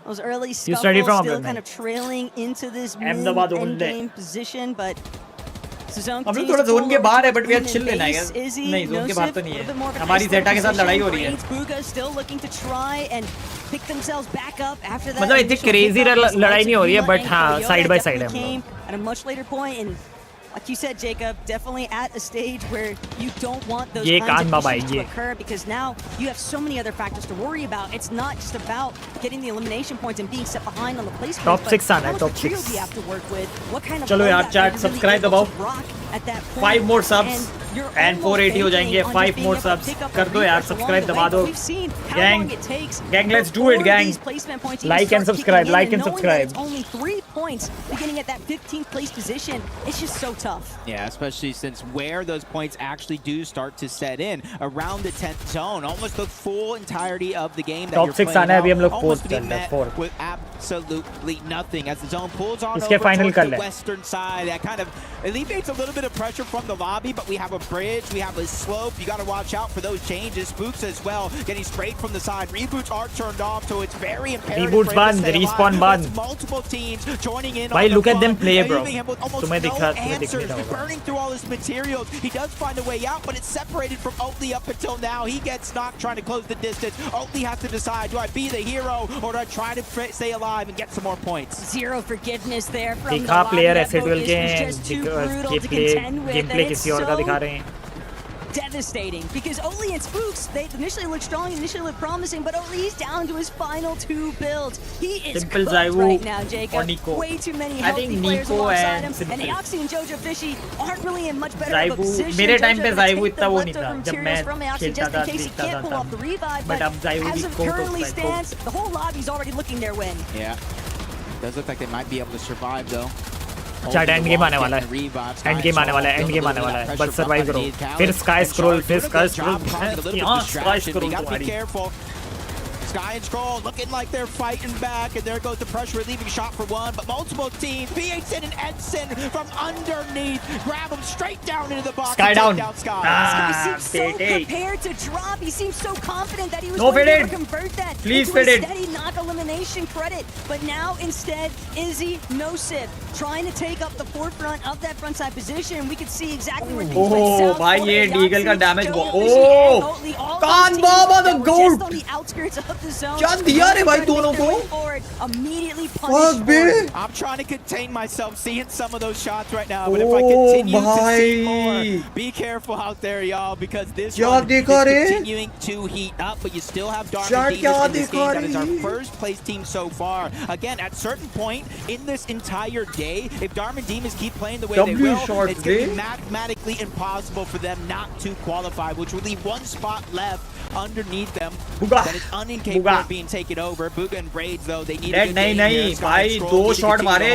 [SPEAKER 23] Those early scuffles still kind of trailing into this mid-game position, but
[SPEAKER 4] हम लोग थोड़ा zone के बाहर है but we are chill लेना है नहीं जोन के बाहर तो नहीं है हमारी जेटा के साथ लड़ाई हो रही है मतलब इतनी क्रेजी लड़ाई नहीं हो रही है बट हाँ साइड बाय साइड है
[SPEAKER 23] Like you said, Jacob, definitely at a stage where you don't want those
[SPEAKER 4] kinds
[SPEAKER 23] of issues to occur, because now you have so many other factors to worry about. It's not just about getting the elimination points and being set behind on the placement.
[SPEAKER 4] Top 6 आना है, top 6.
[SPEAKER 23] You have to work with. What kind of
[SPEAKER 4] चलो यार chat subscribe दबाओ.
[SPEAKER 23] at that point.
[SPEAKER 4] 5 more subs
[SPEAKER 23] And you're
[SPEAKER 4] and 480 हो जाएंगे. 5 more subs. कर दो यार, subscribe दबा दो. Gang, let's do it, gang. Like and subscribe. Like and subscribe.
[SPEAKER 23] It's only 3 points beginning at that 15th place position. It's just so tough.
[SPEAKER 20] Yeah, especially since where those points actually do start to set in around the 10th zone, almost the full entirety of the game that
[SPEAKER 4] Top
[SPEAKER 20] you're
[SPEAKER 4] 6
[SPEAKER 20] playing
[SPEAKER 4] आना है अभी हम
[SPEAKER 20] now,
[SPEAKER 4] लोग
[SPEAKER 20] almost
[SPEAKER 4] 4th
[SPEAKER 20] to be
[SPEAKER 4] चल
[SPEAKER 20] met
[SPEAKER 4] 4th.
[SPEAKER 20] with absolutely nothing as the zone pulls on
[SPEAKER 4] इसके
[SPEAKER 20] over
[SPEAKER 4] final
[SPEAKER 20] towards
[SPEAKER 4] कर
[SPEAKER 20] the
[SPEAKER 4] ले.
[SPEAKER 20] western side. That kind of alleviates a little bit of pressure from the lobby, but we have a bridge, we have a slope. You got to watch out for those changes. Spooks as well, getting sprayed from the side. Reboots are turned off, so it's very imperative.
[SPEAKER 4] Reboots banned, respawn banned.
[SPEAKER 20] Multiple teams joining in.
[SPEAKER 4] भाई
[SPEAKER 20] on
[SPEAKER 4] look
[SPEAKER 20] the
[SPEAKER 4] at them
[SPEAKER 20] fun,
[SPEAKER 4] play, bro.
[SPEAKER 20] leaving him with almost
[SPEAKER 4] तुम्हें
[SPEAKER 20] no
[SPEAKER 4] दिखा तुम्हें दिख
[SPEAKER 20] answers,
[SPEAKER 4] नहीं रहा होगा.
[SPEAKER 20] burning through all his materials. He does find a way out, but it's separated from Oatley up until now. He gets knocked trying to close the distance. Oatley has to decide, do I be the hero or do I try to stay alive and get some more points?
[SPEAKER 23] Zero forgiveness there from the
[SPEAKER 4] दिखा
[SPEAKER 23] lobby.
[SPEAKER 4] player
[SPEAKER 23] That
[SPEAKER 4] ऐसे duel
[SPEAKER 23] focus
[SPEAKER 4] के
[SPEAKER 23] was just too brutal to contend with,
[SPEAKER 4] gameplay
[SPEAKER 23] and it's
[SPEAKER 4] किसी और का
[SPEAKER 23] so
[SPEAKER 4] दिखा रहे हैं.
[SPEAKER 23] devastating because Oatley and Spooks, they initially looked strong, initially looked promising, but Oatley's down to his final 2 builds. He is
[SPEAKER 4] Simple
[SPEAKER 23] cooked
[SPEAKER 4] Zaiwu
[SPEAKER 23] right now, Jacob.
[SPEAKER 4] or Nico.
[SPEAKER 23] Way too many
[SPEAKER 4] I
[SPEAKER 23] healthy
[SPEAKER 4] think
[SPEAKER 23] players
[SPEAKER 4] Nico
[SPEAKER 23] alongside
[SPEAKER 4] and
[SPEAKER 23] him, and
[SPEAKER 4] Simple.
[SPEAKER 23] Eoxy and Jojo Fishy aren't really in much better of a
[SPEAKER 4] Zaiwu
[SPEAKER 23] position.
[SPEAKER 4] मेरे time पे
[SPEAKER 23] Jojo
[SPEAKER 4] Zaiwu
[SPEAKER 23] take
[SPEAKER 4] इतना
[SPEAKER 23] the
[SPEAKER 4] वो नहीं था
[SPEAKER 23] leftover
[SPEAKER 4] जब
[SPEAKER 23] materials
[SPEAKER 4] मैं
[SPEAKER 23] from Eoxy
[SPEAKER 4] खेलता
[SPEAKER 23] just
[SPEAKER 4] था
[SPEAKER 23] in case he
[SPEAKER 4] देखता
[SPEAKER 23] can't
[SPEAKER 4] था
[SPEAKER 23] pull off the
[SPEAKER 4] तब.
[SPEAKER 23] revive,
[SPEAKER 4] But
[SPEAKER 23] but
[SPEAKER 4] अब Zaiwu
[SPEAKER 23] as
[SPEAKER 4] भी
[SPEAKER 23] it
[SPEAKER 4] कोट
[SPEAKER 23] currently
[SPEAKER 4] होता है.
[SPEAKER 23] stands, the whole lobby's already looking their win.
[SPEAKER 20] Yeah. Does look like they might be able to survive though.
[SPEAKER 4] अच्छा end game आने वाला है. End game आने वाला है. एंड गेम आने वाला है. बस सर्वाइव करो. फिर स्काई स्क्रॉल. फिर स्काई स्क्रॉल. यहाँ स्काई स्क्रॉल तुम्हारी.
[SPEAKER 20] Sky and Scroll looking like they're fighting back, and there goes the pressure, relieving shot for one, but multiple teams. PHN and Edson from underneath grab him straight down into the box.
[SPEAKER 4] Sky down.
[SPEAKER 23] Sky seems so prepared to drop. He seems so confident that he was going to be able to convert that
[SPEAKER 4] Please
[SPEAKER 23] into a
[SPEAKER 4] fade it.
[SPEAKER 23] steady knock elimination credit. But now instead, Izzy Nosip trying to take up the forefront of that frontside position. We could see exactly where things went south.
[SPEAKER 4] भाई ये Diggle का damage हुआ.
[SPEAKER 23] Oh,
[SPEAKER 4] can't Baba the goat.
[SPEAKER 23] Just on the outskirts of the zone.
[SPEAKER 4] क्या दिया रे भाई दोनों को?
[SPEAKER 23] Immediately
[SPEAKER 4] Fuck,
[SPEAKER 23] punished for it.
[SPEAKER 20] I'm trying to contain myself seeing some of those shots right now, but if I continue to see more, be careful out there, y'all, because this one is continuing to heat up, but you still have Darman Demas in this game. That is our first place team so far. Again, at certain point in this entire day, if Darman Demas keep playing the way they will, it's going to be mathematically impossible for them not to qualify, which will leave one spot left underneath them that is unincapable of being taken over. Booga and Braids, though, they need a good game here.
[SPEAKER 4] भाई 2 shot मारे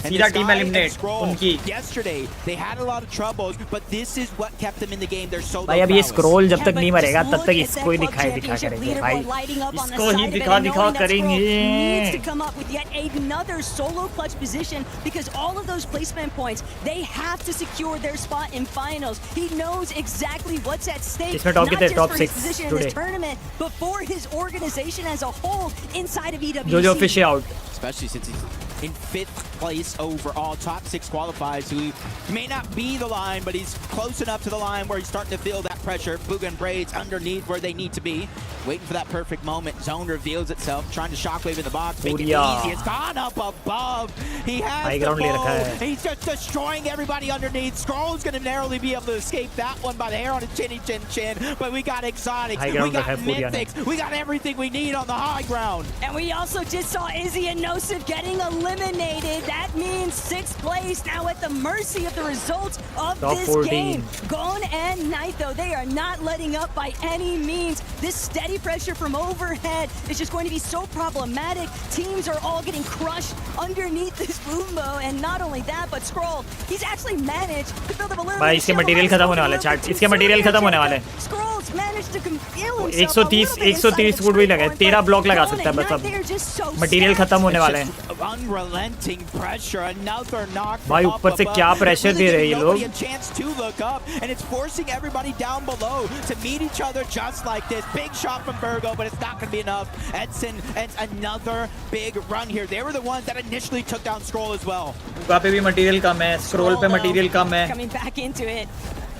[SPEAKER 4] सीधा team eliminate उनकी.
[SPEAKER 20] Yesterday, they had a lot of troubles, but this is what kept them in the game. They're so
[SPEAKER 4] भाई अब ये scroll जब तक नहीं मरेगा तब तक इसको ही दिखा करेंगे भाई. इसको ही दिखा करेंगे.
[SPEAKER 23] Needs to come up with yet another solo clutch position because all of those placement points, they have to secure their spot in finals. He knows exactly what's at stake.
[SPEAKER 4] इसमें टॉप कितने? Top 6
[SPEAKER 23] position in this tournament, but for his organization as a whole inside of EWC.
[SPEAKER 4] Jojo Fish out.
[SPEAKER 20] Especially since he's in 5th place overall. Top 6 qualifies. He may not be the line, but he's close enough to the line where he's starting to feel that pressure. Booga and Braids underneath where they need to be. Waiting for that perfect moment. Zone reveals itself. Trying to shockwave in the box. Make it easy. It's gone up above. He has the ball. He's just destroying everybody underneath. Scroll's going to narrowly be able to escape that one by the hair on his chin. But we got Exotics. We got Mythics. We got everything we need on the high ground.
[SPEAKER 23] And we also just saw Izzy and Nosif getting eliminated. That means 6th place now at the mercy of the results of this game. Gone and Knight, though, they are not letting up by any means. This steady pressure from overhead is just going to be so problematic. Teams are all getting crushed underneath this boombo, and not only that, but Scroll, he's actually managed to build up a little.
[SPEAKER 4] भाई इसके material खत्म होने वाला है. Chat इसके material खत्म होने वाले हैं.
[SPEAKER 23] Scroll's managed to conceal himself.
[SPEAKER 4] 130 foot भी लगा है. 13 ब्लॉक लगा सकता है बस अब. मटेरियल खत्म होने वाले हैं.
[SPEAKER 20] Unrelenting pressure, another knock.
[SPEAKER 4] भाई ऊपर से क्या प्रेशर दे रहे हैं ये लोग.
[SPEAKER 20] A chance to look up, and it's forcing everybody down below to meet each other just like this. Big shot from Virgo, but it's not going to be enough. Edson and another big run here. They were the ones that initially took down Scroll as well.
[SPEAKER 4] वहाँ पे भी material कम है. Scroll पे material कम है.
[SPEAKER 23] Coming back into it.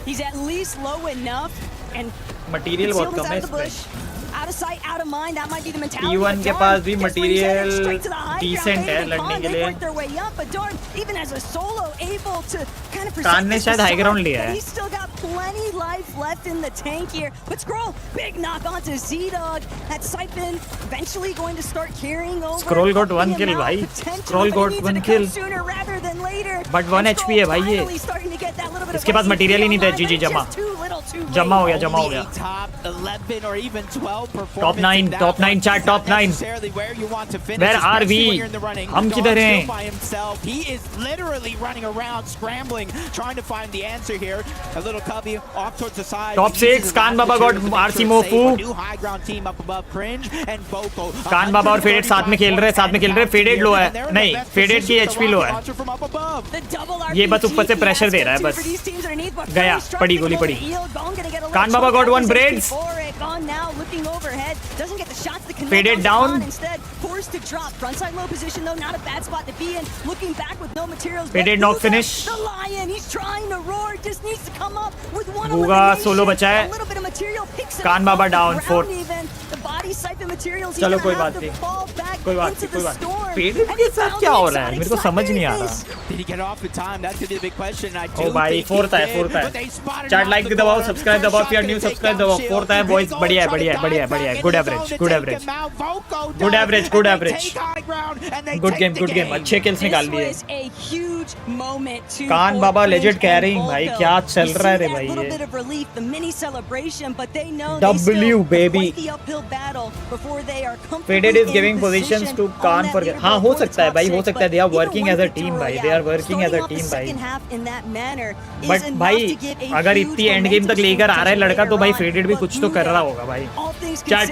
[SPEAKER 23] He's at least low enough, and
[SPEAKER 4] material बहुत कम है इसमें.
[SPEAKER 23] Out of sight, out of mind. That might be the mentality.
[SPEAKER 4] T1 के पास भी मटेरियल डिसेंट है लड़ने के लिए.
[SPEAKER 23] But Darn, even as a solo, able to kind of
[SPEAKER 4] कान ने शायद हाई ग्राउंड लिया है.
[SPEAKER 23] He's still got plenty life left in the tank here. But Scroll, big knock onto Z-Dog. That Siphon eventually going to start carrying over.
[SPEAKER 4] Scroll got 1 kill भाई. Scroll got 1 kill.
[SPEAKER 23] Sooner rather than later.
[SPEAKER 4] But 1 HP है भाई ये.
[SPEAKER 23] Starting to get
[SPEAKER 4] इसके पास material ही नहीं था। जी जमा हो गया top 9 chat top 9 where are we हम किधर हैं टॉप 6 कान बाबा गॉट आरसी मोफू कान बाबा और फेडेड साथ में खेल रहे फेडेड लो है नहीं फेडेड की एचपी लो है ये बस ऊपर से प्रेशर दे रहा है बस गया पड़ी गोली पड़ी कान बाबा गॉट 1 ब्रेड्स faded down faded knock finish Guga solo बचा है कान बाबा डाउन 4 चलो कोई बात नहीं faded के साथ क्या हो रहा है मेरे को समझ नहीं आ रहा ओ भाई फोर्थ है चैट लाइक दबाओ सब्सक्राइब दबाओ फिर न्यू सब्सक्राइब दबाओ फोर्थ है बॉयज बढ़िया है गुड एवरेज गुड गेम अच्छे किल्स निकाल लिए कान बाबा लेजेंड कैरिंग भाई क्या चल रहा है रे भाई ये W baby Faded is giving positions to Khan for हाँ हो सकता है भाई हो सकता है they are working as a team भाई बट भाई अगर इतनी एंड गेम तक लेकर आ रहा है लड़का तो भाई फेडेड भी कुछ तो कर रहा होगा भाई चैट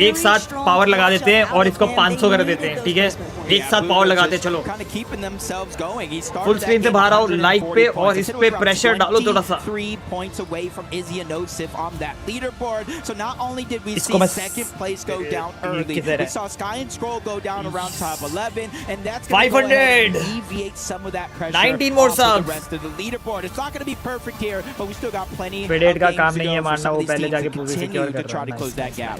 [SPEAKER 4] एक साथ पावर लगा देते हैं और इसको 500 कर देते हैं ठीक है एक साथ पावर लगाते हैं चलो फुल स्क्रीन से बाहर आओ लाइक पे और इस पे प्रेशर डालो थोड़ा सा इसको मैं 500 19 more subs फेडेड का काम नहीं है मारना वो पहले जाके पूरी सिक्योर कर रहा है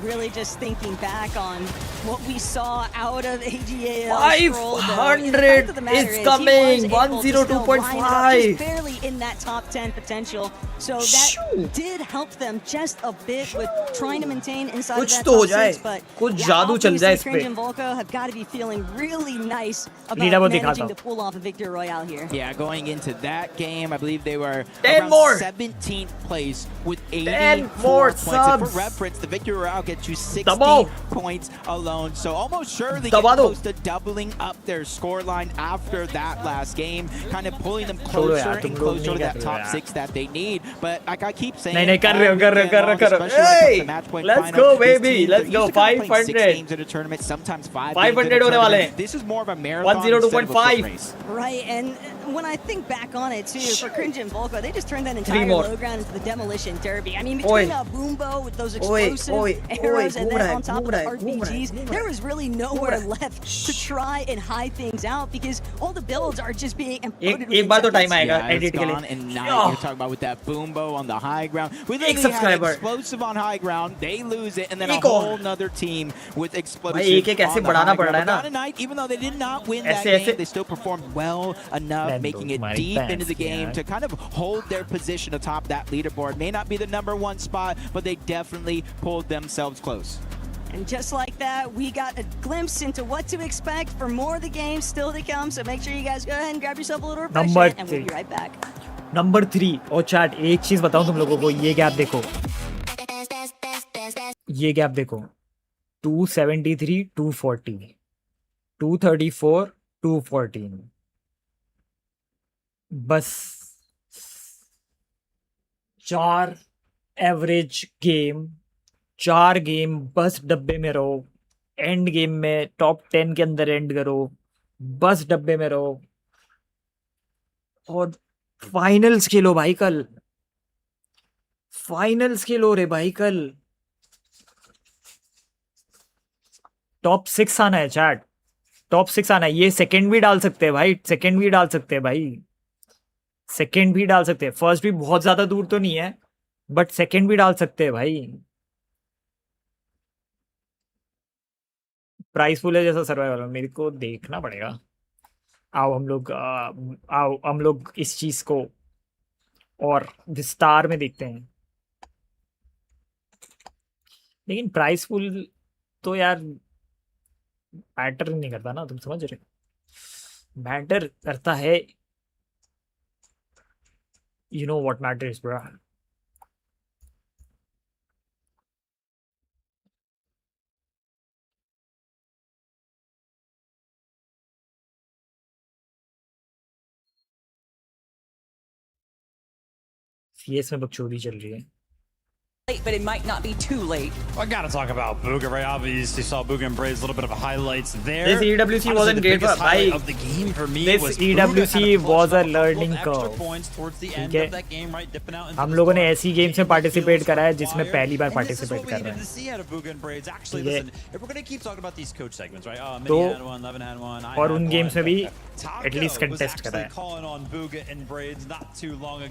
[SPEAKER 23] Really just thinking back on what we saw out of AGAL.
[SPEAKER 4] 500 is coming. 102.5.
[SPEAKER 23] Barely in that top 10 potential. So that did help them just a bit with trying to maintain inside of that top 6. But
[SPEAKER 4] कुछ जादू चल जाए इस पे.
[SPEAKER 23] Cringe and Volko have got to be feeling really nice about managing to pull off a victory royale here.
[SPEAKER 20] Yeah, going into that game, I believe they were
[SPEAKER 4] 10
[SPEAKER 20] around
[SPEAKER 4] more.
[SPEAKER 20] 17th place with
[SPEAKER 4] 10 more
[SPEAKER 20] points.
[SPEAKER 4] subs.
[SPEAKER 20] And for reference, the victory royale gets you 16 points alone. So almost surely get close to doubling up their scoreline after that last game, kind of pulling them closer and closer to that top 6 that they need. But like I keep saying,
[SPEAKER 4] नहीं कर रहे हो hey let's go baby let's go 500
[SPEAKER 20] games in a tournament, sometimes
[SPEAKER 4] 500 होने वाले हैं.
[SPEAKER 20] This is more of a marathon
[SPEAKER 4] 102.5
[SPEAKER 23] right. And when I think back on it too, for Cringe and Volko, they just turned that entire low ground into the demolition derby. I mean, between a Boombo with those explosive arrows and then on top of the RPGs, there was really nowhere left to try and hide things out because all the builds are just being imploded.
[SPEAKER 4] एक बार तो time आएगा edit के लिए.
[SPEAKER 20] And now you're talking about with that Boombo on the high ground. We literally had explosive on high ground. They lose it, and then a whole nother team with explosive.
[SPEAKER 4] भाई एक ऐसे बढ़ाना पड़ रहा है ना.
[SPEAKER 20] Even though they did not win that game, they still performed well enough, making it deep into the game to kind of hold their position atop that leaderboard. May not be the #1 spot, but they definitely pulled themselves close.
[SPEAKER 23] And just like that, we got a glimpse into what to expect for more of the games still to come. So make sure you guys go ahead and grab yourself a little refreshment, and we'll be right back.
[SPEAKER 4] Number 3 और chat एक चीज बताऊं तुम लोगों को ये gap देखो 273 240 234 214 बस 4 एवरेज गेम 4 गेम बस डब्बे में रहो एंड गेम में टॉप 10 के अंदर एंड करो बस डब्बे में रहो और फाइनल्स खेलो भाई कल फाइनल्स खेलो रे भाई कल टॉप 6 आना है चैट टॉप 6 आना है ये सेकंड भी डाल सकते हैं भाई सेकंड भी डाल सकते हैं फर्स्ट भी बहुत ज्यादा दूर तो नहीं है बट सेकंड भी डाल सकते हैं भाई प्राइस पूल है जैसा सर्वाइवल मेरे को देखना पड़ेगा आओ हम लोग इस चीज को और विस्तार में देखते हैं लेकिन प्राइस पूल तो यार मैटर नहीं करता ना तुम समझ रहे मैटर करता है You know what matters, bro. CS में बकचोदी चल रही है.
[SPEAKER 11] But it might not be too late.
[SPEAKER 12] I gotta talk about Booga, right? Obviously saw Booga and Braves, a little bit of a highlights there.
[SPEAKER 4] This EWC wasn't great for
[SPEAKER 12] highlight of the game for me.
[SPEAKER 4] This EWC was a learning curve. ठीक है. हम लोगों ने ऐसी games में participate करा है जिसमें पहली बार पार्टिसिपेट कर रहे हैं. तो और उन गेम्स में भी एटलीस्ट कंटेस्ट करा है.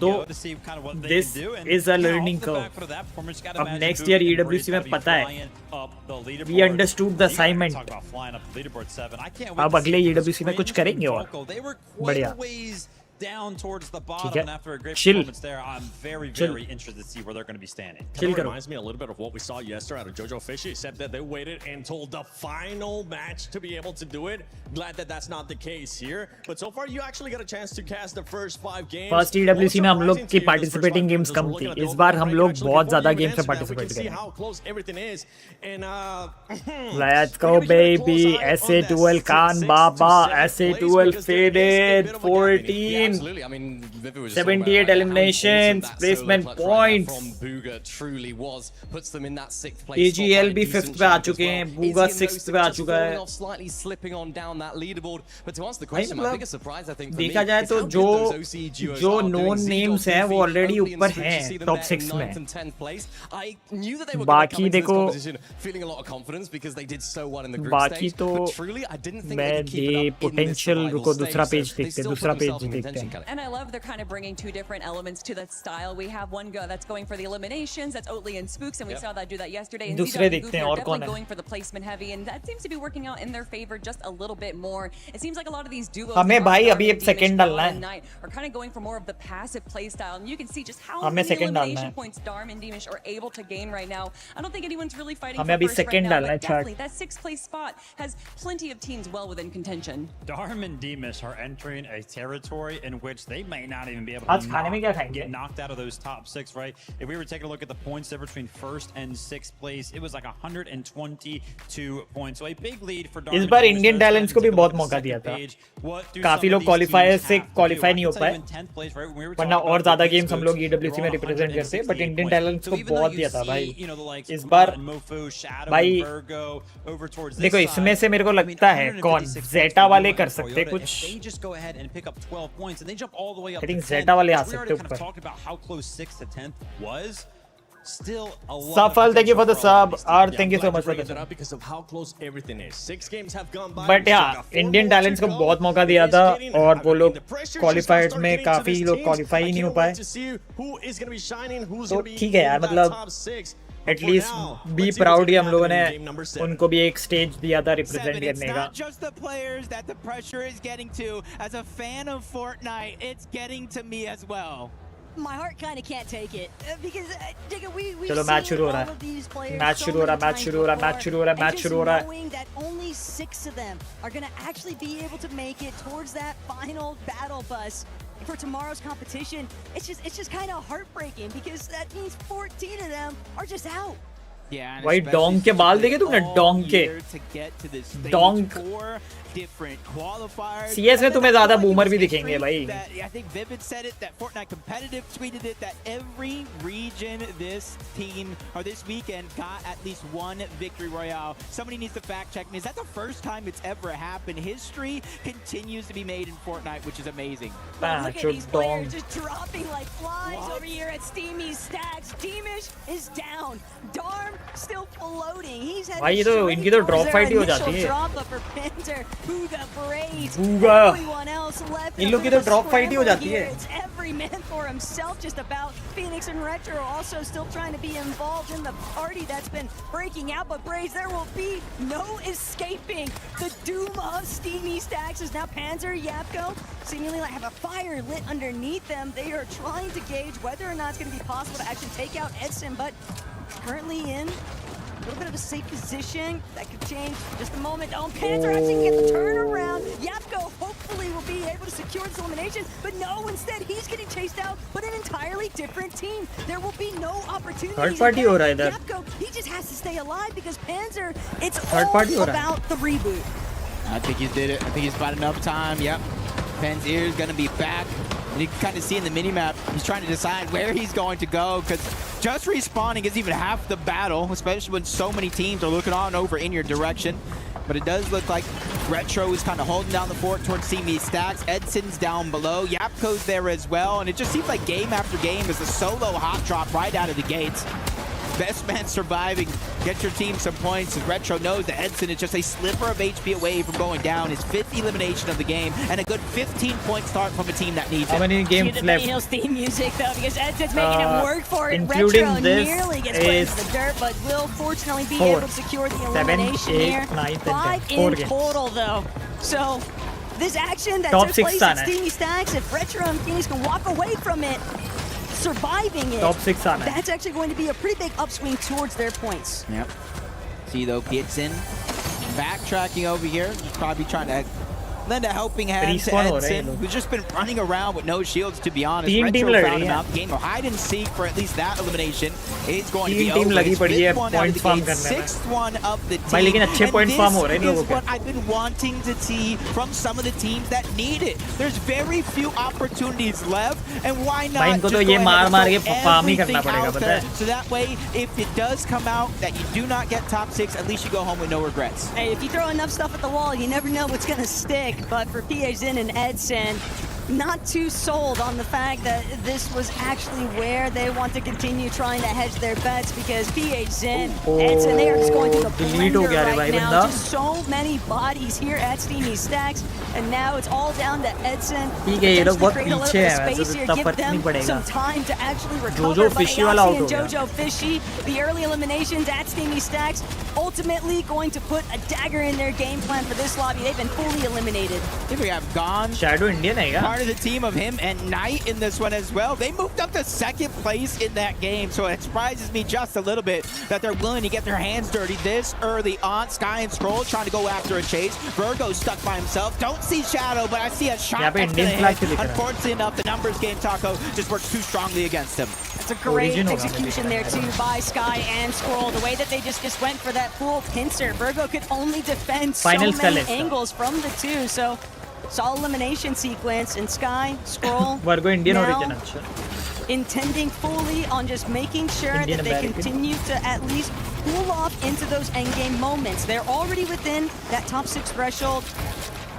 [SPEAKER 4] तो this is a learning curve. अब नेक्स्ट ईयर EWC में पता है we understood the assignment. अब अगले EWC में कुछ करेंगे और बढ़िया.
[SPEAKER 12] Down towards the bottom and after a great
[SPEAKER 4] Chill.
[SPEAKER 12] performance there, I'm very interested to see where they're going to be standing.
[SPEAKER 10] It reminds me a little bit of what we saw yesterday out of Jojo Fishy, except that they waited until the final match to be able to do it. Glad that that's not the case here. But so far, you actually got a chance to cast the first 5 games.
[SPEAKER 4] First EWC में हम लोग की participating games कम थी. इस बार हम लोग बहुत ज़्यादा गेम्स में पार्टिसिपेट करेंगे. Let's go baby. SA2L Khan Baba. SA2L faded. 14.
[SPEAKER 2] Absolutely. I mean,
[SPEAKER 4] 78 eliminations, placement points.
[SPEAKER 2] From Booga truly was puts them in that 6th place.
[SPEAKER 4] AGL भी 5th पे आ चुके हैं. Booga 6th पे आ चुका है.
[SPEAKER 2] Slightly slipping on down that leaderboard. But to answer the question, my biggest surprise I think for
[SPEAKER 4] देखा जाए तो जो known names हैं वो already ऊपर हैं top 6 में.
[SPEAKER 2] I knew that they were
[SPEAKER 4] बाकी देखो
[SPEAKER 2] feeling a lot of confidence because they did so well in the group
[SPEAKER 4] बाकी
[SPEAKER 2] stage.
[SPEAKER 4] तो
[SPEAKER 2] But truly, I didn't think
[SPEAKER 4] मैं
[SPEAKER 2] they could keep it up in this
[SPEAKER 4] potential
[SPEAKER 2] survival
[SPEAKER 4] रुको
[SPEAKER 2] stage.
[SPEAKER 4] दूसरा
[SPEAKER 2] So
[SPEAKER 4] page
[SPEAKER 2] they
[SPEAKER 4] देखते
[SPEAKER 2] still
[SPEAKER 4] दूसरा
[SPEAKER 2] put
[SPEAKER 4] page
[SPEAKER 2] themselves in
[SPEAKER 4] देखते
[SPEAKER 2] contention.
[SPEAKER 15] And I love they're kind of bringing 2 different elements to that style. We have one that's going for the eliminations, that's Oatly and Spooks, and we saw that do that yesterday. And
[SPEAKER 4] दूसरे
[SPEAKER 15] Zidane and
[SPEAKER 4] देखते हैं
[SPEAKER 15] Goofy are
[SPEAKER 4] और कौन
[SPEAKER 15] definitely
[SPEAKER 4] है.
[SPEAKER 15] going for the placement heavy, and that seems to be working out in their favor just a little bit more. It seems like a lot of these duos
[SPEAKER 4] हमें भाई अभी एक second डालना है.
[SPEAKER 15] are kind of going for more of the passive play style, and you can see just how
[SPEAKER 4] हमें
[SPEAKER 15] many
[SPEAKER 4] second डालना
[SPEAKER 15] elimination
[SPEAKER 4] है.
[SPEAKER 15] points Darm and Demish are able to gain right now. I don't think anyone's really fighting
[SPEAKER 4] हमें
[SPEAKER 15] for
[SPEAKER 4] अभी
[SPEAKER 15] first right
[SPEAKER 4] second
[SPEAKER 15] now,
[SPEAKER 4] डालना है.
[SPEAKER 15] but definitely that 6th place spot has plenty of teams well within contention.
[SPEAKER 12] Darm and Demish are entering a territory in which they may not even be able
[SPEAKER 4] आज खाने में क्या खाएंगे?
[SPEAKER 12] get knocked out of those top 6, right? If we were taking a look at the points there between 1st and 6th place, it was like 122 points. So a big lead for Darm.
[SPEAKER 4] इस बार Indian talents को भी बहुत मौका दिया था. काफी लोग qualifier से क्वालिफाई नहीं हो पाए, वरना और ज्यादा गेम्स हम लोग EWC में रिप्रेजेंट करते. बट इंडियन टैलेंट्स को बहुत दिया था भाई इस बार. भाई देखो इसमें से मेरे को लगता है कौन जेटा वाले कर सकते कुछ. आई थिंक जेटा वाले आ सकते ऊपर. Safal, thank you for the sub. R, thank you so much for the sub.
[SPEAKER 10] Because of how close everything is. 6 games have gone by.
[SPEAKER 4] But yeah, Indian talents को बहुत मौका दिया था और वो लोग क्वालिफाइड में काफी लोग क्वालिफाई ही नहीं हो पाए. तो ठीक है यार, मतलब एटलीस्ट बी प्राउड ही हम लोगों ने उनको भी एक स्टेज दिया था रिप्रेजेंट करने का.
[SPEAKER 20] Not just the players that the pressure is getting to. As a fan of Fortnite, it's getting to me as well.
[SPEAKER 23] My heart kind of can't take it because
[SPEAKER 4] चलो match शुरू हो रहा है. Match शुरू हो रहा है. Match शुरू हो रहा है. मैच शुरू हो रहा है. मैच शुरू हो रहा है.
[SPEAKER 23] Knowing that only 6 of them are going to actually be able to make it towards that final battle bus for tomorrow's competition, it's just kind of heartbreaking because that means 14 of them are just out.
[SPEAKER 20] Yeah,
[SPEAKER 4] भाई Dong के बाल देखे तुमने? Dong के Dong CS में तुम्हें ज्यादा boomer भी दिखेंगे भाई.
[SPEAKER 20] I think Vivid said it, that Fortnite Competitive tweeted it, that every region this team or this weekend got at least one victory royale. Somebody needs to fact check me. Is that the first time it's ever happened? History continues to be made in Fortnite, which is amazing.
[SPEAKER 23] Look at these players just dropping like flies over here at Steamy's stacks. Demish is down. Darm still floating. He's had
[SPEAKER 4] भाई ये तो इनकी तो drop fight ही हो जाती है.
[SPEAKER 23] Booga, Braves,
[SPEAKER 4] Booga.
[SPEAKER 23] everyone else left.
[SPEAKER 4] इन लोग की तो ड्रॉप फाइट ही हो जाती है.
[SPEAKER 23] It's every man for himself just about. Phoenix and Retro also still trying to be involved in the party that's been breaking out, but Braves, there will be no escaping the doom of Steamy Stacks as now Panzer, Yapko seemingly like have a fire lit underneath them. They are trying to gauge whether or not it's going to be possible to actually take out Edson, but currently in A little bit of a safe position. That could change just a moment. Oh, Panzer actually get the turnaround. Yapko hopefully will be able to secure this elimination, but no, instead he's getting chased out, but an entirely different team. There will be no opportunity.
[SPEAKER 4] Third party हो रहा है इधर.
[SPEAKER 23] Yapko, he just has to stay alive because Panzer, it's
[SPEAKER 4] Third
[SPEAKER 23] all
[SPEAKER 4] party हो रहा है.
[SPEAKER 23] about the reboot.
[SPEAKER 20] I think he's did it. I think he's about enough time. Yep. Panzer is going to be back. And you can kind of see in the minimap, he's trying to decide where he's going to go, because just respawning is even half the battle, especially when so many teams are looking on over in your direction. But it does look like Retro is kind of holding down the fort towards CME Stacks. Edson's down below. Yapko's there as well. And it just seems like game after game is a solo hot drop right out of the gates. Best man surviving. Get your team some points. As Retro knows that Edson is just a sliver of HP away from going down. His 5th elimination of the game and a good 15-point start from a team that needs it.
[SPEAKER 4] How many games left?
[SPEAKER 23] Hill's theme music though, because Edson's making him work for it.
[SPEAKER 4] Including
[SPEAKER 23] Retro
[SPEAKER 4] this
[SPEAKER 23] nearly gets put into the dirt, but will fortunately be able to secure the elimination here. 5 in total though. So this action that took place at Steamy Stacks, if Retro and Phoenix can walk away from it, surviving it,
[SPEAKER 4] Top 6 आना है.
[SPEAKER 23] that's actually going to be a pretty big upswing towards their points.
[SPEAKER 20] Yep. See though, Pietson backtracking over here. He's probably trying to lend a helping hand to Edson, who's just been running around with no shields, to be honest. Retro found him out. The game of hide and seek for at least that elimination is going to be over. His 5th one out of the game, 6th one of the team. And this is what I've been wanting to see from some of the teams that need it. There's very few opportunities left, and why not just go ahead and throw everything out there, so that way, if it does come out that you do not get top 6, at least you go home with no regrets.
[SPEAKER 23] Hey, if you throw enough stuff at the wall, you never know what's going to stick. But for PA Zin and Edson, not too sold on the fact that this was actually where they want to continue trying to hedge their bets, because PA Zin, Edson, they are just going to the blender right now. Just so many bodies here at Steamy Stacks, and now it's all down to Edson. Create a little bit of space here, give them some time to actually recover. But Ayasi and Jojo Fishy, the early eliminations at Steamy Stacks, ultimately going to put a dagger in their game plan for this lobby. They've been fully eliminated.
[SPEAKER 20] Here we have Gone.
[SPEAKER 4] Shadow Indian
[SPEAKER 20] Part of the team of him and Knight in this one as well. They moved up to 2nd place in that game, so it surprises me just a little bit that they're willing to get their hands dirty this early on. Sky and Scroll trying to go after a chase. Virgo's stuck by himself. Don't see Shadow, but I see a shot that's gonna hit. Unfortunately enough, the numbers game, Taco, just works too strongly against him.
[SPEAKER 23] That's a great execution there too by Sky and Scroll. The way that they just went for that full pincer. Virgo could only defend so many angles from the 2, so solid elimination sequence, and Sky, Scroll,
[SPEAKER 4] Virgo Indian origin,
[SPEAKER 23] intending fully on just making sure that they continue to at least pull off into those endgame moments. They're already within that top 6 threshold.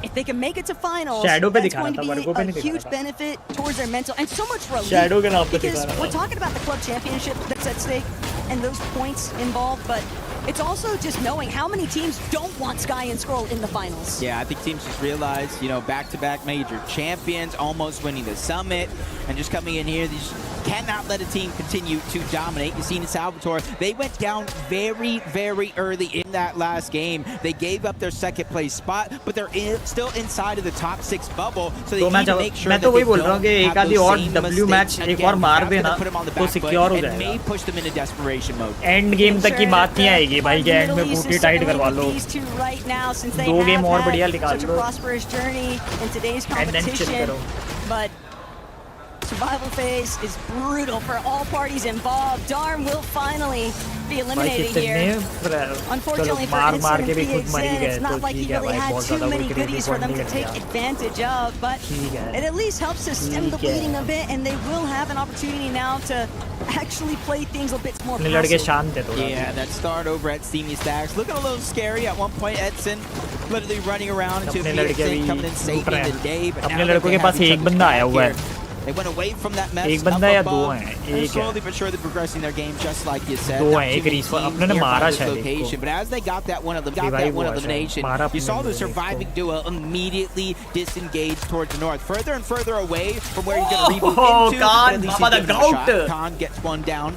[SPEAKER 23] If they can make it to finals, that's going to be a huge benefit towards their mental, and so much relief, because we're talking about the club championship that's at stake and those points involved, but it's also just knowing how many teams don't want Sky and Scroll in the finals.
[SPEAKER 20] Yeah, I think teams just realize, you know, back-to-back major champions, almost winning the summit, and just coming in here, these cannot let a team continue to dominate. You see in Salvatore, they went down very, very early in that last game. They gave up their 2nd place spot, but they're still inside of the top 6 bubble, so they need to make sure that they don't have those same mistakes again. You have to put them on the back foot and may push them into desperation mode.
[SPEAKER 4] End game तक की बात नहीं आएगी भाई, के end में बूटी tight करवा लो. 2 गेम और बढ़िया निकाल लो.
[SPEAKER 23] Prosperous journey in today's competition, but survival phase is brutal for all parties involved. Darm will finally be eliminated here. Unfortunately for Instant and PXN, it's not like he really had too many goodies for them to take advantage of, but it at least helps to stem the bleeding a bit, and they will have an opportunity now to actually play things a bit more passive.
[SPEAKER 20] Yeah, that start over at Steamy Stacks looking a little scary at one point. Edson literally running around into PXN, coming in saving the day, but now they have here. They went away from that mess up above, and slowly but surely progressing their game, just like you said. Location. But as they got that one elimination, you saw the surviving duo immediately disengage towards the north, further and further away from where you're going to reboot into. At least he gives it a shot. Khan gets one down.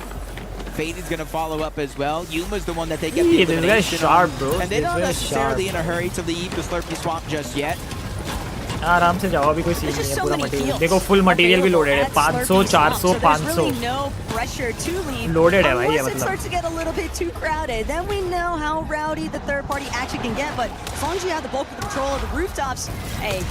[SPEAKER 20] Fade is going to follow up as well. Yuma's the one that they get the elimination on. And they're not necessarily in a hurry to leave the Slurpy Swamp just yet.
[SPEAKER 4] आराम से जाओ, अभी कोई scene नहीं है, पूरा material देखो, full material भी लोडेड है, 500 400 500 लोडेड है भाई ये मतलब.
[SPEAKER 23] Starts to get a little bit too crowded, then we know how rowdy the third party action can get, but as long as you have the bulk of the control of the rooftops, hey,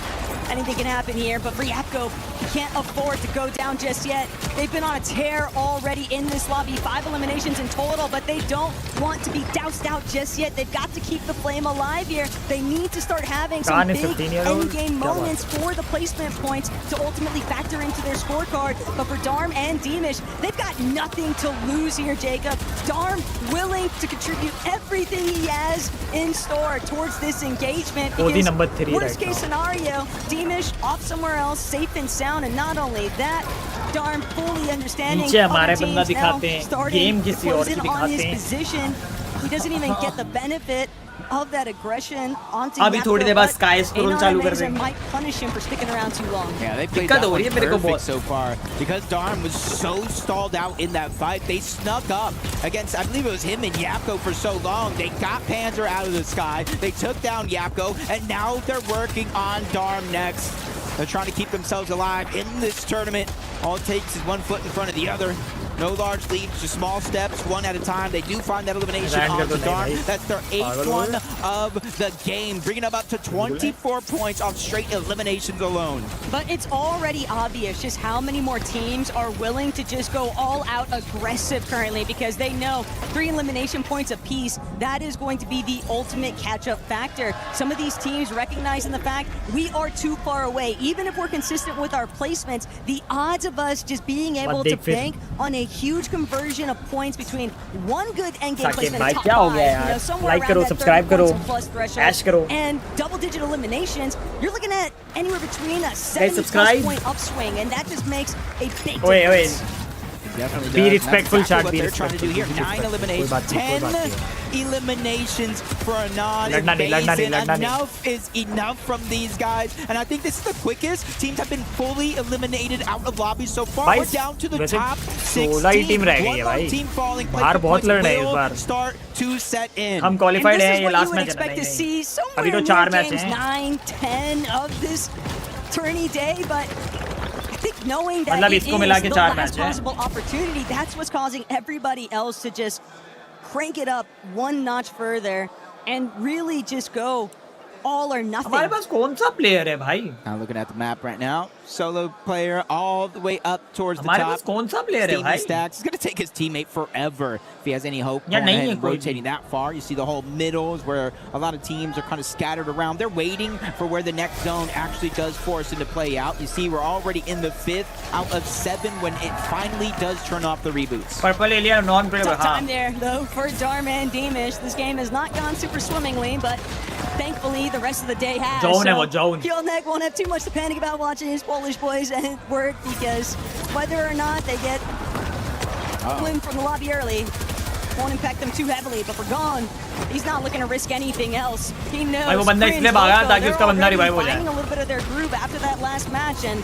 [SPEAKER 23] anything can happen here. But for Yapko, he can't afford to go down just yet. They've been on a tear already in this lobby, 5 eliminations in total, but they don't want to be doused out just yet. They've got to keep the flame alive here. They need to start having some big end-game moments for the placement points to ultimately factor into their scorecard. But for Darm and Deemish, they've got nothing to lose here, Jacob. Darm willing to contribute everything he has in store towards this engagement. Because worst case scenario, Deemish off somewhere else, safe and sound, and not only that, Darm fully understanding other teams now starting to close in on his position. He doesn't even get the benefit of that aggression onto Yapko, but Anonymation might punish him for sticking around too long.
[SPEAKER 20] Yeah, they played that one perfect so far. Because Darm was so stalled out in that fight, they snuck up against, I believe it was him and Yapko for so long. They got Panzer out of the sky, they took down Yapko, and now they're working on Darm next. They're trying to keep themselves alive in this tournament. All it takes is one foot in front of the other. No large leads, just small steps, one at a time. They do find that elimination onto Darm. That's their 8th one of the game, bringing them up to 24 points off straight eliminations alone.
[SPEAKER 23] But it's already obvious just how many more teams are willing to just go all out aggressive currently, because they know 3 elimination points apiece, that is going to be the ultimate catch-up factor. Some of these teams recognizing the fact we are too far away. Even if we're consistent with our placements, the odds of us just being able to bank on a huge conversion of points between one good endgame placement and top 5, you know, somewhere around that 30 points and plus threshold, and double-digit eliminations, you're looking at anywhere between a 70+ point upswing, and that just makes a big difference.
[SPEAKER 4] Be respectful, chat.
[SPEAKER 20] What they're trying to do here, 9 eliminations, 10 eliminations for a non-invasion. Enough is enough from these guys, and I think this is the quickest teams have been fully eliminated out of lobbies so far. We're down to the top 16. One more team falling. Will start to set in.
[SPEAKER 4] हम qualified हैं, ये last
[SPEAKER 23] match है. To see somewhere in games 9, 10 of this tourney day, but I think knowing that it is the last possible opportunity, that's what's causing everybody else to just crank it up one notch further and really just go all or nothing.
[SPEAKER 4] हमारे पास कौन सा player है भाई?
[SPEAKER 20] I'm looking at the map right now. Solo player all the way up towards the top.
[SPEAKER 4] हमारे पास कौन सा player है भाई?
[SPEAKER 20] Stacks. It's going to take his teammate forever if he has any hope going ahead and rotating that far. You see the whole middles where a lot of teams are kind of scattered around. They're waiting for where the next zone actually does force into play out. You see we're already in the 5th out of 7 when it finally does turn off the reboots.
[SPEAKER 4] Purple area non-player.
[SPEAKER 23] Tough time there though for Darm and Deemish. This game has not gone super swimmingly, but thankfully the rest of the day has. Killneck won't have too much to panic about watching his Polish boys and work, because whether or not they get win from the lobby early won't impact them too heavily. But for Gone, he's not looking to risk anything else. He knows they're already finding a little bit of their groove after that last match, and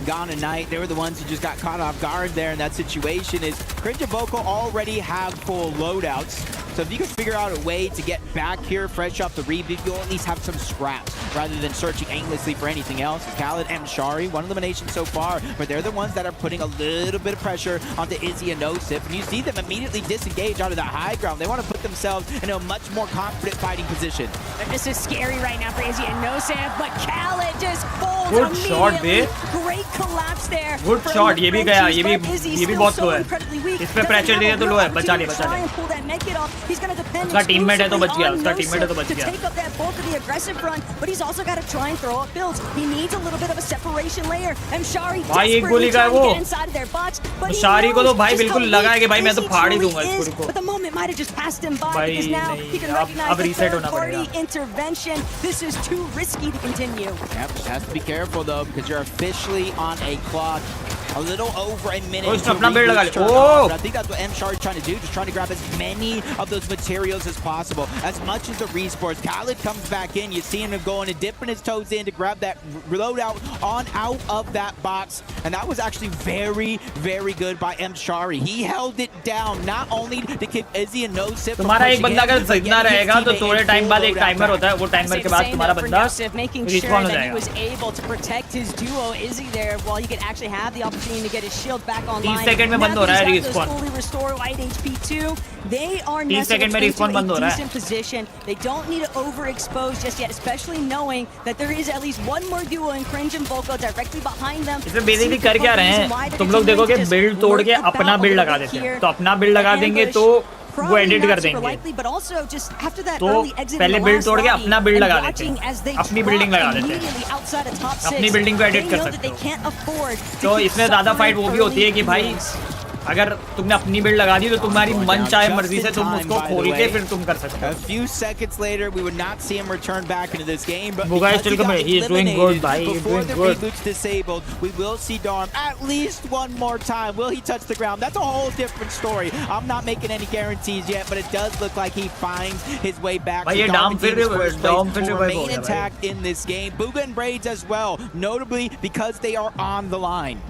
[SPEAKER 20] Gone tonight, they were the ones who just got caught off guard there in that situation. Is Cringe and Vocal already have full loadouts, so if you can figure out a way to get back here fresh off the reboot, you'll at least have some scraps rather than searching aimlessly for anything else. Khaled and Shari, 1 elimination so far, but they're the ones that are putting a little bit of pressure onto Izzy and Nosif, and you see them immediately disengage out of the high ground. They want to put themselves in a much more confident fighting position.
[SPEAKER 23] This is scary right now for Izzy and Nosif, but Khaled just folds
[SPEAKER 4] Good shot, babe.
[SPEAKER 23] Great collapse there.
[SPEAKER 4] Good shot. ये भी गया, ये भी बहुत लो है. इस पे pressure दिया तो लो है. बचा लिया.
[SPEAKER 23] उसका
[SPEAKER 4] teammate है तो बच गया. उसका teammate है तो बच
[SPEAKER 23] to take up that bulk of the aggressive front, but he's also got to try and throw up builds. He needs a little bit of a separation layer. And Shari desperately trying to get inside of their bots, but
[SPEAKER 4] Shari को तो भाई बिल्कुल लगा है कि भाई मैं तो फाड़ ही दूंगा इसको को.
[SPEAKER 23] But the moment might have just passed him by, because now he can recognize the third-party intervention. This is too risky to continue.
[SPEAKER 20] Yep, has to be careful though, because you're officially on a clock. A little over a minute.
[SPEAKER 4] उसने अपना build लगा लिया.
[SPEAKER 20] But I think that's what M-Shard is trying to do, just trying to grab as many of those materials as possible. As much as the resports, Khaled comes back in. You see him going and dipping his toes in to grab that loadout on out of that box. And that was actually very, very good by M-Shari. He held it down, not only to keep Izzy and No-Sip.
[SPEAKER 4] तुम्हारा एक बंदा अगर जिंदा रहेगा तो थोड़े time बाद एक टाइमर होता है, वो टाइमर के बाद तुम्हारा बंदा रिस्पॉन हो जाएगा.
[SPEAKER 23] Was able to protect his duo Izzy there while he could actually have the opportunity to get his shield back online.
[SPEAKER 4] 30 second में बंद हो रहा है respawn.
[SPEAKER 23] Fully restore white HP2. They are
[SPEAKER 4] 30 second में respawn बंद हो रहा है.
[SPEAKER 23] decent position. They don't need to overexpose just yet, especially knowing that there is at least one more duo in Cringe and Volko directly behind them.
[SPEAKER 4] इसमें basically कर क्या रहे हैं? तुम लोग देखोगे बिल्ड तोड़ के अपना बिल्ड लगा देते हैं. तो अपना बिल्ड लगा देंगे तो वो एडिट कर देंगे. तो पहले बिल्ड तोड़ के अपना बिल्ड लगा देते हैं, अपनी बिल्डिंग लगा देते हैं, अपनी बिल्डिंग को एडिट कर सकते हो. तो इसमें ज़्यादा फाइट वो भी होती है कि भाई अगर तुमने अपनी बिल्ड लगा दी तो तुम्हारी मन चाहे मर्जी से तुम उसको खोल के फिर तुम कर सकते हो.
[SPEAKER 20] A few seconds later, we would not see him return back into this game, but
[SPEAKER 4] Buga is still coming. He is doing good, bhai. He is
[SPEAKER 20] before
[SPEAKER 4] doing
[SPEAKER 20] the
[SPEAKER 4] good.
[SPEAKER 20] reboot's disabled, we will see Darm at least one more time. Will he touch the ground? That's a whole different story. I'm not making any guarantees yet, but it does look like he finds his way back.
[SPEAKER 4] Bhai, ye Darm फिर
[SPEAKER 20] remain intact in this game. Buga and Braids as well, notably because they are on the line.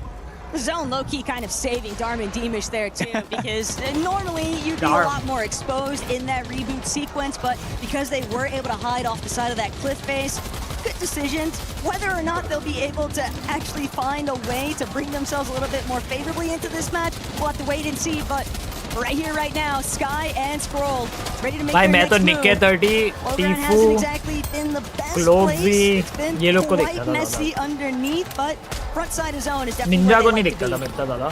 [SPEAKER 23] Zone low-key kind of saving Darm and Deemish there too, because normally you'd be a lot more exposed in that reboot sequence, but because they were able to hide off the side of that cliff face, good decisions. Whether or not they'll be able to actually find a way to bring themselves a little bit more favorably into this match, we'll have to wait and see, but right here, right now, Sky and Scroll ready to make their next move.
[SPEAKER 4] Nikke 30,
[SPEAKER 23] Overrun hasn't exactly been the best place. It's been quite messy underneath, but front side of zone is definitely
[SPEAKER 4] Ninja को नहीं दिखता था मिलता ज़्यादा.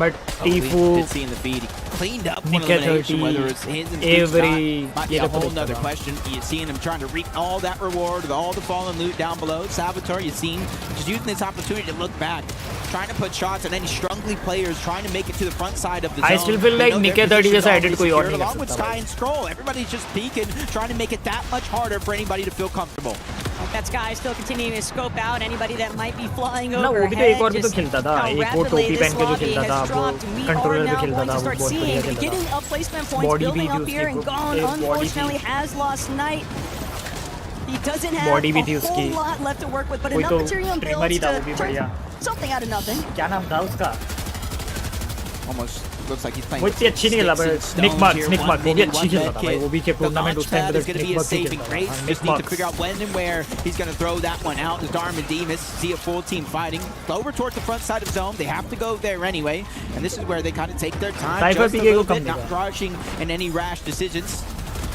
[SPEAKER 4] But Tifu,
[SPEAKER 20] seeing the feed, cleaned up one elimination, whether it's his and Avery, might be a whole nother question. You're seeing him trying to reap all that reward with all the fallen loot down below. Saboteur, you've seen just using this opportunity to look back, trying to put shots at any strongly players, trying to make it to the front side of the zone.
[SPEAKER 4] I still feel like Nikke 30 जैसा edit कोई और नहीं कर सकता.
[SPEAKER 20] Along with Sky and Scroll, everybody's just peeking, trying to make it that much harder for anybody to feel comfortable.
[SPEAKER 23] That Sky still continuing to scope out anybody that might be flying
[SPEAKER 4] ना वो भी तो एक और भी तो खेलता था. एक वो टोपी पहन के जो खेलता था, वो कंट्रोलर भी खेलता था, वो बहुत बढ़िया खेलता था. Body भी थी उसकी,
[SPEAKER 23] unfortunately has lost Knight. He doesn't have a whole lot left to work with, but enough material and builds to turn something out of nothing.
[SPEAKER 4] क्या नाम था उसका?
[SPEAKER 20] Almost looks like he's playing.
[SPEAKER 4] वो इतनी अच्छी नहीं खेला पर Nick Marks वो भी अच्छी खेलता था भाई. वो भी के टूर्नामेंट उस टाइम पे Nick Marks खेलता था.
[SPEAKER 20] Just need to figure out when and where he's going to throw that one out. As Darm and Demis see a full team fighting over towards the front side of zone. They have to go there anyway, and this is where they kind of take their time, just a little bit, not rushing in any rash decisions.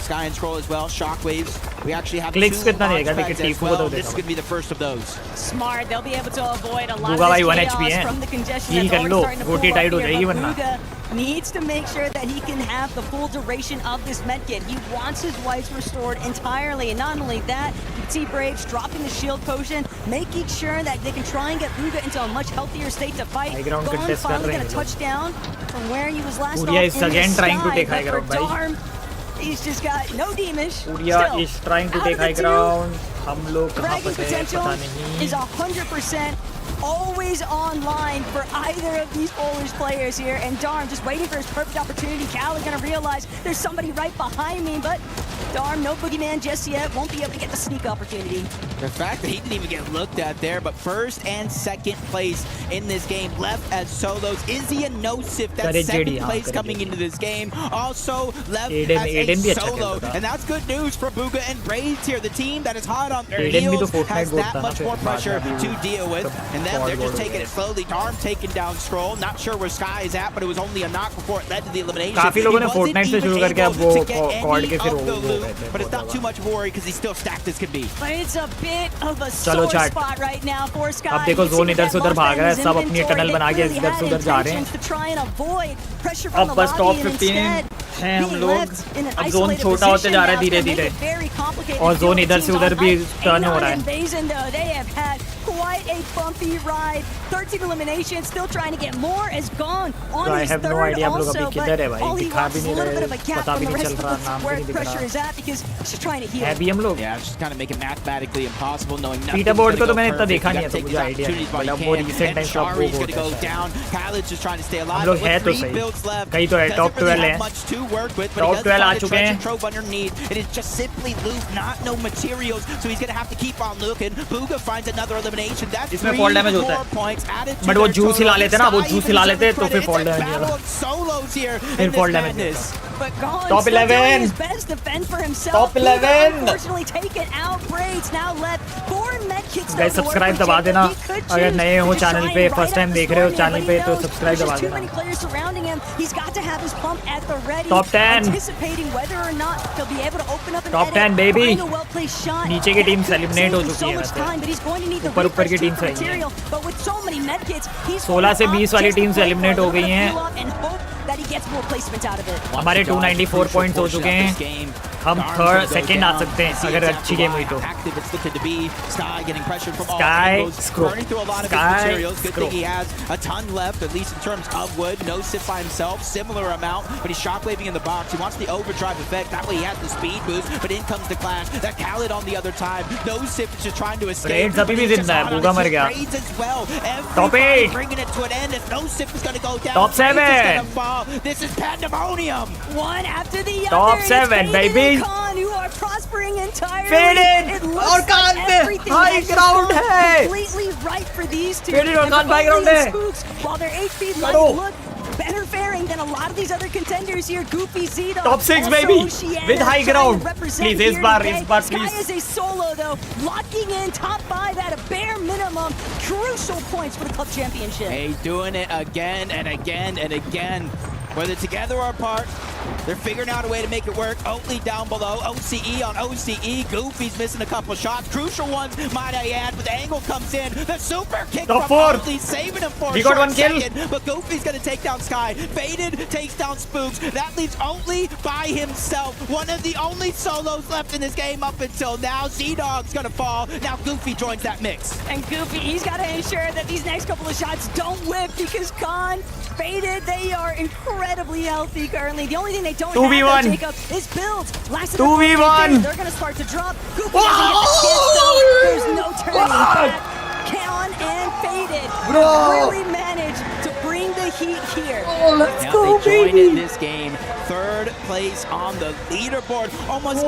[SPEAKER 20] Sky and Scroll as well, shockwaves. We actually have
[SPEAKER 4] Clicks
[SPEAKER 20] two
[SPEAKER 4] launchpads as well.
[SPEAKER 20] This is going to be the first of those.
[SPEAKER 23] Smart, they'll be able to avoid a lot of this chaos from the congestion that's already starting to pull up here, but Buga needs to make sure that he can have the full duration of this medkit. He wants his wives restored entirely, and not only that, you can see Braves dropping the shield potion, making sure that they can try and get Buga into a much healthier state to fight. Gone finally got a touchdown from where he was last off in the sky, but for Darm, he's just got no Deemish.
[SPEAKER 4] Uria is trying to take high ground. हम लोग कहाँ पर हैं पता नहीं.
[SPEAKER 23] Is 100% always online for either of these Polish players here, and Darm just waiting for his perfect opportunity. Cal is going to realize there's somebody right behind me, but Darm, no boogeyman just yet, won't be able to get the sneak opportunity.
[SPEAKER 20] The fact that he didn't even get looked at there, but first and second place in this game left as solos. Izzy and No-Sif, that's second place coming into this game. Also left as a solo, and that's good news for Buga and Braids here. The team that is hot on their heels has that much more pressure to deal with, and then they're just taking it slowly. Darm taking down Scroll, not sure where Sky is at, but it was only a knock before it led to the elimination.
[SPEAKER 4] काफी लोगों ने Fortnite से शुरू करके अब वो cord के फिर वो
[SPEAKER 20] but it's not too much worry because he's still stacked as can be.
[SPEAKER 23] But it's a bit of a sore spot right now for Sky.
[SPEAKER 4] अब देखो जोन इधर से उधर भाग रहा है, सब अपनी टनल बना के इधर से उधर जा रहे हैं. अब बस टॉप 15 हैं हम लोग. अब जोन छोटा होते जा रहा है धीरे धीरे, और जोन इधर से उधर भी टर्न हो रहा है.
[SPEAKER 23] quite a bumpy ride. 13 eliminations, still trying to get more as gone on
[SPEAKER 4] I
[SPEAKER 23] his
[SPEAKER 4] have no
[SPEAKER 23] third
[SPEAKER 4] idea हम लोग
[SPEAKER 23] also,
[SPEAKER 4] अभी किधर है
[SPEAKER 23] but
[SPEAKER 4] भाई,
[SPEAKER 23] all he
[SPEAKER 4] दिखा
[SPEAKER 23] wants
[SPEAKER 4] भी
[SPEAKER 23] is a
[SPEAKER 4] नहीं
[SPEAKER 23] little bit
[SPEAKER 4] रहे,
[SPEAKER 23] of a gap
[SPEAKER 4] पता
[SPEAKER 23] from
[SPEAKER 4] भी
[SPEAKER 23] the
[SPEAKER 4] नहीं
[SPEAKER 23] rest
[SPEAKER 4] चल
[SPEAKER 23] of
[SPEAKER 4] रहा,
[SPEAKER 23] the
[SPEAKER 4] नाम भी
[SPEAKER 23] where
[SPEAKER 4] नहीं दिख
[SPEAKER 23] pressure
[SPEAKER 4] रहा।
[SPEAKER 23] is at because he's just trying to heal.
[SPEAKER 4] है भी हम लोग।
[SPEAKER 20] Yeah, it's just kind of make it mathematically impossible knowing nothing.
[SPEAKER 4] Peter board को तो मैंने इतना देखा नहीं है, तो मुझे आइडिया नहीं, मतलब वो रिसेंट टाइम का वो
[SPEAKER 20] Shari's gonna go
[SPEAKER 4] बोर्ड है।
[SPEAKER 20] down. Khaled's just trying to stay
[SPEAKER 4] हम
[SPEAKER 20] alive.
[SPEAKER 4] लोग
[SPEAKER 20] But
[SPEAKER 4] है
[SPEAKER 20] with
[SPEAKER 4] तो
[SPEAKER 20] 3
[SPEAKER 4] सही,
[SPEAKER 20] builds left,
[SPEAKER 4] कहीं तो है,
[SPEAKER 20] doesn't
[SPEAKER 4] टॉप
[SPEAKER 20] really
[SPEAKER 4] 12
[SPEAKER 20] have
[SPEAKER 4] है,
[SPEAKER 20] much to work with, but
[SPEAKER 4] top
[SPEAKER 20] he does
[SPEAKER 4] 12 आ
[SPEAKER 20] find a
[SPEAKER 4] चुके
[SPEAKER 20] treasure
[SPEAKER 4] हैं।
[SPEAKER 20] trove underneath. It is just simply loot, not no materials, so he's gonna have to keep on looking. Booga finds another elimination. That's
[SPEAKER 4] इसमें
[SPEAKER 20] 3
[SPEAKER 4] fall damage होता
[SPEAKER 20] more
[SPEAKER 4] है।
[SPEAKER 20] points added to
[SPEAKER 4] but वो
[SPEAKER 20] their
[SPEAKER 4] juice हिला
[SPEAKER 20] total.
[SPEAKER 4] लेते ना, वो
[SPEAKER 20] Sky
[SPEAKER 4] juice
[SPEAKER 20] even
[SPEAKER 4] हिला
[SPEAKER 20] deserves
[SPEAKER 4] लेते तो
[SPEAKER 20] credit.
[SPEAKER 4] फिर fall
[SPEAKER 20] It's a
[SPEAKER 4] damage
[SPEAKER 20] battle
[SPEAKER 4] होगा।
[SPEAKER 20] of solos here
[SPEAKER 4] फिर
[SPEAKER 20] in
[SPEAKER 4] fall
[SPEAKER 20] this
[SPEAKER 4] damage
[SPEAKER 20] madness.
[SPEAKER 23] But Gon
[SPEAKER 4] Top
[SPEAKER 23] still
[SPEAKER 4] 11.
[SPEAKER 23] doing his best to fend for himself.
[SPEAKER 4] Top
[SPEAKER 23] Booga
[SPEAKER 4] 11.
[SPEAKER 23] unfortunately taken out. Braids now left. 4 medkits
[SPEAKER 4] guys subscribe दबा देना, अगर नए हो channel पे, first time देख रहे हो चैनल पे तो सब्सक्राइब दबा देना।
[SPEAKER 23] players surrounding him. He's got to have his pump at the ready.
[SPEAKER 4] Top 10.
[SPEAKER 23] Anticipating whether or not he'll be able to open up an
[SPEAKER 4] Top
[SPEAKER 23] edit.
[SPEAKER 4] 10 baby.
[SPEAKER 23] Find a well-placed shot.
[SPEAKER 4] नीचे की team eliminate हो
[SPEAKER 23] Saving
[SPEAKER 4] चुकी
[SPEAKER 23] so
[SPEAKER 4] है
[SPEAKER 23] much
[SPEAKER 4] वैसे।
[SPEAKER 23] time, but he's going to need the
[SPEAKER 4] ऊपर ऊपर की
[SPEAKER 23] refresh
[SPEAKER 4] team
[SPEAKER 23] too for
[SPEAKER 4] सही है।
[SPEAKER 23] material. But with so many medkits, he's
[SPEAKER 4] 16 से 20 वाली
[SPEAKER 23] just to
[SPEAKER 4] teams
[SPEAKER 23] play
[SPEAKER 4] eliminate
[SPEAKER 23] for a
[SPEAKER 4] हो गई
[SPEAKER 23] little bit
[SPEAKER 4] हैं।
[SPEAKER 23] of fuel up and hope that he gets more placements out of it.
[SPEAKER 4] हमारे 294 points हो चुके हैं, हम थर्ड सेकंड आ सकते हैं अगर अच्छी गेम हुई तो।
[SPEAKER 20] Active it's looking to be. Sky getting pressure from all
[SPEAKER 4] Sky,
[SPEAKER 20] angles,
[SPEAKER 4] screw.
[SPEAKER 20] burning through a lot of
[SPEAKER 4] Sky,
[SPEAKER 20] his materials. Good
[SPEAKER 4] screw.
[SPEAKER 20] thing he has a ton left, at least in terms of wood. No sip by himself, similar amount, but he's shockwaving in the box. He wants the overdrive effect. That way he has the speed boost, but in comes the clash. That Khaled on the other time. No sip is just trying to escape.
[SPEAKER 4] Braids अभी भी जिंदा है, बूगा मर गया।
[SPEAKER 20] Braids as well.
[SPEAKER 4] Top 8.
[SPEAKER 20] Bringing it to an end. If no sip is going to go down,
[SPEAKER 4] Top 7.
[SPEAKER 20] Braids is gonna fall. This is pandemonium.
[SPEAKER 23] One after the
[SPEAKER 4] Top
[SPEAKER 23] other.
[SPEAKER 4] 7 baby.
[SPEAKER 23] Khan, who are prospering entirely.
[SPEAKER 4] Faded.
[SPEAKER 23] It looks
[SPEAKER 4] और कान
[SPEAKER 23] like
[SPEAKER 4] पे
[SPEAKER 23] everything
[SPEAKER 4] high
[SPEAKER 23] has just
[SPEAKER 4] ground
[SPEAKER 23] gone
[SPEAKER 4] है।
[SPEAKER 23] completely right for these two.
[SPEAKER 4] Faded और
[SPEAKER 23] And
[SPEAKER 4] can't
[SPEAKER 23] for
[SPEAKER 4] high ground
[SPEAKER 23] only
[SPEAKER 4] है।
[SPEAKER 23] the Spooks, while their HP might
[SPEAKER 4] करो।
[SPEAKER 23] look better faring than a lot of these other contenders here. Goofy, Z-Dog,
[SPEAKER 4] Top 6
[SPEAKER 23] also
[SPEAKER 4] baby.
[SPEAKER 23] Oceana
[SPEAKER 4] With high
[SPEAKER 23] trying to
[SPEAKER 4] ground.
[SPEAKER 23] represent
[SPEAKER 4] Please,
[SPEAKER 23] here
[SPEAKER 4] इस बार
[SPEAKER 23] today. Sky
[SPEAKER 4] please।
[SPEAKER 23] is a solo though, locking in top 5 at a bare minimum. Crucial points for the club championship.
[SPEAKER 20] Hey, doing it again and again and again. Whether together or apart, they're figuring out a way to make it work. Oatly down below, OCE on OCE. Goofy's missing a couple shots. Crucial ones, might I add, but the angle comes in. The super kick
[SPEAKER 4] Top
[SPEAKER 20] from
[SPEAKER 4] 4.
[SPEAKER 20] Oatly, saving him for
[SPEAKER 4] We
[SPEAKER 20] a
[SPEAKER 4] got
[SPEAKER 20] short
[SPEAKER 4] one kill.
[SPEAKER 20] second. But Goofy's going to take down Sky. Faded takes down Spooks. That leaves Oatly by himself. One of the only solos left in this game up until now. Z-Dog's going to fall. Now Goofy joins that mix.
[SPEAKER 23] And Goofy, he's got to ensure that these next couple of shots don't whip because Khan, Faded, they are incredibly healthy currently. The only thing they don't
[SPEAKER 4] 2v1.
[SPEAKER 23] have, though, Jacob, is builds.
[SPEAKER 4] 2v1.
[SPEAKER 23] They're going to start to drop. Goofy doesn't get the chance, though. There's no turning back. Khan and Faded really managed to bring the heat here.
[SPEAKER 4] Oh, let's
[SPEAKER 20] Now
[SPEAKER 4] go,
[SPEAKER 20] they join
[SPEAKER 4] baby.
[SPEAKER 20] in this game. Third place on the leaderboard. Almost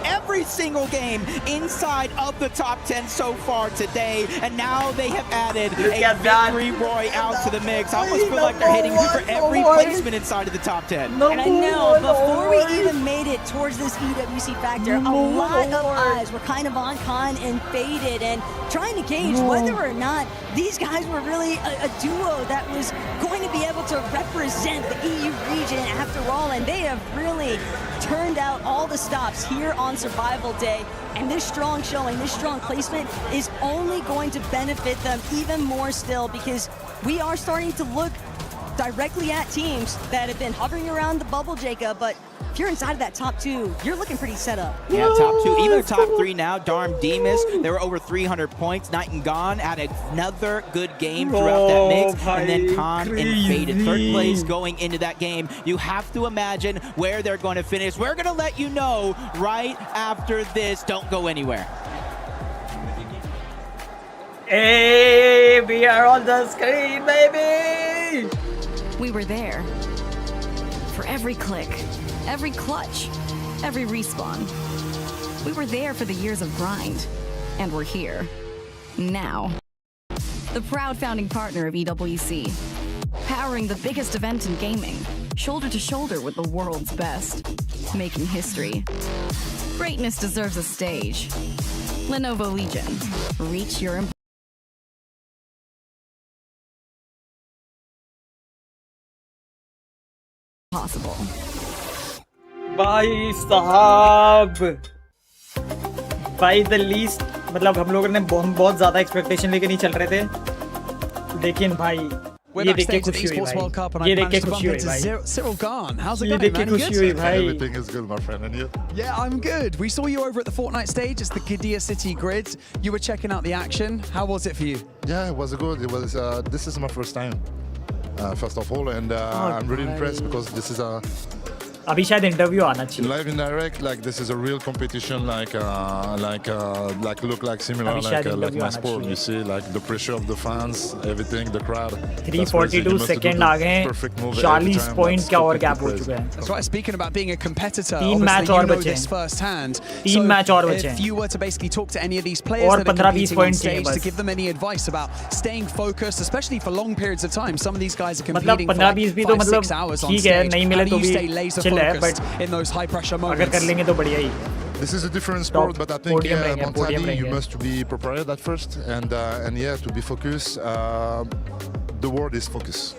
[SPEAKER 20] every single game inside of the top 10 so far today. And now they have added a victory royale to the mix. I almost feel like they're hitting for every placement inside of the top 10.
[SPEAKER 23] And I know, before we even made it towards this EWC factor, a lot of eyes were kind of on Khan and Faded and trying to gauge whether or not these guys were really a duo that was going to be able to represent the EU region after all, and they have really turned out all the stops here on Survival Day, and this strong showing, this strong placement is only going to benefit them even more still because we are starting to look directly at teams that have been hovering around the bubble, Jacob, but if you're inside of that top 2, you're looking pretty set up.
[SPEAKER 20] Yeah, top 2, even top 3 now. Darm Demas, they were over 300 points. Night and Gone had another good game throughout that mix. And then Khan and Faded. Third place going into that game. You have to imagine where they're going to finish. We're going to let you know right after this. Don't go anywhere.
[SPEAKER 4] Hey, we are on the screen, baby.
[SPEAKER 13] We were there. For every click, every clutch, every respawn. We were there for the years of grind, and we're here. Now. The proud founding partner of EWC. Powering the biggest event in gaming, shoulder to shoulder with the world's best. Making history. Greatness deserves a stage. Lenovo Legion. Reach your impossible.
[SPEAKER 4] भाई साहब, by the least, मतलब हम लोगों ने बहुत ज़्यादा expectation लेके नहीं चल रहे थे, लेकिन भाई
[SPEAKER 14] We're backstage at the Esports World Cup, and I managed to bump into Cyril Garn. How's it going, man? You good?
[SPEAKER 16] Everything is good, my friend, and you?
[SPEAKER 14] Yeah, I'm good. We saw you over at the Fortnite stage. It's the Qiddiya City Grid. You were checking out the action. How was it for you?
[SPEAKER 16] Yeah, it was good. It was. This is my first time, first of all, and I'm really impressed because this is a.
[SPEAKER 4] अभी शायद interview आना चाहिए.
[SPEAKER 16] Live and direct, like this is a real competition, like look like similar like my sport. You see, like the pressure of the fans, everything, the crowd.
[SPEAKER 4] 342 second आ गए. 40 point का और gap हो चुका है.
[SPEAKER 14] That's right. Speaking about being a competitor,
[SPEAKER 4] 3 match और बचे हैं.
[SPEAKER 14] firsthand.
[SPEAKER 4] 3 match और बचे हैं.
[SPEAKER 14] If you were to basically talk to any of these players that are competing on stage to give them any advice about staying focused, especially for long periods of time, some of these guys are competing for like 5-6 hours on stage. How do you stay laser focused in those high pressure moments?
[SPEAKER 4] अगर कर लेंगे तो बढ़िया ही.
[SPEAKER 16] This is a different sport, but I think mentally you must be prepared at first, and yeah, to be focused. The word is focus.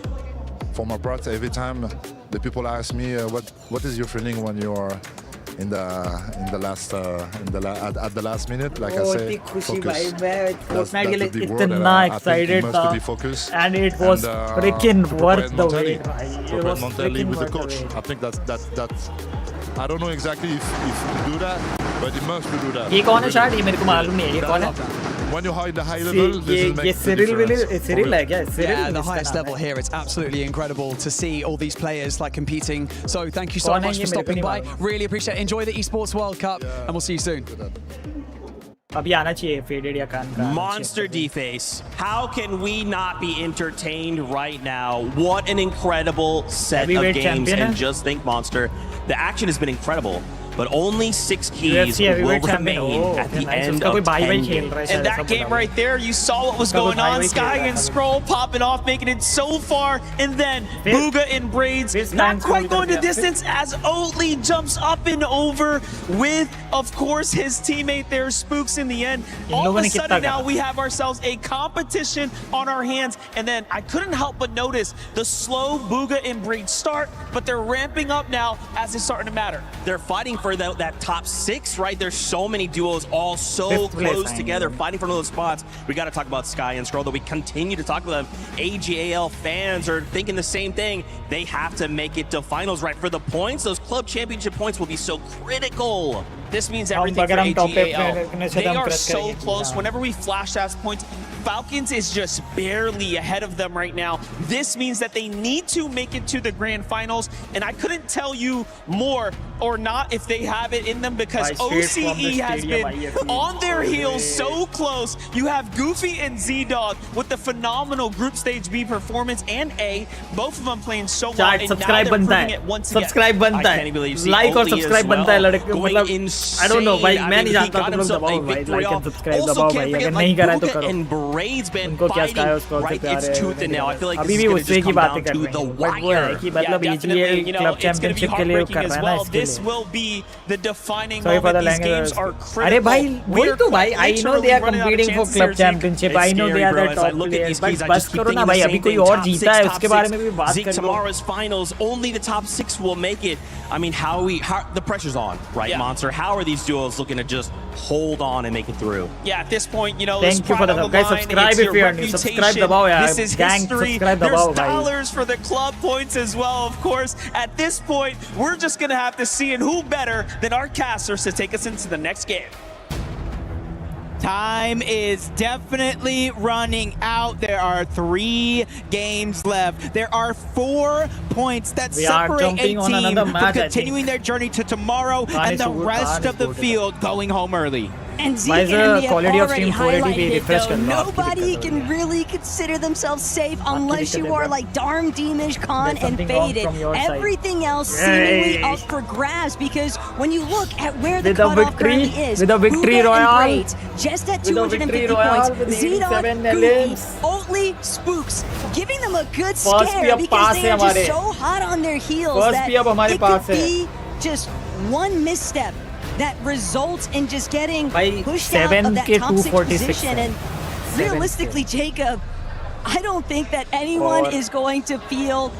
[SPEAKER 16] For my part, every time the people ask me what is your feeling when you are in the last at the last minute, like I say, focus.
[SPEAKER 4] Fortnite के लिए इतना excited था, and it was freaking worth the wait.
[SPEAKER 16] It was mentally with the coach. I think that's. I don't know exactly if you do that, but it must do that.
[SPEAKER 4] ये कौन है शायद? ये मेरे को मालूम नहीं है. ये कौन है?
[SPEAKER 16] When you hide the high level,
[SPEAKER 4] ये Cyril है क्या?
[SPEAKER 14] Yeah, the highest level here. It's absolutely incredible to see all these players like competing. So thank you so much for stopping by. Really appreciate it. Enjoy the Esports World Cup, and we'll see you soon.
[SPEAKER 4] अभी आना चाहिए Faded या Khan का.
[SPEAKER 21] Monster D-Face. How can we not be entertained right now? What an incredible set of games. And just think, Monster, the action has been incredible. But only 6 keys will remain at the end of 10 games.
[SPEAKER 3] And that game right there, you saw what was going on. Sky and Scroll popping off, making it so far. And then Booga and Braids not quite going the distance as Oatly jumps up and over with, of course, his teammate there, Spooks, in the end. All of a sudden now we have ourselves a competition on our hands. And then I couldn't help but notice the slow Booga and Braids start, but they're ramping up now as it's starting to matter.
[SPEAKER 21] They're fighting for that top 6, right? There's so many duos all so close together, fighting for those spots. We got to talk about Sky and Scroll, though we continue to talk about them. AGAL fans are thinking the same thing. They have to make it to finals, right? For the points, those club championship points will be so critical.
[SPEAKER 3] This means everything for AGAL. They are so close. Whenever we flash that points, Falcons is just barely ahead of them right now. This means that they need to make it to the grand finals, and I couldn't tell you more or not if they have it in them, because OCE has been on their heels so close. You have Goofy and Z-Dog with the phenomenal group stage B performance, and A, both of them playing so well, and now they're proving it once again.
[SPEAKER 4] Subscribe बनता है, like और subscribe बनता है लड़के, मतलब I don't know भाई, मैं नहीं जानता तुम लोग दबाओ भाई, like and subscribe दबाओ भाई, अगर नहीं करा है तो करो.
[SPEAKER 21] Braid's been fighting right, it's tooth and nail. I feel like this is going to just come down to the wire.
[SPEAKER 4] Yeah, definitely, you know, it's going to be heartbreaking as well.
[SPEAKER 3] This will be the defining moment. These games are critical.
[SPEAKER 4] अरे भाई, वही तो भाई, I know they are competing for club championship. I know they are the top players. बस करो ना भाई, अभी कोई और जीता है उसके बारे में भी बात कर लो.
[SPEAKER 21] Tomorrow's finals, only the top 6 will make it. I mean, how the pressure's on, right, Monster? How are these duos looking to just hold on and make it through?
[SPEAKER 3] Yeah, at this point, you know,
[SPEAKER 4] thank you for the guys. Subscribe if you are new. Subscribe दबाओ यार.
[SPEAKER 3] This is history. There's dollars for the club points as well, of course. At this point, we're just going to have to see who better than our casters to take us into the next game.
[SPEAKER 20] Time is definitely running out. There are 3 games left. There are 4 points that separate a team from continuing their journey to tomorrow and the rest of the field going home early.
[SPEAKER 23] And Z and Andy have already highlighted it, though. Nobody can really consider themselves safe unless you are like Darm, Deemish, Khan, and Faded. Everything else seemingly up for grabs, because when you look at where the cutoff currently is, Booga and Braids, just at 250 points, Z-Dog, Goofy, Oatly, Spooks, giving them a good scare because they are just so hot on their heels that it could be just one misstep that results in just getting pushed out of that top 6 position. And realistically, Jacob, I don't think that anyone is going to feel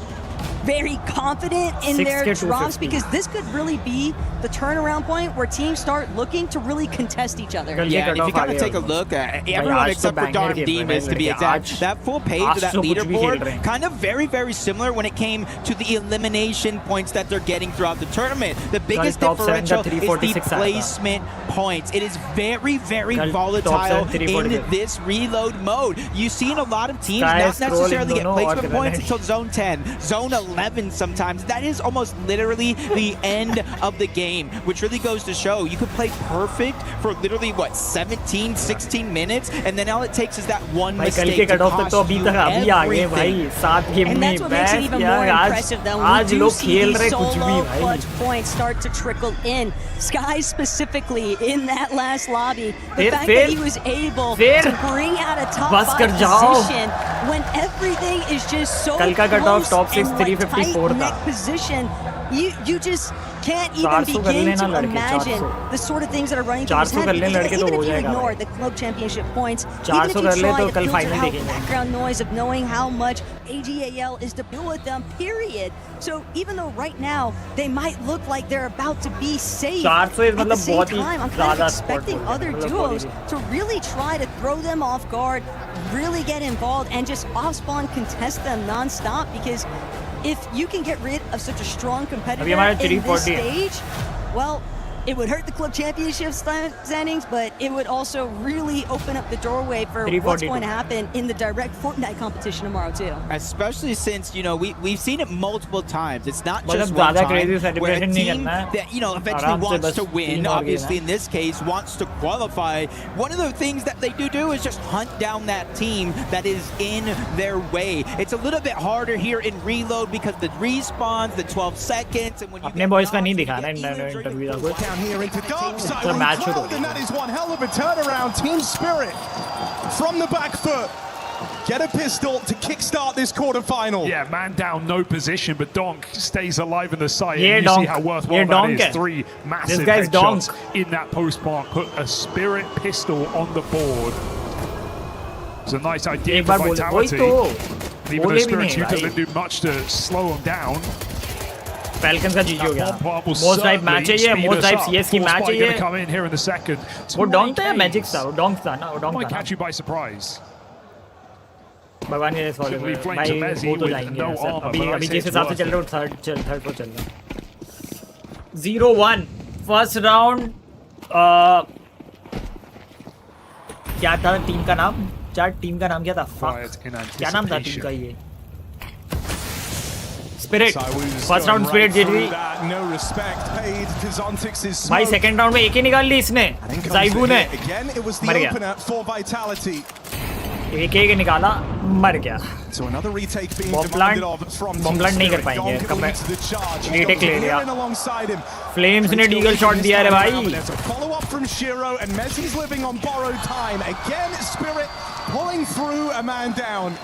[SPEAKER 23] very confident in their drops, because this could really be the turnaround point where teams start looking to really contest each other.
[SPEAKER 20] Yeah, and if you kind of take a look at everyone except for Darm Demas, to be exact, that full page of that leaderboard, kind of very, very similar when it came to the elimination points that they're getting throughout the tournament. The biggest differential is the placement points. It is very, very volatile in this reload mode. You've seen a lot of teams not necessarily get placement points until zone 10, zone 11 sometimes. That is almost literally the end of the game, which really goes to show you could play perfect for literally, what, 17, 16 minutes, and then all it takes is that one mistake to cost you everything.
[SPEAKER 23] And that's what makes it even more impressive, though. We do see these solo clutch points start to trickle in. Sky specifically in that last lobby, the fact that he was able to bring out a top 5 position when everything is just so close and like tight-neck position, you just can't even begin to imagine the sort of things that are running through his head. Even if you ignore the club championship points, even if you try to filter out background noise of knowing how much AGAL is to deal with them, period. So even though right now they might look like they're about to be safe, at the same time, I'm kind of expecting other duos to really try to throw them off guard, really get involved, and just off-spawn contest them non-stop, because if you can get rid of such a strong competitor in this stage, well, it would hurt the club championship standings, but it would also really open up the doorway for what's going to happen in the direct Fortnite competition tomorrow too.
[SPEAKER 20] Especially since, you know, we've seen it multiple times. It's not just one time where a team that, you know, eventually wants to win, obviously in this case, wants to qualify. One of the things that they do is just hunt down that team that is in their way. It's a little bit harder here in reload because the respawns, the 12 seconds, and when you
[SPEAKER 5] down here into dark side and that is one hell of a turnaround. Team Spirit from the back foot get a pistol to kickstart this quarterfinal.
[SPEAKER 19] Yeah, man down, no position, but Donk stays alive in the site. And you see how worthwhile that is. 3 massive headshots in that post park. Put a Spirit pistol on the board. It's a nice idea for Vitality. Even though Spirit's Utah didn't do much to slow them down.
[SPEAKER 4] Falcons का GG हो गया. Most hype match है ये, most hype CS की match है ये.
[SPEAKER 19] Come in here in the second.
[SPEAKER 4] वो Donk था या Magic था? वो Donk था ना, वो Donk था.
[SPEAKER 19] Might catch you by surprise.
[SPEAKER 4] भगवान ये सॉरी भाई वो तो जाएंगे अभी जिस हिसाब से चल रहा है थर्ड पर चल रहा है 0-1 फर्स्ट राउंड क्या था टीम का नाम टीम का नाम क्या था क्या नाम था टीम का ये Spirit फर्स्ट राउंड Spirit जीत गई भाई सेकंड राउंड में एक ही निकाल ली इसने जाइबू ने मर गया एक निकाला मर गया बॉम्बलांड नहीं कर पाएंगे रीटेक ले लिया फ्लेम्स ने डीगल शॉट दिया रे भाई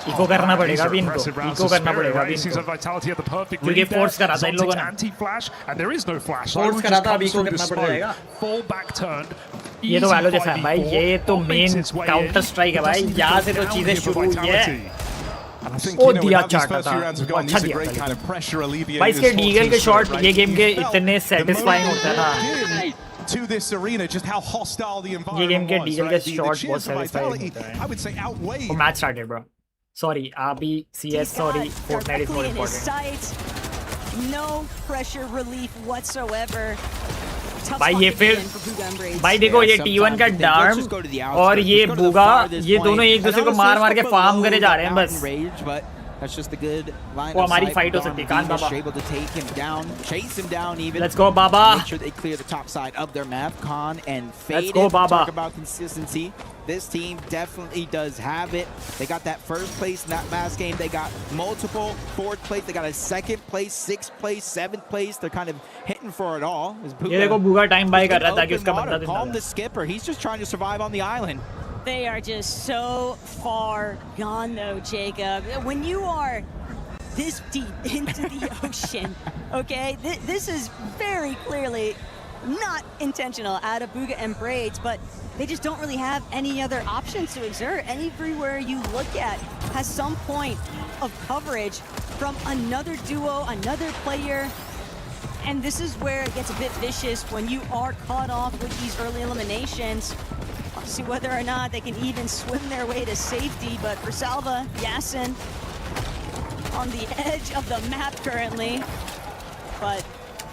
[SPEAKER 4] इको करना पड़ेगा अभी इनको इको करना पड़ेगा अभी इनको क्योंकि फोर्स करा था इन लोगों ने फोर्स करा था अभी इको करना पड़ेगा ये तो वालो जैसा है भाई ये तो मेन काउंटर स्ट्राइक है भाई यहाँ से तो चीजें शुरू हुई है ओ दिया चाटा था अच्छा दिया भाई इसके डीगल के शॉट ये गेम के इतने सेटिस्फाइंग होता है ना
[SPEAKER 5] to this arena, just how hostile the environment
[SPEAKER 4] ये गेम के डीगल के
[SPEAKER 5] was,
[SPEAKER 4] शॉट बहुत satisfying होता है I would say outweighed वो मैच स्टार्टेड ब्रो सॉरी अभी CS sorry Fortnite is more important
[SPEAKER 23] no pressure relief whatsoever
[SPEAKER 4] भाई ये फिर भाई देखो ये T1 का डार्म और ये बूगा ये दोनों एक दूसरे को मार मार के फार्म करे जा रहे हैं बस
[SPEAKER 20] That's just a good line
[SPEAKER 4] वो हमारी फाइट हो सकती है कान बाबा
[SPEAKER 20] able to take him down, chase him down even.
[SPEAKER 4] Let's go Baba
[SPEAKER 20] Make sure they clear the top side of their map. Khan and Faded.
[SPEAKER 4] Let's go Baba
[SPEAKER 20] Talk about consistency. This team definitely does have it. They got that first place in that last game. They got multiple fourth place. They got a second place, sixth place, seventh place. They're kind of hitting for it all.
[SPEAKER 4] ये देखो बूगा time bye कर रहा था कि उसका बंदा
[SPEAKER 20] Calm the skipper. He's just trying to survive on the island.
[SPEAKER 23] They are just so far gone though, Jacob. When you are this deep into the ocean, okay, this is very clearly not intentional out of Booga and Braids, but they just don't really have any other options to exert. Everywhere you look at has some point of coverage from another duo, another player. And this is where it gets a bit vicious when you are caught off with these early eliminations. I'll see whether or not they can even swim their way to safety, but for Salva, Yasin on the edge of the map currently. But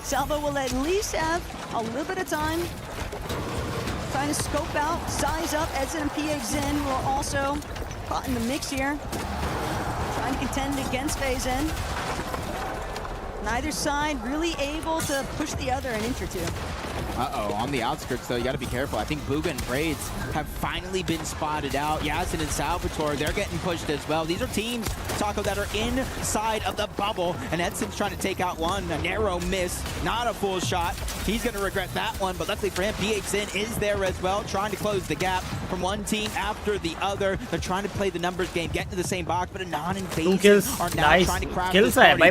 [SPEAKER 23] Salva will at least have a little bit of time trying to scope out, size up Edson and PXN, who are also caught in the mix here, trying to contend against Fazen. Neither side really able to push the other an inch or two.
[SPEAKER 20] Uh-oh, on the outskirts, though, you got to be careful. I think Booga and Braids have finally been spotted out. Yasin and Salvatore, they're getting pushed as well. These are teams, Taco, that are inside of the bubble, and Edson's trying to take out one. A narrow miss, not a full shot. He's going to regret that one, but luckily for him, PXN is there as well, trying to close the gap from one team after the other. They're trying to play the numbers game, get into the same box, but Anon and Fazen are now trying to crash this party.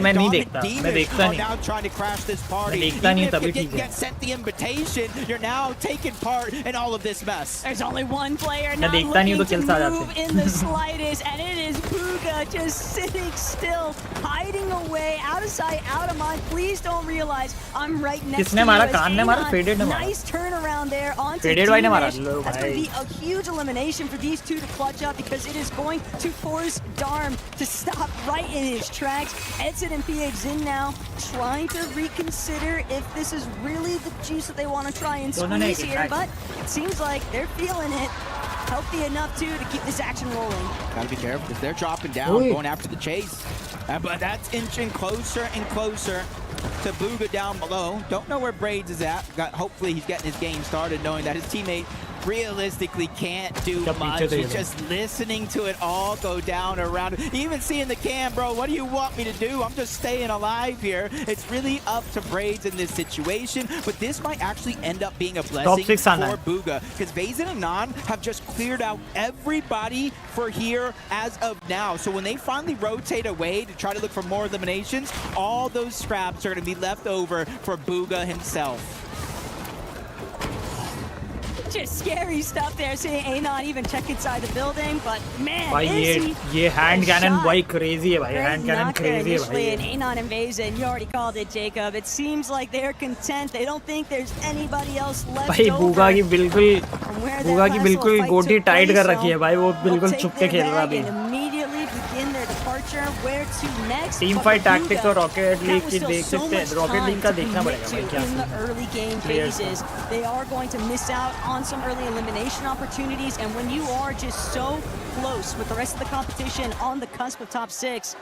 [SPEAKER 20] Demons are now trying to crash this party. Even if you didn't get sent the invitation, you're now taking part in all of this mess.
[SPEAKER 23] There's only one player not looking to move in the slightest, and it is Booga just sitting still, hiding away, out of sight, out of mind. Please don't realize I'm right next to you. Nice turnaround there onto Dimish. That's going to be a huge elimination for these two to clutch up, because it is going to force Darm to stop right in his tracks. Edson and PXN now trying to reconsider if this is really the juice that they want to try and squeeze here, but it seems like they're feeling it. Healthy enough, too, to keep this action rolling.
[SPEAKER 20] Gotta be careful, because they're dropping down, going after the chase. But that's inching closer and closer to Booga down below. Don't know where Braids is at. Hopefully he's getting his game started, knowing that his teammate realistically can't do much. He's just listening to it all go down around. Even seeing the cam, bro, what do you want me to do? I'm just staying alive here. It's really up to Braids in this situation, but this might actually end up being a blessing for Booga, because Fazen and Anon have just cleared out everybody for here as of now. So when they finally rotate away to try to look for more eliminations, all those scraps are going to be left over for Booga himself.
[SPEAKER 23] Just scary stuff there, seeing Anon even check inside the building, but man,
[SPEAKER 4] ये hand cannon भाई crazy है भाई, hand cannon crazy है भाई.
[SPEAKER 23] And Anon and Fazen, you already called it, Jacob. It seems like they're content. They don't think there's anybody else left
[SPEAKER 4] भाई
[SPEAKER 23] over.
[SPEAKER 4] Booga की बिल्कुल गोटी टाइट कर रखी है भाई, वो बिल्कुल छुप के खेल रहा है अभी.
[SPEAKER 23] Begin their departure. Where to next?
[SPEAKER 4] Team fight tactics और Rocket League की देख सकते हैं. Rocket League का देखना पड़ेगा भाई क्या.
[SPEAKER 23] In the early game phases, they are going to miss out on some early elimination opportunities, and when you are just so close with the rest of the competition on the cusp of top 6,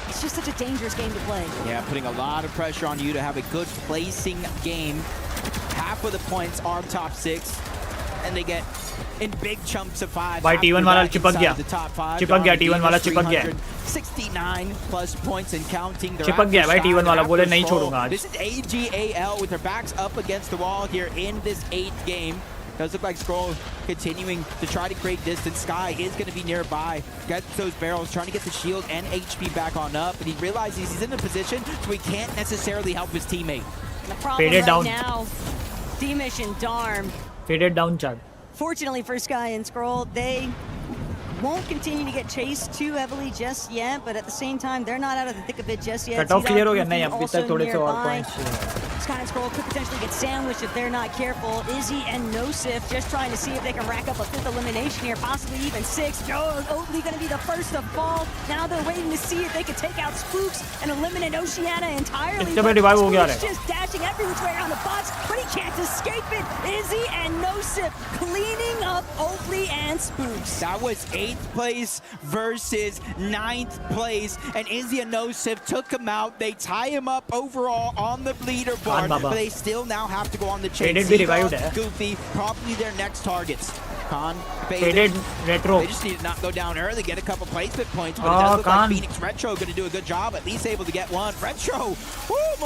[SPEAKER 23] it's just such a dangerous game to play.
[SPEAKER 20] Yeah, putting a lot of pressure on you to have a good placing game. Half of the points are top 6, and they get in big chunks of 5.
[SPEAKER 4] भाई T1 वाला चिपक गया. T1 वाला चिपक गया.
[SPEAKER 20] 69 plus points and counting.
[SPEAKER 4] चिपक गया भाई T1 वाला, बोले नहीं छोड़ूंगा आज.
[SPEAKER 20] This is AGAL with their backs up against the wall here in this 8th game. Does look like Skrull continuing to try to create distance. Sky is going to be nearby. Gets those barrels, trying to get the shield and HP back on up. But he realizes he's in a position so he can't necessarily help his teammate.
[SPEAKER 23] The problem right down now, Dimish and Darm.
[SPEAKER 4] Faded down, Chad.
[SPEAKER 23] Fortunately for Sky and Skrull, they won't continue to get chased too heavily just yet, but at the same time, they're not out of the thick of it just yet.
[SPEAKER 4] Cut off clear हो गया नहीं, अभी तक थोड़े से और points.
[SPEAKER 23] Sky and Skrull could potentially get sandwiched if they're not careful. Izzy and Nosif just trying to see if they can rack up a 5th elimination here, possibly even 6. Oatly going to be the first to fall. Now they're waiting to see if they can take out Spooks and eliminate Oceana entirely. Spooks just dashing every which way around the box, but he can't escape it. Izzy and Nosif cleaning up Oatly and Spooks.
[SPEAKER 20] That was 8th place versus 9th place, and Izzy and Nosif took him out. They tie him up overall on the leaderboard. But they still now have to go on the chase. Goofy, probably their next targets. Khan,
[SPEAKER 4] Faded, Retro.
[SPEAKER 20] They just need to not go down early, get a couple placement points. But it does look like Phoenix Retro going to do a good job, at least able to get one. Retro,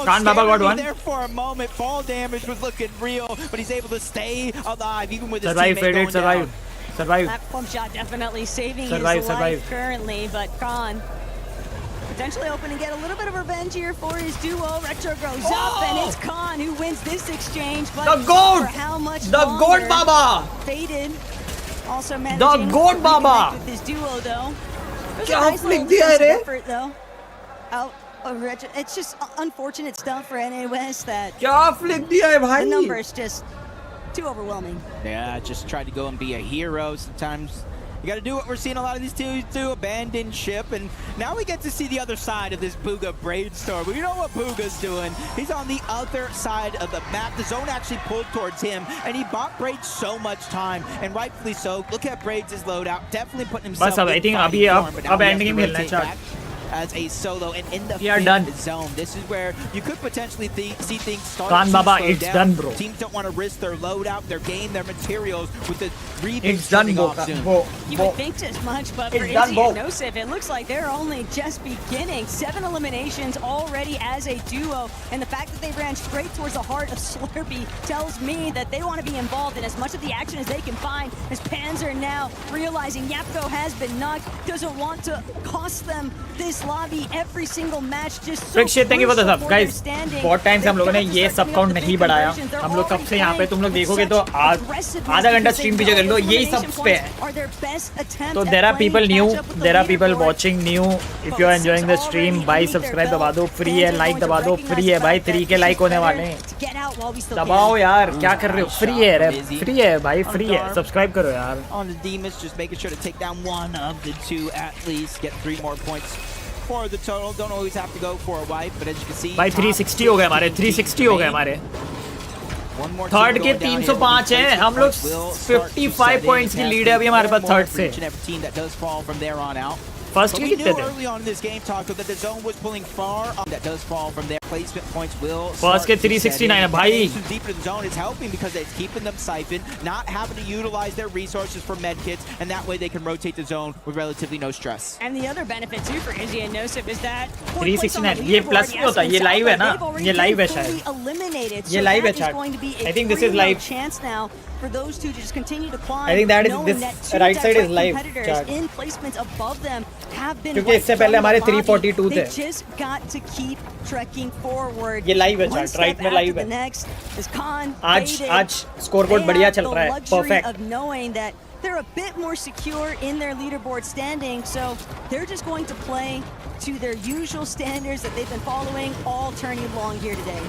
[SPEAKER 4] Khan Baba got one.
[SPEAKER 20] There for a moment. Fall damage was looking real, but he's able to stay alive even with his
[SPEAKER 4] teammate
[SPEAKER 20] going down.
[SPEAKER 4] Survive.
[SPEAKER 23] That plump shot definitely saving his life currently, but Khan potentially hoping to get a little bit of revenge here for his duo. Retro grows up, and it's Khan who wins this exchange. But
[SPEAKER 4] the GOAT!
[SPEAKER 23] For how much
[SPEAKER 4] the GOAT Baba!
[SPEAKER 23] Faded. Also managing
[SPEAKER 4] the GOAT Baba!
[SPEAKER 23] with his duo, though.
[SPEAKER 4] क्या flick दिया रे?
[SPEAKER 23] Effort, though. Out It's just unfortunate stuff for NA West that
[SPEAKER 4] the
[SPEAKER 23] number is just too overwhelming.
[SPEAKER 20] Yeah, just tried to go and be a hero. Sometimes you got to do what we're seeing a lot of these teams do, abandon ship. And now we get to see the other side of this Bugha brainstorm. We know what Bugha's doing. He's on the other side of the map. The zone actually pulled towards him, and he bought Braids so much time, and rightfully so. Look at Braids' loadout, definitely putting himself
[SPEAKER 4] I think अब ending में खेलना चाहता
[SPEAKER 20] as a solo and in the zone. This is where you could potentially see things start to slow down.
[SPEAKER 4] Done, bro.
[SPEAKER 20] Teams don't want to risk their loadout, their game, their materials with the reboot.
[SPEAKER 4] It's done, bro.
[SPEAKER 23] You would think as much, but for Izzy and Nosif, it looks like they're only just beginning. 7 eliminations already as a duo, and the fact that they ran straight towards the heart of Slurpee tells me that they want to be involved in as much of the action as they can find. As Panzer now realizing Yapko has been knocked, doesn't want to cost them this lobby every single match. Just so
[SPEAKER 4] thank you for the sub, guys. बहुत time से हम लोगों ने ये सब count नहीं बढ़ाया. हम लोग कब से यहाँ पे तुम लोग देखोगे तो आधा घंटा स्ट्रीम पीछे कर लो, यही सब पे है. तो there are people new, there are people watching new. If you are enjoying the stream, भाई subscribe दबा दो, free है, like दबा दो, free है भाई, 3 के like होने वाले हैं. दबाओ यार, क्या कर रहे हो? Free है रे, free है भाई, free है. Subscribe करो यार.
[SPEAKER 20] On the Demas, just making sure to take down one of the two at least, get 3 more points for the total. Don't always have to go for a wipe, but as you can see,
[SPEAKER 4] भाई 360 हो गए हमारे, 360 हो गए हमारे. Third के 305 हैं, हम लोग 55 पॉइंट्स की लीड है अभी हमारे पास थर्ड से. First
[SPEAKER 20] we knew early on in this game, Taco, that the zone was pulling far up. That does fall from there. Placement points will
[SPEAKER 4] First के 369 है भाई.
[SPEAKER 20] Deeper in the zone is helping because it's keeping them siphoned, not having to utilize their resources for medkits, and that way they can rotate the zone with relatively no stress.
[SPEAKER 23] And the other benefit too for Izzy and Nosif is that
[SPEAKER 4] 369 ये plus नहीं होता, ये live है ना, ये live है शायद. ये लाइव है chat. I think this is live.
[SPEAKER 23] Chance now for those two to just continue to climb.
[SPEAKER 4] I think that is this right side is live chat.
[SPEAKER 23] In placements above them have been
[SPEAKER 4] क्योंकि इससे पहले हमारे 342 थे.
[SPEAKER 23] They just got to keep trekking forward.
[SPEAKER 4] ये live है chat, right में live है. आज स्कोरबोर्ड बढ़िया चल रहा है, perfect.
[SPEAKER 23] Of knowing that they're a bit more secure in their leaderboard standing, so they're just going to play to their usual standards that they've been following all tourney long here today.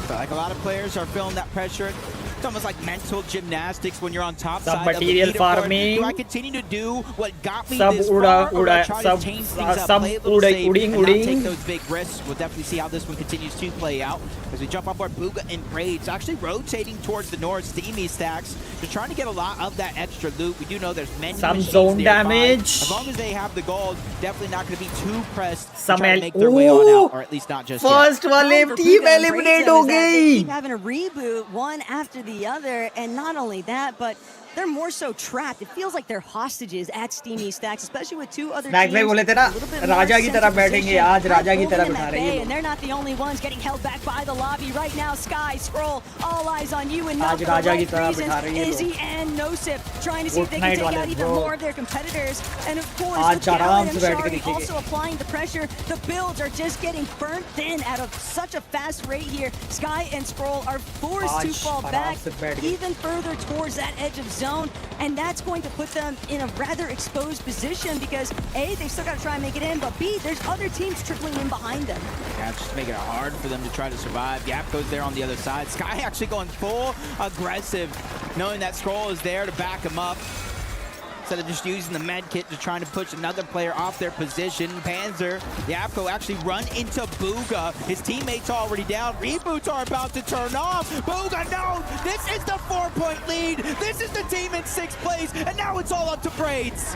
[SPEAKER 20] Like a lot of players are feeling that pressure. It's almost like mental gymnastics when you're on top
[SPEAKER 4] side
[SPEAKER 20] of the
[SPEAKER 4] material farming.
[SPEAKER 20] Do I continue to do what got me
[SPEAKER 4] sub
[SPEAKER 20] this far, or
[SPEAKER 4] try
[SPEAKER 20] to change things up, play a little safe, and not take those big risks? We'll definitely see how this one continues to play out. As we jump on board, Bugha and Braids actually rotating towards the north. Steamy stacks. They're trying to get a lot of that extra loot. We do know there's many
[SPEAKER 4] some zone damage.
[SPEAKER 20] As long as they have the gold, definitely not going to be too pressed to try to make their way on out, or at least not just
[SPEAKER 4] first
[SPEAKER 20] yet.
[SPEAKER 4] वाले team eliminate हो गई.
[SPEAKER 23] Keep having a reboot one after the other, and not only that, but they're more so trapped. It feels like they're hostages at Steamy Stacks, especially with 2 other teams.
[SPEAKER 4] बोले थे ना राजा की तरह बैठेंगे, आज राजा की तरह बैठा रहे हैं.
[SPEAKER 23] And they're not the only ones getting held back by the lobby right now. Sky, Scroll, all eyes on you, and not
[SPEAKER 4] आज
[SPEAKER 23] for
[SPEAKER 4] राजा
[SPEAKER 23] the
[SPEAKER 4] की तरह
[SPEAKER 23] right
[SPEAKER 4] बैठा रहे
[SPEAKER 23] reasons.
[SPEAKER 4] हैं.
[SPEAKER 23] Izzy and Nosif trying to see if they can take out even more of their competitors. And of course,
[SPEAKER 4] आज
[SPEAKER 23] the
[SPEAKER 4] आराम से बैठ के
[SPEAKER 23] Shari
[SPEAKER 4] दिखेंगे.
[SPEAKER 23] also applying the pressure. The builds are just getting burnt thin at such a fast rate here. Sky and Scroll are forced to fall back even further towards that edge of zone, and that's going to put them in a rather exposed position because A, they've still got to try and make it in, but B, there's other teams trickling in behind them.
[SPEAKER 20] Yeah, just making it hard for them to try to survive. Yap goes there on the other side. Sky actually going full aggressive, knowing that Scroll is there to back him up. Instead of just using the med kit to try to push another player off their position. Panzer, Yapko actually run into Bugha. His teammates already down. Reboots are about to turn off. Bugha, no! This is the 4-point lead. This is the team in 6th place, and now it's all up to Braids.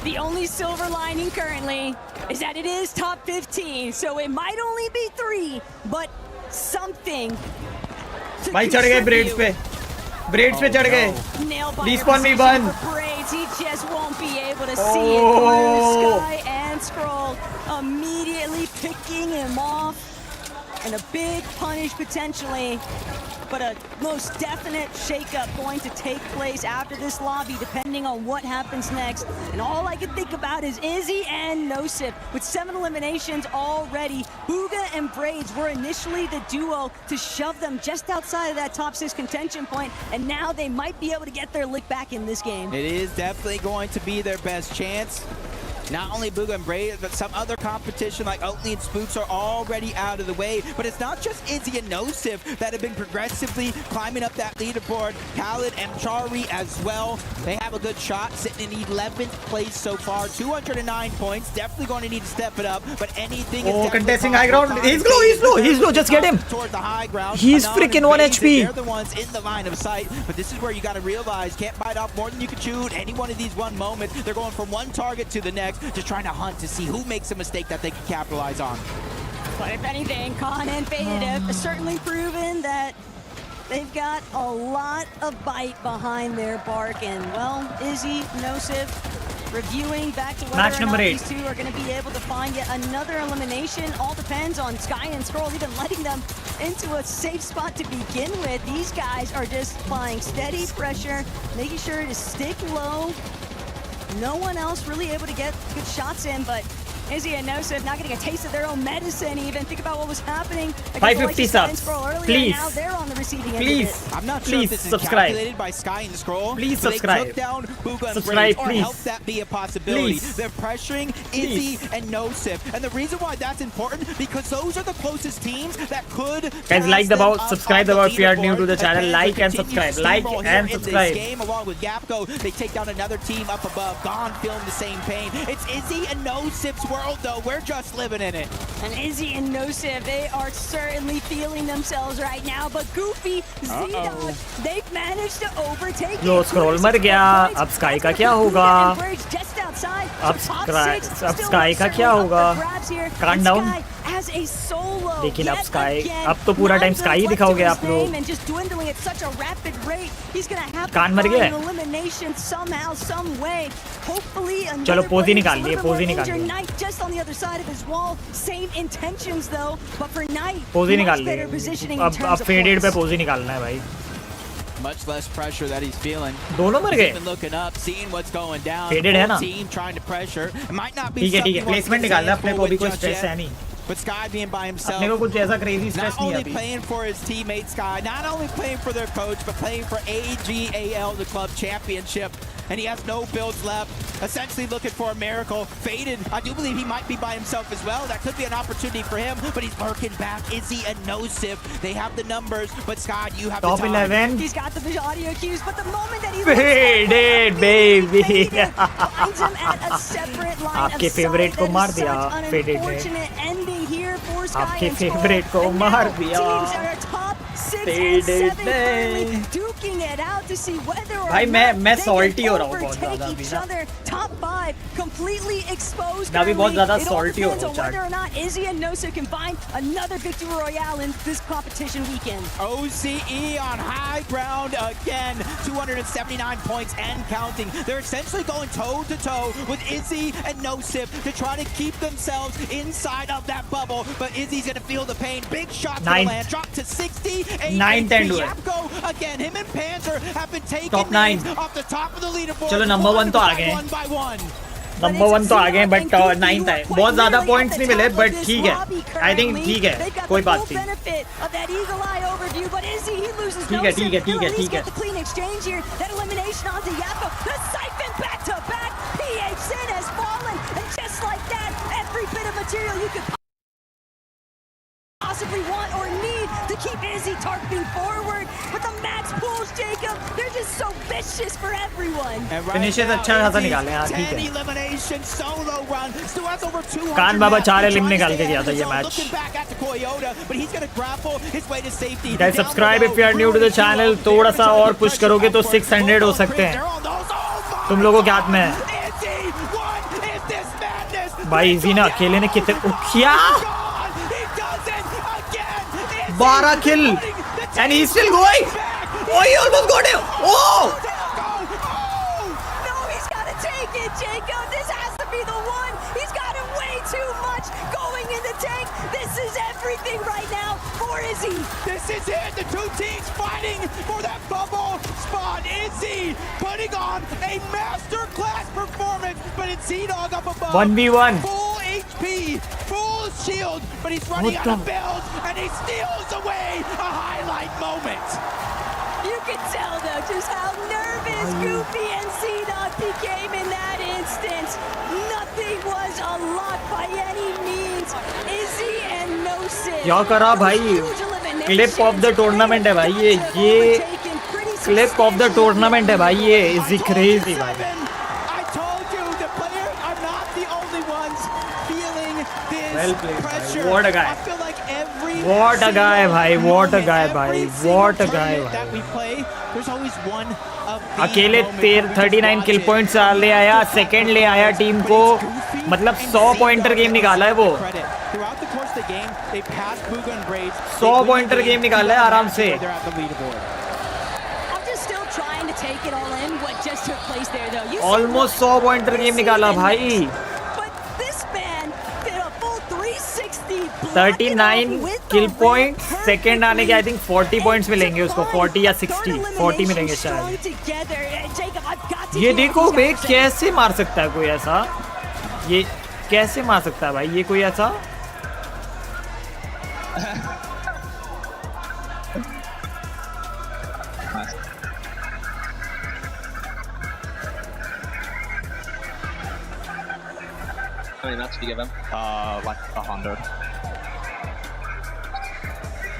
[SPEAKER 23] The only silver lining currently is that it is top 15, so it might only be 3, but something.
[SPEAKER 4] भाई चढ़ गए breads पे. Braids पे चढ़ गए. Respawn me one.
[SPEAKER 23] He just won't be able to see it through. Sky and Scroll immediately picking him off. And a big punish potentially, but a most definite shakeup going to take place after this lobby, depending on what happens next. And all I can think about is Izzy and Nosif with 7 eliminations already. Bugha and Braids were initially the duo to shove them just outside of that top 6 contention point, and now they might be able to get their lick back in this game.
[SPEAKER 20] It is definitely going to be their best chance. Not only Booga and Brave, but some other competition like Oatly and Spooks are already out of the way. But it's not just Izzy and Nosif that have been progressively climbing up that leaderboard. Khaled and Chari as well. They have a good shot, sitting in 11th place so far. 209 points. Definitely going to need to step it up. But anything is
[SPEAKER 4] contesting high ground. He's low. Just get him.
[SPEAKER 20] Toward the high ground.
[SPEAKER 4] He's freaking 1 HP.
[SPEAKER 20] They're the ones in the line of sight. But this is where you got to realize, can't bite off more than you can chew. Any one of these one moments, they're going from one target to the next, just trying to hunt to see who makes a mistake that they can capitalize on.
[SPEAKER 23] But if anything, Khan and Faded have certainly proven that they've got a lot of bite behind their bark. And, well, Izzy, Nosif, reviewing back to whether or not these two are going to be able to find yet another elimination. All depends on Sky and Scroll even letting them into a safe spot to begin with. These guys are just applying steady pressure, making sure to stick low. No one else really able to get good shots in, but Izzy and Nosif not getting a taste of their own medicine even. Think about what was happening.
[SPEAKER 4] 550 subs. Please.
[SPEAKER 23] Now they're on the receiving end
[SPEAKER 4] please.
[SPEAKER 23] of it.
[SPEAKER 20] I'm not sure if this is calculated by Sky and Scroll.
[SPEAKER 4] Please
[SPEAKER 20] subscribe. They took down Booga and Brave, or help that be a possibility. They're pressuring Izzy and Nosif. And the reason why that's important, because those are the closest teams that could...
[SPEAKER 4] Guys, like the ball, subscribe the ball if you are new to the channel. Like and subscribe. Like and subscribe.
[SPEAKER 20] Game, along with Gapco, they take down another team up above. Gone feeling the same pain. It's Izzy and Nosif's world, though. We're just living in it.
[SPEAKER 23] And Izzy and Nosif, they are certainly feeling themselves right now. But Goofy, Z-Dog, they've managed to overtake.
[SPEAKER 4] Yo, Scroll मर गया. अब Sky का क्या होगा? अब Sky का क्या होगा? Calm down.
[SPEAKER 23] As a solo,
[SPEAKER 4] लेकिन अब Sky, अब तो पूरा टाइम Sky ही दिखाओगे आप लोग.
[SPEAKER 23] And just dwindling at such a rapid rate. He's gonna have to
[SPEAKER 4] कान मर
[SPEAKER 23] find
[SPEAKER 4] गया.
[SPEAKER 23] an elimination somehow, some way. Hopefully,
[SPEAKER 4] चलो पोज ही निकाल लिए, पोज ही निकाल लिए.
[SPEAKER 23] Knight just on the other side of his wall. Same intentions though, but for Knight,
[SPEAKER 4] पोज ही निकाल
[SPEAKER 23] much better positioning
[SPEAKER 4] लिए.
[SPEAKER 23] in terms
[SPEAKER 4] अब
[SPEAKER 23] of
[SPEAKER 4] फेडेड पे
[SPEAKER 23] points.
[SPEAKER 4] पोज ही निकालना है भाई.
[SPEAKER 20] Much less pressure that he's feeling.
[SPEAKER 4] दोनों मर गए.
[SPEAKER 20] Even looking up, seeing what's going down.
[SPEAKER 4] Faded है ना.
[SPEAKER 20] Team trying to pressure. It might not be.
[SPEAKER 4] ठीक है. Placement निकालना है अपने को भी कोई stress है नहीं.
[SPEAKER 20] But Sky being by himself,
[SPEAKER 4] अपने को कुछ ऐसा crazy stress
[SPEAKER 20] not
[SPEAKER 4] नहीं है
[SPEAKER 20] only
[SPEAKER 4] अभी.
[SPEAKER 20] playing for his teammate Sky, not only playing for their coach, but playing for AGAL, the club championship. And he has no builds left. Essentially looking for a miracle. Faded, I do believe he might be by himself as well. That could be an opportunity for him, but he's lurking back. Izzy and Nosif, they have the numbers, but Sky, you have
[SPEAKER 4] Top
[SPEAKER 20] the time.
[SPEAKER 4] 11.
[SPEAKER 23] He's got the audio cues, but the moment that he
[SPEAKER 4] Faded, baby.
[SPEAKER 23] finds him at a separate line
[SPEAKER 4] आपके
[SPEAKER 23] of sight.
[SPEAKER 4] favorite को मार दिया,
[SPEAKER 23] That is such an
[SPEAKER 4] Faded ने.
[SPEAKER 23] unfortunate ending here for Sky
[SPEAKER 4] आपके
[SPEAKER 23] and Scroll.
[SPEAKER 4] favorite को
[SPEAKER 23] And
[SPEAKER 4] मार
[SPEAKER 23] now
[SPEAKER 4] दिया.
[SPEAKER 23] teams are top 6 and
[SPEAKER 4] Faded
[SPEAKER 23] 7
[SPEAKER 4] ने.
[SPEAKER 23] currently duking it out to see whether or
[SPEAKER 4] भाई
[SPEAKER 23] not
[SPEAKER 4] मैं
[SPEAKER 23] they
[SPEAKER 4] salty
[SPEAKER 23] can
[SPEAKER 4] हो रहा हूँ बहुत
[SPEAKER 23] overtake
[SPEAKER 4] ज़्यादा
[SPEAKER 23] each
[SPEAKER 4] अभी ना.
[SPEAKER 23] other. Top 5 completely exposed.
[SPEAKER 4] मैं अभी बहुत ज़्यादा
[SPEAKER 23] currently. It all
[SPEAKER 4] salty हो
[SPEAKER 23] depends
[SPEAKER 4] रहा
[SPEAKER 23] on
[SPEAKER 4] हूँ,
[SPEAKER 23] whether or not Izzy and Nosif can find another victory royale in this competition weekend.
[SPEAKER 20] OCE on high ground again. 279 points and counting. They're essentially going toe-to-toe with Izzy and Nosif to try to keep themselves inside of that bubble. But Izzy's going to feel the pain. Big shot to the land. Drop to 60.
[SPEAKER 4] 9-10 to it.
[SPEAKER 20] Yapko again. Him and Panzer have been taking
[SPEAKER 4] Top 9.
[SPEAKER 20] off the top of the leaderboard.
[SPEAKER 4] चलो number 1 तो आ गए.
[SPEAKER 20] One by one.
[SPEAKER 4] Number 1 तो आ गए but 9th है. बहुत ज़्यादा points नहीं मिले बट ठीक है. आई थिंक ठीक है. कोई बात नहीं. ठीक है.
[SPEAKER 23] Clean exchange here. That elimination onto Yapko. The siphon back to back. PHN has fallen, and just like that, every bit of material you could possibly want or need to keep Izzy targeting forward. But the max pulls, Jacob, they're just so vicious for everyone.
[SPEAKER 4] Finishes अच्छा खासा निकाले यार. ठीक है.
[SPEAKER 20] Elimination solo run. Still has over 200.
[SPEAKER 4] कान बाबा 4 एलिम निकाल के गया था ये match.
[SPEAKER 20] But he's going to grapple his way to safety.
[SPEAKER 4] Guys, subscribe if you are new to the channel. थोड़ा सा और पुश करोगे तो 600 हो सकते हैं. तुम लोगों के हाथ में है. भाई इजी ने अकेले ने कितने क्या 12 kill and he's still going. Oh, he almost got him. Oh!
[SPEAKER 23] No, he's got to take it, Jacob. This has to be the one. He's got it way too much going in the tank. This is everything right now for Izzy.
[SPEAKER 20] This is it. The two teams fighting for that bubble spot. Izzy putting on a masterclass performance, but it's Z-Dog up above.
[SPEAKER 4] 1v1.
[SPEAKER 20] Full HP, full shield, but he's running out of builds, and he steals away a highlight moment.
[SPEAKER 23] You can tell, though, just how nervous Goofy and Z-Dog became in that instance. Nothing
[SPEAKER 4] क्या करा भाई? Clip of the tournament है भाई ये clip of the tournament है भाई ये is crazy भाई. Well played, भाई. What a guy. What a guy भाई. What a guy भाई. What a guy भाई. अकेले 39 किल पॉइंट्स ले आया, सेकंड ले आया टीम को, मतलब 100 पॉइंटर गेम निकाला है वो. 100 पॉइंटर गेम निकाला है आराम से. ऑलमोस्ट 100 पॉइंटर गेम निकाला भाई. 39 किल पॉइंट, सेकेंड आने के आई थिंक 40 पॉइंट्स मिलेंगे उसको. 40 या 40 मिलेंगे शायद. ये देखो भाई कैसे मार सकता है कोई ऐसा. ये कैसे मार सकता है भाई ये कोई ऐसा.
[SPEAKER 8] How many matches do you give him? Like 100.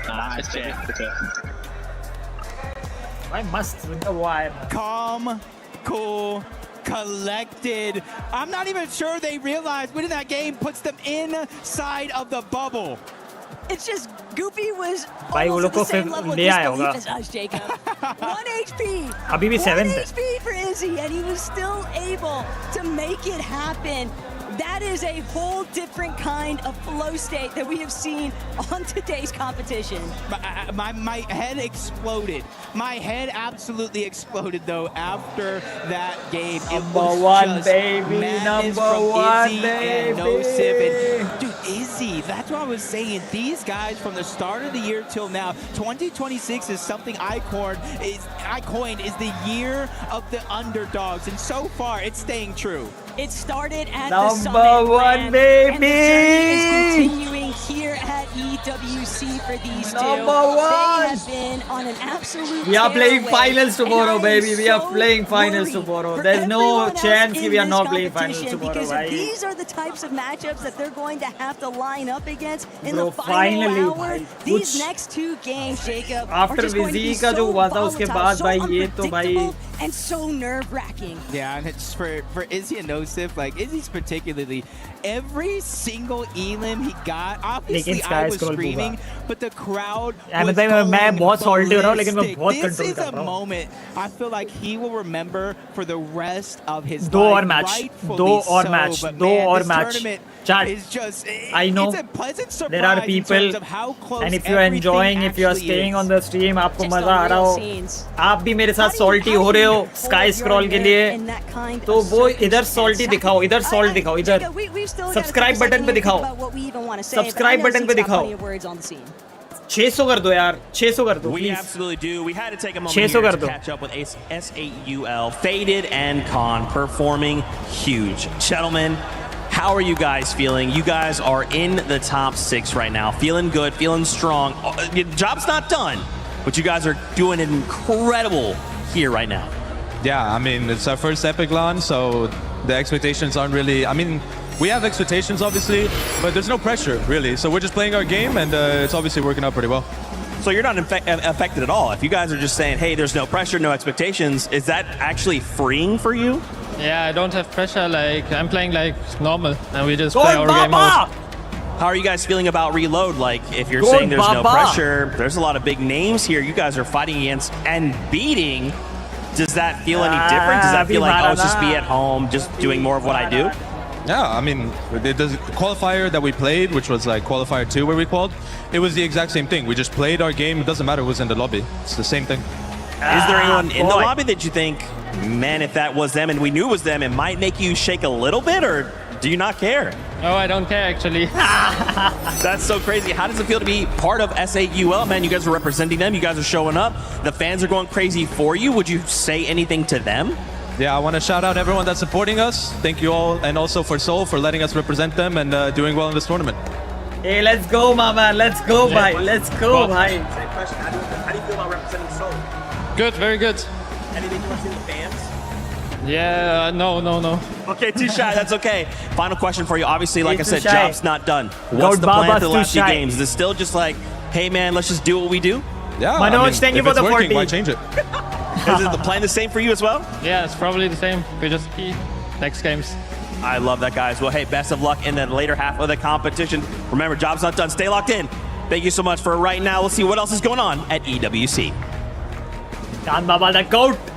[SPEAKER 8] Nice,
[SPEAKER 4] I must with the wire.
[SPEAKER 20] Calm, cool, collected. I'm not even sure they realize winning that game puts them inside of the bubble.
[SPEAKER 23] It's just Goopy was
[SPEAKER 4] भाई वो लोग को फिर ले आया होगा.
[SPEAKER 23] 1 HP.
[SPEAKER 4] अभी भी 7th है.
[SPEAKER 23] 1 HP for Izzy, and he was still able to make it happen. That is a whole different kind of flow state that we have seen on today's competition.
[SPEAKER 20] My head exploded. My head absolutely exploded though after that game.
[SPEAKER 4] Number one, baby. Number one, baby.
[SPEAKER 20] Dude, Izzy, that's what I was saying. These guys from the start of the year till now, 2026 is something I coined is the year of the underdogs, and so far it's staying true.
[SPEAKER 23] It started at
[SPEAKER 4] Number
[SPEAKER 23] the Summit
[SPEAKER 4] one,
[SPEAKER 23] Land,
[SPEAKER 4] baby.
[SPEAKER 23] and the journey is continuing here at EWC for these two.
[SPEAKER 4] Number one.
[SPEAKER 23] They have been on an absolute
[SPEAKER 4] We are playing
[SPEAKER 23] tearaway,
[SPEAKER 4] finals tomorrow,
[SPEAKER 23] and I am
[SPEAKER 4] baby. We are
[SPEAKER 23] so
[SPEAKER 4] playing finals
[SPEAKER 23] worried
[SPEAKER 4] tomorrow.
[SPEAKER 23] for
[SPEAKER 4] There's no
[SPEAKER 23] everyone else
[SPEAKER 4] chance
[SPEAKER 23] in
[SPEAKER 4] we are
[SPEAKER 23] this
[SPEAKER 4] not playing finals
[SPEAKER 23] competition,
[SPEAKER 4] tomorrow,
[SPEAKER 23] because
[SPEAKER 4] bhai.
[SPEAKER 23] these are the types of matchups that they're going to have to line up against in
[SPEAKER 4] Bro,
[SPEAKER 23] the final
[SPEAKER 4] finally,
[SPEAKER 23] hour.
[SPEAKER 4] bhai.
[SPEAKER 23] These
[SPEAKER 4] Kuch
[SPEAKER 23] next two games, Jacob,
[SPEAKER 4] After
[SPEAKER 23] are just going to be
[SPEAKER 4] Vizzy का जो
[SPEAKER 23] so
[SPEAKER 4] हुआ था उसके
[SPEAKER 23] volatile,
[SPEAKER 4] बाद
[SPEAKER 23] so
[SPEAKER 4] भाई ये तो भाई
[SPEAKER 23] unpredictable, and so nerve-wracking.
[SPEAKER 20] Yeah, and it's for Izzy and Nosif, like Izzy's particularly, every single elim he got, obviously I was screaming, but the crowd was going
[SPEAKER 4] मैं बहुत salty हो रहा हूँ लेकिन मैं
[SPEAKER 20] ballistic.
[SPEAKER 4] बहुत
[SPEAKER 20] This
[SPEAKER 4] control
[SPEAKER 20] is
[SPEAKER 4] कर
[SPEAKER 20] a
[SPEAKER 4] रहा हूँ.
[SPEAKER 20] moment I feel like he will remember for the rest of his
[SPEAKER 4] दो
[SPEAKER 20] life.
[SPEAKER 4] और मैच,
[SPEAKER 20] Rightfully
[SPEAKER 4] दो और
[SPEAKER 20] so,
[SPEAKER 4] मैच,
[SPEAKER 20] but
[SPEAKER 4] दो
[SPEAKER 20] man,
[SPEAKER 4] और
[SPEAKER 20] this
[SPEAKER 4] match.
[SPEAKER 20] tournament
[SPEAKER 4] Chat.
[SPEAKER 20] is just,
[SPEAKER 4] I know
[SPEAKER 20] it's a pleasant surprise
[SPEAKER 4] there are people,
[SPEAKER 20] in terms of how close
[SPEAKER 4] and if you are
[SPEAKER 20] everything
[SPEAKER 4] enjoying, if you are
[SPEAKER 20] actually
[SPEAKER 4] staying
[SPEAKER 20] is.
[SPEAKER 4] on the stream, आपको
[SPEAKER 23] Just
[SPEAKER 4] मजा आ रहा
[SPEAKER 23] unreal
[SPEAKER 4] हो,
[SPEAKER 23] scenes.
[SPEAKER 4] आप भी मेरे साथ salty हो रहे हो स्काई स्क्रॉल के लिए, तो वो इधर salty दिखाओ, इधर salt दिखाओ, इधर सब्सक्राइब बटन पे दिखाओ, सब्सक्राइब बटन पे दिखाओ. 600 कर दो यार, 600 कर दो.
[SPEAKER 21] We absolutely do. We had to take a moment here to catch up with S8UL. Faded and Con performing huge. Gentlemen, how are you guys feeling? You guys are in the top 6 right now. Feeling good, feeling strong. Your job's not done, but you guys are doing incredible here right now.
[SPEAKER 17] Yeah, I mean, it's our first Epic launch, so the expectations aren't really... I mean, we have expectations, obviously, but there's no pressure, really. So we're just playing our game, and it's obviously working out pretty well.
[SPEAKER 21] So you're not affected at all. If you guys are just saying, hey, there's no pressure, no expectations, is that actually freeing for you?
[SPEAKER 18] Yeah, I don't have pressure. Like, I'm playing like normal, and we just play our game out.
[SPEAKER 21] How are you guys feeling about Reload? Like, if you're saying there's no pressure, there's a lot of big names here you guys are fighting against and beating. Does that feel any different? Does that feel like, oh, it's just be at home, just doing more of what I do?
[SPEAKER 17] Yeah, I mean, the qualifier that we played, which was like qualifier 2 where we qualied, it was the exact same thing. We just played our game. It doesn't matter who's in the lobby. It's the same thing.
[SPEAKER 21] Is there anyone in the lobby that you think, man, if that was them and we knew it was them, it might make you shake a little bit, or do you not care?
[SPEAKER 18] Oh, I don't care, actually.
[SPEAKER 21] That's so crazy. How does it feel to be part of S8UL, man? You guys are representing them. You guys are showing up. The fans are going crazy for you. Would you say anything to them?
[SPEAKER 17] Yeah, I want to shout out everyone that's supporting us. Thank you all, and also for Seoul for letting us represent them and doing well in this tournament.
[SPEAKER 4] Hey, let's go, mama. Let's go, bhai. Let's go, bhai.
[SPEAKER 21] Same question. How do you feel about representing Seoul?
[SPEAKER 18] Good, very good.
[SPEAKER 21] Anything you want to say to the fans?
[SPEAKER 18] Yeah, no.
[SPEAKER 21] Okay, too shy. That's okay. Final question for you. Obviously, like I said,
[SPEAKER 4] shy.
[SPEAKER 21] job's not done. What's the plan for the last few games? Is it still just like, hey man, let's just do what we do?
[SPEAKER 17] Yeah.
[SPEAKER 4] Manoj, thank you for the 40.
[SPEAKER 17] Why change it?
[SPEAKER 21] Is it the plan the same for you as well?
[SPEAKER 18] Yeah, it's probably the same. We just keep next games.
[SPEAKER 21] I love that, guys. Well, hey, best of luck in the later half of the competition. Remember, job's not done. Stay locked in. Thank you so much for right now. Let's see what else is going on at EWC.
[SPEAKER 4] Chan Baba the goat.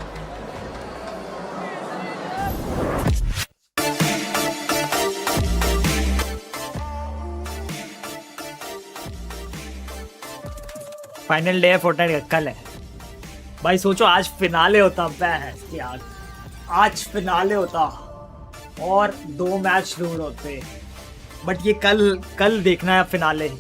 [SPEAKER 4] Final day है Fortnite का, कल है भाई। सोचो आज finale होता, बस यार आज फिनाले होता और 2 मैच दूर होते, बट ये कल देखना है finale.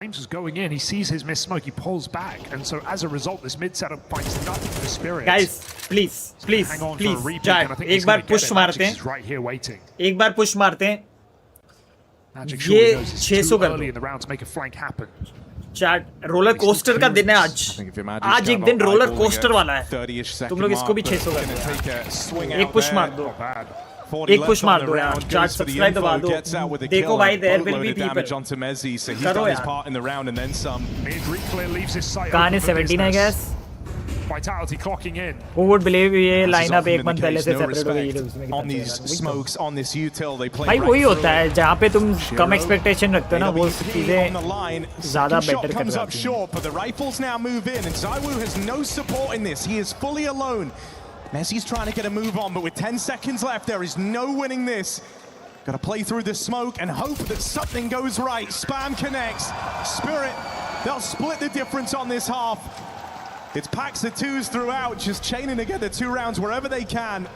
[SPEAKER 1] James is going in, he sees his missed smoke, he pulls back, and so as a result, this mid setup finds nothing for Spirit.
[SPEAKER 4] Guys, please,
[SPEAKER 1] hang on for a repeat,
[SPEAKER 4] chat,
[SPEAKER 1] and I think
[SPEAKER 4] एक बार push मारते हैं,
[SPEAKER 1] right here waiting.
[SPEAKER 4] एक बार push मारते हैं,
[SPEAKER 1] Magic
[SPEAKER 4] ये
[SPEAKER 1] surely knows it's
[SPEAKER 4] 600
[SPEAKER 1] too
[SPEAKER 4] कर
[SPEAKER 1] early
[SPEAKER 4] दो।
[SPEAKER 1] in the round to make a flank happen.
[SPEAKER 4] Chat roller coaster का दिन है आज एक दिन रोलर कोस्टर वाला है, तुम लोग इसको भी 600 कर दो, एक पुश मार दो, एक पुश मार दो यार, चैट सब्सक्राइब दबा दो, देखो भाई देयर विल बी पीपल, करो यार। कहां है 17 I guess,
[SPEAKER 1] Vitality clocking in.
[SPEAKER 4] Who would believe ये लाइनअप एक मंथ पहले से सेपरेट हो गई है उसमें। भाई वही होता है जहाँ पे तुम कम एक्सपेक्टेशन रखते हो ना, वो चीजें ज्यादा बेटर कर जाती हैं।
[SPEAKER 5] Messi's trying to get a move on, but with 10 seconds left, there is no winning this. Got to play through the smoke and hope that something goes right. Spam connects. Spirit, they'll split the difference on this half. It's packs of 2s throughout, just chaining together 2 rounds wherever they can.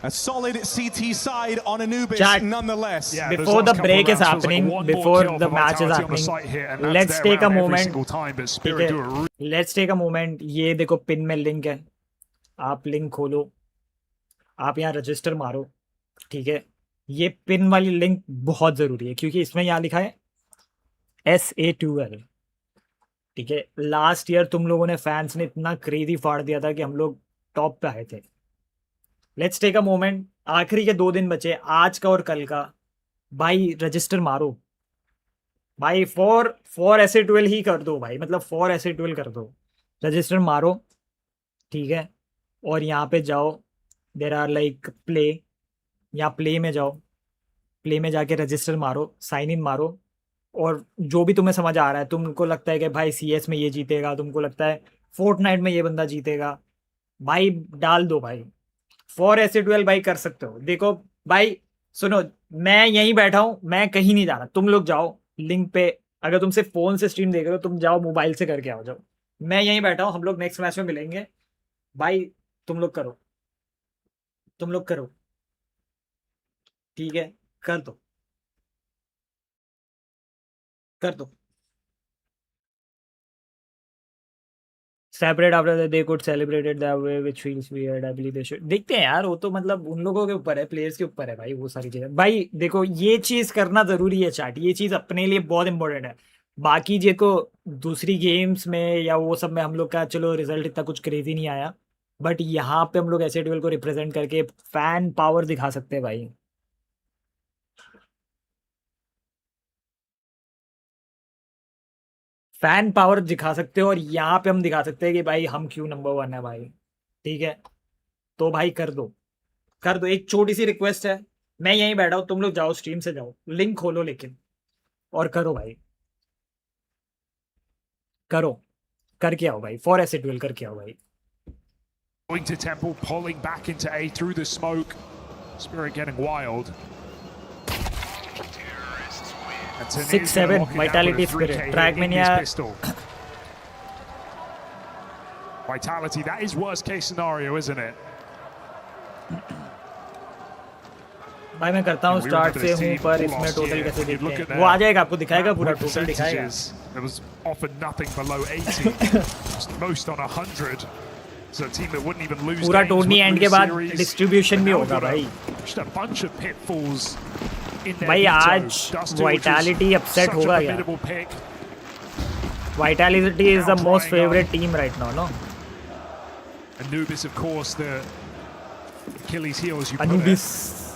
[SPEAKER 5] A solid CT side on Anubis,
[SPEAKER 4] Chat,
[SPEAKER 5] nonetheless.
[SPEAKER 1] Yeah,
[SPEAKER 4] before the break is happening, before the match is happening, let's take a moment. Let's take a moment. ये देखो pin में link है, आप link खोलो, आप यहाँ register मारो, ठीक है। ये पिन वाली लिंक बहुत जरूरी है क्योंकि इसमें यहाँ लिखा है SA2L, ठीक है। लास्ट ईयर तुम लोगों ने, फैंस ने इतना क्रेजी फाड़ दिया था कि हम लोग टॉप पे आए थे। लेट्स टेक अ मोमेंट, आखिरी के 2 दिन बचे, आज का और कल का, भाई रजिस्टर मारो भाई, फॉर SA2L ही कर दो भाई, मतलब फॉर SA2L कर दो, रजिस्टर मारो, ठीक है। और यहाँ पे जाओ, देर आर लाइक प्ले, यहाँ प्ले में जाओ, प्ले में जाके रजिस्टर मारो, साइन इन मारो, और जो भी तुम्हें समझ आ रहा है, तुमको लगता है कि भाई CS में ये जीतेगा, तुमको लगता है फोर्टनाइट में ये बंदा जीतेगा, भाई डाल दो भाई, फॉर SA2L भाई कर सकते हो। देखो भाई सुनो, मैं यहीं बैठा हूँ, मैं कहीं नहीं जा रहा, तुम लोग जाओ लिंक पे, अगर तुम सिर्फ फोन से स्ट्रीम देख रहे हो तुम जाओ मोबाइल से करके आओ, जाओ, मैं यहीं बैठा हूँ, हम लोग नेक्स्ट मैच में मिलेंगे भाई, तुम लोग करो, तुम लोग करो, ठीक है, कर दो, कर दो। Separate after that they could celebrate it that way, which feels weird. I believe they should. देखते हैं यार, वो तो मतलब उन लोगों के ऊपर है, प्लेयर्स के ऊपर है भाई, वो सारी चीजें। भाई देखो ये चीज करना जरूरी है चैट, ये चीज अपने लिए बहुत इंपॉर्टेंट है। बाकी देखो दूसरी गेम्स में या वो सब में हम लोग का चलो रिजल्ट इतना कुछ क्रेजी नहीं आया, बट यहाँ पे हम लोग SA2L को रिप्रेजेंट करके फैन पावर दिखा सकते हैं भाई। फैन पावर दिखा सकते हो, और यहाँ पे हम दिखा सकते हैं कि भाई हम क्यों नंबर 1 है भाई, ठीक है। तो भाई कर दो, कर दो। एक छोटी सी रिक्वेस्ट है, मैं यहीं बैठा हूँ, तुम लोग जाओ स्ट्रीम से जाओ, लिंक खोलो लेकिन, और करो भाई, करो, करके आओ भाई, फॉर SA2L करके आओ भाई।
[SPEAKER 1] Going to Temple, pulling back into A through the smoke. Spirit getting wild.
[SPEAKER 4] 6-7 Vitality Spirit. Dragmania.
[SPEAKER 1] Vitality, that is worst case scenario, isn't it?
[SPEAKER 4] भाई मैं करता हूँ स्टार्ट से हूँ, पर इसमें टोटल कैसे देखते हैं, वो आ जाएगा, आपको दिखाएगा, पूरा टोटल दिखाएगा।
[SPEAKER 1] There was offered nothing below 80, most on 100. So a team that wouldn't even lose
[SPEAKER 4] पूरा टूर्नी एंड के बाद डिस्ट्रीब्यूशन भी होगा भाई।
[SPEAKER 1] Just a bunch of pitfalls in their
[SPEAKER 4] भाई आज वाइटैलिटी अपसेट होगा यार। Vitality is the most favorite team right now, no?
[SPEAKER 1] Anubis, of course, the Achilles heel, as you
[SPEAKER 4] Anubis,
[SPEAKER 1] put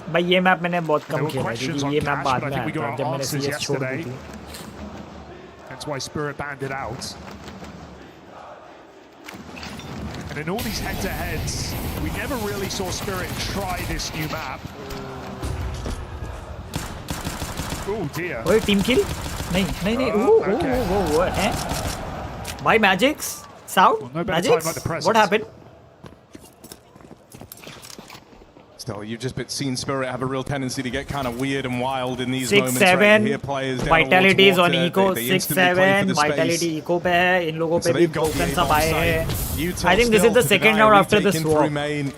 [SPEAKER 1] it.
[SPEAKER 4] भाई ये मैप मैंने बहुत कम खेला है क्योंकि ये मैप बाद में आया था जब मैंने CS छोड़ दी थी.
[SPEAKER 1] That's why Spirit banned it out. And in all these head-to-heads, we never really saw Spirit try this new map. Oh dear.
[SPEAKER 4] Wait, team kill? नहीं. Oh, eh? By Magic's sound?
[SPEAKER 1] Well, no better
[SPEAKER 4] Magic's?
[SPEAKER 1] time like the present.
[SPEAKER 4] What happened?
[SPEAKER 6] Still, you've just seen Spirit have a real tendency to get kind of weird and wild in these
[SPEAKER 4] 6-7.
[SPEAKER 6] moments. Right? Here, players down
[SPEAKER 4] Vitality is on
[SPEAKER 6] water,
[SPEAKER 4] eco.
[SPEAKER 6] they instantly play for
[SPEAKER 4] 6-7.
[SPEAKER 6] the
[SPEAKER 4] Vitality
[SPEAKER 6] space.
[SPEAKER 4] eco पे है. इन लोगों पे
[SPEAKER 6] So
[SPEAKER 4] भी
[SPEAKER 6] they've got the
[SPEAKER 4] broken सब आए हैं.
[SPEAKER 6] Util
[SPEAKER 4] I think this is
[SPEAKER 6] still
[SPEAKER 4] the
[SPEAKER 6] to
[SPEAKER 4] second
[SPEAKER 6] deny
[SPEAKER 4] round after the
[SPEAKER 6] retaking through
[SPEAKER 4] swap.
[SPEAKER 6] main.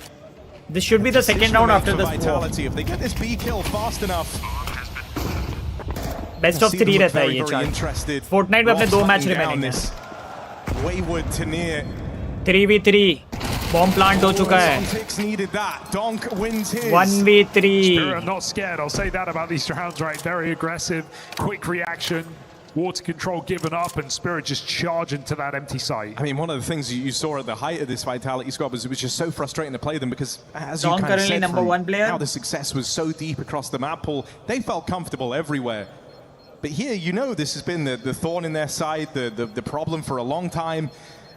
[SPEAKER 4] This should be the second round after the swap.
[SPEAKER 6] Vitality. If they get this B kill fast enough.
[SPEAKER 4] Best of 3 रहता है ये chart. Fortnite में अपने 2 match remaining हैं.
[SPEAKER 6] Wayward to near.
[SPEAKER 4] 3v3. Bomb plant हो चुका है. 1v3.
[SPEAKER 1] Spirit are not scared. I'll say that about these rounds, right? Very aggressive, quick reaction. Water control given up, and Spirit just charging to that empty site.
[SPEAKER 6] I mean, one of the things you saw at the height of this Vitality squad was it was just so frustrating to play them because, as you
[SPEAKER 4] Don
[SPEAKER 6] kind of
[SPEAKER 4] currently
[SPEAKER 6] said,
[SPEAKER 4] number 1 player.
[SPEAKER 6] how the success was so deep across the map pool, they felt comfortable everywhere. But here, you know, this has been the thorn in their side, the problem for a long time,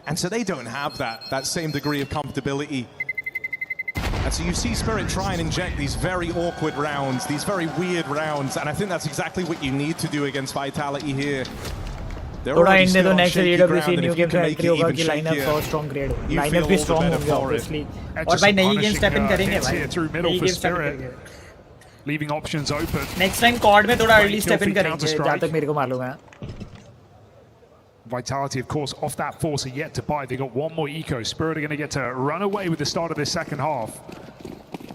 [SPEAKER 6] and so they don't have that same degree of comfortability. And so you see Spirit try and inject these very awkward rounds, these very weird rounds, and I think that's exactly what you need to do against Vitality here.
[SPEAKER 4] थोड़ा इन दे दो next EWC new game का entry होगा कि lineup बहुत strong grade हो. Lineup भी स्ट्रांग होंगे ऑब्वियसली. और भाई नई गेम स्टेप इन करेंगे भाई. नई गेम स्टेप करेंगे.
[SPEAKER 1] Leaving options open.
[SPEAKER 4] Next time कॉर्ड में थोड़ा अर्ली स्टेप इन करेंगे जहाँ तक मेरे को मालूम है.
[SPEAKER 1] Vitality, of course, off that force are yet to buy. They got one more eco. Spirit are going to get to run away with the start of this second half.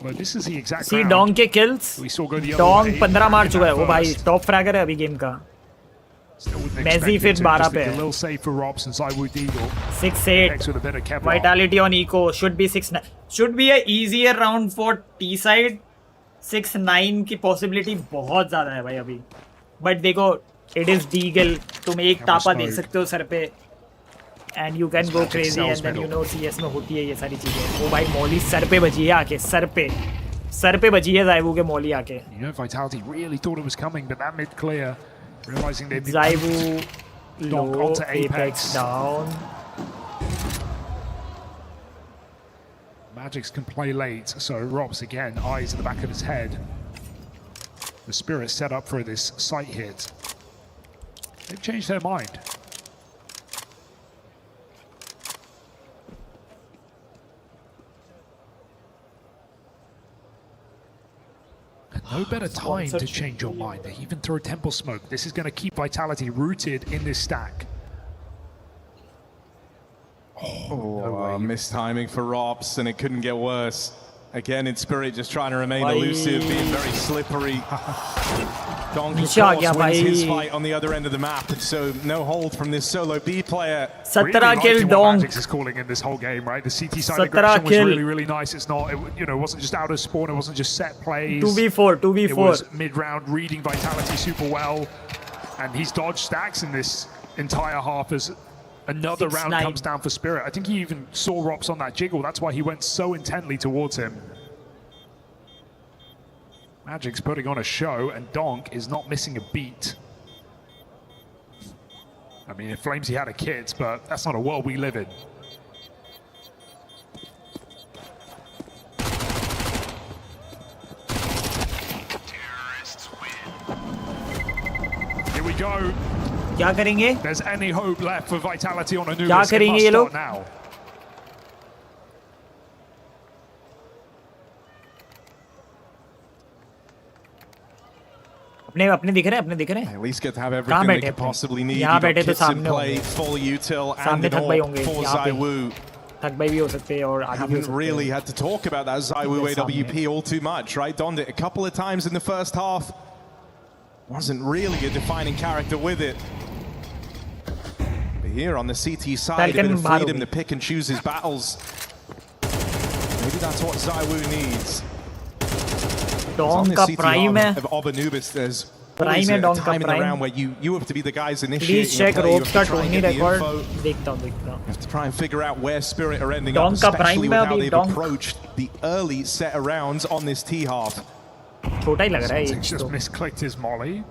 [SPEAKER 1] But this is the exact
[SPEAKER 4] See
[SPEAKER 1] round.
[SPEAKER 4] Dong के kills.
[SPEAKER 1] We saw go the
[SPEAKER 4] Dong
[SPEAKER 1] other way.
[SPEAKER 4] 15 मार चुका है वो भाई. Top fragger है अभी game का. Messi फिर 12 पे है.
[SPEAKER 1] A little save for Robs and Zywoo Deagle.
[SPEAKER 4] 6-8.
[SPEAKER 1] With a bit of Kevlar.
[SPEAKER 4] Vitality on eco should be 6-9. Should be a easier round for T side. 6-9 की possibility बहुत ज़्यादा है भाई अभी. But देखो, it is Deagle. तुम एक टापा देख सकते हो सर पे. And you can go crazy and then you know CS में होती है ये सारी चीजें. वो भाई मौली सर पे बजी है आके सर पे बजी है ज़ाइवू के मौली आके.
[SPEAKER 1] You know, Vitality really thought it was coming, but that mid clear, realizing they'd been
[SPEAKER 4] ज़ाइवू low,
[SPEAKER 1] onto
[SPEAKER 4] Apex down.
[SPEAKER 1] Magix can play late, so Robs again, eyes at the back of his head. The Spirit set up for this sight hit. They've changed their mind. No better time to change your mind. They even throw Temple Smoke. This is going to keep Vitality rooted in this stack.
[SPEAKER 6] Oh, missed timing for Robs, and it couldn't get worse. Again, in Spirit, just trying to remain elusive, being very slippery. Donk, of course, wins his fight on the other end of the map, and so no hold from this solo B player.
[SPEAKER 4] 17 kill Donk.
[SPEAKER 1] Magix is calling in this whole game, right? The CT side aggression was really, really nice. It's not, it wasn't just out of spawn, it wasn't just set plays.
[SPEAKER 4] 2v4.
[SPEAKER 1] It was mid-round reading Vitality super well, and he's dodged stacks in this entire half as another round comes down for Spirit. I think he even saw Rops on that jiggle. That's why he went so intently towards him. Magic's putting on a show, and Donk is not missing a beat. I mean, in Flames he had a kid, but that's not a world we live in. Here we go.
[SPEAKER 4] क्या करेंगे?
[SPEAKER 1] There's any hope left for Vitality on Anubis.
[SPEAKER 4] क्या करेंगे ये लोग?
[SPEAKER 1] Now.
[SPEAKER 4] अपने दिख रहे हैं.
[SPEAKER 6] At least get to have everything they could possibly need. You got kits in play, full util, and an AWP for Zywoo.
[SPEAKER 4] थक भाई भी हो सकते हैं और आगे भी हो
[SPEAKER 6] Haven't
[SPEAKER 4] सकते हैं.
[SPEAKER 6] really had to talk about that Zywoo AWP all too much, right? Donned it a couple of times in the first half. Wasn't really a defining character with it. But here on the CT side, a bit of freedom to pick and choose his battles. Maybe that's what Zywoo needs.
[SPEAKER 4] Donk का prime है.
[SPEAKER 6] Of Anubis, there's always
[SPEAKER 4] Prime
[SPEAKER 6] a
[SPEAKER 4] Donk
[SPEAKER 6] time in the
[SPEAKER 4] Prime.
[SPEAKER 6] round where you have to be the guys initiating.
[SPEAKER 4] Please check
[SPEAKER 6] a play, you
[SPEAKER 4] ropes
[SPEAKER 6] have
[SPEAKER 4] का
[SPEAKER 6] to try and
[SPEAKER 4] Tony
[SPEAKER 6] get the
[SPEAKER 4] record.
[SPEAKER 6] info.
[SPEAKER 4] देखता हूँ.
[SPEAKER 6] You have to try and figure out where Spirit are ending
[SPEAKER 4] Donk
[SPEAKER 6] up,
[SPEAKER 4] का Prime
[SPEAKER 6] especially
[SPEAKER 4] में
[SPEAKER 6] with how
[SPEAKER 4] अभी
[SPEAKER 6] they've
[SPEAKER 4] Donk.
[SPEAKER 6] approached the early set of rounds on this T half.
[SPEAKER 4] छोटा ही लग रहा है ये.
[SPEAKER 1] He's just misclicked his molly.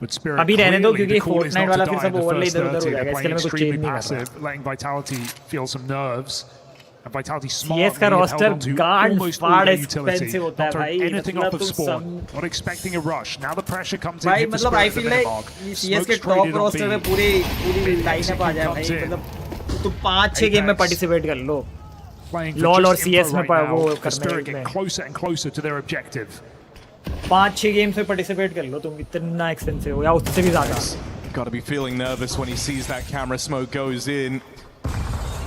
[SPEAKER 1] But Spirit
[SPEAKER 4] अभी रहने दो
[SPEAKER 1] clearly,
[SPEAKER 4] क्योंकि
[SPEAKER 1] the call is
[SPEAKER 4] Fortnite
[SPEAKER 1] not
[SPEAKER 4] वाला
[SPEAKER 1] to
[SPEAKER 4] फिर
[SPEAKER 1] die
[SPEAKER 4] सब
[SPEAKER 1] in the
[SPEAKER 4] overlay
[SPEAKER 1] first
[SPEAKER 4] इधर उधर
[SPEAKER 1] 30.
[SPEAKER 4] हो जाएगा.
[SPEAKER 1] They're
[SPEAKER 4] इसके लिए
[SPEAKER 1] playing
[SPEAKER 4] मैं कुछ
[SPEAKER 1] extremely
[SPEAKER 4] change नहीं कर रहा.
[SPEAKER 1] passive, letting Vitality feel some nerves. And Vitality smart.
[SPEAKER 4] CS का roster गांड फाड़ expensive होता है
[SPEAKER 1] Not throwing
[SPEAKER 4] भाई.
[SPEAKER 1] anything
[SPEAKER 4] मतलब
[SPEAKER 1] off of
[SPEAKER 4] तुम
[SPEAKER 1] spawn. Not expecting a rush. Now the pressure comes in.
[SPEAKER 4] भाई
[SPEAKER 1] hit the
[SPEAKER 4] मतलब
[SPEAKER 1] Spirit
[SPEAKER 4] I
[SPEAKER 1] at the
[SPEAKER 4] feel
[SPEAKER 1] minute
[SPEAKER 4] like
[SPEAKER 1] mark.
[SPEAKER 4] CS के
[SPEAKER 1] Smoke's
[SPEAKER 4] top
[SPEAKER 1] traded on
[SPEAKER 4] roster में
[SPEAKER 1] B.
[SPEAKER 4] पूरी lineup आ जाए भाई. मतलब तुम 5-6 गेम में पार्टिसिपेट कर लो. LoL और CS में वो
[SPEAKER 1] The Spirit
[SPEAKER 4] करने
[SPEAKER 1] get closer and closer to their objective.
[SPEAKER 4] 5-6 games में पार्टिसिपेट कर लो तुम. इतना एक्सपेंसिव हो या उससे भी ज्यादा.
[SPEAKER 6] Got to be feeling nervous when he sees that camera smoke goes in.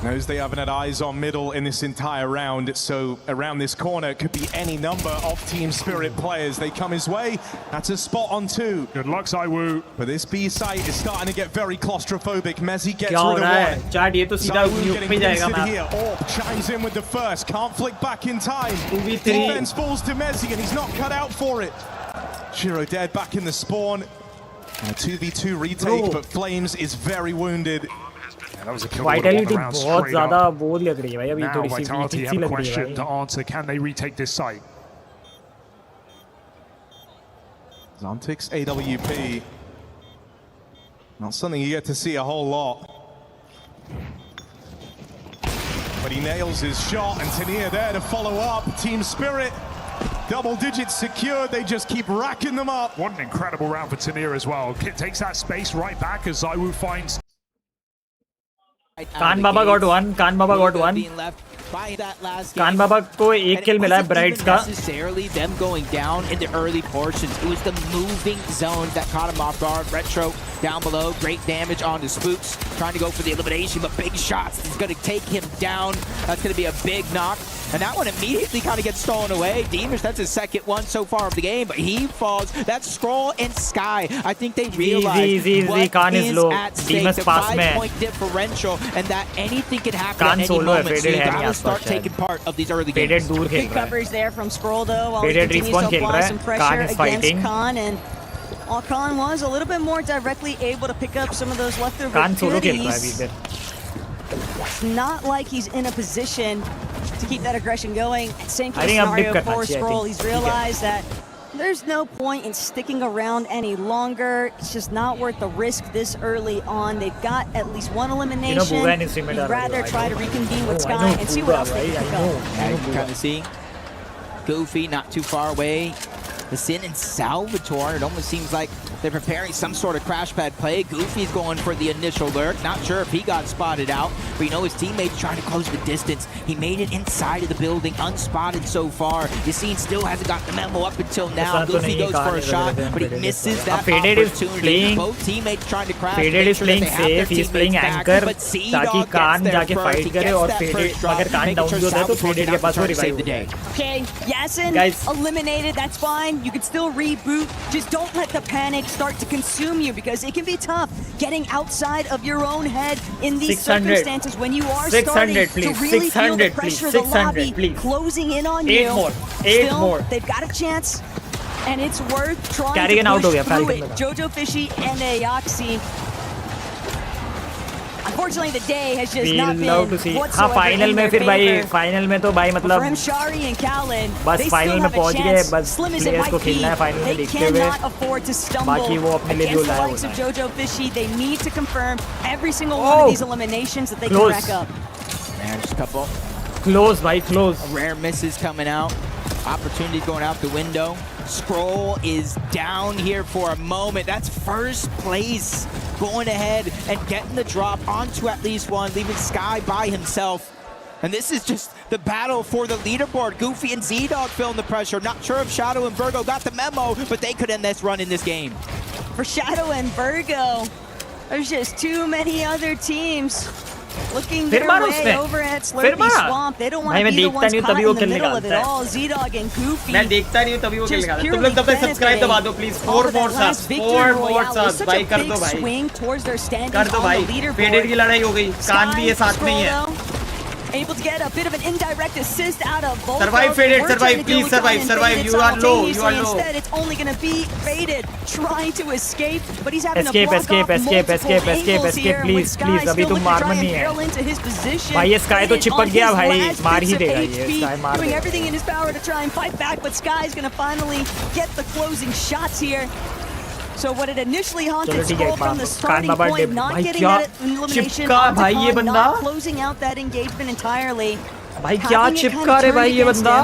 [SPEAKER 6] Knows they haven't had eyes on middle in this entire round, so around this corner could be any number of Team Spirit players. They come his way. That's a spot on 2.
[SPEAKER 1] Good luck, Zywoo.
[SPEAKER 6] But this B site is starting to get very claustrophobic. Mezzi gets
[SPEAKER 4] क्या हो
[SPEAKER 6] rid of
[SPEAKER 4] रहा है?
[SPEAKER 6] one.
[SPEAKER 4] Chart ये तो सीधा
[SPEAKER 6] Zywoo
[SPEAKER 4] न्यूक
[SPEAKER 6] getting
[SPEAKER 4] पे जाएगा
[SPEAKER 6] pincered
[SPEAKER 4] map.
[SPEAKER 6] here. Orb chimes in with the first. Can't flick back in time.
[SPEAKER 4] 2v3.
[SPEAKER 6] Defense falls to Mezzi and he's not cut out for it. Shiro dead back in the spawn. And a 2v2 retake, but Flames is very wounded.
[SPEAKER 1] That was a kill.
[SPEAKER 4] Vitality बहुत ज़्यादा वो लग रही है भाई. अभी
[SPEAKER 1] Now
[SPEAKER 4] थोड़ी सी
[SPEAKER 1] Vitality
[SPEAKER 4] वीक
[SPEAKER 1] have
[SPEAKER 4] सी
[SPEAKER 1] a
[SPEAKER 4] लग रही
[SPEAKER 1] question
[SPEAKER 4] है
[SPEAKER 1] to
[SPEAKER 4] भाई.
[SPEAKER 1] answer. Can they retake this site?
[SPEAKER 6] Zontic's AWP. Not something you get to see a whole lot. But he nails his shot, and Tania there to follow up. Team Spirit, double digits secured. They just keep racking them up.
[SPEAKER 1] What an incredible round for Tania as well. Kit takes that space right back as Zywoo finds.
[SPEAKER 4] Can't Baba got one. Can't Baba got one. कान बाबा को एक किल मिला है brides का.
[SPEAKER 20] Necessarily them going down in the early portions. It was the moving zones that caught him off guard. Retro down below, great damage on the Spooks, trying to go for the elimination, but big shots is going to take him down. That's going to be a big knock. And that one immediately kind of gets stolen away. Deemish, that's his second one so far of the game, but he falls. That's Scroll and Sky. I think they realize what
[SPEAKER 4] Khan is low.
[SPEAKER 20] at stake, the 5-point differential, and that anything can happen
[SPEAKER 4] Khan
[SPEAKER 20] at any
[SPEAKER 4] solo
[SPEAKER 20] moment. So you gotta start taking part of these early games.
[SPEAKER 23] Good coverage there from Scroll though, while he
[SPEAKER 4] Faded
[SPEAKER 23] continues
[SPEAKER 4] respawn
[SPEAKER 23] to
[SPEAKER 4] खेल
[SPEAKER 23] apply
[SPEAKER 4] रहा है.
[SPEAKER 23] some
[SPEAKER 4] Khan
[SPEAKER 23] pressure
[SPEAKER 4] is
[SPEAKER 23] against
[SPEAKER 4] fighting.
[SPEAKER 23] Khan, and while Khan was a little bit more directly able to pick up some of those leftover
[SPEAKER 4] Khan solo खेल रहा है
[SPEAKER 23] goodies,
[SPEAKER 4] अभी इधर.
[SPEAKER 23] it's not like he's in a position to keep that aggression going. Same
[SPEAKER 4] I
[SPEAKER 23] case
[SPEAKER 4] think
[SPEAKER 23] scenario
[SPEAKER 4] करना
[SPEAKER 23] for
[SPEAKER 4] चाहिए, I
[SPEAKER 23] Scroll.
[SPEAKER 4] think.
[SPEAKER 23] He's realized that there's no point in sticking around any longer. It's just not worth the risk this early on. They've got at least one elimination.
[SPEAKER 4] Bugan is similar,
[SPEAKER 23] He'd rather
[SPEAKER 4] I
[SPEAKER 23] try to
[SPEAKER 4] know.
[SPEAKER 23] reconvene with
[SPEAKER 4] I know
[SPEAKER 23] Sky and see what
[SPEAKER 4] Buga,
[SPEAKER 23] else they
[SPEAKER 4] right?
[SPEAKER 23] can pick
[SPEAKER 4] I know.
[SPEAKER 23] up.
[SPEAKER 20] Yeah, you can kind of see Goofy not too far away. The Sin and Salvatore, it almost seems like they're preparing some sort of crash pad play. Goofy's going for the initial lurk. Not sure if he got spotted out, but you know his teammates trying to close the distance. He made it inside of the building, unspotted so far. Yassine still hasn't got the memo up until now. Goofy goes for a shot, but he misses that opportunity. Both teammates trying to crash.
[SPEAKER 4] Faded is playing safe. He's playing anchor ताकि कान जाके fight करे और Faded अगर कान down भी होता है तो Faded के पास वो revive हो जाए.
[SPEAKER 23] Okay, Yasin eliminated, that's fine. You can still reboot. Just don't let the panic start to consume you, because it can be tough getting outside of your own head in these
[SPEAKER 4] 600.
[SPEAKER 23] circumstances when you are
[SPEAKER 4] 600,
[SPEAKER 23] starting
[SPEAKER 4] please.
[SPEAKER 23] to really feel the
[SPEAKER 4] 600,
[SPEAKER 23] pressure of
[SPEAKER 4] please.
[SPEAKER 23] the lobby
[SPEAKER 4] 600, please.
[SPEAKER 23] closing in on
[SPEAKER 4] 8
[SPEAKER 23] you.
[SPEAKER 4] more. 8
[SPEAKER 23] Still,
[SPEAKER 4] more.
[SPEAKER 23] they've got a chance, and it's worth trying
[SPEAKER 4] Carrigan
[SPEAKER 23] to
[SPEAKER 4] out हो
[SPEAKER 23] push
[SPEAKER 4] गया
[SPEAKER 23] through
[SPEAKER 4] Falcon
[SPEAKER 23] it.
[SPEAKER 4] में.
[SPEAKER 23] Jojo Fishy and Aoxy. Unfortunately, the day has just not
[SPEAKER 4] We'll love
[SPEAKER 23] been
[SPEAKER 4] to see.
[SPEAKER 23] whatsoever
[SPEAKER 4] हाँ final
[SPEAKER 23] in
[SPEAKER 4] में
[SPEAKER 23] their
[SPEAKER 4] फिर भाई
[SPEAKER 23] favor.
[SPEAKER 4] Final में तो भाई
[SPEAKER 23] For
[SPEAKER 4] मतलब
[SPEAKER 23] him, Shari and Callan,
[SPEAKER 4] बस
[SPEAKER 23] they
[SPEAKER 4] फाइनल
[SPEAKER 23] still
[SPEAKER 4] में
[SPEAKER 23] have a
[SPEAKER 4] पहुंच गए.
[SPEAKER 23] chance.
[SPEAKER 4] बस
[SPEAKER 23] Slim as it
[SPEAKER 4] प्लेयर्स को
[SPEAKER 23] might be,
[SPEAKER 4] खेलना है फाइनल में
[SPEAKER 23] they
[SPEAKER 4] देखते हुए
[SPEAKER 23] cannot afford to stumble
[SPEAKER 4] बाकी वो अपने लिए जो
[SPEAKER 23] against the
[SPEAKER 4] लाया
[SPEAKER 23] likes of
[SPEAKER 4] होना है.
[SPEAKER 23] Jojo Fishy. They need to confirm every single one of these eliminations that they can rack up.
[SPEAKER 20] Man, just a couple.
[SPEAKER 4] Close, भाई, close.
[SPEAKER 20] Rare misses coming out. Opportunities going out the window. Scroll is down here for a moment. That's first place. Going ahead and getting the drop onto at least one, leaving Sky by himself. And this is just the battle for the leaderboard. Goofy and Z-Dog feeling the pressure. Not sure if Shadow and Virgo got the memo, but they could end this run in this game.
[SPEAKER 23] For Shadow and Virgo, there's just too many other teams looking their way over at Slurpee Swamp. They don't want to be the ones caught in the middle of it all. Z-Dog and Goofy.
[SPEAKER 4] मैं देखता नहीं हूँ तभी वो किल निकालता है. तुम लोग तब तक सब्सक्राइब दबा दो please. 4 more subs. 4 more subs. भाई कर दो भाई. कर दो भाई. Faded की लड़ाई हो गई. कान भी ये साथ में ही है.
[SPEAKER 23] able to get a bit of an indirect assist out of Volko.
[SPEAKER 4] Survive, Faded,
[SPEAKER 23] We're
[SPEAKER 4] survive,
[SPEAKER 23] trying to
[SPEAKER 4] please
[SPEAKER 23] deal with
[SPEAKER 4] survive,
[SPEAKER 23] Gun and
[SPEAKER 4] survive.
[SPEAKER 23] Faded
[SPEAKER 4] You are low, you are
[SPEAKER 23] simultaneously.
[SPEAKER 4] low.
[SPEAKER 23] Instead, it's only going to be Faded trying to escape, but he's having
[SPEAKER 4] Escape,
[SPEAKER 23] to block
[SPEAKER 4] escape,
[SPEAKER 23] off
[SPEAKER 4] escape,
[SPEAKER 23] multiple
[SPEAKER 4] escape, escape,
[SPEAKER 23] angles
[SPEAKER 4] escape,
[SPEAKER 23] here,
[SPEAKER 4] please,
[SPEAKER 23] with Sky
[SPEAKER 4] please. अभी
[SPEAKER 23] still
[SPEAKER 4] तुम
[SPEAKER 23] looking to
[SPEAKER 4] मार
[SPEAKER 23] try
[SPEAKER 4] मत
[SPEAKER 23] and
[SPEAKER 4] नहीं है।
[SPEAKER 23] barrel into his position.
[SPEAKER 4] भाई ये Sky तो
[SPEAKER 23] Faded
[SPEAKER 4] चिपक
[SPEAKER 23] on
[SPEAKER 4] गया
[SPEAKER 23] his
[SPEAKER 4] भाई,
[SPEAKER 23] last
[SPEAKER 4] मार
[SPEAKER 23] bits
[SPEAKER 4] ही
[SPEAKER 23] of
[SPEAKER 4] देगा ये,
[SPEAKER 23] HP,
[SPEAKER 4] Sky मार
[SPEAKER 23] doing
[SPEAKER 4] देगा।
[SPEAKER 23] everything in his power to try and fight back, but Sky is going to finally get the closing shots here. So what it initially haunted Skull from the starting point, not getting that elimination, not closing out that engagement entirely.
[SPEAKER 4] भाई क्या चिपका रे भाई ये बंदा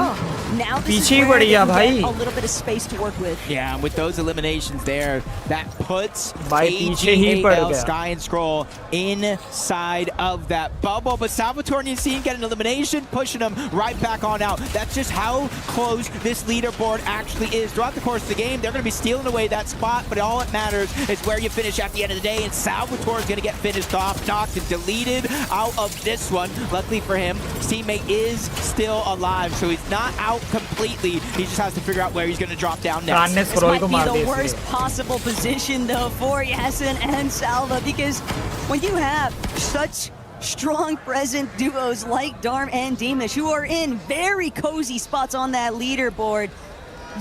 [SPEAKER 4] पीछे ही बढ़ गया भाई
[SPEAKER 23] a little bit of space to work with.
[SPEAKER 20] Yeah, and with those eliminations there, that puts
[SPEAKER 4] भाई पीछे ही पड़ गया
[SPEAKER 20] Sky and Scroll inside of that bubble. But Salvatore and Yassine get an elimination, pushing them right back on out. That's just how close this leaderboard actually is. Throughout the course of the game, they're going to be stealing away that spot, but all that matters is where you finish at the end of the day. And Salvatore is going to get finished off, knocked and deleted out of this one. Luckily for him, his teammate is still alive, so he's not out completely. He just has to figure out where he's going to drop down next.
[SPEAKER 23] This might be the worst possible position, though, for Yasin and Salva, because when you have such strong present duos like Darm and Deemish, who are in very cozy spots on that leaderboard,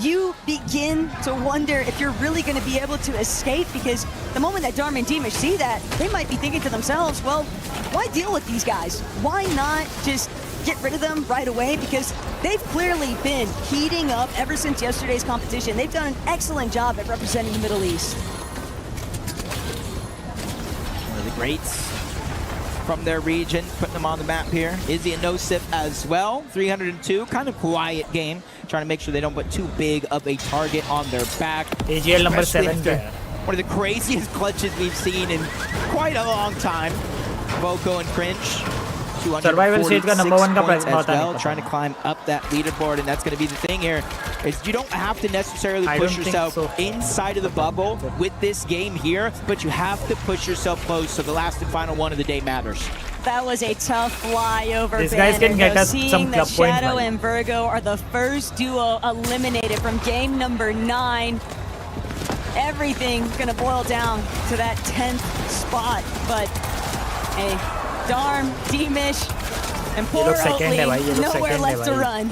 [SPEAKER 23] you begin to wonder if you're really going to be able to escape, because the moment that Darm and Deemish see that, they might be thinking to themselves, well, why deal with these guys? Why not just get rid of them right away? Because they've clearly been heating up ever since yesterday's competition. They've done an excellent job at representing the Middle East.
[SPEAKER 20] One of the greats from their region, putting them on the map here. Izzy and Nosip as well. 302, kind of quiet game. Trying to make sure they don't put too big of a target on their back.
[SPEAKER 4] AGL number 7.
[SPEAKER 20] One of the craziest clutches we've seen in quite a long time. Volko and Cringe.
[SPEAKER 4] Survival stage का number 1 का
[SPEAKER 20] as well, trying to climb up that leaderboard, and that's going to be the thing here. Is you don't have to necessarily push yourself inside of the bubble with this game here, but you have to push yourself close, so the last and final one of the day matters.
[SPEAKER 23] That was a tough flyover.
[SPEAKER 4] These guys can get us some club points.
[SPEAKER 23] Shadow and Virgo are the first duo eliminated from game number 9. Everything's going to boil down to that 10th spot, but hey, Darm, Deemish, and poor Oatly, nowhere left to run.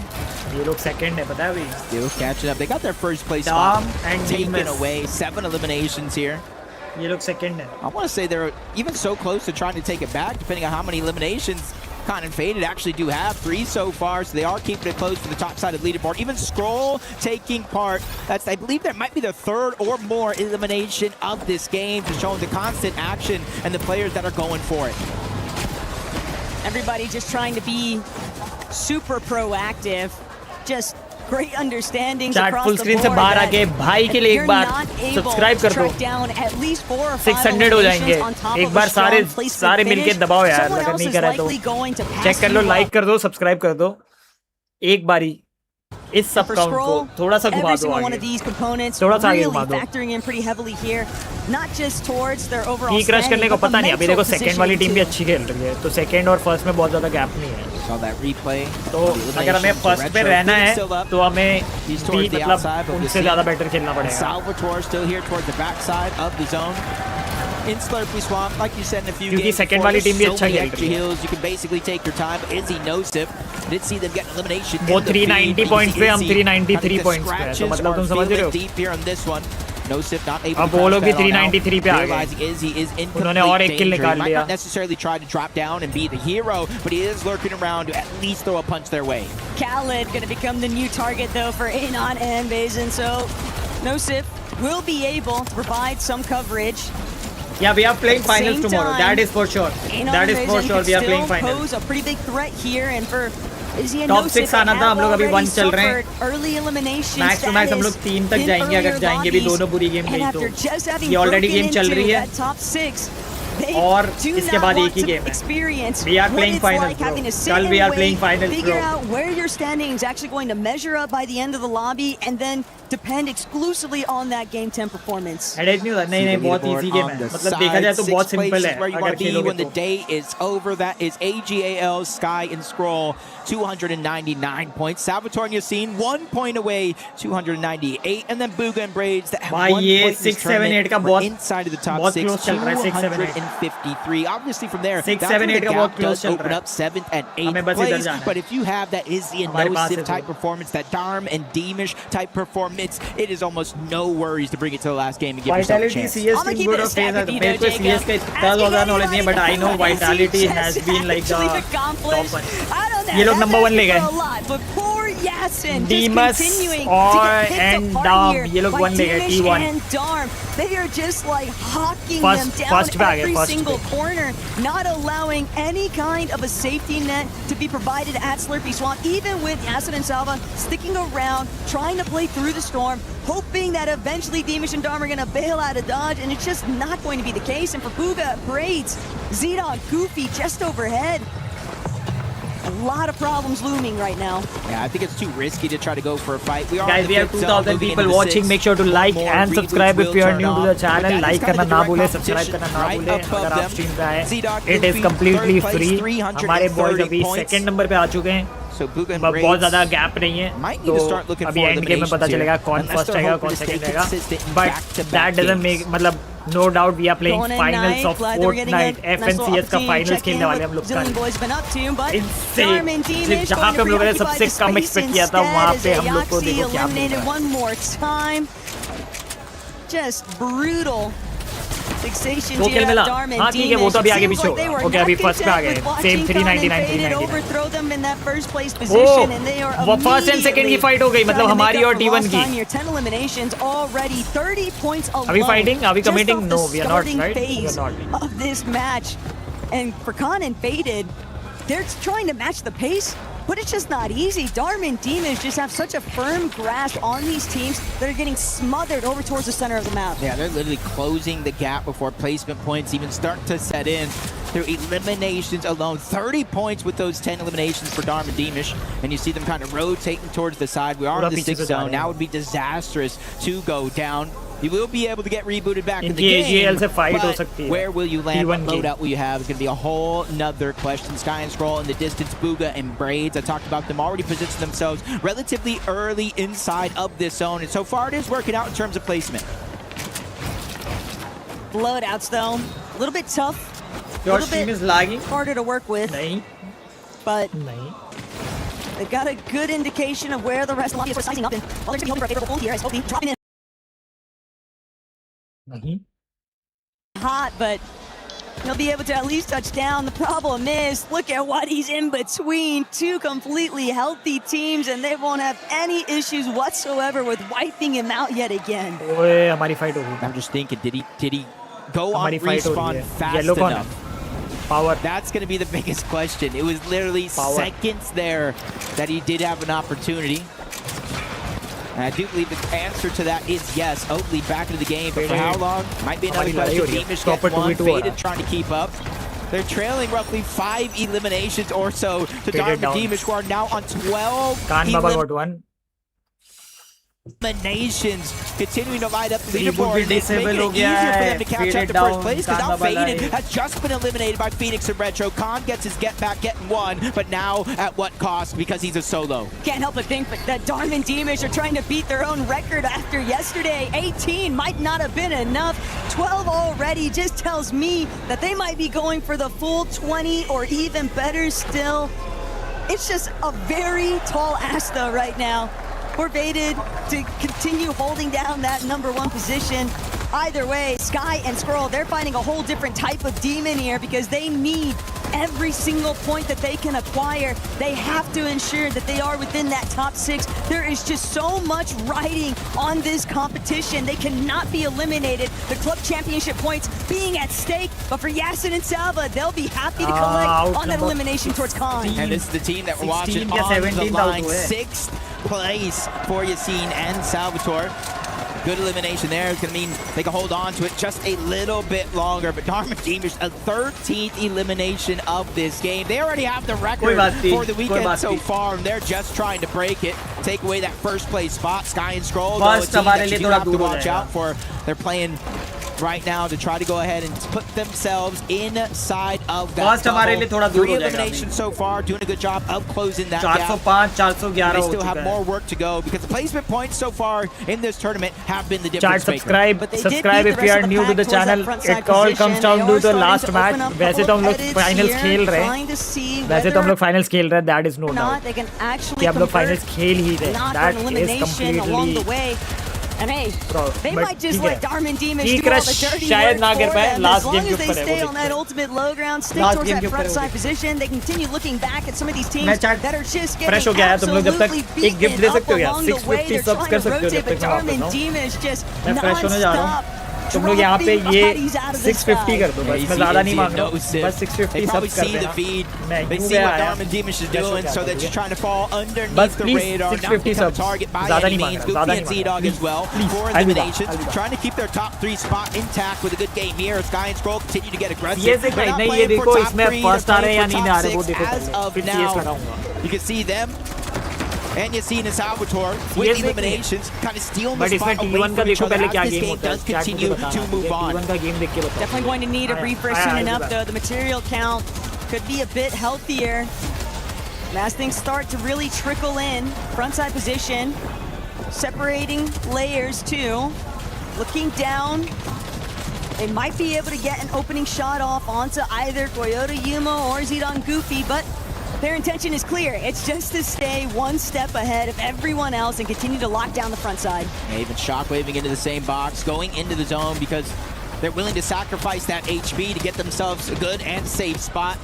[SPEAKER 4] ये लोग second है पता है अभी.
[SPEAKER 20] Still catching up. They got their first place spot taken away. 7 eliminations here.
[SPEAKER 4] ये लोग second है.
[SPEAKER 20] I want to say they're even so close to trying to take it back, depending on how many eliminations Con and Faded actually do have. 3 so far, so they are keeping it close for the top side of the leaderboard. Even Scroll taking part. That's, I believe, that might be the 3rd or more elimination of this game, just showing the constant action and the players that are going for it.
[SPEAKER 23] Everybody just trying to be super proactive. Just great understandings across
[SPEAKER 4] full
[SPEAKER 23] the
[SPEAKER 4] screen
[SPEAKER 23] board.
[SPEAKER 4] से बाहर आके भाई के लिए एक बार subscribe कर दो. 600 हो जाएंगे. एक बार सारे मिलके दबाओ यार. अगर नहीं करा तो चेक कर लो, लाइक कर दो, सब्सक्राइब कर दो. एक बारी इस सब काउंट को थोड़ा सा घुमा दो आगे. थोड़ा सा आगे घुमा दो. ठीक रश करने को पता नहीं. अभी देखो सेकंड वाली टीम भी अच्छी खेल रही है, तो सेकंड और फर्स्ट में बहुत ज्यादा गैप नहीं है. तो अगर हमें फर्स्ट पे रहना है तो हमें मतलब उनसे ज्यादा बेटर खेलना पड़ेगा.
[SPEAKER 20] Inslurpy Swamp, like you said in a few
[SPEAKER 4] क्योंकि
[SPEAKER 20] games
[SPEAKER 4] सेकंड वाली टीम भी अच्छा खेल रही है.
[SPEAKER 20] You can basically take your time. Izzy Nosip did see them get elimination.
[SPEAKER 4] वो 390 पॉइंट्स पे, हम 393 पॉइंट्स पे हैं, तो मतलब तुम समझ रहे हो. अब वो लोग भी 393 पे आ गए. उन्होंने और एक किल निकाल लिया.
[SPEAKER 20] Not necessarily try to drop down and be the hero, but he is lurking around to at least throw a punch their way.
[SPEAKER 23] Khaled going to become the new target though for Anon and Bazin, so Nosip will be able to provide some coverage.
[SPEAKER 4] Yeah, we are playing finals tomorrow. That is for sure. That is for sure. We are playing finals.
[SPEAKER 23] Pose a pretty big threat here, and for Izzy and
[SPEAKER 4] Top
[SPEAKER 23] Nosip
[SPEAKER 4] 6 आना था. हम लोग अभी 1 चल रहे हैं.
[SPEAKER 23] Early elimination
[SPEAKER 4] max to max हम लोग 3 तक जाएंगे अगर जाएंगे भी. दोनों पूरी गेम गई तो ये ऑलरेडी गेम चल रही है और इसके बाद एक ही गेम है. We are playing finals, bro. कल we are playing finals,
[SPEAKER 23] figure
[SPEAKER 4] bro.
[SPEAKER 23] out where your standing is actually going to measure up by the end of the lobby, and then depend exclusively on that game 10 performance.
[SPEAKER 4] Headache नहीं होता. नहीं बहुत easy game है. मतलब देखा जाए तो बहुत सिंपल है अगर खेलोगे
[SPEAKER 20] when the day is over. That is AGAL, Sky and Scroll, 299 points. Salvatore and Yassine 1 point away, 298, and then Booga and Braids that have 1 point in this tournament.
[SPEAKER 4] का बहुत
[SPEAKER 20] inside of the top
[SPEAKER 4] बहुत
[SPEAKER 20] 6,
[SPEAKER 4] close चल रहा है. 6 7 8
[SPEAKER 20] 153. Obviously, from there,
[SPEAKER 4] 6,
[SPEAKER 20] that's
[SPEAKER 4] 7,
[SPEAKER 20] where
[SPEAKER 4] 8
[SPEAKER 20] the
[SPEAKER 4] का बहुत
[SPEAKER 20] gap
[SPEAKER 4] close
[SPEAKER 20] does
[SPEAKER 4] चल
[SPEAKER 20] open
[SPEAKER 4] रहा
[SPEAKER 20] up 7th and 8th
[SPEAKER 4] हमें बस इधर
[SPEAKER 20] place.
[SPEAKER 4] जाना है.
[SPEAKER 20] But if you have that Izzy and
[SPEAKER 4] हमारे पास है
[SPEAKER 20] no-sip type performance, that Darm and Deemish type performance, it is almost no worries to bring it to the last game and give yourself a
[SPEAKER 4] Vitality
[SPEAKER 20] chance.
[SPEAKER 4] CS team good of phase. मेरे को CS का इतना ज़्यादा knowledge नहीं है, but I know Vitality has been like the top one. ये लोग number 1 ले गए. Demus and Darm, ये लोग 1 ले गए, T1.
[SPEAKER 23] They are just like hawking them down
[SPEAKER 4] first bag,
[SPEAKER 23] every
[SPEAKER 4] first
[SPEAKER 23] single
[SPEAKER 4] bag.
[SPEAKER 23] corner, not allowing any kind of a safety net to be provided at Slurpee Swamp, even with Yasin and Salva sticking around, trying to play through the storm, hoping that eventually Deemish and Darm are going to bail out of dodge, and it's just not going to be the case. And for Booga, Braids, Z-Dog, Goofy just overhead. A lot of problems looming right now.
[SPEAKER 20] Yeah, I think it's too risky to try to go for a fight.
[SPEAKER 4] Guys, we have 2,000 people watching. Make sure to like and subscribe if you are new to the channel. Like करना ना भूले, subscribe करना ना भूले. अगर आप stream पे आए, it is completely free. हमारे boys अभी second number पे आ चुके हैं. बहुत ज़्यादा गैप नहीं है. तो अभी end game में पता चलेगा कौन first आएगा, कौन second आएगा. But that doesn't make मतलब no doubt we are playing finals of Fortnite. FNCS का finals खेलने वाले हम लोग कल. इनसे जहाँ पे हम लोगों ने सबसे कम expect किया था वहाँ पे हम लोग को देखो क्या मिला.
[SPEAKER 23] One more time. Just brutal.
[SPEAKER 4] वो खेल मिला. हाँ ठीक है, वो तो अभी आगे पीछे होगा. ओके, अभी फर्स्ट पे आ गए. सेम 399. ओह, वो फर्स्ट एंड सेकंड की फाइट हो गई, मतलब हमारी और T1 की. अभी फाइटिंग, अभी committing. No, we are not, right? We are not.
[SPEAKER 23] Of this match, and for Khan and Faded, they're trying to match the pace, but it's just not easy. Darm and Demons just have such a firm grasp on these teams that are getting smothered over towards the center of the map.
[SPEAKER 20] Yeah, they're literally closing the gap before placement points even start to set in. Through eliminations alone, 30 points with those 10 eliminations for Darm and Deemish, and you see them kind of rotating towards the side. We are in the 6th zone. Now would be disastrous to go down. You will be able to get rebooted back in the game, but where will you land? What loadout will you have? It's going to be a whole nother question. Sky and Scroll in the distance, Booga and Braids. I talked about them already positioning themselves relatively early inside of this zone, and so far it is working out in terms of placement.
[SPEAKER 23] Loadouts though, a little bit tough.
[SPEAKER 4] Your team is lagging.
[SPEAKER 23] Harder to work with. But they've got a good indication of where the rest of the lobby is sizing up in. Well, they're going to be hoping for a favorable hold here as Hopey dropping in. Hot, but he'll be able to at least touch down. The problem is, look at what he's in between two completely healthy teams, and they won't have any issues whatsoever with wiping him out yet again.
[SPEAKER 20] I'm just thinking, did he go on respawn fast enough?
[SPEAKER 4] Power.
[SPEAKER 20] That's going to be the biggest question. It was literally seconds there that he did have an opportunity. And I do believe the answer to that is yes. Oakley back into the game, but for how long? Might be another question. Deemish gets one. Faded trying to keep up. They're trailing roughly 5 eliminations or so to Darm and Deemish, who are now on 12 eliminations, continuing to light up the leaderboard. It's making it easier for them to catch up to first place, because now Faded has just been eliminated by Phoenix and Retro. Khan gets his get back, getting one, but now at what cost? Because he's a solo.
[SPEAKER 23] Can't help but think that Darm and Deemish are trying to beat their own record after yesterday. 18 might not have been enough. 12 already just tells me that they might be going for the full 20 or even better still. It's just a very tall ask though right now. For Faded to continue holding down that #1 position. Either way, Sky and Scroll, they're finding a whole different type of demon here because they need every single point that they can acquire. They have to ensure that they are within that top 6. There is just so much riding on this competition. They cannot be eliminated. The club championship points being at stake, but for Yasin and Salva, they'll be happy to collect on that elimination towards Khan.
[SPEAKER 20] And this is the team that we're watching on the line. 6th place for Yasin and Salvatore. Good elimination there. It's going to mean they can hold on to it just a little bit longer. But Darm and Deemish, a 13th elimination of this game. They already have the record for the weekend so far, and they're just trying to break it. Take away that first place spot. Sky and Scroll, though, a team that you do have to watch out for. They're playing right now to try to go ahead and put themselves inside of that
[SPEAKER 4] First हमारे लिए थोड़ा दूर हो
[SPEAKER 20] 3
[SPEAKER 4] जाएगा
[SPEAKER 20] eliminations so far, doing a good job of closing that gap.
[SPEAKER 4] 405 411
[SPEAKER 20] They
[SPEAKER 4] हो
[SPEAKER 20] still
[SPEAKER 4] चुका
[SPEAKER 20] have
[SPEAKER 4] है
[SPEAKER 20] more work to go because the placement points so far in this tournament have been the difference
[SPEAKER 4] Chat,
[SPEAKER 20] maker.
[SPEAKER 4] subscribe if you are new to the channel. It all comes down to the last match. वैसे तो हम लोग finals खेल रहे हैं वैसे तो हम लोग finals खेल रहे हैं, that is no doubt कि हम लोग finals खेल ही रहे हैं, that is completely
[SPEAKER 23] And hey,
[SPEAKER 4] Bro,
[SPEAKER 23] they might just let Darman Demus do all the dirty
[SPEAKER 4] शायद ना
[SPEAKER 23] work
[SPEAKER 4] कर
[SPEAKER 23] for
[SPEAKER 4] पाए,
[SPEAKER 23] them.
[SPEAKER 4] last
[SPEAKER 23] As
[SPEAKER 4] game
[SPEAKER 23] long
[SPEAKER 4] के
[SPEAKER 23] as they
[SPEAKER 4] ऊपर है,
[SPEAKER 23] stay
[SPEAKER 4] वो
[SPEAKER 23] on that ultimate low ground, stick
[SPEAKER 4] Last
[SPEAKER 23] towards
[SPEAKER 4] game
[SPEAKER 23] that
[SPEAKER 4] के ऊपर
[SPEAKER 23] front
[SPEAKER 4] है,
[SPEAKER 23] side
[SPEAKER 4] वो
[SPEAKER 23] position, they continue looking back at some of these teams
[SPEAKER 4] मैं chat
[SPEAKER 23] that are just
[SPEAKER 4] fresh हो
[SPEAKER 23] getting
[SPEAKER 4] गया है, तुम लोग जब तक
[SPEAKER 23] absolutely
[SPEAKER 4] एक gift दे
[SPEAKER 23] beaten
[SPEAKER 4] सकते
[SPEAKER 23] up
[SPEAKER 4] हो क्या?
[SPEAKER 23] along the way.
[SPEAKER 4] 650
[SPEAKER 23] They're
[SPEAKER 4] subs
[SPEAKER 23] trying
[SPEAKER 4] कर
[SPEAKER 23] to
[SPEAKER 4] सकते हो
[SPEAKER 23] rotate,
[SPEAKER 4] जब
[SPEAKER 23] but
[SPEAKER 4] तक मैं वापस
[SPEAKER 23] Darman
[SPEAKER 4] आऊँ
[SPEAKER 23] Demus just
[SPEAKER 4] मैं fresh होने जा रहा हूँ
[SPEAKER 23] non-stop
[SPEAKER 4] तुम लोग यहाँ पे
[SPEAKER 23] dropping
[SPEAKER 4] ये
[SPEAKER 23] bodies out of the
[SPEAKER 4] 650 कर दो, बस मैं ज़्यादा नहीं मांग रहा हूँ, बस 650
[SPEAKER 20] They probably
[SPEAKER 4] subs कर
[SPEAKER 20] see the
[SPEAKER 4] देना
[SPEAKER 20] feed.
[SPEAKER 4] मैं
[SPEAKER 20] They
[SPEAKER 4] यूँ
[SPEAKER 20] see
[SPEAKER 4] गया
[SPEAKER 20] what
[SPEAKER 4] आया
[SPEAKER 20] Darman Demus is
[SPEAKER 4] fresh हो
[SPEAKER 20] doing,
[SPEAKER 4] गया
[SPEAKER 20] so
[SPEAKER 4] था,
[SPEAKER 20] they're just trying to fall underneath
[SPEAKER 4] बस
[SPEAKER 20] the
[SPEAKER 4] please
[SPEAKER 20] radar, not
[SPEAKER 4] 650
[SPEAKER 20] become a
[SPEAKER 4] subs
[SPEAKER 20] target by
[SPEAKER 4] ज़्यादा
[SPEAKER 20] any
[SPEAKER 4] नहीं मांग
[SPEAKER 20] means.
[SPEAKER 4] रहा, ज़्यादा
[SPEAKER 20] Goofy
[SPEAKER 4] नहीं
[SPEAKER 20] and
[SPEAKER 4] मांग
[SPEAKER 20] Z-Dog as well for eliminations, trying to keep their top 3 spot intact with a good game here. Sky and Scroll continue to get aggressive.
[SPEAKER 4] ये से
[SPEAKER 20] They're not
[SPEAKER 4] नहीं ये
[SPEAKER 20] playing for
[SPEAKER 4] देखो
[SPEAKER 20] top
[SPEAKER 4] इसमें
[SPEAKER 20] 3,
[SPEAKER 4] first आ
[SPEAKER 20] they're
[SPEAKER 4] रहे हैं या
[SPEAKER 20] playing
[SPEAKER 4] नहीं
[SPEAKER 20] for
[SPEAKER 4] आ रहे वो
[SPEAKER 20] top 6
[SPEAKER 4] देखो
[SPEAKER 20] as
[SPEAKER 4] पहले,
[SPEAKER 20] of
[SPEAKER 4] फिर CS
[SPEAKER 20] now.
[SPEAKER 4] लगाऊंगा
[SPEAKER 20] You can see them and Yassine and Salvatore with eliminations kind of stealing the
[SPEAKER 4] but इसमें
[SPEAKER 20] spot away
[SPEAKER 4] T1 का
[SPEAKER 20] from each
[SPEAKER 4] देखो
[SPEAKER 20] other
[SPEAKER 4] पहले
[SPEAKER 20] as
[SPEAKER 4] क्या
[SPEAKER 20] this
[SPEAKER 4] गेम
[SPEAKER 20] game
[SPEAKER 4] होता है,
[SPEAKER 20] does
[SPEAKER 4] क्या
[SPEAKER 20] continue
[SPEAKER 4] मुझे बताना
[SPEAKER 20] to move
[SPEAKER 4] है,
[SPEAKER 20] on.
[SPEAKER 4] T1 का गेम देख के बताओ
[SPEAKER 23] Definitely going to need a refresh soon enough, though. The material count could be a bit healthier. As things start to really trickle in, frontside position, separating layers too. Looking down, they might be able to get an opening shot off onto either Toyota Yuma or Zidane Goofy, but their intention is clear. It's just to stay one step ahead of everyone else and continue to lock down the front side.
[SPEAKER 20] Yeah, even shockwaving into the same box, going into the zone because they're willing to sacrifice that HP to get themselves a good and safe spot.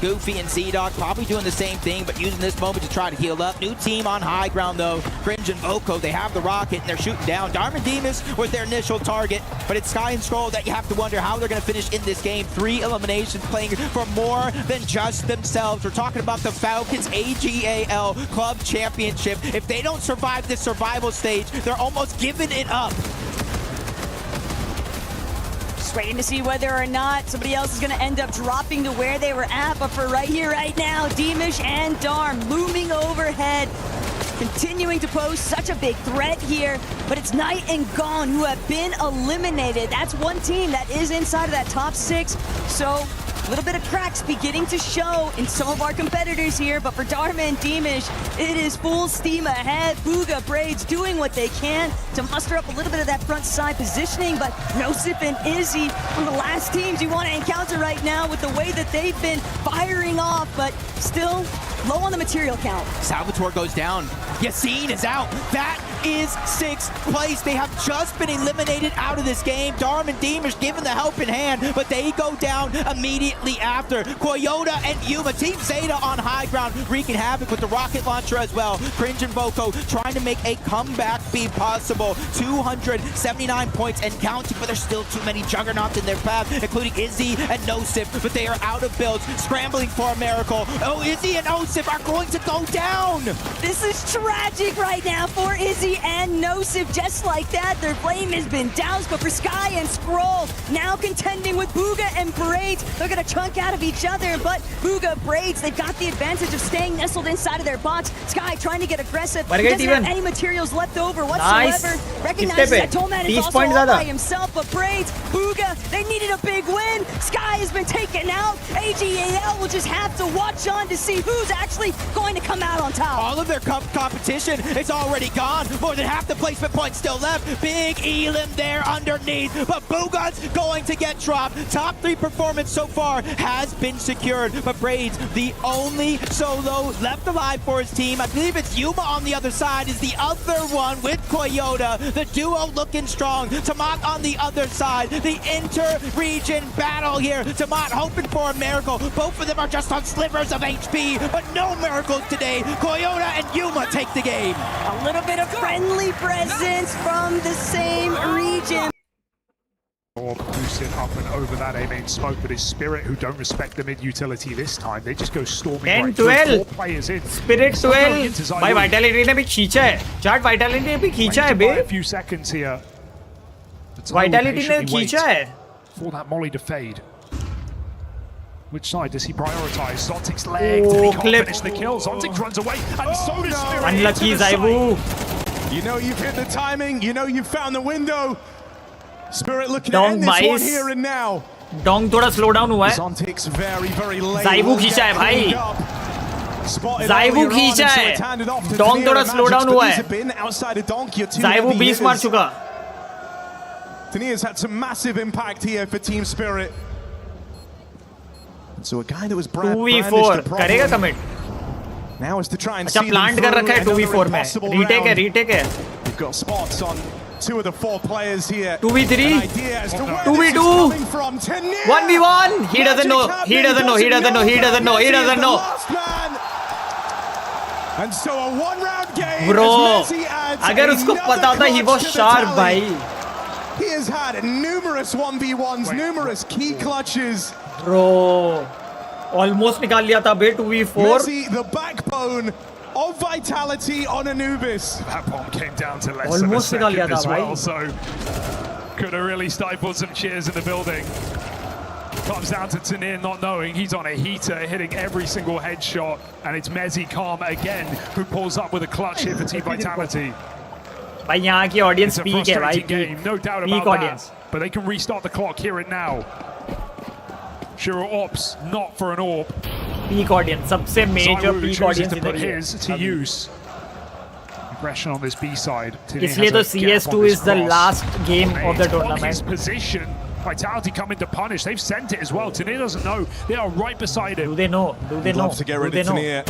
[SPEAKER 20] Goofy and Z-Dog probably doing the same thing, but using this moment to try to heal up. New team on high ground, though. Cringe and Voco, they have the rocket, and they're shooting down. Darman Demus was their initial target, but it's Sky and Scroll that you have to wonder how they're going to finish in this game. 3 eliminations, playing for more than just themselves. We're talking about the Falcons AGAL Club Championship. If they don't survive this survival stage, they're almost giving it up.
[SPEAKER 23] Just waiting to see whether or not somebody else is going to end up dropping to where they were at. But for right here, right now, Demush and Darm looming overhead, continuing to pose such a big threat here. But it's Knight and Gone who have been eliminated. That's one team that is inside of that top 6. So a little bit of cracks beginning to show in some of our competitors here, but for Dharma and Deemish, it is full steam ahead. Booga, Braids doing what they can to muster up a little bit of that front side positioning, but Nosif and Izzy, one of the last teams you want to encounter right now with the way that they've been firing off, but still low on the material count.
[SPEAKER 20] Salvatore goes down. Yassine is out. That is 6th place. They have just been eliminated out of this game. Darm and Deemish given the helping hand, but they go down immediately after. Koyota and Yuma, Team Zeta on high ground, wreaking havoc with the rocket launcher as well. Cringe and Voco trying to make a comeback be possible. 279 points and counting, but there's still too many juggernauts in their path, including Izzy and Nosif, but they are out of builds, scrambling for a miracle. Oh, Izzy and Nosif are going to go down!
[SPEAKER 23] This is tragic right now for Izzy and Nosif. Just like that, their flame has been doused, but for Sky and Scroll, now contending with Booga and Braids, they're gonna chunk out of each other, but Booga, Braids, they've got the advantage of staying nestled inside of their box. Sky trying to get aggressive. He doesn't have any materials left over whatsoever. Recognizes that Tollman is also all by himself, but Braids, Booga, they needed a big win. Sky has been taken out. AGAL will just have to watch on to see who's actually going to come out on top.
[SPEAKER 20] All of their competition is already gone. More than half the placement points still left. Big Elim there underneath, but Booga's going to get dropped. Top 3 performance so far has been secured, but Braids, the only solo left alive for his team. I believe it's Yuma on the other side is the other one with Koyota. The duo looking strong. Tamat on the other side. The inter-region battle here. Tamat hoping for a miracle. Both of them are just on slivers of HP, but no miracles today. Koyota and Yuma take the game.
[SPEAKER 23] A little bit of friendly presence from the same region.
[SPEAKER 1] Boosted up and over that A-main smoke, but it's Spirit who don't respect the mid-utility this time. They just go storming right through 4 players in.
[SPEAKER 4] Spirit 12. भाई Vitality ने भी खींचा है. Chart Vitality ने भी खींचा है बे.
[SPEAKER 1] A few seconds here.
[SPEAKER 4] Vitality ने खींचा है.
[SPEAKER 1] For that molly to fade. Which side does he prioritize? Zontic's leg. Did he can't finish the kill? Zontic runs away, and so does Spirit.
[SPEAKER 4] Unlucky Zaibu.
[SPEAKER 6] You know you've hit the timing. You know you've found the window.
[SPEAKER 5] Spirit looking to end this one here and now.
[SPEAKER 4] Dong थोड़ा slow down हुआ है.
[SPEAKER 5] Zontic's very, very late.
[SPEAKER 4] जाइवू खींचा है भाई. जाइवू खींचा है. Dong थोड़ा slow down हुआ है. जाइवू 20 मार चुका.
[SPEAKER 5] Tania's had some massive impact here for Team Spirit. So a guy that was
[SPEAKER 4] 2v4 करेगा commit.
[SPEAKER 5] Now is to try and
[SPEAKER 4] अच्छा प्लांट कर रखा है 2v4 में. रीटेक है.
[SPEAKER 5] You've got spots on 2 of the 4 players here.
[SPEAKER 4] 2v3, 2v2, 1v1. He doesn't know. He doesn't know. He doesn't know. He doesn't know. He doesn't know.
[SPEAKER 5] And so a 1-round game.
[SPEAKER 4] Bro, अगर उसको पता था he was sharp भाई.
[SPEAKER 5] He has had numerous 1v1s, numerous key clutches.
[SPEAKER 4] Bro, almost निकाल लिया था बे 2v4.
[SPEAKER 5] Messi, the backbone of Vitality on Anubis.
[SPEAKER 1] That bomb came down to less than a second as well, so could have really stifled some cheers in the building. Comes down to Tanir not knowing he's on a heater, hitting every single headshot, and it's Mezzi Calm again who pulls up with a clutch hit for Team Vitality.
[SPEAKER 4] भाई यहाँ की audience peak है भाई.
[SPEAKER 1] Game, no doubt
[SPEAKER 4] peak
[SPEAKER 1] about
[SPEAKER 4] audience.
[SPEAKER 1] that. But they can restart the clock here and now. Shiro Ops, not for an AWP.
[SPEAKER 4] Peak audience, सबसे major peak audience
[SPEAKER 1] to put his to use. Aggression on this B side.
[SPEAKER 4] इसलिए तो CS2 is the last game of the tournament.
[SPEAKER 1] His position, Vitality coming to punish. They've sent it as well. Tanir doesn't know. They are right beside him.
[SPEAKER 4] Do they know? Do they know?
[SPEAKER 5] Love to get rid of Tanir.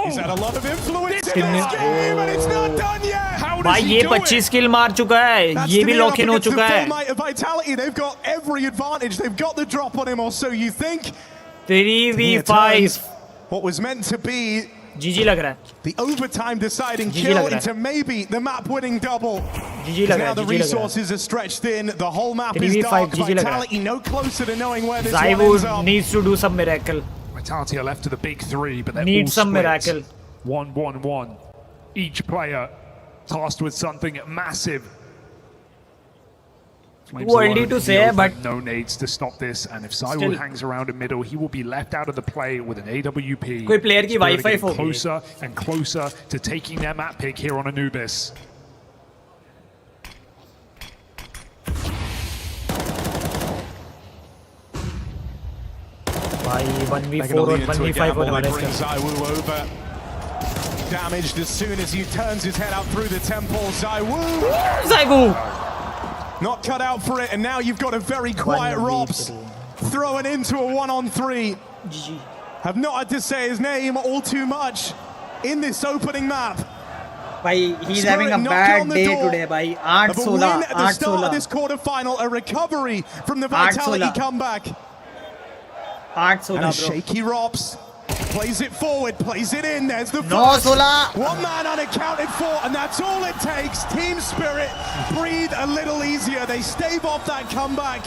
[SPEAKER 5] He's had a lot of influence in this game, and it's not done yet.
[SPEAKER 1] How does
[SPEAKER 4] भाई
[SPEAKER 1] he
[SPEAKER 4] ये
[SPEAKER 1] do
[SPEAKER 4] 25 किल मार चुका है. ये भी lock in हो चुका है.
[SPEAKER 5] Vitality, they've got every advantage. They've got the drop on him, or so you think.
[SPEAKER 4] 3v5.
[SPEAKER 5] What was meant to be
[SPEAKER 4] GG लग रहा है.
[SPEAKER 5] The overtime deciding kill into maybe the map-winning double.
[SPEAKER 4] GG लग रहा है.
[SPEAKER 5] Now the resources are stretched in. The whole map is
[SPEAKER 4] 3v5
[SPEAKER 5] dark.
[SPEAKER 4] GG लग रहा है.
[SPEAKER 5] Vitality no closer to knowing where this one
[SPEAKER 4] Zaiwu
[SPEAKER 5] ends up.
[SPEAKER 4] needs to do some miracle.
[SPEAKER 1] Vitality are left to the big 3, but they're
[SPEAKER 4] Need
[SPEAKER 1] all
[SPEAKER 4] some
[SPEAKER 1] split.
[SPEAKER 4] miracle.
[SPEAKER 1] 1-1-1. Each player tasked with something massive.
[SPEAKER 4] Too early to say, but
[SPEAKER 1] no nades to stop this, and if Zaiwu hangs around in middle, he will be left out of the play with an AWP.
[SPEAKER 4] कोई player की Wi-Fi हो गई.
[SPEAKER 1] Closer and closer to taking their map pick here on Anubis.
[SPEAKER 4] भाई 1v4 और 1v5 होने वाले हैं.
[SPEAKER 5] Zaiwu over. Damaged as soon as he turns his head out through the temple.
[SPEAKER 4] Zaiwu!
[SPEAKER 5] Not cut out for it, and now you've got a very quiet Robs throwing into a 1-on-3.
[SPEAKER 4] GG.
[SPEAKER 5] Have not had to say his name all too much in this opening map.
[SPEAKER 4] भाई he's having a bad day today भाई. 8-16
[SPEAKER 5] at the start of this quarterfinal, a recovery from the Vitality comeback.
[SPEAKER 4] 8-16
[SPEAKER 5] and a shaky Robs. Plays it forward, plays it in, there's the
[SPEAKER 4] first.
[SPEAKER 5] One man unaccounted for, and that's all it takes. Team Spirit breathe a little easier. They stave off that comeback.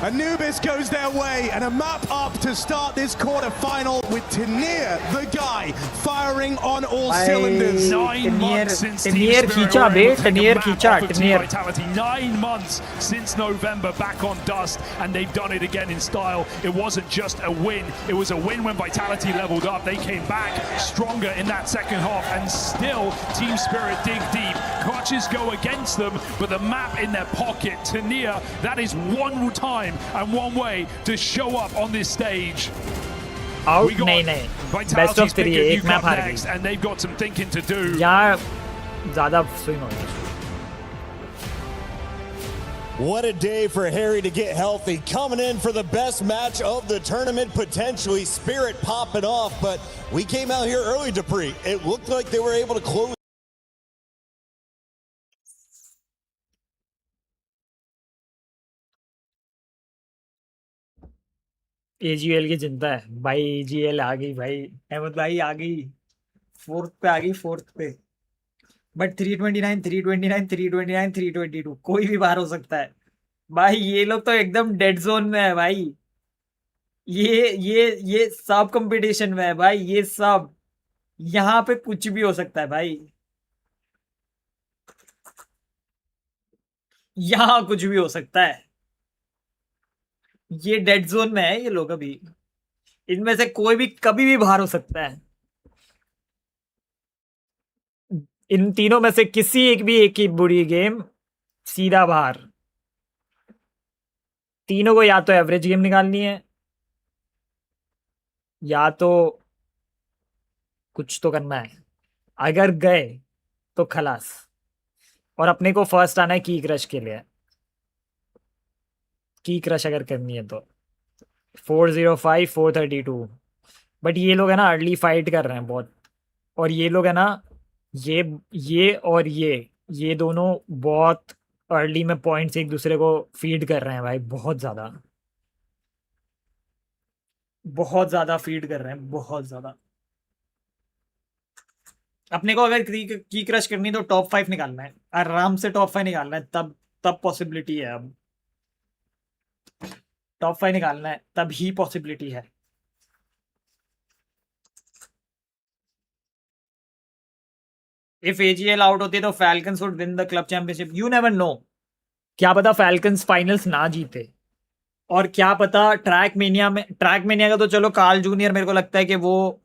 [SPEAKER 5] Anubis goes their way, and a map up to start this quarter-final with Tanir, the guy, firing on all cylinders.
[SPEAKER 1] 9 months since
[SPEAKER 4] Tanir खींचा बे. Tanir खींचा. Tanir.
[SPEAKER 1] Vitality 9 months since November, back on dust, and they've done it again in style. It wasn't just a win, it was a win when Vitality leveled up. They came back stronger in that second half, and still Team Spirit dig deep. Clutches go against them, but the map in their pocket. Tanir, that is one time and one way to show up on this stage.
[SPEAKER 4] Out नहीं. Best of 3 एक map हार गई.
[SPEAKER 1] And they've got some thinking to do.
[SPEAKER 4] यहाँ ज़्यादा swing हो गया.
[SPEAKER 10] What a day for Harry to get healthy. Coming in for the best match of the tournament, potentially. Spirit popping off, but we came out here early, Dupree. It looked like they were able to close.
[SPEAKER 4] AGL की चिंता है भाई. AGL आ गई भाई. अहमद भाई आ गई. 4th पे आ गई. 4th पे. बट 329, 329, 329, 322 कोई भी बाहर हो सकता है भाई. ये लोग तो एकदम डेड जोन में है भाई. ये सब कंपटीशन में है भाई. ये सब यहाँ पे कुछ भी हो सकता है भाई. यहाँ कुछ भी हो सकता है. ये डेड जोन में है ये लोग अभी. इनमें से कोई भी कभी भी बाहर हो सकता है. इन तीनों में से किसी एक भी एक ही बुरी गेम सीधा बाहर. तीनों को या तो एवरेज गेम निकालनी है या तो कुछ तो करना है। अगर गए तो खलास। और अपने को फर्स्ट आना है की क्रश के लिए। की क्रश अगर करनी है तो 405 432। बट ये लोग है ना अर्ली फाइट कर रहे हैं बहुत। और ये लोग है ना ये और ये दोनों बहुत अर्ली में पॉइंट्स एक दूसरे को फीड कर रहे हैं भाई। बहुत ज़्यादा फीड कर रहे हैं, बहुत ज़्यादा। अपने को अगर की क्रश करनी है तो टॉप 5 निकालना है, आराम से टॉप 5 निकालना है। तब पॉसिबिलिटी है। अब टॉप 5 निकालना है तब ही पॉसिबिलिटी है। इफ एजीएल आउट होती है तो falcons would win the club championship. You never know. क्या पता फैल्कन्स फाइनल्स ना जीते। और क्या पता ट्रैक मेनिया का तो चलो कार्ल जूनियर मेरे को लगता है कि वो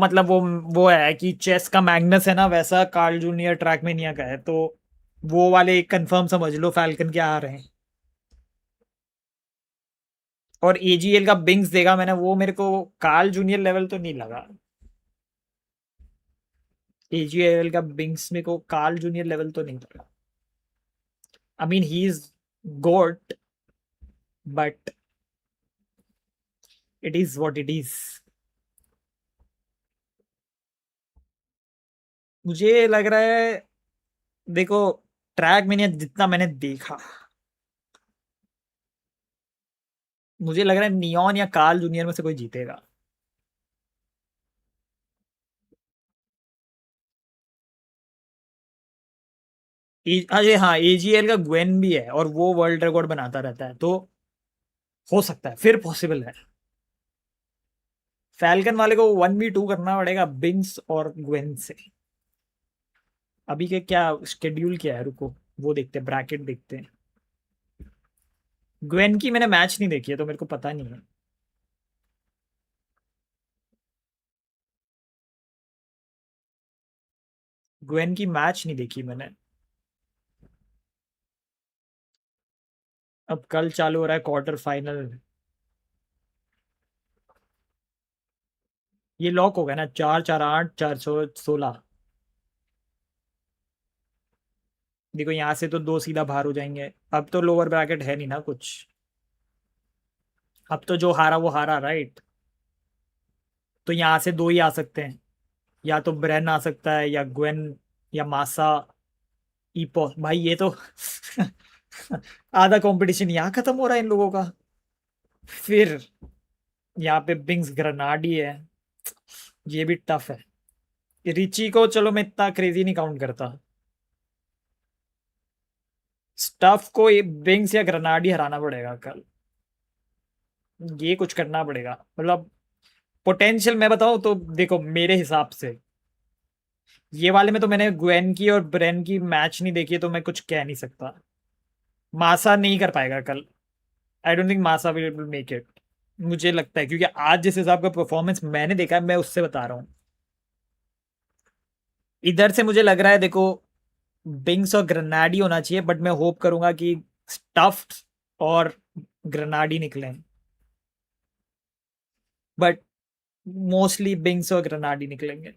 [SPEAKER 4] मतलब वो है कि चेस का मैग्नस है ना, वैसा कार्ल जूनियर ट्रैक मेनिया का है। तो वो वाले कंफर्म समझ लो फैल्कन क्या आ रहे हैं। और एजीएल का बिंग्स देखा मैंने, वो मेरे को कार्ल जूनियर लेवल तो नहीं लगा। एजीएल का बिंग्स मेरे को कार्ल जूनियर लेवल तो नहीं लगा। I mean he is good but it is what it is. मुझे लग रहा है देखो ट्रैक मैंने जितना मैंने देखा, मुझे लग रहा है नियॉन या कार्ल जूनियर में से कोई जीतेगा। अरे हाँ, एजीएल का ग्वेन भी है और वो वर्ल्ड रिकॉर्ड बनाता रहता है, तो हो सकता है, फिर पॉसिबल है। फैल्कन वाले को 1v2 करना पड़ेगा बिंग्स और ग्वेन से। अभी के क्या शेड्यूल क्या है, रुको वो देखते हैं, ब्रैकेट देखते हैं। ग्वेन की मैंने मैच नहीं देखी है तो मेरे को पता नहीं है। ग्वेन की मैच नहीं देखी मैंने। अब कल चालू हो रहा है क्वार्टर फाइनल। ये लॉक हो गया ना, 448 416। देखो यहाँ से तो 2 सीधा बाहर हो जाएंगे। अब तो लोअर ब्रैकेट है नहीं ना कुछ। अब तो जो हारा वो हारा, राइट। तो यहाँ से 2 ही आ सकते हैं, या तो ब्रेन आ सकता है या ग्वेन या मासा ईपो। भाई ये तो आधा कंपटीशन यहाँ खत्म हो रहा है इन लोगों का। फिर यहाँ पे बिंग्स ग्रेनाडी है, ये भी टफ है। रिची को चलो मैं इतना क्रेजी नहीं काउंट करता। स्टफ को बिंग्स या ग्रेनाडी हराना पड़ेगा कल। ये कुछ करना पड़ेगा। मतलब पोटेंशियल मैं बताऊं तो देखो मेरे हिसाब से ये वाले में तो मैंने ग्वेन की और ब्रेन की मैच नहीं देखी है, तो मैं कुछ कह नहीं सकता। मासा नहीं कर पाएगा कल। आई डोंट थिंक मासा विल मेक इट, मुझे लगता है, क्योंकि आज जिस हिसाब का परफॉर्मेंस मैंने देखा है मैं उससे बता रहा हूँ। इधर से मुझे लग रहा है देखो बिंग्स और ग्रेनाडी होना चाहिए, बट मैं होप करूंगा कि स्टफ्ड और ग्रेनाडी निकलें, बट मोस्टली बिंग्स और ग्रेनाडी निकलेंगे।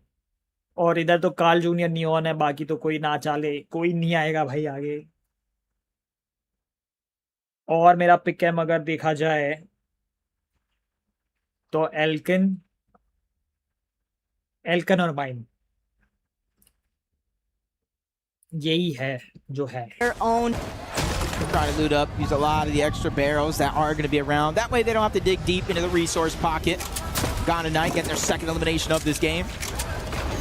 [SPEAKER 4] और इधर तो कार्ल जूनियर नियॉन है, बाकी तो कोई ना चाले, कोई नहीं आएगा भाई आगे। और मेरा पिक है अगर देखा जाए तो एल्कन और माइन, यही है जो है।
[SPEAKER 20] Trying to loot up, use a lot of the extra barrels that are going to be around. That way they don't have to dig deep into the resource pocket. Gone tonight, getting their second elimination of this game.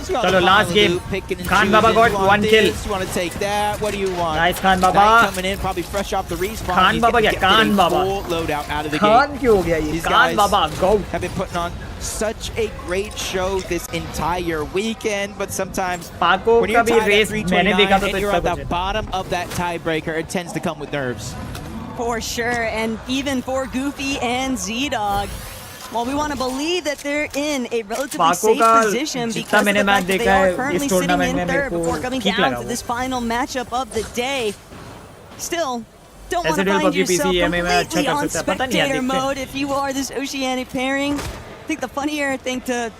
[SPEAKER 4] Chalo, last game. Khan Baba got 1 kill.
[SPEAKER 20] You want to take that? What do you want?
[SPEAKER 4] Nice Khan Baba.
[SPEAKER 20] Knight coming in, probably fresh off the respawn.
[SPEAKER 4] Khan Baba क्या? Khan Baba.
[SPEAKER 20] Full loadout out of the
[SPEAKER 4] Khan
[SPEAKER 20] gate.
[SPEAKER 4] क्यों हो गया ये?
[SPEAKER 20] These
[SPEAKER 4] Khan
[SPEAKER 20] guys
[SPEAKER 4] Baba, go.
[SPEAKER 20] have been putting on such a great show this entire weekend, but sometimes
[SPEAKER 4] Paco
[SPEAKER 20] when you're
[SPEAKER 4] का भी
[SPEAKER 20] tied
[SPEAKER 4] race
[SPEAKER 20] at
[SPEAKER 4] मैंने देखा
[SPEAKER 20] 329
[SPEAKER 4] तो
[SPEAKER 20] and you're at
[SPEAKER 4] इतना
[SPEAKER 20] the
[SPEAKER 4] कुछ
[SPEAKER 20] bottom of that tiebreaker, it tends to come with nerves.
[SPEAKER 23] For sure, and even for Goofy and Z-Dog. Well, we want to believe that they're in a relatively safe position because of the fact that they are currently sitting in third before coming down to this final matchup of the day. Still, don't want to find yourself completely on spectator mode if you are this Oceanic pairing. I think the funnier thing to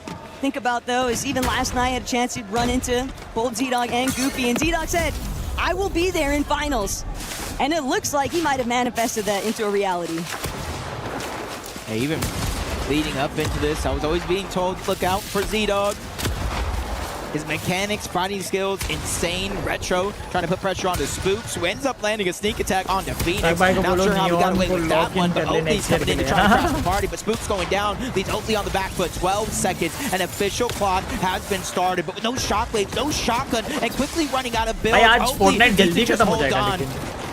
[SPEAKER 23] think about, though, is even last night I had a chance to run into both Z-Dog and Goofy, and Z-Dog said, I will be there in finals. And it looks like he might have manifested that into a reality.
[SPEAKER 20] Hey, even leading up into this, I was always being told, look out for Z-Dog. His mechanics, fighting skills, insane. Retro trying to put pressure onto Spooks, who ends up landing a sneak attack onto Phoenix. Not sure how he got away with that one, but Oakley's coming in to try to crash the party, but Spooks going down, leaves Oakley on the back foot. 12 seconds, an official clock has been started, but with no shockwaves, no shotgun, and quickly running out of build. Oakley needs to just hold on.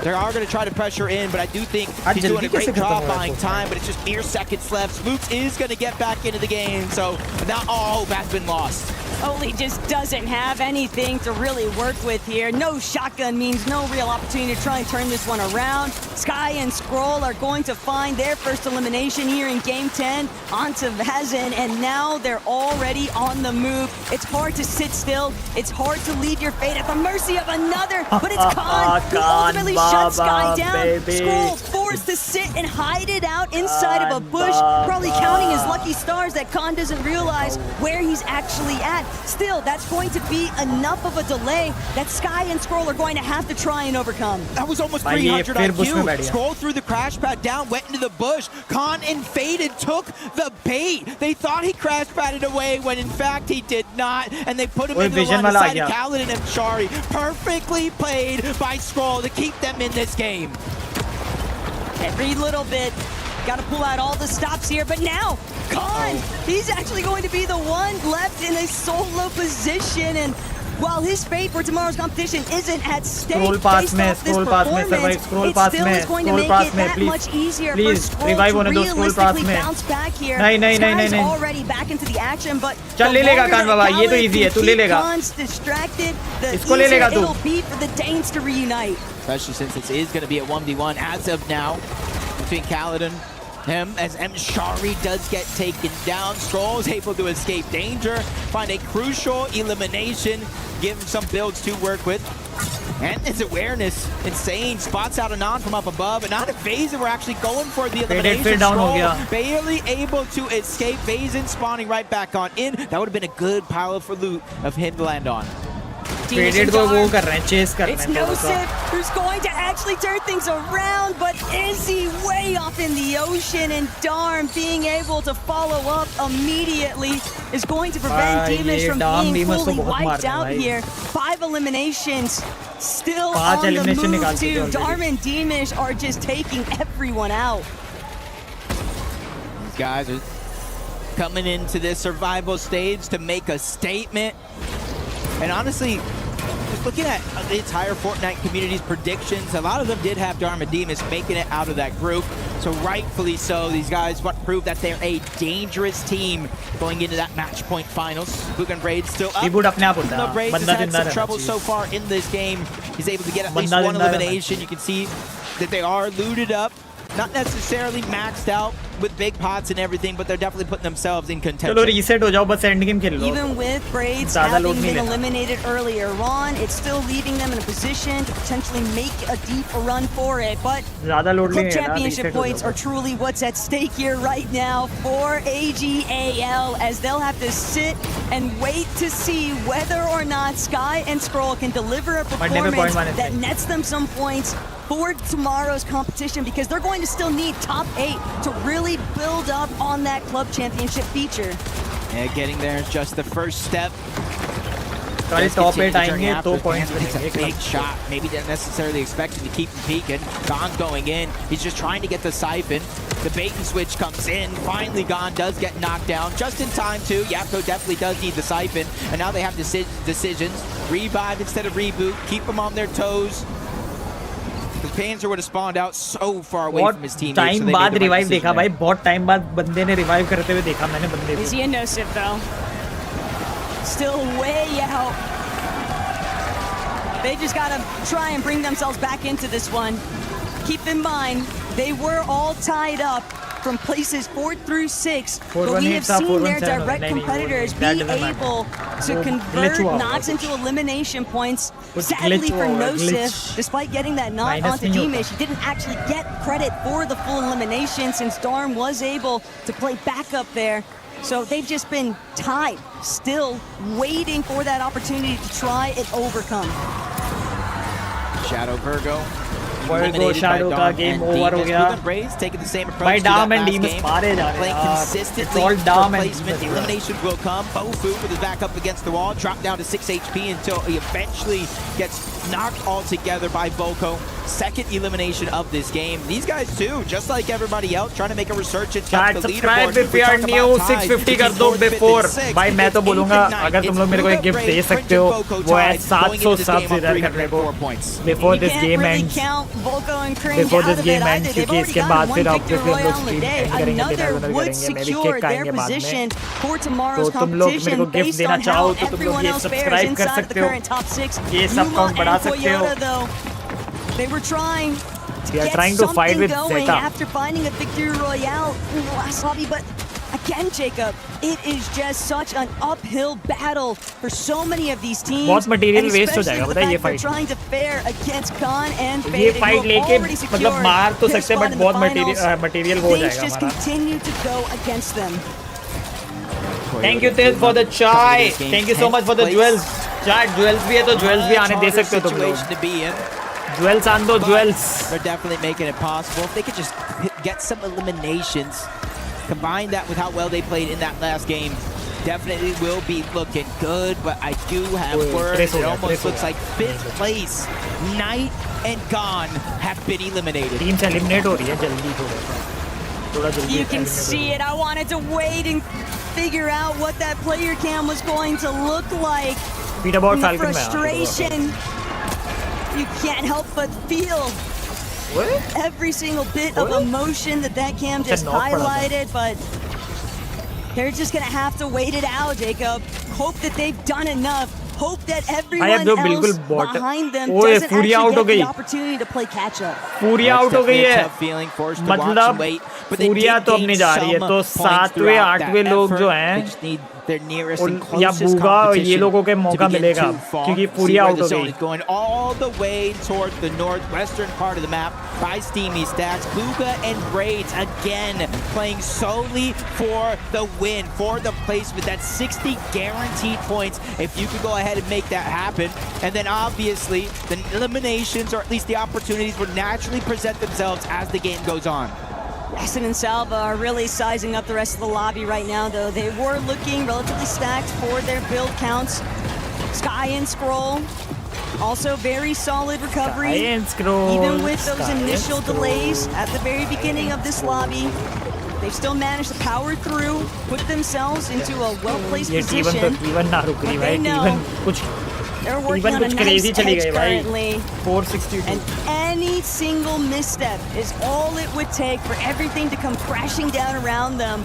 [SPEAKER 20] They are going to try to pressure in, but I do think he's doing a great job buying time, but it's just mere seconds left. Spooks is going to get back into the game, so not all hope has been lost.
[SPEAKER 23] Oli just doesn't have anything to really work with here. No shotgun means no real opportunity to try and turn this one around. Sky and Scroll are going to find their first elimination here in Game 10 onto Vazen, and now they're already on the move. It's hard to sit still. It's hard to leave your fate at the mercy of another, but it's Khan who ultimately shuts Sky down. Scroll forced to sit and hide it out inside of a bush, probably counting his lucky stars that Khan doesn't realize where he's actually at. Still, that's going to be enough of a delay that Sky and Scroll are going to have to try and overcome.
[SPEAKER 20] That was almost 300 IQ. Scroll through the crash pad down, went into the bush. Khan and Faded took the bait. They thought he crash padded away when in fact he did not, and they put him into the line of sight of Kaladin and Shari. Perfectly played by Scroll to keep them in this game.
[SPEAKER 23] Every little bit. Got to pull out all the stops here, but now Khan, he's actually going to be the one left in a solo position, and while his fate for tomorrow's competition isn't at stake based off this performance, it still is going to make it that much easier for Scroll to realistically bounce back here. Sky's already back into the action, but Khan's distracted, the easier it'll be for the Danes to reunite.
[SPEAKER 20] Especially since this is going to be a 1v1 as of now between Kaladin, him, as Shari does get taken down. Scroll is able to escape danger, find a crucial elimination, give him some builds to work with. And his awareness, insane. Spots out Anon from up above, and not a Vazen. We're actually going for the elimination. Scroll barely able to escape. Vazen spawning right back on in. That would have been a good pile for loot of him to land on.
[SPEAKER 23] It's Nosif who's going to actually turn things around, but is he way off in the ocean? And Darm being able to follow up immediately is going to prevent Demish from being fully wiped out here. 5 eliminations still on the move too. Darm and Demish are just taking everyone out.
[SPEAKER 20] These guys are coming into this survival stage to make a statement. And honestly, just looking at the entire Fortnite community's predictions, a lot of them did have Darm and Demus making it out of that group. So rightfully so, these guys want to prove that they're a dangerous team going into that match point finals. Boogan Braid still up. Braid has had some trouble so far in this game. He's able to get at least one elimination. You can see that they are looted up. Not necessarily maxed out with big pots and everything, but they're definitely putting themselves in contention.
[SPEAKER 23] Even with Braids having been eliminated earlier on, it's still leaving them in a position to potentially make a deep run for it. But club championship points are truly what's at stake here right now for AGAL, as they'll have to sit and wait to see whether or not Sky and Scroll can deliver a performance that nets them some points for tomorrow's competition, because they're going to still need top 8 to really build up on that club championship feature.
[SPEAKER 20] Yeah, getting there is just the first step.
[SPEAKER 4] Top 8 आएंगे 2 points.
[SPEAKER 20] It's a big shot. Maybe they're necessarily expecting to keep him peeking. Gon's going in. He's just trying to get the siphon. The bait and switch comes in. Finally, Gon does get knocked down. Just in time, too. Yapko definitely does need the siphon. And now they have decisions. Revive instead of reboot. Keep them on their toes. The Panzer would have spawned out so far away from his teammates.
[SPEAKER 4] Time बाद revive देखा भाई, बहुत time बाद बंदे ने revive करते हुए देखा मैंने बंदे को.
[SPEAKER 23] Is he a no-sip though? Still way out. They just gotta try and bring themselves back into this one. Keep in mind, they were all tied up from places 4 through 6, but we have seen their direct competitors be able to convert knocks into elimination points. Sadly for Nosif, despite getting that knock onto Dimish, he didn't actually get credit for the full elimination since Darm was able to play backup there. So they've just been tied, still waiting for that opportunity to try and overcome.
[SPEAKER 20] Shadow Virgo.
[SPEAKER 4] Shadow का game over हो गया.
[SPEAKER 20] Taking the same approach
[SPEAKER 4] By
[SPEAKER 20] to
[SPEAKER 4] Dam
[SPEAKER 20] that
[SPEAKER 4] and
[SPEAKER 20] last
[SPEAKER 4] Demus
[SPEAKER 20] game.
[SPEAKER 4] मारे जा रहे
[SPEAKER 20] Playing
[SPEAKER 4] हैं.
[SPEAKER 20] consistently
[SPEAKER 4] It's all Dam and
[SPEAKER 20] placement. The elimination will come. Bofu with his back up against the wall, dropped down to 6 HP until he eventually gets knocked altogether by Volko. Second elimination of this game. These guys too, just like everybody else, trying to make a resurgence.
[SPEAKER 4] Chat subscribe if you are new. 650 कर दो before. भाई मैं तो बोलूँगा अगर तुम लोग मेरे को एक गिफ्ट दे सकते हो वो है 700 subs इधर करने को before this game ends. Before this game ends क्योंकि इसके बाद फिर obviously हम लोग stream end करेंगे dinner करेंगे मेरी केक खाएंगे बाद में. तो तुम लोग मेरे को गिफ्ट देना चाहो तो तुम लोग ये सब्सक्राइब कर सकते हो. ये सब काउंट बढ़ा सकते हो.
[SPEAKER 23] They were trying to get something going after finding a victory royale in the last lobby, but again, Jacob, it is just such an uphill battle for so many of these teams.
[SPEAKER 4] बहुत material waste हो जाएगा पता है ये fight.
[SPEAKER 23] Trying to fare against Khan and Fade.
[SPEAKER 4] ये fight लेके मतलब मार तो सकते हैं but बहुत material हो जाएगा
[SPEAKER 23] हमारा. Just continue to go against them.
[SPEAKER 4] Thank you Ted for the chai. Thank you so much for the jewels. Chat jewels भी है तो jewels भी आने दे सकते हो तुम लोग. Jewels on the jewels.
[SPEAKER 20] They're definitely making it possible. If they could just get some eliminations, combine that with how well they played in that last game, definitely will be looking good. But I do have word. It almost looks like 5th place. Knight and Gone have been eliminated.
[SPEAKER 4] Teams eliminate हो रही है जल्दी थोड़ा.
[SPEAKER 23] You can see it. I wanted to wait and figure out what that player cam was going to look like.
[SPEAKER 4] Beat about
[SPEAKER 23] the frustration. You can't help but feel every single bit of emotion that cam just highlighted, but they're just gonna have to wait it out, Jacob. Hope that they've done enough. Hope that everyone else behind them doesn't actually get the opportunity to play catch up.
[SPEAKER 4] पूरी out हो गई है. मतलब पूरिया तो अब नहीं जा रही है तो 7वें 8वें लोग जो हैं या बूगा ये लोगों के मौका मिलेगा क्योंकि पूरी आउट हो गई.
[SPEAKER 20] Going all the way towards the northwestern part of the map by Steamy Stacks. Booga and Braids again playing solely for the win, for the placement. That's 60 guaranteed points if you could go ahead and make that happen. And then obviously the eliminations, or at least the opportunities, would naturally present themselves as the game goes on.
[SPEAKER 23] Essen and Salva are really sizing up the rest of the lobby right now, though. They were looking relatively stacked for their build counts. Sky and Scroll, also very solid recovery.
[SPEAKER 4] Sky and Scroll.
[SPEAKER 23] Even with those initial delays at the very beginning of this lobby, they've still managed to power through, put themselves into a well-placed position.
[SPEAKER 4] Even ना रुक रही भाई. Even कुछ
[SPEAKER 23] they're working on a nice edge currently.
[SPEAKER 4] 462.
[SPEAKER 23] And any single misstep is all it would take for everything to come crashing down around them.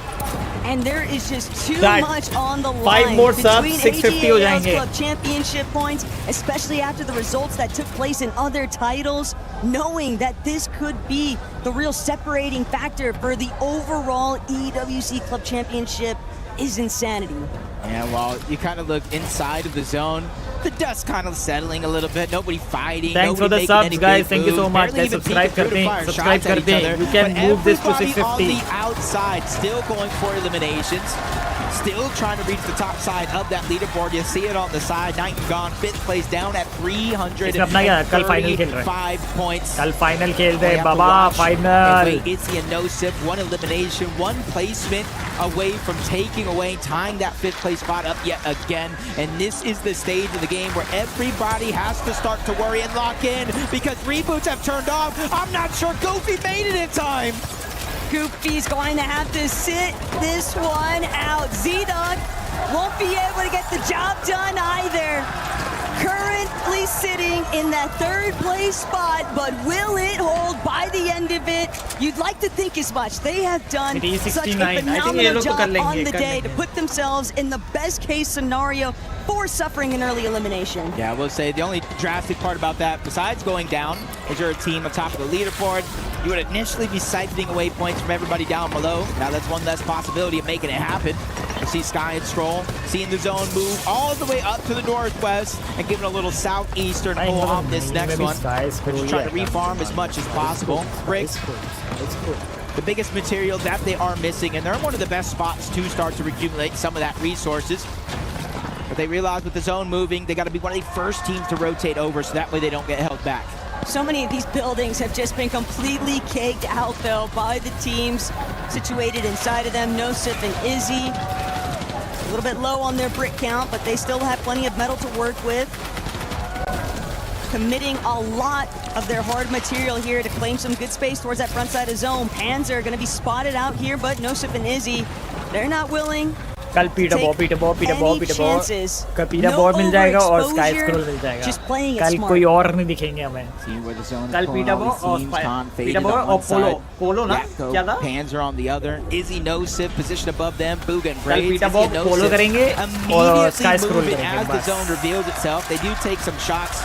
[SPEAKER 23] And there is just too much on the line.
[SPEAKER 4] 5 more subs, 650 हो जाएंगे.
[SPEAKER 23] Club championship points, especially after the results that took place in other titles, knowing that this could be the real separating factor for the overall EWC Club Championship is insanity.
[SPEAKER 20] Yeah, well, you kind of look inside of the zone. The dust kind of settling a little bit. Nobody fighting.
[SPEAKER 4] Thanks for the subs, guys. Thank you so much. Guys, subscribe karte. You can move this to 650.
[SPEAKER 20] On the outside, still going for eliminations. Still trying to reach the top side of that leaderboard. You see it on the side. Night and Gone, 5th place, down at 335 points.
[SPEAKER 4] Kal final खेल रहे हैं बाबा. Final.
[SPEAKER 20] It's a no-sip. 1 elimination, 1 placement away from taking away, tying that 5th place spot up yet again. And this is the stage of the game where everybody has to start to worry and lock in because reboots have turned off. I'm not sure Goofy made it in time.
[SPEAKER 23] Goofy's going to have to sit this one out. Z-Dog won't be able to get the job done either. Currently sitting in that 3rd place spot, but will it hold by the end of it? You'd like to think as much. They have done such a phenomenal job on the day to put themselves in the best case scenario for suffering an early elimination.
[SPEAKER 20] Yeah, I will say the only drastic part about that, besides going down, is you're a team on top of the leaderboard. You would initially be siphoning away points from everybody down below. Now that's one less possibility of making it happen. You see Sky and Stroll seeing the zone move all the way up to the northwest and giving a little southeastern pull on this next one. Just trying to refarm as much as possible. Briggs, the biggest material that they are missing, and they're in one of the best spots to start to accumulate some of that resources. But they realize with the zone moving, they got to be one of the first teams to rotate over so that way they don't get held back.
[SPEAKER 23] So many of these buildings have just been completely caked out, though, by the teams situated inside of them. Nosif and Izzy, a little bit low on their brick count, but they still have plenty of metal to work with. Committing a lot of their hard material here to claim some good space towards that front side of zone. Panzer are going to be spotted out here, but Nosif and Izzy, they're not willing.
[SPEAKER 4] कल पीटा बॉ मिल जाएगा और sky scroll मिल जाएगा कल कोई और नहीं दिखेंगे हमें कल पीटा बॉ और पोलो ना क्या था
[SPEAKER 20] Panzer on the other. Izzy Nosif position above them. Booga and
[SPEAKER 4] कल
[SPEAKER 20] Braids.
[SPEAKER 4] पीटा बॉ पोलो करेंगे और स्काई स्क्रॉल करेंगे
[SPEAKER 20] as the zone reveals itself. They do take some shots.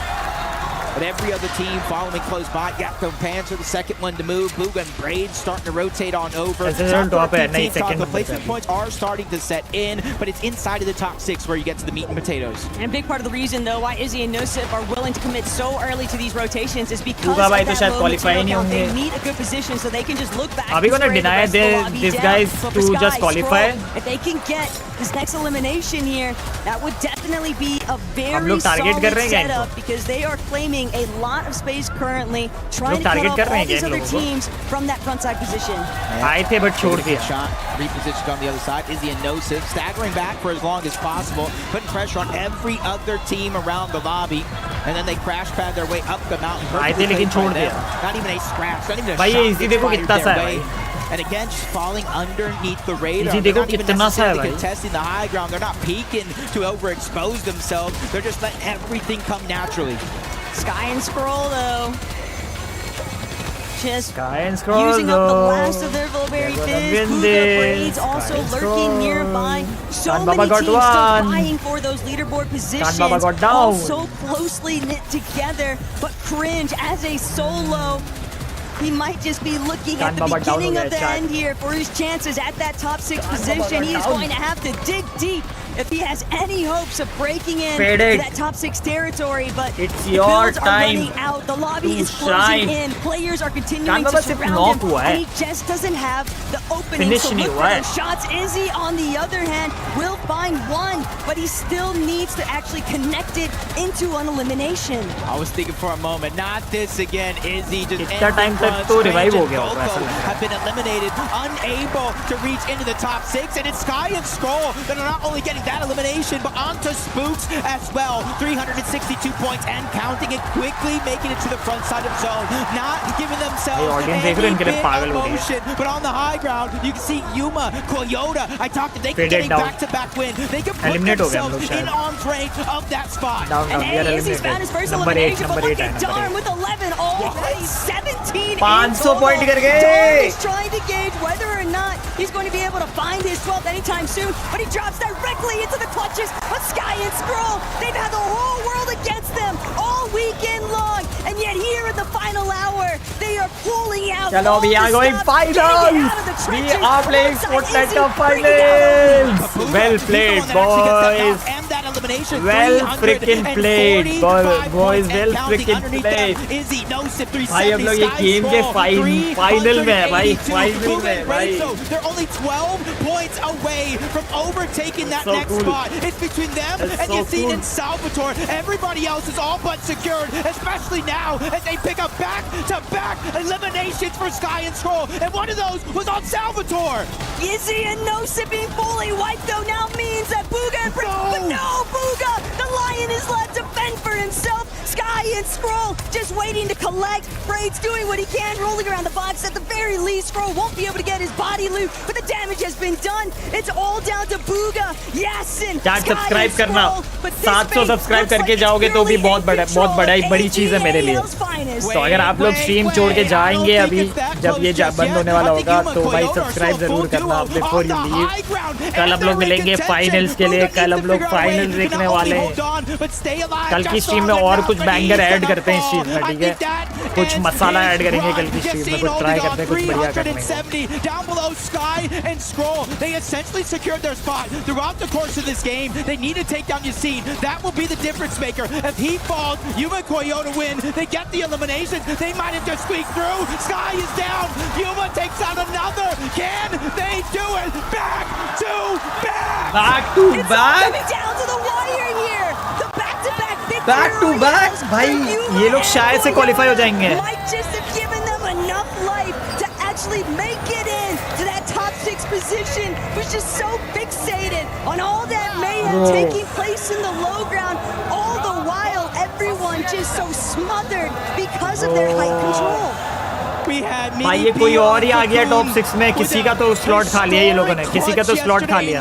[SPEAKER 20] But every other team following close by. Yakko Panzer, the second one to move. Booga and Braids starting to rotate on over. The placement points are starting to set in, but it's inside of the top 6 where you get to the meat and potatoes.
[SPEAKER 23] And a big part of the reason, though, why Izzy and Nosif are willing to commit so early to these rotations is because of that low material count. They need a good position so they can just look back.
[SPEAKER 4] Are we going to deny these guys to just qualify?
[SPEAKER 23] If they can get this next elimination here, that would definitely be a very solid setup because they are claiming a lot of space currently, trying to cut off all these other teams from that front side position.
[SPEAKER 4] आए थे but छोड़ दिया.
[SPEAKER 20] Shot repositioned on the other side. Izzy and Nosif staggering back for as long as possible, putting pressure on every other team around the lobby, and then they crash pad their way up the mountain.
[SPEAKER 4] आए थे लेकिन छोड़ दिया.
[SPEAKER 20] Not even a scratch, not even a
[SPEAKER 4] भाई ये इसी देखो कितना सा है भाई.
[SPEAKER 20] And again, just falling underneath the radar.
[SPEAKER 4] They're not even necessarily
[SPEAKER 20] contesting the high ground. They're not peeking to overexpose themselves. They're just letting everything come naturally.
[SPEAKER 23] Sky and Scroll, though, just
[SPEAKER 4] Sky and Scroll,
[SPEAKER 23] using up the last of their Vulberry Fizz. Booga Braids also lurking nearby. So many teams still vying for those leaderboard positions. All so closely knit together, but Cringe as a solo, he might just be looking at the beginning of the end here for his chances at that top 6 position. He is going to have to dig deep if he has any hopes of breaking in to that top 6 territory. But
[SPEAKER 4] it's
[SPEAKER 23] the
[SPEAKER 4] your
[SPEAKER 23] builds are
[SPEAKER 4] time
[SPEAKER 23] running out. The lobby is
[SPEAKER 4] shine.
[SPEAKER 23] closing in. Players are continuing to surround him, and he just doesn't have the opening to look for those shots. Izzy, on the other hand, will find one, but he still needs to actually connect it into an elimination.
[SPEAKER 20] I was thinking for a moment, not this again. Izzy just
[SPEAKER 4] तो revive हो गया
[SPEAKER 20] have been eliminated, unable to reach into the top 6, and it's Sky and Scroll that are not only getting that elimination, but onto Spooks as well. 362 points and counting it quickly, making it to the front side of zone, not giving themselves any bit of motion. But on the high ground, you can see Yuma, Koyota. I talked to they can get back-to-back win. They can put themselves in arm's range of that spot.
[SPEAKER 23] And Izzy's found his first elimination, but look at Darn with 11 already, 17
[SPEAKER 4] 500 point कर गए.
[SPEAKER 23] Darn is trying to gauge whether or not he's going to be able to find his 12th anytime soon, but he drops directly into the clutches of Sky and Scroll. They've had the whole world against them all weekend long, and yet here in the final hour, they are pulling out.
[SPEAKER 4] Chalo, we are going finals. We are playing Fortnite finals. Well played, boys. Well freaking played, boys. Well freaking played. भाई हम लोग ये game के final में है भाई, final में भाई.
[SPEAKER 20] They're only 12 points away from overtaking that next spot. It's between them and Yassine and Salvatore. Everybody else is all but secured, especially now as they pick up back-to-back eliminations for Sky and Scroll. And one of those was on Salvatore.
[SPEAKER 23] Izzy and Nosif being fully wiped, though, now means that Booga and but no, Booga! The Lion is left to fend for himself. Sky and Scroll just waiting to collect. Braids doing what he can, rolling around the box. At the very least, Scroll won't be able to get his body loot, but the damage has been done. It's all down to Booga, Yasin, Sky
[SPEAKER 4] subscribe
[SPEAKER 23] and
[SPEAKER 4] करना.
[SPEAKER 23] Scroll.
[SPEAKER 4] 700 subscribe करके जाओगे तो भी बहुत बड़ी चीज है मेरे लिए. तो अगर आप लोग स्ट्रीम छोड़ के जाएंगे अभी जब ये बंद होने वाला होगा तो भाई सब्सक्राइब जरूर करना बिफोर यू लीव. कल हम लोग मिलेंगे फाइनल्स के लिए. कल हम लोग फाइनल देखने वाले हैं. कल की स्ट्रीम में और कुछ बैंगर ऐड करते हैं इस चीज में, ठीक है, कुछ मसाला ऐड करेंगे कल की चीज में, कुछ ट्राई करते हैं कुछ बढ़िया करने को.
[SPEAKER 20] Down below Sky and Scroll, they essentially secured their spot throughout the course of this game. They need to take down Yassine. That will be the difference maker. If he falls, Yuma and Koyota win. They get the elimination. They might have just squeaked through. Sky is down. Yuma takes out another. Can they do it? Back to back.
[SPEAKER 4] Back to
[SPEAKER 23] It's
[SPEAKER 4] back.
[SPEAKER 23] coming down to the wire here. The back-to-back victory.
[SPEAKER 4] Back to back. भाई ये लोग शायद से qualify हो जाएंगे.
[SPEAKER 23] Might just have given them enough life to actually make it in to that top 6 position. Was just so fixated on all that mayhem taking place in the low ground. All the while, everyone just so smothered because of their height control.
[SPEAKER 4] भाई ये कोई और ही आ गया top 6 में, किसी का तो slot खा लिया ये लोगों ने, किसी का तो स्लॉट खा लिया.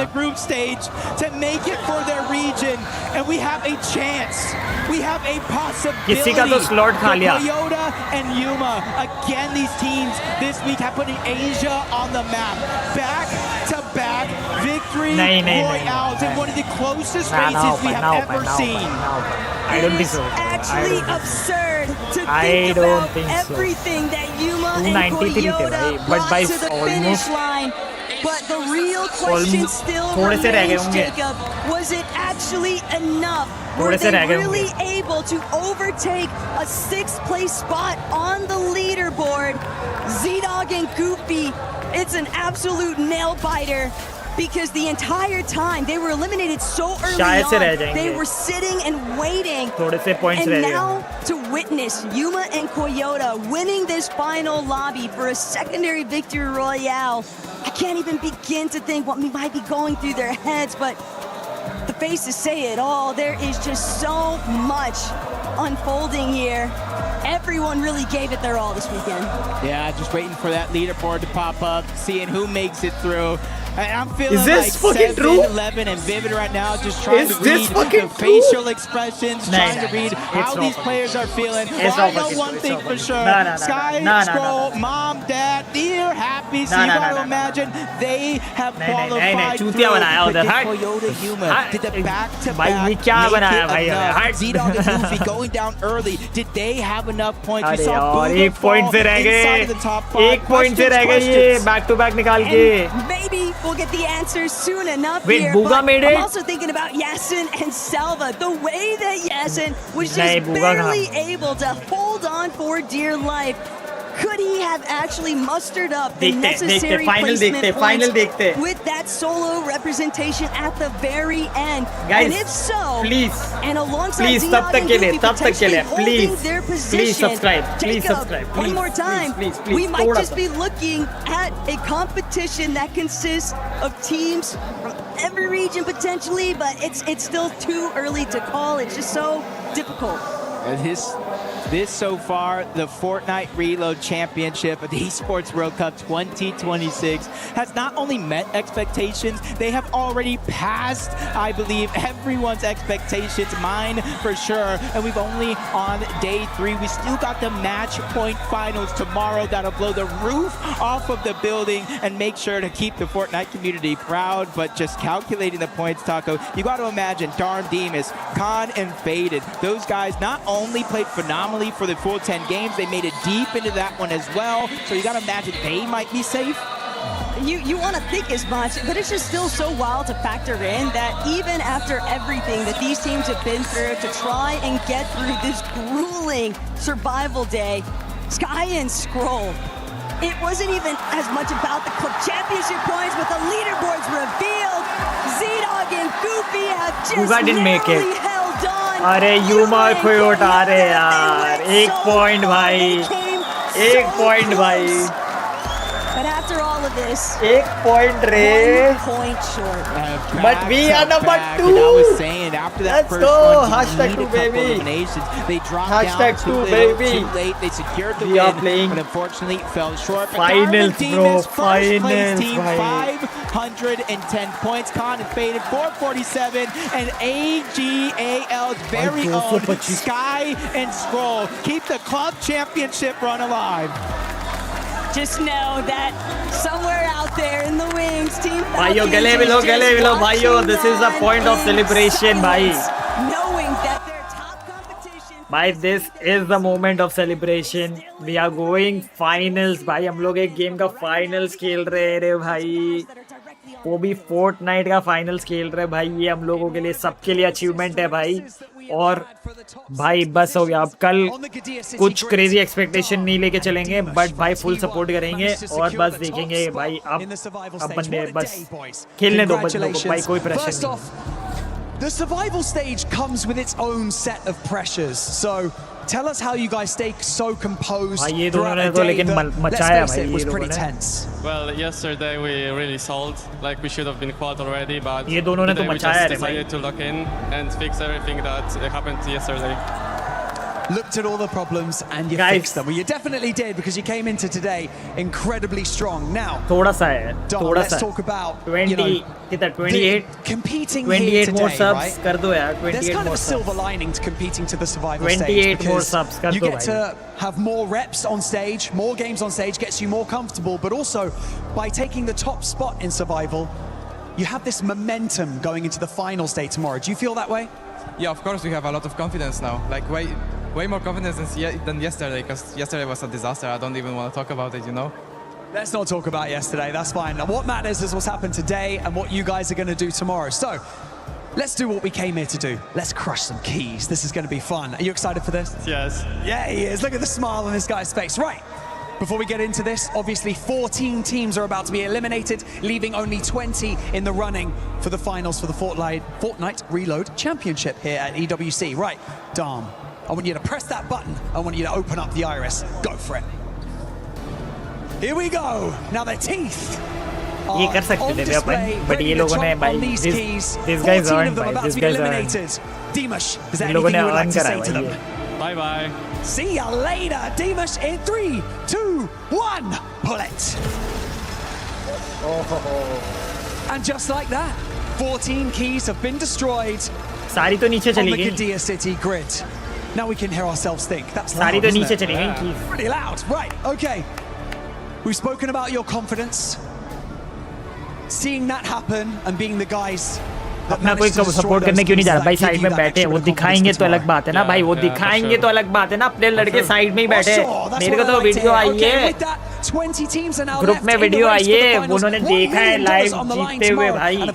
[SPEAKER 4] किसी का तो स्लॉट खा लिया.
[SPEAKER 20] Koyota and Yuma, again these teams this week have put Asia on the map. Back to back victory royales in one of the closest races we have ever seen.
[SPEAKER 4] I don't think so.
[SPEAKER 23] Actually absurd to think about everything that Yuma and Koyota brought to the finish line. But the real question still remains, Jacob, was it actually enough? Were they really able to overtake a 6th place spot on the leaderboard? Z-Dog and Goofy, it's an absolute nail biter. Because the entire time they were eliminated so early on, they were sitting and waiting. And now to witness Yuma and Koyota winning this final lobby for a secondary victory royale, I can't even begin to think what might be going through their heads, but the faces say it all. There is just so much unfolding here. Everyone really gave it their all this weekend.
[SPEAKER 20] Yeah, just waiting for that leaderboard to pop up, seeing who makes it through. I'm feeling
[SPEAKER 4] is this
[SPEAKER 20] like
[SPEAKER 4] fucking
[SPEAKER 20] 7,
[SPEAKER 4] true?
[SPEAKER 20] 11 and Vivid right now, just trying to read the facial expressions, trying to read how these players are feeling. Well, I know one thing for sure. Sky, Scroll, Mom, Dad, they're happy. So you got to imagine they have qualified through. Koyota Yuma did the back-to-back make it enough. Z-Dog and Goofy going down early. Did they have enough points? We saw Booga fall inside of the top 5.
[SPEAKER 4] 1 point से रह गए ये back-to-back निकाल के.
[SPEAKER 23] Maybe we'll get the answers soon enough.
[SPEAKER 4] Wait,
[SPEAKER 23] here,
[SPEAKER 4] Booga made it?
[SPEAKER 23] I'm also thinking about Yasin and Salva. The way that Yasin was just barely able to hold on for dear life. Could he have actually mustered up the necessary placement points with that solo representation at the very end?
[SPEAKER 4] Guys,
[SPEAKER 23] and if so,
[SPEAKER 4] please,
[SPEAKER 23] and alongside
[SPEAKER 4] please,
[SPEAKER 23] Z-Dog and Goofy potentially holding their position,
[SPEAKER 4] please subscribe,
[SPEAKER 23] one more time, we might just be looking at a competition that consists of teams from every region potentially, but it's still too early to call. It's just so difficult.
[SPEAKER 20] This so far, the Fortnite Reload Championship of the Esports World Cup 2026 has not only met expectations, they have already passed, I believe, everyone's expectations, mine for sure. And we've only on day 3. We still got the match point finals tomorrow that'll blow the roof off of the building and make sure to keep the Fortnite community proud. But just calculating the points, Taco, you got to imagine Darm Demas, Khan, and Faded. Those guys not only played phenomenally for the full 10 games, they made it deep into that one as well. So you got to imagine they might be safe.
[SPEAKER 23] You want to think as much, but it's just still so wild to factor in that even after everything that these teams have been through to try and get through this grueling survival day, Sky and Scroll, it wasn't even as much about the club championship points, but the leaderboards revealed. Z-Dog and Goofy have just narrowly held on.
[SPEAKER 4] अरे यूमा कोयोटा, अरे यार 1 point भाई, 1 point भाई.
[SPEAKER 23] But after all of this,
[SPEAKER 4] 1 point रे.
[SPEAKER 23] 1 point short.
[SPEAKER 4] But we are number 2.
[SPEAKER 20] I was saying after that
[SPEAKER 4] Let's
[SPEAKER 20] first
[SPEAKER 4] go.
[SPEAKER 20] one,
[SPEAKER 4] Hashtag 2 baby.
[SPEAKER 20] They dropped
[SPEAKER 4] Hashtag
[SPEAKER 20] down too
[SPEAKER 4] 2
[SPEAKER 20] little,
[SPEAKER 4] baby.
[SPEAKER 20] too late. They secured the
[SPEAKER 4] We are
[SPEAKER 20] win,
[SPEAKER 4] playing
[SPEAKER 20] but unfortunately fell short. But
[SPEAKER 4] finals,
[SPEAKER 20] Darwin
[SPEAKER 4] bro.
[SPEAKER 20] Demas, first place team,
[SPEAKER 4] Finals,
[SPEAKER 20] 510 points. Khan and Faded 447, and AGAL's very own Sky and Scroll keep the club championship run alive.
[SPEAKER 23] Just know that somewhere out there in the wings, Team
[SPEAKER 4] भाइयों गले मिलो भाइयों. This is a point of celebration, भाई.
[SPEAKER 23] Knowing that their top competition
[SPEAKER 4] भाई this is the moment of celebration. We are going finals. भाई हम लोग एक गेम का फाइनल्स खेल रहे रे भाई, वो भी फोर्टनाइट का फाइनल्स खेल रहे भाई. ये हम लोगों के लिए, सबके लिए अचीवमेंट है भाई. और भाई बस हो गया. अब कल कुछ क्रेजी एक्सपेक्टेशन नहीं लेके चलेंगे, बट भाई फुल सपोर्ट करेंगे और बस देखेंगे भाई. अब बंदे बस खेलने दो बंदों को भाई, कोई प्रेशर नहीं.
[SPEAKER 14] The survival stage comes with its own set of pressures. So tell us how you guys stay so composed throughout a day that, let's face it, was pretty tense.
[SPEAKER 18] Well, yesterday we really sold, like we should have been quad already, but
[SPEAKER 4] today
[SPEAKER 18] we just decided to lock in and fix everything that happened yesterday.
[SPEAKER 14] Looked at all the problems and you fixed them. Well, you definitely did, because you came into today incredibly strong. Now, let's talk about
[SPEAKER 4] 28
[SPEAKER 14] competing
[SPEAKER 4] 28
[SPEAKER 14] here today,
[SPEAKER 4] more subs
[SPEAKER 14] right?
[SPEAKER 4] कर दो यार. 28
[SPEAKER 14] There's kind of a silver lining to competing to the survival stage,
[SPEAKER 4] 28 more
[SPEAKER 14] because
[SPEAKER 4] subs कर
[SPEAKER 14] you
[SPEAKER 4] दो
[SPEAKER 14] get
[SPEAKER 4] भाई.
[SPEAKER 14] to have more reps on stage, more games on stage, gets you more comfortable, but also by taking the top spot in survival, you have this momentum going into the final stage tomorrow. Do you feel that way?
[SPEAKER 7] Yeah, of course we have a lot of confidence now. Like way more confidence than yesterday, because yesterday was a disaster. I don't even want to talk about it, you know?
[SPEAKER 14] Let's not talk about yesterday, that's fine. Now, what matters is what's happened today and what you guys are going to do tomorrow. So, let's do what we came here to do. Let's crush some keys. This is going to be fun. Are you excited for this?
[SPEAKER 18] Yes.
[SPEAKER 14] Yeah, he is. Look at the smile on this guy's face. Right. Before we get into this, obviously 14 teams are about to be eliminated, leaving only 20 in the running for the finals for the Fortnite Reload Championship here at EWC. Right, Dom, I want you to press that button. I want you to open up the iris. Go for it. Here we go. Now their teeth
[SPEAKER 4] ये कर सकते थे अपन, but ये लोगों ने भाई these guys earned भाई, these guys earned.
[SPEAKER 14] Dimash, is there
[SPEAKER 4] इन लोगों
[SPEAKER 14] anything
[SPEAKER 4] ने
[SPEAKER 14] you would like
[SPEAKER 4] earn
[SPEAKER 14] to
[SPEAKER 4] करा
[SPEAKER 14] say to them?
[SPEAKER 4] भाई.
[SPEAKER 18] Bye bye.
[SPEAKER 14] See ya later, Dimash, in 3, 2, 1, pull it. And just like that, 14 keys have been destroyed
[SPEAKER 4] सारी तो नीचे
[SPEAKER 14] on
[SPEAKER 4] चली
[SPEAKER 14] the
[SPEAKER 4] गई.
[SPEAKER 14] Qiddiya City grid. Now we can hear ourselves think. That's loud,
[SPEAKER 4] सारी तो
[SPEAKER 14] isn't
[SPEAKER 4] नीचे
[SPEAKER 14] it?
[SPEAKER 4] चली गई keys.
[SPEAKER 14] Pretty loud. Right, okay. We've spoken about your confidence. Seeing that happen and being the guys
[SPEAKER 4] अपना कोई support करने क्यों नहीं जा रहा भाई? साइड में बैठे, वो दिखाएंगे तो अलग बात है ना भाई, वो दिखाएंगे तो अलग बात है ना. अपने लड़के साइड में ही बैठे. मेरे को तो वीडियो आई है, ग्रुप में वीडियो आई है, उन्होंने देखा है लाइव जीतते हुए भाई. अब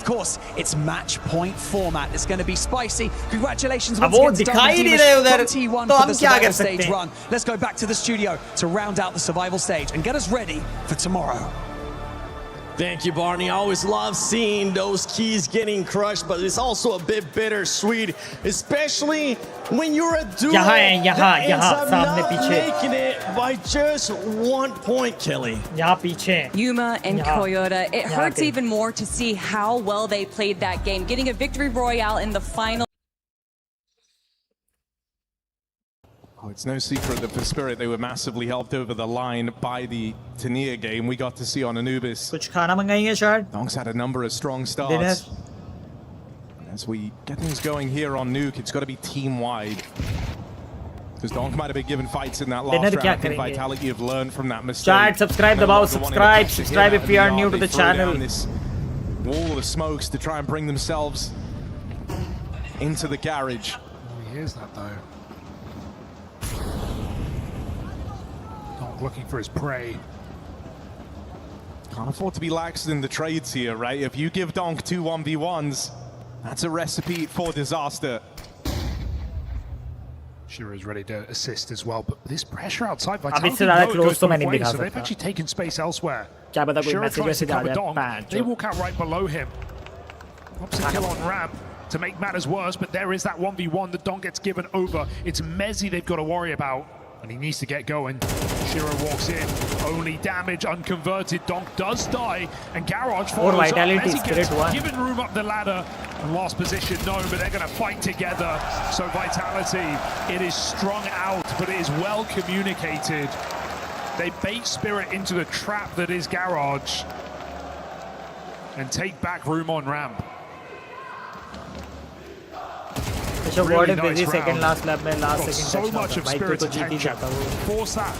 [SPEAKER 4] वो दिखाई नहीं रहे उधर, तो हम क्या कर सकते हैं?
[SPEAKER 14] Let's go back to the studio to round out the survival stage and get us ready for tomorrow.
[SPEAKER 10] Thank you, Barney. I always love seeing those keys getting crushed, but it's also a bit bittersweet, especially when you're a duo that ends up not making it by just 1 point, Kelly.
[SPEAKER 4] यहाँ पीछे
[SPEAKER 11] Yuma and Toyota. It hurts even more to see how well they played that game, getting a victory royale in the final.
[SPEAKER 6] Oh, it's no secret that for Spirit they were massively helped over the line by the Tania game we got to see on Anubis.
[SPEAKER 4] कुछ खाना मंगाएंगे शायद.
[SPEAKER 6] Donk's had a number of strong starts. As we get things going here on Nuke, it's got to be team-wide. Because Donk might have been given fights in that last round. I think Vitality have learned from that mistake.
[SPEAKER 4] Chat, subscribe दबाओ, subscribe if you are new to the channel.
[SPEAKER 6] This wall of smokes to try and bring themselves into the garage.
[SPEAKER 1] Oh, he hears that though. Donk looking for his prey.
[SPEAKER 6] Can't afford to be lax in the trades here, right? If you give Donk 2 1v1s, that's a recipe for disaster.
[SPEAKER 1] Shira is ready to assist as well, but this pressure outside
[SPEAKER 4] अब
[SPEAKER 1] Vitality
[SPEAKER 4] इससे ज़्यादा close तो मैं नहीं दिखा
[SPEAKER 1] so they've
[SPEAKER 4] सकता.
[SPEAKER 1] actually taken space elsewhere.
[SPEAKER 4] क्या पता कोई
[SPEAKER 1] Shira
[SPEAKER 4] मैसेज
[SPEAKER 1] tries to
[SPEAKER 4] वैसे आ
[SPEAKER 1] cover
[SPEAKER 4] जाए.
[SPEAKER 1] Donk. They walk out right below him. Pops a kill on ramp to make matters worse, but there is that 1v1 that Donk gets given over. It's Mezzi they've got to worry about, and he needs to get going. Shira walks in, only damage, unconverted. Donk does die, and Garage follows up.
[SPEAKER 4] Vitality
[SPEAKER 1] Mezzi gets
[SPEAKER 4] one.
[SPEAKER 1] given room up the ladder. And last position, no, but they're going to fight together. So Vitality, it is strung out, but it is well communicated. They bait Spirit into the trap that is Garage and take back room on ramp.
[SPEAKER 4] Really nice second last lap में last second
[SPEAKER 1] so much of Spirit's attention. Force that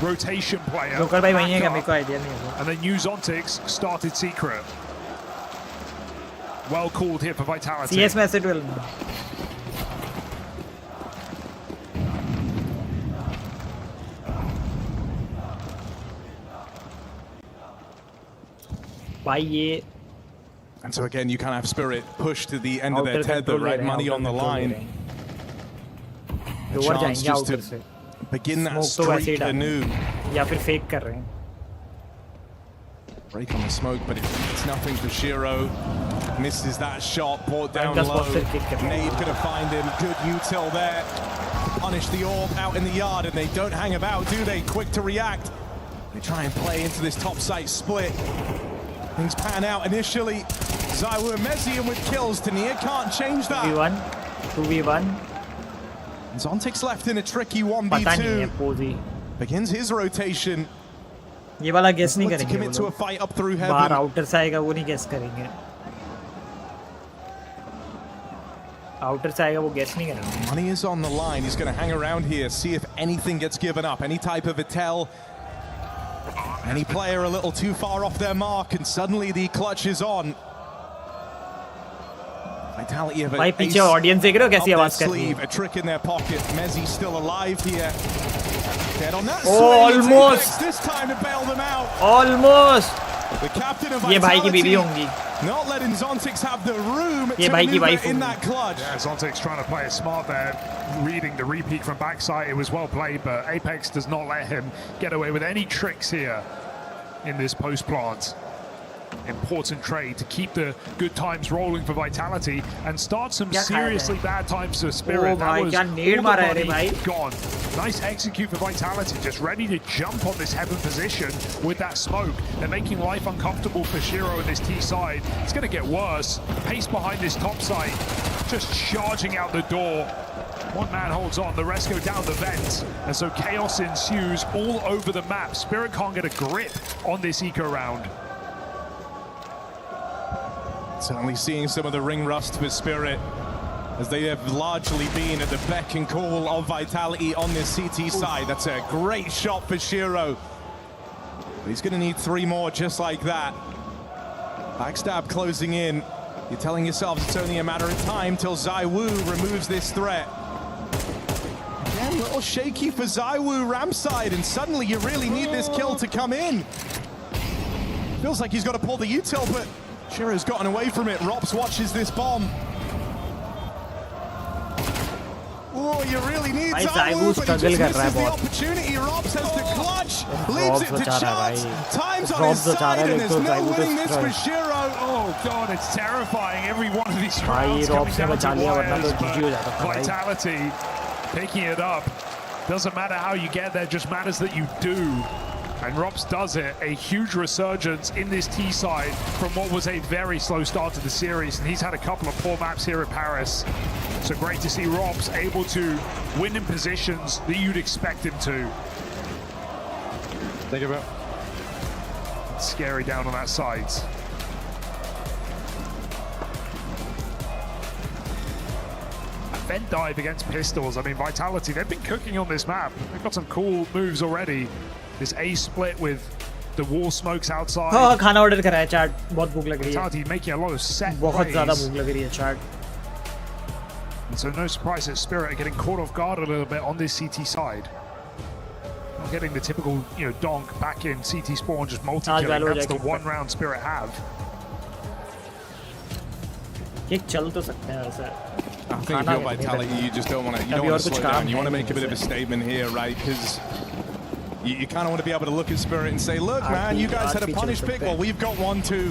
[SPEAKER 1] rotation player. And then use Ontix started secret. Well called here for Vitality.
[SPEAKER 4] CS message will. भाई ये
[SPEAKER 6] And so again, you kind of have Spirit push to the end of their tether, right? Money on the line. A chance just to begin that streak anew.
[SPEAKER 4] या फिर fake कर रहे हैं.
[SPEAKER 6] Break on the smoke, but it's nothing for Shiro. Misses that shot, brought down low. Nade gonna find him. Good util there. Punish the orb out in the yard, and they don't hang about, do they? Quick to react. They try and play into this top site split. Things pan out initially. Zaiwu and Mezian with kills. Tania can't change that.
[SPEAKER 4] 2v1.
[SPEAKER 6] Zontic's left in a tricky 1v2. Begins his rotation.
[SPEAKER 4] ये वाला guess नहीं
[SPEAKER 6] Look to
[SPEAKER 4] करेंगे
[SPEAKER 6] commit to a fight up through heaven.
[SPEAKER 4] बाहर outer से आएगा वो नहीं guess करेंगे. आउटर से आएगा वो गेस नहीं करेंगे.
[SPEAKER 6] Money is on the line. He's going to hang around here, see if anything gets given up, any type of a tell. Any player a little too far off their mark, and suddenly the clutch is on. Vitality of
[SPEAKER 4] भाई पीछे audience देख रहे हो कैसी आवाज कर रही है.
[SPEAKER 6] A trick in their pocket. Mezzi still alive here. Get on that
[SPEAKER 4] almost.
[SPEAKER 6] This time to bail them out.
[SPEAKER 4] Almost.
[SPEAKER 6] The captain of
[SPEAKER 4] ये भाई की बीवी
[SPEAKER 6] Vitality
[SPEAKER 4] होंगी.
[SPEAKER 6] not letting Zontix have the room
[SPEAKER 4] ये
[SPEAKER 6] to
[SPEAKER 4] भाई की
[SPEAKER 6] maneuver
[SPEAKER 4] wife
[SPEAKER 6] in
[SPEAKER 4] होंगी.
[SPEAKER 6] that clutch.
[SPEAKER 1] Yeah, Zontic's trying to play it smart there, reading the repeat from backside. It was well played, but Apex does not let him get away with any tricks here in this post plant. Important trade to keep the good times rolling for Vitality and start some seriously bad times for Spirit. That was all the money gone. Nice execute for Vitality, just ready to jump on this heaven position with that smoke. They're making life uncomfortable for Shiro in this T side. It's going to get worse. Pace behind this top side, just charging out the door. One man holds on, the rest go down the vent. And so chaos ensues all over the map. Spirit can't get a grip on this eco round.
[SPEAKER 6] Certainly seeing some of the ring rust with Spirit, as they have largely been at the beck and call of Vitality on this CT side. That's a great shot for Shiro. But he's going to need 3 more just like that. Backstab closing in. You're telling yourselves it's only a matter of time till Zaiwu removes this threat. Again, a little shaky for Zaiwu ramp side, and suddenly you really need this kill to come in. Feels like he's got to pull the util, but Shiro's gotten away from it. Rops watches this bomb. Oh, you really need Zaiwu, but he just misses the opportunity. Rops has the clutch, leaves it to chance. Time's on his side, and there's no winning this for Shiro.
[SPEAKER 1] Oh god, it's terrifying. Every one of these rounds coming down to wires, but Vitality picking it up. Doesn't matter how you get there, just matters that you do. And Rops does it. A huge resurgence in this T side from what was a very slow start to the series, and he's had a couple of poor maps here at Paris. So great to see Rops able to win in positions that you'd expect him to.
[SPEAKER 17] Thank you, bro.
[SPEAKER 1] It's scary down on that side. A vent dive against pistols. I mean, Vitality, they've been cooking on this map. They've got some cool moves already. This A split with the wall smokes outside.
[SPEAKER 4] हाँ खाना order करा है chat. बहुत भूख लग रही है.
[SPEAKER 1] Vitality making a lot of set plays.
[SPEAKER 4] बहुत ज़्यादा भूख लग रही है chat.
[SPEAKER 1] And so no surprise that Spirit are getting caught off guard a little bit on this CT side. Not getting the typical, donk back in CT spawn, just multi-killing. That's the one round Spirit have.
[SPEAKER 4] Kick चल तो सकते हैं वैसे.
[SPEAKER 6] I think if you're Vitality, you just don't want to slow down. You want to make a bit of a statement here, right? Because you kind of want to be able to look at Spirit and say, look, man, you guys had a punish pick. Well, we've got 1 too.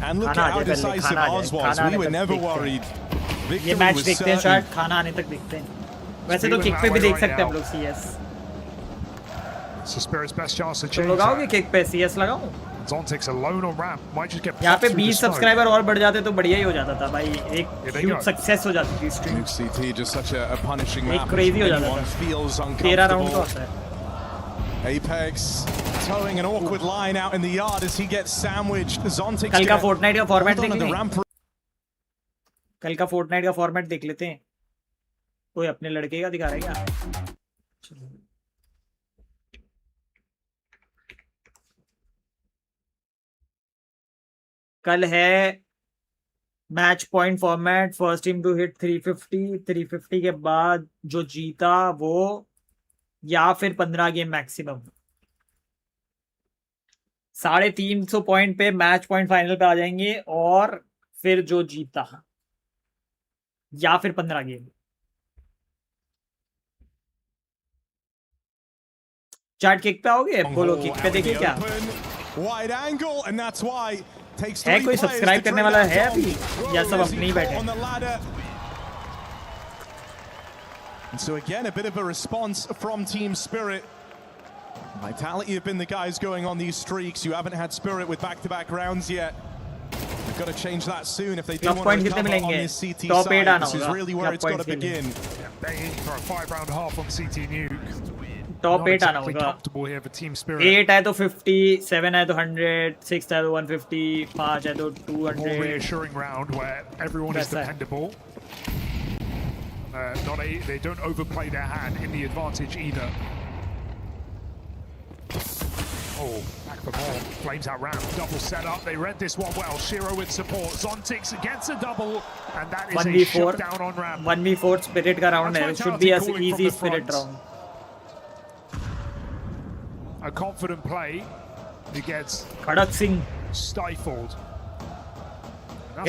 [SPEAKER 6] And look at how decisive Oz was. We were never worried.
[SPEAKER 4] ये match देखते हैं शायद खाना आने तक देखते हैं. वैसे तो किक पे भी देख सकते हैं हम लोग CS.
[SPEAKER 1] So Spirit's best chance to
[SPEAKER 4] तुम
[SPEAKER 1] change.
[SPEAKER 4] लगाओगे किक पे CS लगाओ.
[SPEAKER 1] Zontic's alone on ramp. Might just get.
[SPEAKER 4] यहाँ पे 20 सब्सक्राइबर और बढ़ जाते तो बढ़िया ही हो जाता था भाई. एक huge सक्सेस हो जाती थी stream.
[SPEAKER 6] CT just such a punishing map.
[SPEAKER 4] एक crazy हो जाता था.
[SPEAKER 6] Feels
[SPEAKER 4] 13 राउंड तो होता है.
[SPEAKER 6] Apex towing an awkward line out in the yard as he gets sandwiched. Zontic
[SPEAKER 4] कल का Fortnite का फॉर्मेट देखेंगे. कल का Fortnite का फॉर्मेट देख लेते हैं. कोई अपने लड़के का दिखा रहा है क्या? कल है match point format. First team to hit 350 के बाद जो जीता वो, या फिर 15 गेम मैक्सिमम. 350 पॉइंट पे मैच पॉइंट फाइनल पे आ जाएंगे और फिर जो जीता या फिर 15 गेम। चैट किक पे आओगे? बोलो किक पे देखिए क्या है, कोई सब्सक्राइब करने वाला है अभी या सब अपने ही बैठे?
[SPEAKER 6] And so again, a bit of a response from Team Spirit. Vitality have been the guys going on these streaks. You haven't had Spirit with back-to-back rounds yet. You've got to change that soon if they do want to recover on this CT side. This is really where it's got to begin.
[SPEAKER 1] Begging for a 5-round half on CT Nuke.
[SPEAKER 4] Top 8 आना होगा। 8 है तो 50, 7 है तो 100, 6 है तो 150, 5 है तो 200।
[SPEAKER 1] More reassuring round where everyone is dependable. They don't overplay their hand in the advantage either. Oh, back for more. Flames out round. Double set up. They read this one well. Shiro with support. Zontix gets a double, and that is a shutdown on ramp.
[SPEAKER 4] 1v4 Spirit का round है. It should be an easy Spirit round.
[SPEAKER 1] A confident play. He gets
[SPEAKER 4] Khadak Singh
[SPEAKER 1] stifled.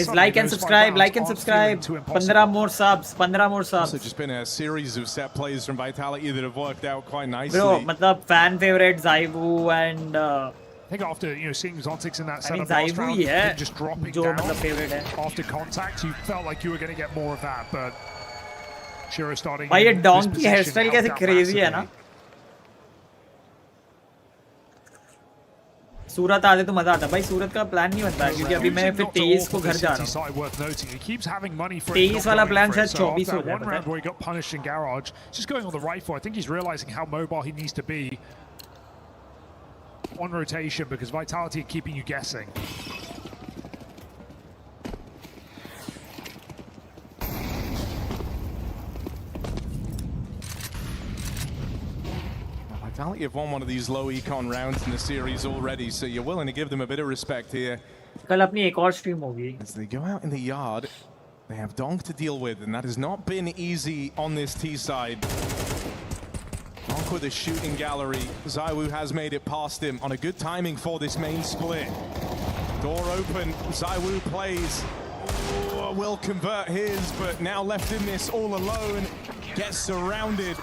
[SPEAKER 4] Is like and subscribe, like and subscribe. 15 more subs, 15 more subs.
[SPEAKER 6] Also just been a series of set plays from Vitality that have worked out quite nicely.
[SPEAKER 4] Bro, matlab fan favorite Zaivu and
[SPEAKER 1] I think after seeing Zontix in that setup last round, him just dropping down after contact, you felt like you were going to get more of that, but Shiro starting.
[SPEAKER 4] भाई ये donkey hairstyle कैसे crazy है ना? सूरत आते तो मजा आता। भाई सूरत का प्लान नहीं बनता क्योंकि अभी मैं फिर 23 को घर जा रहा हूँ। 23 वाला प्लान शायद 24 हो जाए।
[SPEAKER 1] Just going on the rifle, I think he's realizing how mobile he needs to be on rotation because Vitality are keeping you guessing.
[SPEAKER 6] Vitality have won one of these low econ rounds in the series already, so you're willing to give them a bit of respect here.
[SPEAKER 4] कल अपनी एक और stream होगी।
[SPEAKER 6] As they go out in the yard, they have Donk to deal with, and that has not been easy on this T side. Donk with a shooting gallery. Zaiwu has made it past him on a good timing for this main split. Door open, Zaiwu plays. Oh, will convert his, but now left in this all alone, gets surrounded.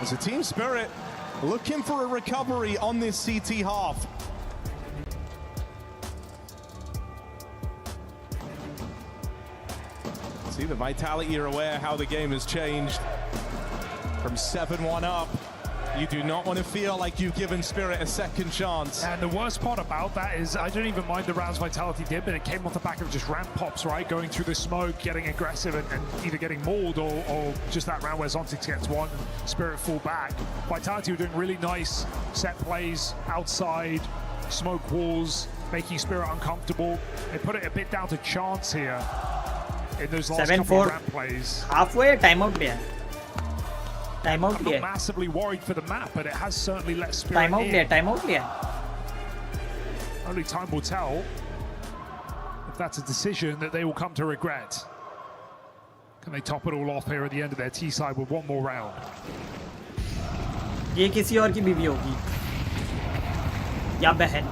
[SPEAKER 6] As a Team Spirit looking for a recovery on this CT half. See, the Vitality are aware how the game has changed. From 7-1 up, you do not want to feel like you've given Spirit a second chance.
[SPEAKER 1] And the worst part about that is I don't even mind the rounds Vitality did, but it came off the back of just ramp pops, right? Going through the smoke, getting aggressive and either getting mauled or just that round where Zontix gets one and Spirit fall back. Vitality were doing really nice set plays outside, smoke walls, making Spirit uncomfortable. They put it a bit down to chance here in those last couple of ramp plays.
[SPEAKER 4] Halfway timeout लिया। Timeout
[SPEAKER 1] I'm
[SPEAKER 4] लिया।
[SPEAKER 1] not massively worried for the map, but it has certainly let Spirit
[SPEAKER 4] Timeout
[SPEAKER 1] in.
[SPEAKER 4] लिया, timeout लिया।
[SPEAKER 1] Only time will tell if that's a decision that they will come to regret. Can they top it all off here at the end of their T side with one more round?
[SPEAKER 4] ये किसी और की बीवी होगी या बहन।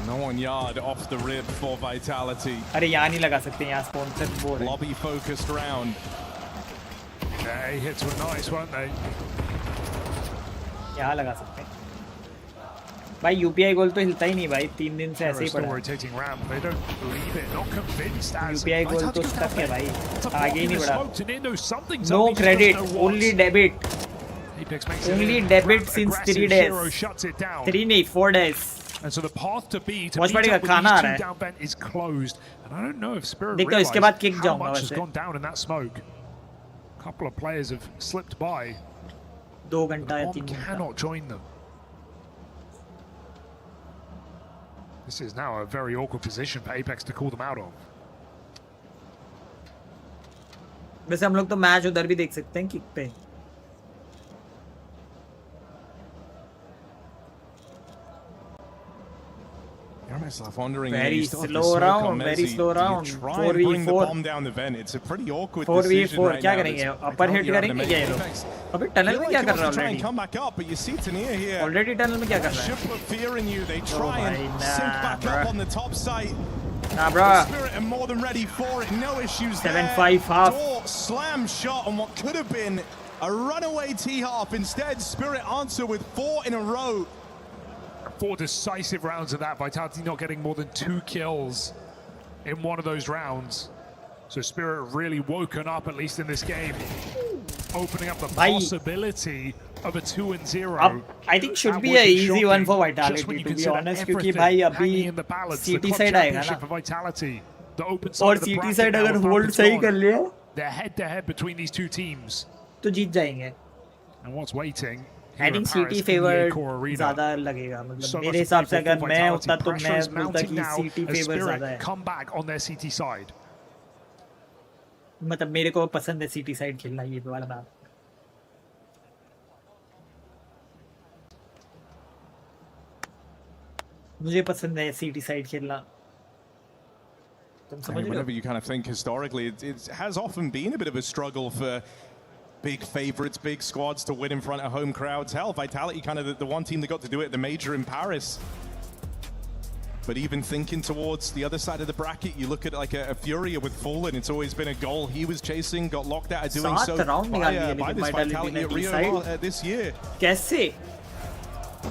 [SPEAKER 6] No one yard off the rib for Vitality.
[SPEAKER 4] अरे यहाँ नहीं लगा सकते, यहाँ स्पॉन्सर बोल।
[SPEAKER 6] Lobby focused round.
[SPEAKER 1] Yeah, hits were nice, weren't they?
[SPEAKER 4] यहाँ लगा सकते हैं। भाई UPI गोल तो हिलता ही नहीं भाई, 3 दिन से ऐसे ही पड़ा।
[SPEAKER 1] rotating ramp. They don't believe it, not convinced as
[SPEAKER 4] UPI गोल तो stuck है भाई, आगे ही नहीं बढ़ा।
[SPEAKER 1] Something's
[SPEAKER 4] No credit, only debit. Only debit since 3 days. 3 नहीं, 4 days.
[SPEAKER 1] And so the path to B to
[SPEAKER 4] Watchparty का
[SPEAKER 1] meet up
[SPEAKER 4] खाना आ
[SPEAKER 1] with
[SPEAKER 4] रहा
[SPEAKER 1] these
[SPEAKER 4] है।
[SPEAKER 1] two down vent is closed. And I don't know if Spirit
[SPEAKER 4] देखो इसके बाद kick
[SPEAKER 1] realized how
[SPEAKER 4] जाऊंगा
[SPEAKER 1] much has
[SPEAKER 4] वैसे।
[SPEAKER 1] gone down in that smoke. A couple of players have slipped by.
[SPEAKER 4] 2 घंटा या 3
[SPEAKER 1] घंटा cannot join them. This is now a very awkward position for Apex to call them out of.
[SPEAKER 4] वैसे हम लोग तो match उधर भी देख सकते हैं किक पे।
[SPEAKER 6] Honestly, I'm wondering.
[SPEAKER 4] Very slow round, very slow round. 4v4.
[SPEAKER 6] Bomb down the vent. It's a pretty awkward
[SPEAKER 4] 4v4 क्या करेंगे? Upper hit करेंगे क्या ये लोग? अबे टनल में क्या कर रहा है already? Already टनल में क्या कर रहा है?
[SPEAKER 6] Should put fear in you. They try and sink back up on the top site.
[SPEAKER 4] Nah, bro.
[SPEAKER 6] Spirit are more than ready for it. No issues
[SPEAKER 4] 7-5 half.
[SPEAKER 6] Door slam shot on what could have been a runaway T-half. Instead, Spirit answer with 4 in a row.
[SPEAKER 1] 4 decisive rounds of that. Vitality not getting more than 2 kills in one of those rounds. So Spirit really woken up, at least in this game, opening up the possibility of a 2-0.
[SPEAKER 4] I think should be a easy one for Vitality, to be honest, क्योंकि भाई अभी CT side आएगा ना. और CT side अगर hold सही कर लिया,
[SPEAKER 1] they're head-to-head between these two teams.
[SPEAKER 4] तो जीत जाएंगे.
[SPEAKER 1] And what's waiting?
[SPEAKER 4] I think CT favored ज़्यादा लगेगा. मतलब मेरे हिसाब से अगर मैं होता तो मैं बोलता कि CT favored ज़्यादा है.
[SPEAKER 1] Come back on their CT side.
[SPEAKER 4] मतलब मेरे को पसंद है CT side खेलना ये वाला मैप. मुझे पसंद है CT side खेलना.
[SPEAKER 6] Whenever you kind of think historically, it has often been a bit of a struggle for big favorites, big squads to win in front of home crowds. Hell, Vitality kind of the one team that got to do it at the major in Paris. But even thinking towards the other side of the bracket, you look at like a Furia with Fallen, it's always been a goal he was chasing, got locked out of doing so by this Vitality at Rio this year.
[SPEAKER 4] कैसे?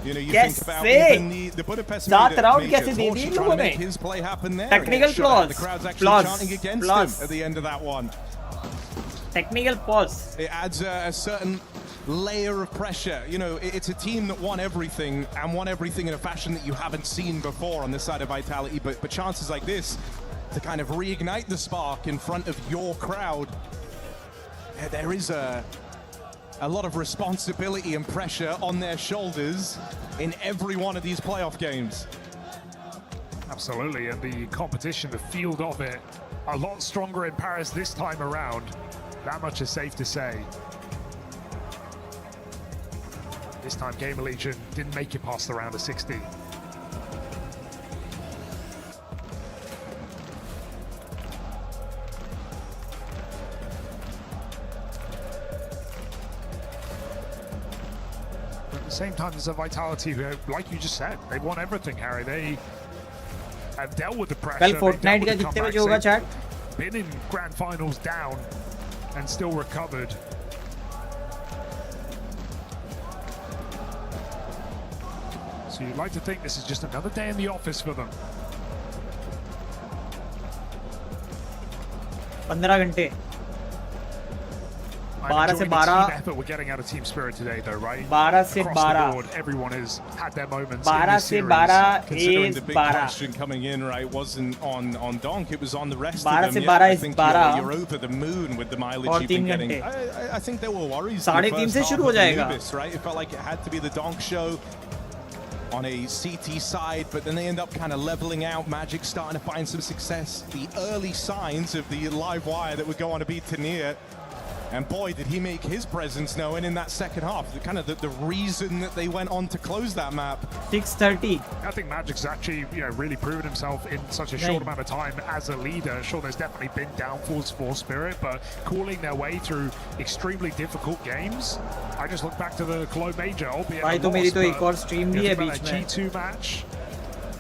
[SPEAKER 6] You know, you think about even the Budapest trying to make his play happen there.
[SPEAKER 4] Technical flaws.
[SPEAKER 6] The crowd's actually chanting against him at the end of that one.
[SPEAKER 4] Technical pause.
[SPEAKER 6] It adds a certain layer of pressure. You know, it's a team that won everything and won everything in a fashion that you haven't seen before on this side of Vitality. But chances like this to kind of reignite the spark in front of your crowd, there is a lot of responsibility and pressure on their shoulders in every one of these playoff games.
[SPEAKER 1] Absolutely, and the competition, the field of it, a lot stronger in Paris this time around. That much is safe to say. This time Gamer Legion didn't make it past the round of 16. But at the same time, there's a Vitality who, like you just said, they won everything, Harry. They have dealt with the pressure.
[SPEAKER 4] कल Fortnite का कितने बजे होगा chat?
[SPEAKER 1] Been in grand finals down and still recovered. So you'd like to think this is just another day in the office for them.
[SPEAKER 4] 15 घंटे 12 से 12
[SPEAKER 1] effort we're getting out of Team Spirit today though, right?
[SPEAKER 4] 12 से 12
[SPEAKER 1] everyone has had their moments.
[SPEAKER 4] 12 से 12
[SPEAKER 6] Considering
[SPEAKER 4] is
[SPEAKER 6] the big
[SPEAKER 4] 12
[SPEAKER 6] question coming in, right, wasn't on Donk, it was on the rest
[SPEAKER 4] 12
[SPEAKER 6] of them.
[SPEAKER 4] से
[SPEAKER 6] Yeah,
[SPEAKER 4] 12
[SPEAKER 6] I
[SPEAKER 4] is
[SPEAKER 6] think
[SPEAKER 4] 12
[SPEAKER 6] you're over the moon with the mileage
[SPEAKER 4] और
[SPEAKER 6] you've been
[SPEAKER 4] 3
[SPEAKER 6] getting.
[SPEAKER 4] घंटे
[SPEAKER 6] I think there were worries.
[SPEAKER 4] 3:30 से शुरू हो जाएगा.
[SPEAKER 6] Right, it felt like it had to be the Donk show on a CT side, but then they end up kind of leveling out. Magic starting to find some success. The early signs of the live wire that would go on to beat Tania. And boy, did he make his presence known in that second half. Kind of the reason that they went on to close that map.
[SPEAKER 4] 6:30.
[SPEAKER 1] I think Magic's actually, really proven himself in such a short amount of time as a leader. Sure, there's definitely been downfalls for Spirit, but calling their way through extremely difficult games. I just look back to the Cologne Major, albeit
[SPEAKER 4] भाई तो मेरी तो एक और stream भी है बीच में.
[SPEAKER 1] G2 match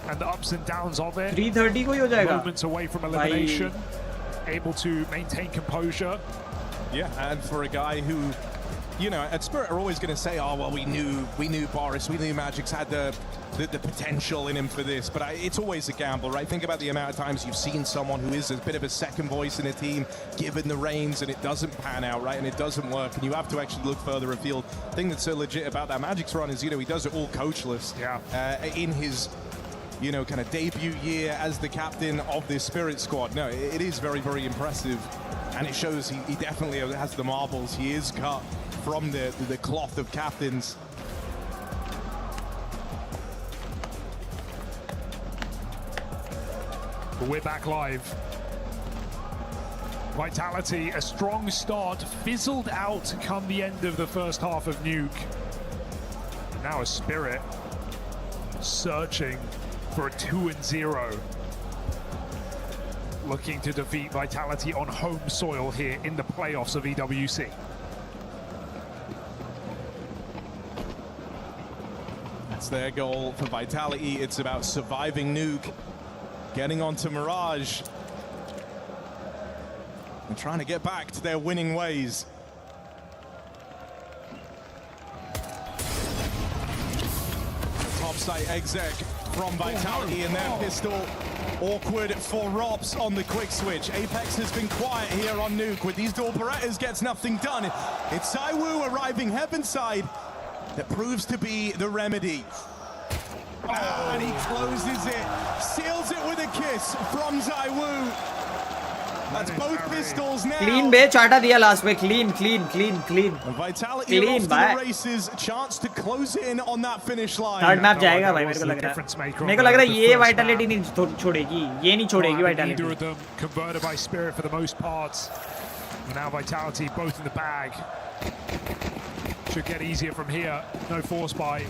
[SPEAKER 1] and the ups and downs of it.
[SPEAKER 4] 3:30 को ही हो जाएगा.
[SPEAKER 1] Moments away from elimination, able to maintain composure.
[SPEAKER 6] Yeah, and for a guy who, at Spirit are always going to say, oh, well, we knew Boris, we knew Magic's had the potential in him for this, but it's always a gamble, right? Think about the amount of times you've seen someone who is a bit of a second voice in a team given the reins and it doesn't pan out, right? And it doesn't work, and you have to actually look further afield. The thing that's so legit about that Magic's run is, he does it all coachless.
[SPEAKER 1] Yeah.
[SPEAKER 6] In his kind of debut year as the captain of this Spirit squad. No, it is very, very impressive. And it shows he definitely has the marbles. He is cut from the cloth of captains.
[SPEAKER 1] But we're back live. Vitality, a strong start, fizzled out come the end of the first half of Nuke. Now a Spirit searching for a 2-0. Looking to defeat Vitality on home soil here in the playoffs of EWC.
[SPEAKER 6] That's their goal for Vitality. It's about surviving Nuke, getting onto Mirage, and trying to get back to their winning ways. The top site exec from Vitality in their pistol. Awkward for Rops on the quick switch. Apex has been quiet here on Nuke. With these dual Berettas, gets nothing done. It's ZywOo arriving Heavenside. That proves to be the remedy. And he closes it, seals it with a kiss from ZywOo. That's both pistols now.
[SPEAKER 4] Clean bे चाटा दिया last में clean.
[SPEAKER 6] And Vitality
[SPEAKER 4] clean
[SPEAKER 6] off to the races, chance to close in on that finish line.
[SPEAKER 4] Third map जाएगा भाई मेरे को लग रहा है ये Vitality नहीं छोड़ेगी, ये नहीं छोड़ेगी Vitality.
[SPEAKER 1] Neither of them converted by Spirit for the most part. And now Vitality both in the bag. Should get easier from here. No force buy.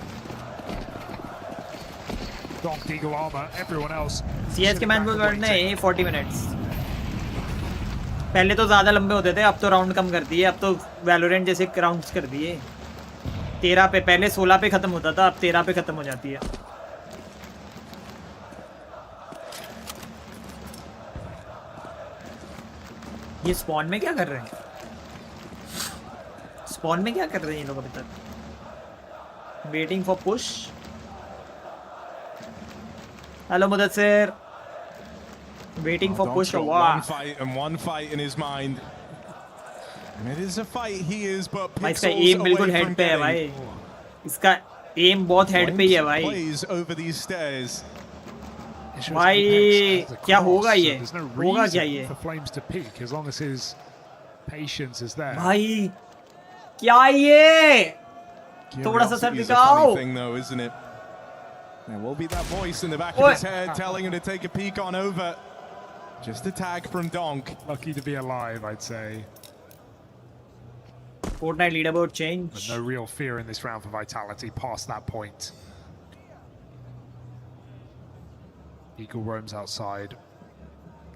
[SPEAKER 1] Donk, Deagle armor, everyone else.
[SPEAKER 4] CS के match बहुत बढ़ने हैं 40 minutes. पहले तो ज़्यादा लंबे होते थे, अब तो राउंड कम कर दिए, अब तो वैलोरेंट जैसे राउंड्स कर दिए. 13 पे, पहले 16 पे खत्म होता था, अब 13 पे खत्म हो जाती है. ये स्पॉन में क्या कर रहे हैं? स्पॉन में क्या कर रहे हैं ये लोग अभी तक? Waiting for push. Hello Mudassir. Waiting for push or what?
[SPEAKER 6] One fight in his mind. And it is a fight he is, but
[SPEAKER 4] इसका aim बिल्कुल head पे है भाई. इसका aim बहुत head पे ही है भाई.
[SPEAKER 6] Plays over these stairs.
[SPEAKER 4] भाई क्या होगा ये? होगा क्या ये?
[SPEAKER 1] For Flames to peak as long as his patience is there.
[SPEAKER 4] भाई क्या ये? थोड़ा सा सर दिखाओ.
[SPEAKER 6] Thing though, isn't it? There will be that voice in the back of his head telling him to take a peek on over. Just a tag from Donk.
[SPEAKER 1] Lucky to be alive, I'd say.
[SPEAKER 4] Fortnite leaderboard change.
[SPEAKER 1] But no real fear in this round for Vitality past that point. Eagle roams outside.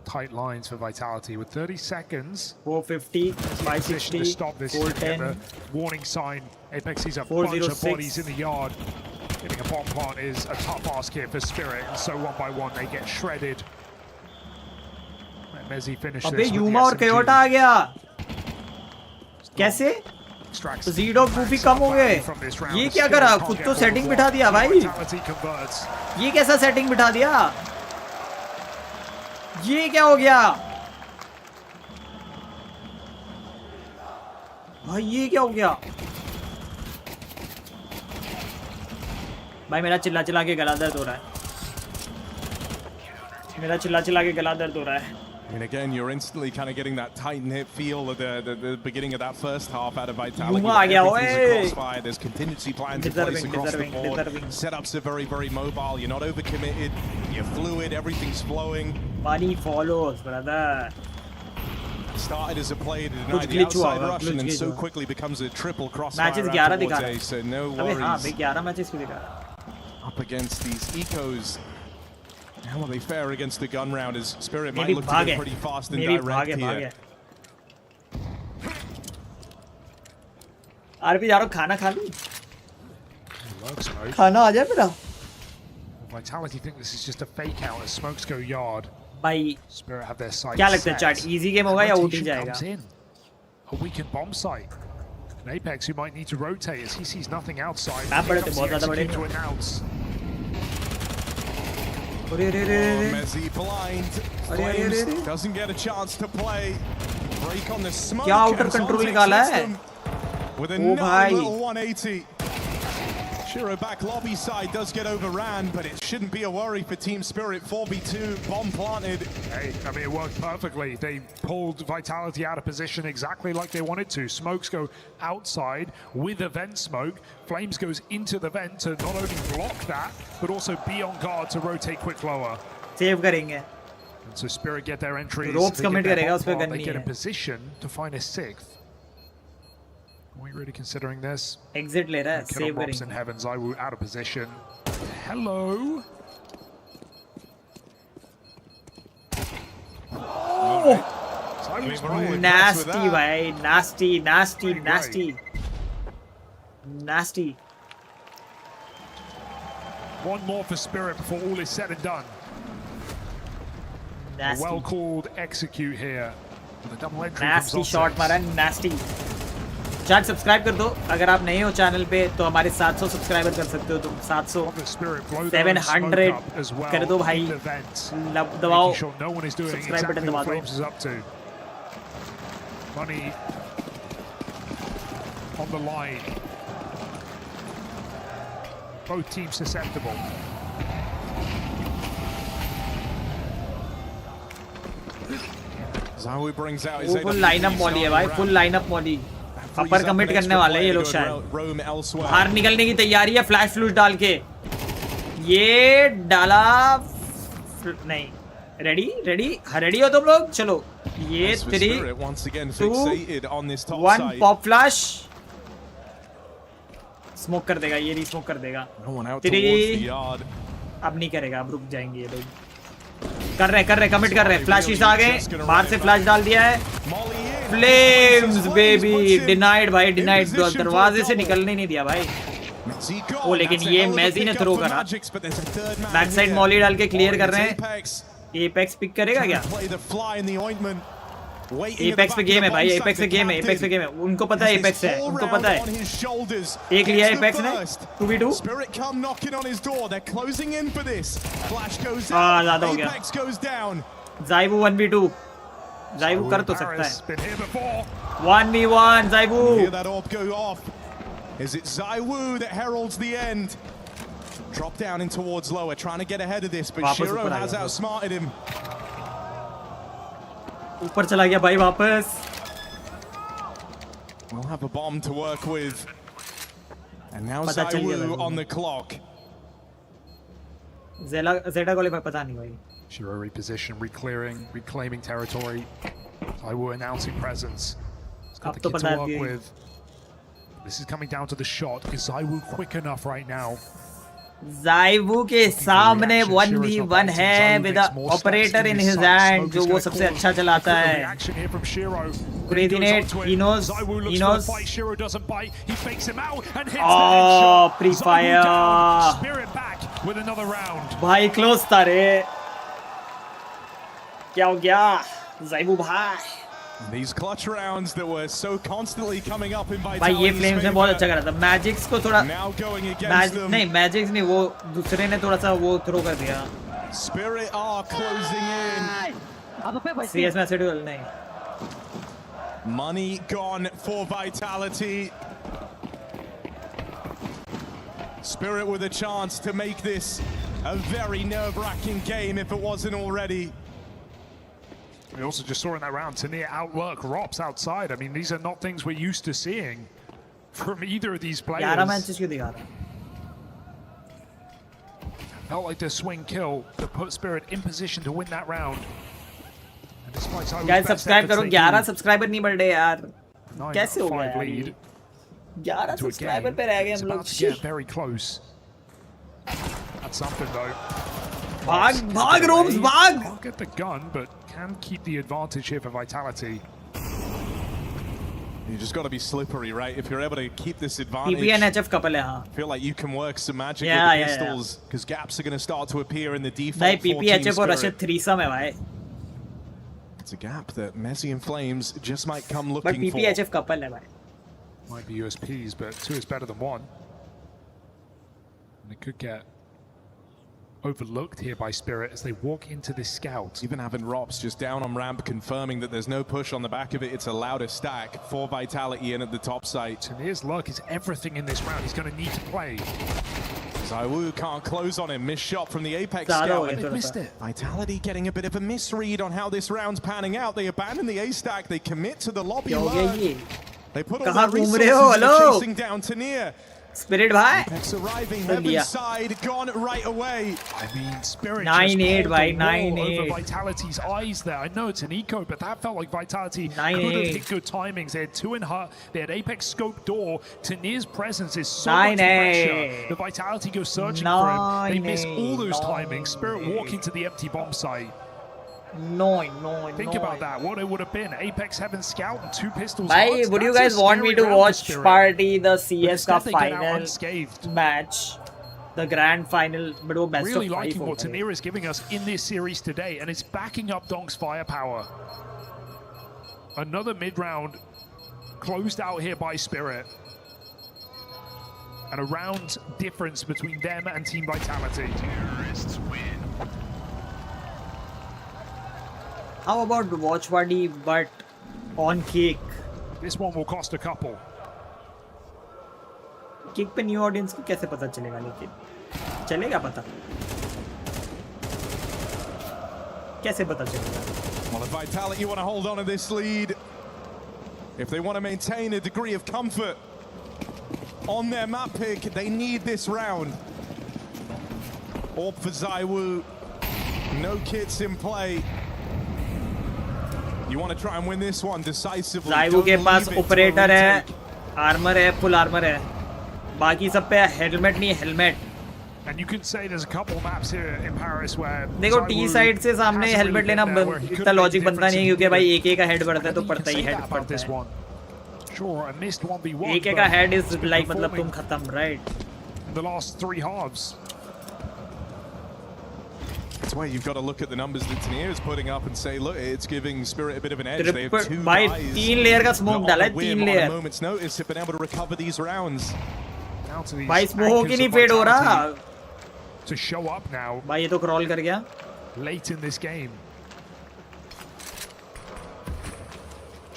[SPEAKER 1] Tight lines for Vitality with 30 seconds.
[SPEAKER 4] 450, 560,
[SPEAKER 1] to stop this.
[SPEAKER 4] 410.
[SPEAKER 1] Warning sign. Apex sees a bunch of bodies in the yard. Getting a bomb plant is a tough ask here for Spirit, and so one by one they get shredded. Mezzi finished
[SPEAKER 4] अबे
[SPEAKER 1] this with
[SPEAKER 4] यूमा और कयोटा आ गया. कैसे? तो ज़ीडो Goofy कम हो गए. ये क्या करा? खुद तो सेटिंग बिठा दिया भाई. ये कैसा सेटिंग बिठा दिया? ये क्या हो गया? भाई ये क्या हो गया? भाई मेरा चिल्ला चिल्ला के गला दर्द हो रहा है. मेरा चिल्ला चिल्ला के गला दर्द हो रहा है.
[SPEAKER 6] I mean, again, you're instantly kind of getting that tight-knit feel of the beginning of that first half out of Vitality. Everything's a crossfire. There's contingency plans in place across the board. Setups are very, very mobile. You're not overcommitted. You're fluid. Everything's flowing.
[SPEAKER 4] Money follows, brother.
[SPEAKER 6] Started as a play to deny the outside rush and then so quickly becomes a triple crossfire
[SPEAKER 4] Matches 11
[SPEAKER 6] towards A, so no worries.
[SPEAKER 4] हाँ, 11 matches क्यों दिखा?
[SPEAKER 6] Up against these ecos. How will they fare against the gun round as Spirit might look to go pretty fast and direct here.
[SPEAKER 4] RP जा रहा हूँ खाना खा लूँ. खाना आ जाए मेरा.
[SPEAKER 1] Vitality think this is just a fake out as smokes go yard.
[SPEAKER 4] भाई
[SPEAKER 1] Spirit have their sights
[SPEAKER 4] क्या लगता है chat? Easy game होगा या OT जाएगा?
[SPEAKER 1] A weakened bomb site. And Apex who might need to rotate as he sees nothing outside.
[SPEAKER 4] Map बड़े थे बहुत ज़्यादा बड़े.
[SPEAKER 1] To announce.
[SPEAKER 6] Mezzi blind. Flames doesn't get a chance to play. Break on the smoke.
[SPEAKER 4] क्या outer control निकाला है?
[SPEAKER 6] With a little 180. Shiro back lobby side does get overran, but it shouldn't be a worry for Team Spirit. 4v2, bomb planted.
[SPEAKER 1] Hey, I mean, it worked perfectly. They pulled Vitality out of position exactly like they wanted to. Smokes go outside with a vent smoke. Flames goes into the vent to not only block that, but also be on guard to rotate quick lower.
[SPEAKER 4] Save करेंगे.
[SPEAKER 1] And so Spirit get their entries.
[SPEAKER 4] Ropes commit करेगा उसपे gun
[SPEAKER 1] They
[SPEAKER 4] नहीं
[SPEAKER 1] get in
[SPEAKER 4] है.
[SPEAKER 1] position to find a sixth. Are we really considering this?
[SPEAKER 4] Exit ले रहा है.
[SPEAKER 1] Killer
[SPEAKER 4] Save
[SPEAKER 1] Robs in
[SPEAKER 4] करेंगे.
[SPEAKER 1] Heavens, I will out of position. Hello.
[SPEAKER 4] Nasty, bhai. Nasty.
[SPEAKER 1] One more for Spirit before all is said and done. A
[SPEAKER 4] Nasty.
[SPEAKER 1] well-called execute here. With a double entry
[SPEAKER 4] Nasty
[SPEAKER 1] from
[SPEAKER 4] shot मारा, nasty. Chat subscribe कर दो अगर आप नए हो channel पे तो हमारे 700 सब्सक्राइबर कर सकते हो तुम 700 700 कर दो भाई दबाओ सब्सक्राइब बटन दबा दो
[SPEAKER 1] Money on the line. Both teams susceptible.
[SPEAKER 6] Zawu brings out his
[SPEAKER 4] full lineup molly है भाई full lineup molly अपर कमिट करने वाले हैं ये लोग शायद बाहर निकलने की तैयारी है फ्लैश फ्लूश डाल के ये डाला नहीं रेडी हो तुम लोग चलो ये 3 2 1 पॉप फ्लैश स्मोक कर देगा ये स्मोक कर देगा 3 अब नहीं करेगा अब रुक जाएंगे ये लोग कर रहे कमिट कर रहे हैं फ्लैश आ गए बाहर से फ्लैश डाल दिया है फ्लेम्स बेबी डिनाइड भाई डिनाइड दरवाजे से निकलने नहीं दिया भाई ओ लेकिन ये मेसी ने थ्रो करा बैक साइड मॉली डाल के क्लियर कर रहे हैं एपेक्स पिक करेगा क्या एपेक्स पे गेम है भाई एपेक्स पे गेम है उनको पता है एपेक्स है उनको पता है एक लिया एपेक्स ने 2v2 ज्यादा हो गया ज़ाइवू 1v2 ज़ाइवू कर तो सकता है 1v1 ज़ाइवू
[SPEAKER 6] Is it Zawu that heralds the end? Drop down in towards lower, trying to get ahead of this, but Shiro has outsmarted him.
[SPEAKER 4] ऊपर चला गया भाई वापस.
[SPEAKER 6] We'll have a bomb to work with. And now Zawu on the clock.
[SPEAKER 4] Zeta qualify पता नहीं भाई.
[SPEAKER 1] Shiro reposition, reclaiming territory. Zawu announcing presence. He's got the kid to work with. This is coming down to the shot. Is Zawu quick enough right now?
[SPEAKER 4] Zawu के सामने 1v1 है with the operator in his hand जो वो सबसे अच्छा चलाता है. Crazy Nate, he knows.
[SPEAKER 1] Shiro doesn't bite. He fakes him out and hits the
[SPEAKER 4] headshot. Pre-fire.
[SPEAKER 1] Spirit back with another round.
[SPEAKER 4] भाई close था रे. क्या हो गया? Zawu भाई.
[SPEAKER 6] These clutch rounds that were so constantly coming up in
[SPEAKER 4] भाई ये flames ने बहुत अच्छा करा था. मैजिक्स को थोड़ा नहीं मैजिक्स नहीं वो दूसरे ने थोड़ा सा वो थ्रो कर दिया.
[SPEAKER 6] Spirit are closing in.
[SPEAKER 4] CS में शेड्यूल नहीं.
[SPEAKER 6] Money gone for Vitality. Spirit with a chance to make this a very nerve-wracking game if it wasn't already.
[SPEAKER 1] We also just saw in that round Tanir outwork Rops outside. I mean, these are not things we're used to seeing from either of these players. Felt like the swing kill that put Spirit in position to win that round.
[SPEAKER 4] Guys, subscribe करो. 11 subscriber नहीं बढ़ रहे यार. कैसे हो गया यार? 11 subscriber पे रह गए हम लोग.
[SPEAKER 1] Very close. That's something though.
[SPEAKER 4] भाग रोम्स भाग.
[SPEAKER 1] I'll get the gun, but can keep the advantage here for Vitality.
[SPEAKER 6] You just got to be slippery, right? If you're able to keep this advantage.
[SPEAKER 4] PP and HF couple है हाँ.
[SPEAKER 6] Feel like you can work some magic with the pistols because gaps are going to start to appear in the default.
[SPEAKER 4] नहीं PP HF और Rashid threesome है भाई.
[SPEAKER 6] It's a gap that Messi and Flames just might come looking for.
[SPEAKER 4] But PP HF couple है भाई.
[SPEAKER 1] Might be USPs, but 2 is better than 1. And it could get overlooked here by Spirit as they walk into this scout.
[SPEAKER 6] Even having Rops just down on ramp confirming that there's no push on the back of it. It's a louder stack for Vitality in at the top site.
[SPEAKER 1] Tanir's luck is everything in this round. He's going to need to play.
[SPEAKER 6] Zawu can't close on him. Missed shot from the Apex scout and they missed it. Vitality getting a bit of a misread on how this round's panning out. They abandon the A stack. They commit to the lobby lurk. They put all their resources into chasing down Tanir.
[SPEAKER 4] Spirit भाई.
[SPEAKER 6] Apex arriving heaven side, gone right away.
[SPEAKER 1] I mean, Spirit
[SPEAKER 4] 9-8 भाई 9-8.
[SPEAKER 1] Over Vitality's eyes there. I know it's an eco, but that felt like Vitality could have hit good timings. They had 2 in her. They had Apex scope door. Tanir's presence is so much pressure. The Vitality goes searching for him. They miss all those timings. Spirit walking to the empty bomb site. Think about that. What it would have been. Apex Heaven Scout and 2 pistols.
[SPEAKER 4] Bhai, would you guys want me to watch Party the CS Cup final match? The grand final, but वो best
[SPEAKER 1] really
[SPEAKER 4] of 5
[SPEAKER 1] liking what Tanir is giving us in this series today, and it's backing up Donk's firepower. Another mid-round closed out here by Spirit. And a round difference between them and Team Vitality. Terrorists win.
[SPEAKER 4] How about Watchparty but on Kick?
[SPEAKER 1] This one will cost a couple.
[SPEAKER 4] Kick पे new audience को कैसे पता चलेगा लेकिन चलेगा पता कैसे पता चलेगा?
[SPEAKER 6] Well, if Vitality want to hold on to this lead, if they want to maintain a degree of comfort on their map pick, they need this round. Orb for Zaiwu, no kits in play. You want to try and win this one decisively.
[SPEAKER 4] Zaiwu के पास operator है, armor है, full armor है. बाकी सब पे helmet नहीं helmet.
[SPEAKER 1] And you can say there's a couple maps here in Paris where
[SPEAKER 4] देखो T side से सामने helmet लेना इतना logic बनता नहीं है क्योंकि भाई एक का head बढ़ता है तो पड़ता ही head पड़ता है.
[SPEAKER 1] Sure, a missed 1v1.
[SPEAKER 4] एक का head is like मतलब तुम खत्म, right?
[SPEAKER 1] In the last 3 halves.
[SPEAKER 6] That's why you've got to look at the numbers that Tanir is putting up and say, look, it's giving Spirit a bit of an edge. They have 2
[SPEAKER 4] भाई
[SPEAKER 6] guys
[SPEAKER 4] 3 layer का smoke डाला है 3 layer.
[SPEAKER 6] On a moment's notice have been able to recover these rounds.
[SPEAKER 4] भाई smoke ही नहीं fade हो रहा.
[SPEAKER 1] To show up now.
[SPEAKER 4] भाई ये तो crawl कर गया.
[SPEAKER 1] Late in this game.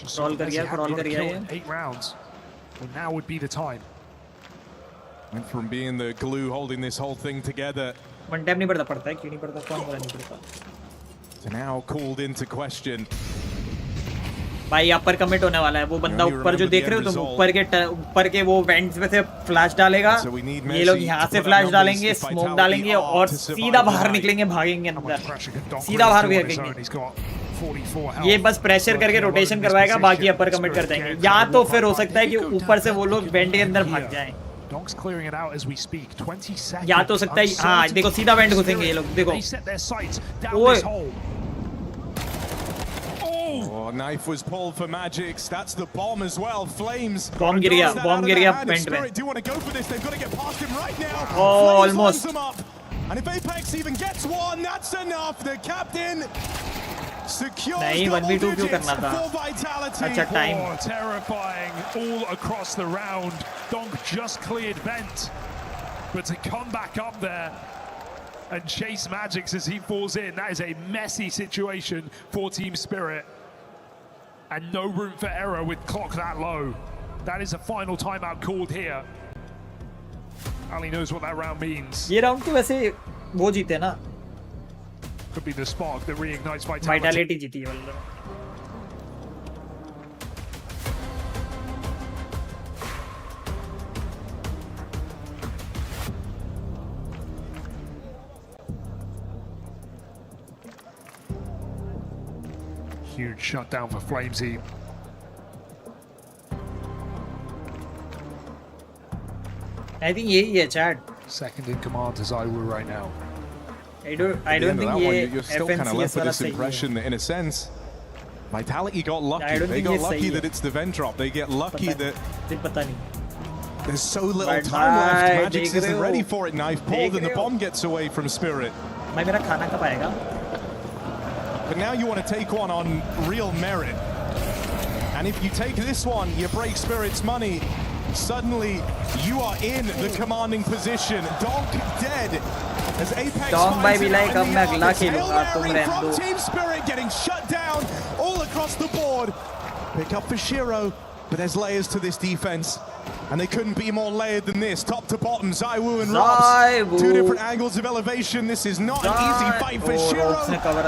[SPEAKER 4] Crawl कर गया ये.
[SPEAKER 1] 8 rounds. Well, now would be the time.
[SPEAKER 6] Went from being the glue holding this whole thing together.
[SPEAKER 4] One tap नहीं पड़ता है क्यों नहीं पड़ता कौन बोला नहीं पड़ता.
[SPEAKER 6] So now called into question.
[SPEAKER 4] भाई ऊपर कमिट होने वाला है वो बंदा ऊपर जो देख रहे हो तुम ऊपर के वो वेंट्स में से फ्लैश डालेगा. ये लोग यहाँ से फ्लैश डालेंगे स्मोक डालेंगे और सीधा बाहर निकलेंगे भागेंगे अंदर सीधा बाहर भागेंगे. ये बस प्रेशर करके रोटेशन करवाएगा बाकी अपर कमिट कर देंगे या तो फिर हो सकता है कि ऊपर से वो लोग वेंट के अंदर भाग जाएं.
[SPEAKER 1] Donk's clearing it out as we speak. 20 seconds.
[SPEAKER 4] या तो सकता है हाँ देखो सीधा वेंट घुसेंगे ये लोग देखो.
[SPEAKER 6] Oh, knife was pulled for Magix. That's the bomb as well. Flames.
[SPEAKER 4] Bomb गिर गया वेंट में.
[SPEAKER 6] Do want to go for this? They've got to get past him right now.
[SPEAKER 4] Oh, almost.
[SPEAKER 6] And if Apex even gets one, that's enough. The captain secures
[SPEAKER 4] नहीं 1v2 क्यों करना था? अच्छा time.
[SPEAKER 1] Oh, terrifying all across the round. Donk just cleared vent, but to come back up there and chase Magix as he falls in, that is a messy situation for Team Spirit. And no room for error with clock that low. That is a final timeout called here. Ali knows what that round means.
[SPEAKER 4] ये round तो वैसे वो जीते ना.
[SPEAKER 1] Could be the spark that reignites vitality.
[SPEAKER 4] Vitality जीती है वाला.
[SPEAKER 1] Huge shutdown for Flamesy.
[SPEAKER 4] I think यही है chat.
[SPEAKER 1] Second in command to Zaiwu right now.
[SPEAKER 4] I don't think
[SPEAKER 6] you're still kind of left with this impression that in a sense Vitality got lucky. They got lucky that it's the vent drop. They get lucky that there's so little time left. Magix isn't ready for it. Knife pulled and the bomb gets away from Spirit.
[SPEAKER 4] भाई मेरा खाना कब आएगा?
[SPEAKER 6] But now you want to take one on real merit. And if you take this one, you break Spirit's money. Suddenly, you are in the commanding position. Donk dead. As Apex
[SPEAKER 4] Donk by be like I'm not lucky.
[SPEAKER 6] From Team Spirit getting shut down all across the board. Pick up for Shiro, but there's layers to this defense. And they couldn't be more layered than this, top to bottom. Zaiwu and Ross, 2 different angles of elevation. This is not an easy fight for Shiro.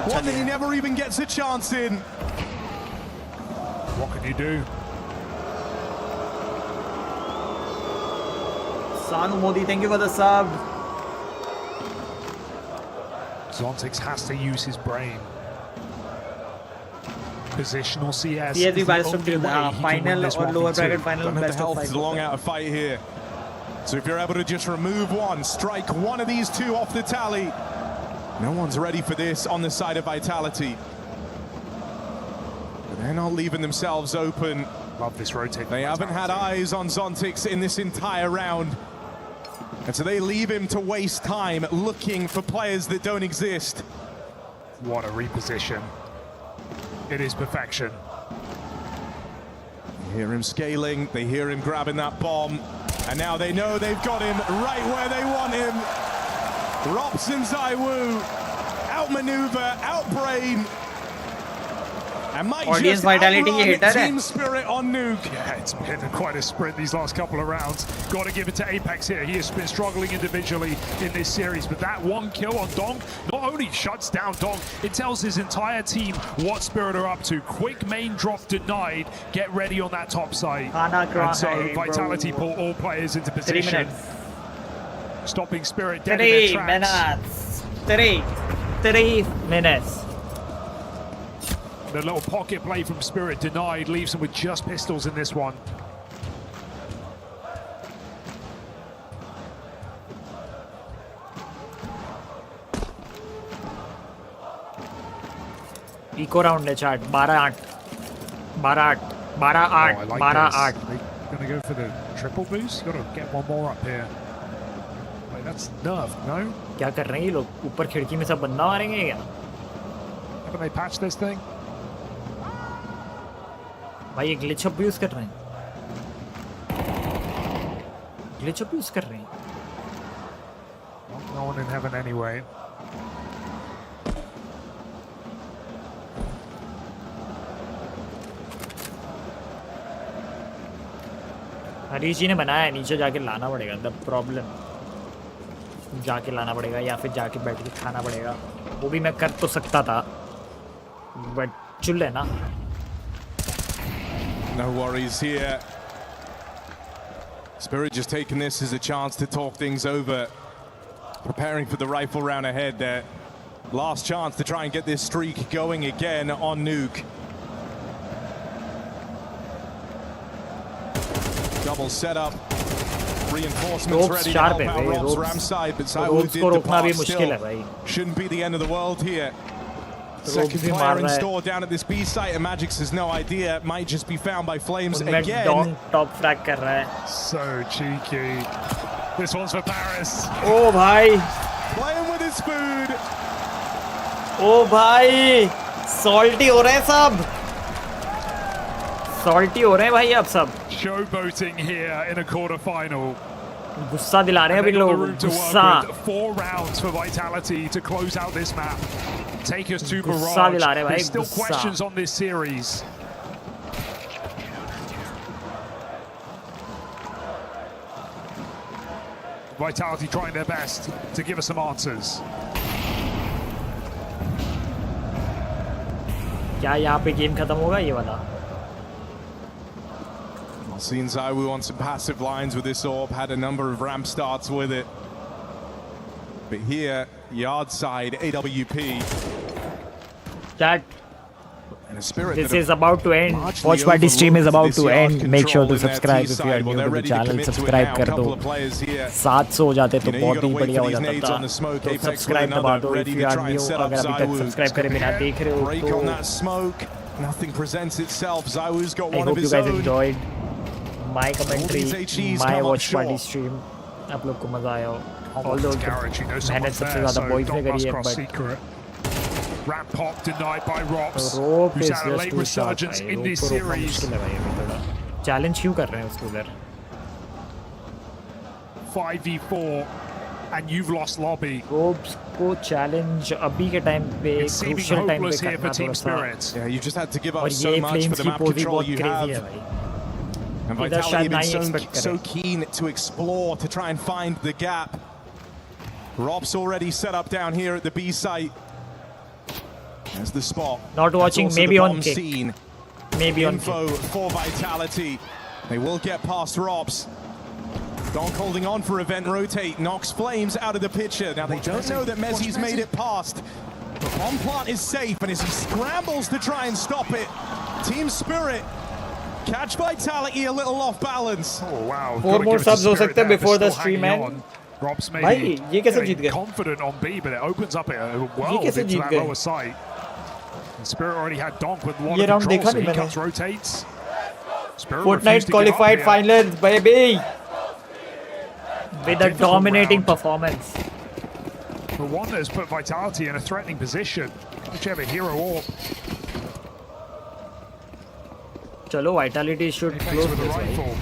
[SPEAKER 6] One that he never even gets a chance in.
[SPEAKER 1] What can you do?
[SPEAKER 4] Sanu Modi, thank you for the sub.
[SPEAKER 1] Zontix has to use his brain. Positional CS.
[SPEAKER 4] CS best of final or lower bracket final best of 5.
[SPEAKER 6] Long out of fight here. So if you're able to just remove one, strike one of these 2 off the tally, no one's ready for this on the side of Vitality. They're not leaving themselves open.
[SPEAKER 1] Love this rotate.
[SPEAKER 6] They haven't had eyes on Zontix in this entire round. And so they leave him to waste time looking for players that don't exist.
[SPEAKER 1] What a reposition. It is perfection.
[SPEAKER 6] They hear him scaling, they hear him grabbing that bomb, and now they know they've got him right where they want him. Rops and Zaiwu, outmaneuver, outbrain, and might
[SPEAKER 4] Audience
[SPEAKER 6] just
[SPEAKER 4] vitality
[SPEAKER 6] outrun
[SPEAKER 4] hitter
[SPEAKER 6] Team Spirit on Nuke.
[SPEAKER 1] Yeah, it's been quite a sprint these last couple of rounds. Got to give it to Apex here. He has been struggling individually in this series, but that one kill on Dong not only shuts down Dong, it tells his entire team what Spirit are up to. Quick main drop denied. Get ready on that top side. And so Vitality pull all players into position. Stopping Spirit dead in their tracks.
[SPEAKER 4] 3 minutes.
[SPEAKER 1] The little pocket play from Spirit denied, leaves them with just pistols in this one.
[SPEAKER 4] Eco round है chat 12-8 12-8 12-8 12-8
[SPEAKER 1] Gonna go for the triple boost. Got to get one more up here. Wait, that's nerfed, no?
[SPEAKER 4] क्या कर रहे हैं ये लोग ऊपर खिड़की में सब बंदा मारेंगे क्या?
[SPEAKER 1] Haven't they patched this thing?
[SPEAKER 4] भाई ये ग्लिच अप यूज कर रहे हैं ग्लिच अप यूज कर रहे हैं
[SPEAKER 1] No one in heaven anyway.
[SPEAKER 4] Harish जी ने बनाया है नीचे जाके लाना पड़ेगा द प्रॉब्लम जाके लाना पड़ेगा या फिर जाके बैठ के खाना पड़ेगा वो भी मैं कर तो सकता था बट चुल है ना
[SPEAKER 6] No worries here. Spirit just taking this as a chance to talk things over. Preparing for the rifle round ahead there. Last chance to try and get this streak going again on Nuke. Double setup. Reinforcements ready to help out Rob's ram side, but Zaiwu did depart still. Shouldn't be the end of the world here. Second player in store down at this B site, and Magix has no idea. Might just be found by Flames again.
[SPEAKER 4] Top frag कर रहा है.
[SPEAKER 1] So cheeky. This one's for Paris.
[SPEAKER 4] Oh भाई.
[SPEAKER 6] Playing with his food.
[SPEAKER 4] Oh भाई. Salty हो रहे हैं सब. Salty हो रहे हैं भाई अब सब.
[SPEAKER 1] Showboating here in a quarter-final.
[SPEAKER 4] गुस्सा दिला रहे हैं अभी लोग. गुस्सा.
[SPEAKER 1] 4 rounds for Vitality to close out this map. Take us to Barrage. There's still questions on this series. Vitality trying their best to give us some answers.
[SPEAKER 4] क्या यहाँ पे गेम खत्म होगा ये वाला?
[SPEAKER 6] Seen Zaiwu on some passive lines with this orb, had a number of ramp starts with it. But here, yard side, AWP.
[SPEAKER 4] Chat.
[SPEAKER 6] And a Spirit
[SPEAKER 4] this is about to end. Watchparty stream is about to end. Make sure to subscribe if you are new to the channel. Subscribe कर दो. 700 हो जाते तो बहुत ही बढ़िया हो जाता था. तो subscribe दबा दो if you are new. अगर अभी तक subscribe करे बिना देख रहे हो तो.
[SPEAKER 6] Nothing presents itself. Zaiwu's got one
[SPEAKER 4] of
[SPEAKER 6] his
[SPEAKER 4] own. I hope you guys
[SPEAKER 6] own.
[SPEAKER 4] enjoyed my commentary, my Watchparty stream. आप लोग को मजा आया हो. Although मेहनत सबसे ज़्यादा boys ने करी है, but
[SPEAKER 1] Ramp pop denied by Rops, who's had a late resurgence in this series.
[SPEAKER 4] Challenge क्यों कर रहे हैं उसको उधर?
[SPEAKER 1] 5v4, and you've lost lobby.
[SPEAKER 4] Rops को challenge अभी के time पे crucial time पे करना थोड़ा सा.
[SPEAKER 6] Yeah, you just had to give up so much for the map control you have. And Vitality have been so keen to explore, to try and find the gap. Rob's already set up down here at the B site. There's the spot.
[SPEAKER 4] Not watching, maybe on kick.
[SPEAKER 6] Scene.
[SPEAKER 4] Maybe on
[SPEAKER 6] info for Vitality. They will get past Robs. Donk holding on for event rotate. Knocks Flames out of the picture. Now they don't know that Mezzi's made it past. The bomb plant is safe, and as he scrambles to try and stop it, Team Spirit catch Vitality a little off balance.
[SPEAKER 1] Oh wow.
[SPEAKER 4] 4 more subs हो सकते हैं before the stream end.
[SPEAKER 1] Robs
[SPEAKER 4] भाई ये कैसे जीत गए?
[SPEAKER 1] Confident on B, but it opens up a world into that lower site. And Spirit already had Donk with a lot
[SPEAKER 4] ये
[SPEAKER 1] of
[SPEAKER 4] round
[SPEAKER 1] control,
[SPEAKER 4] देखा
[SPEAKER 1] so he
[SPEAKER 4] नहीं
[SPEAKER 1] cuts rotates. Spirit
[SPEAKER 4] Fortnite
[SPEAKER 1] refused to give up
[SPEAKER 4] qualified
[SPEAKER 1] here.
[SPEAKER 4] finals, baby, with a dominating performance.
[SPEAKER 1] The one that has put Vitality in a threatening position, whichever hero or
[SPEAKER 4] चलो Vitality should close
[SPEAKER 1] with the
[SPEAKER 4] this
[SPEAKER 1] rifle.
[SPEAKER 4] way.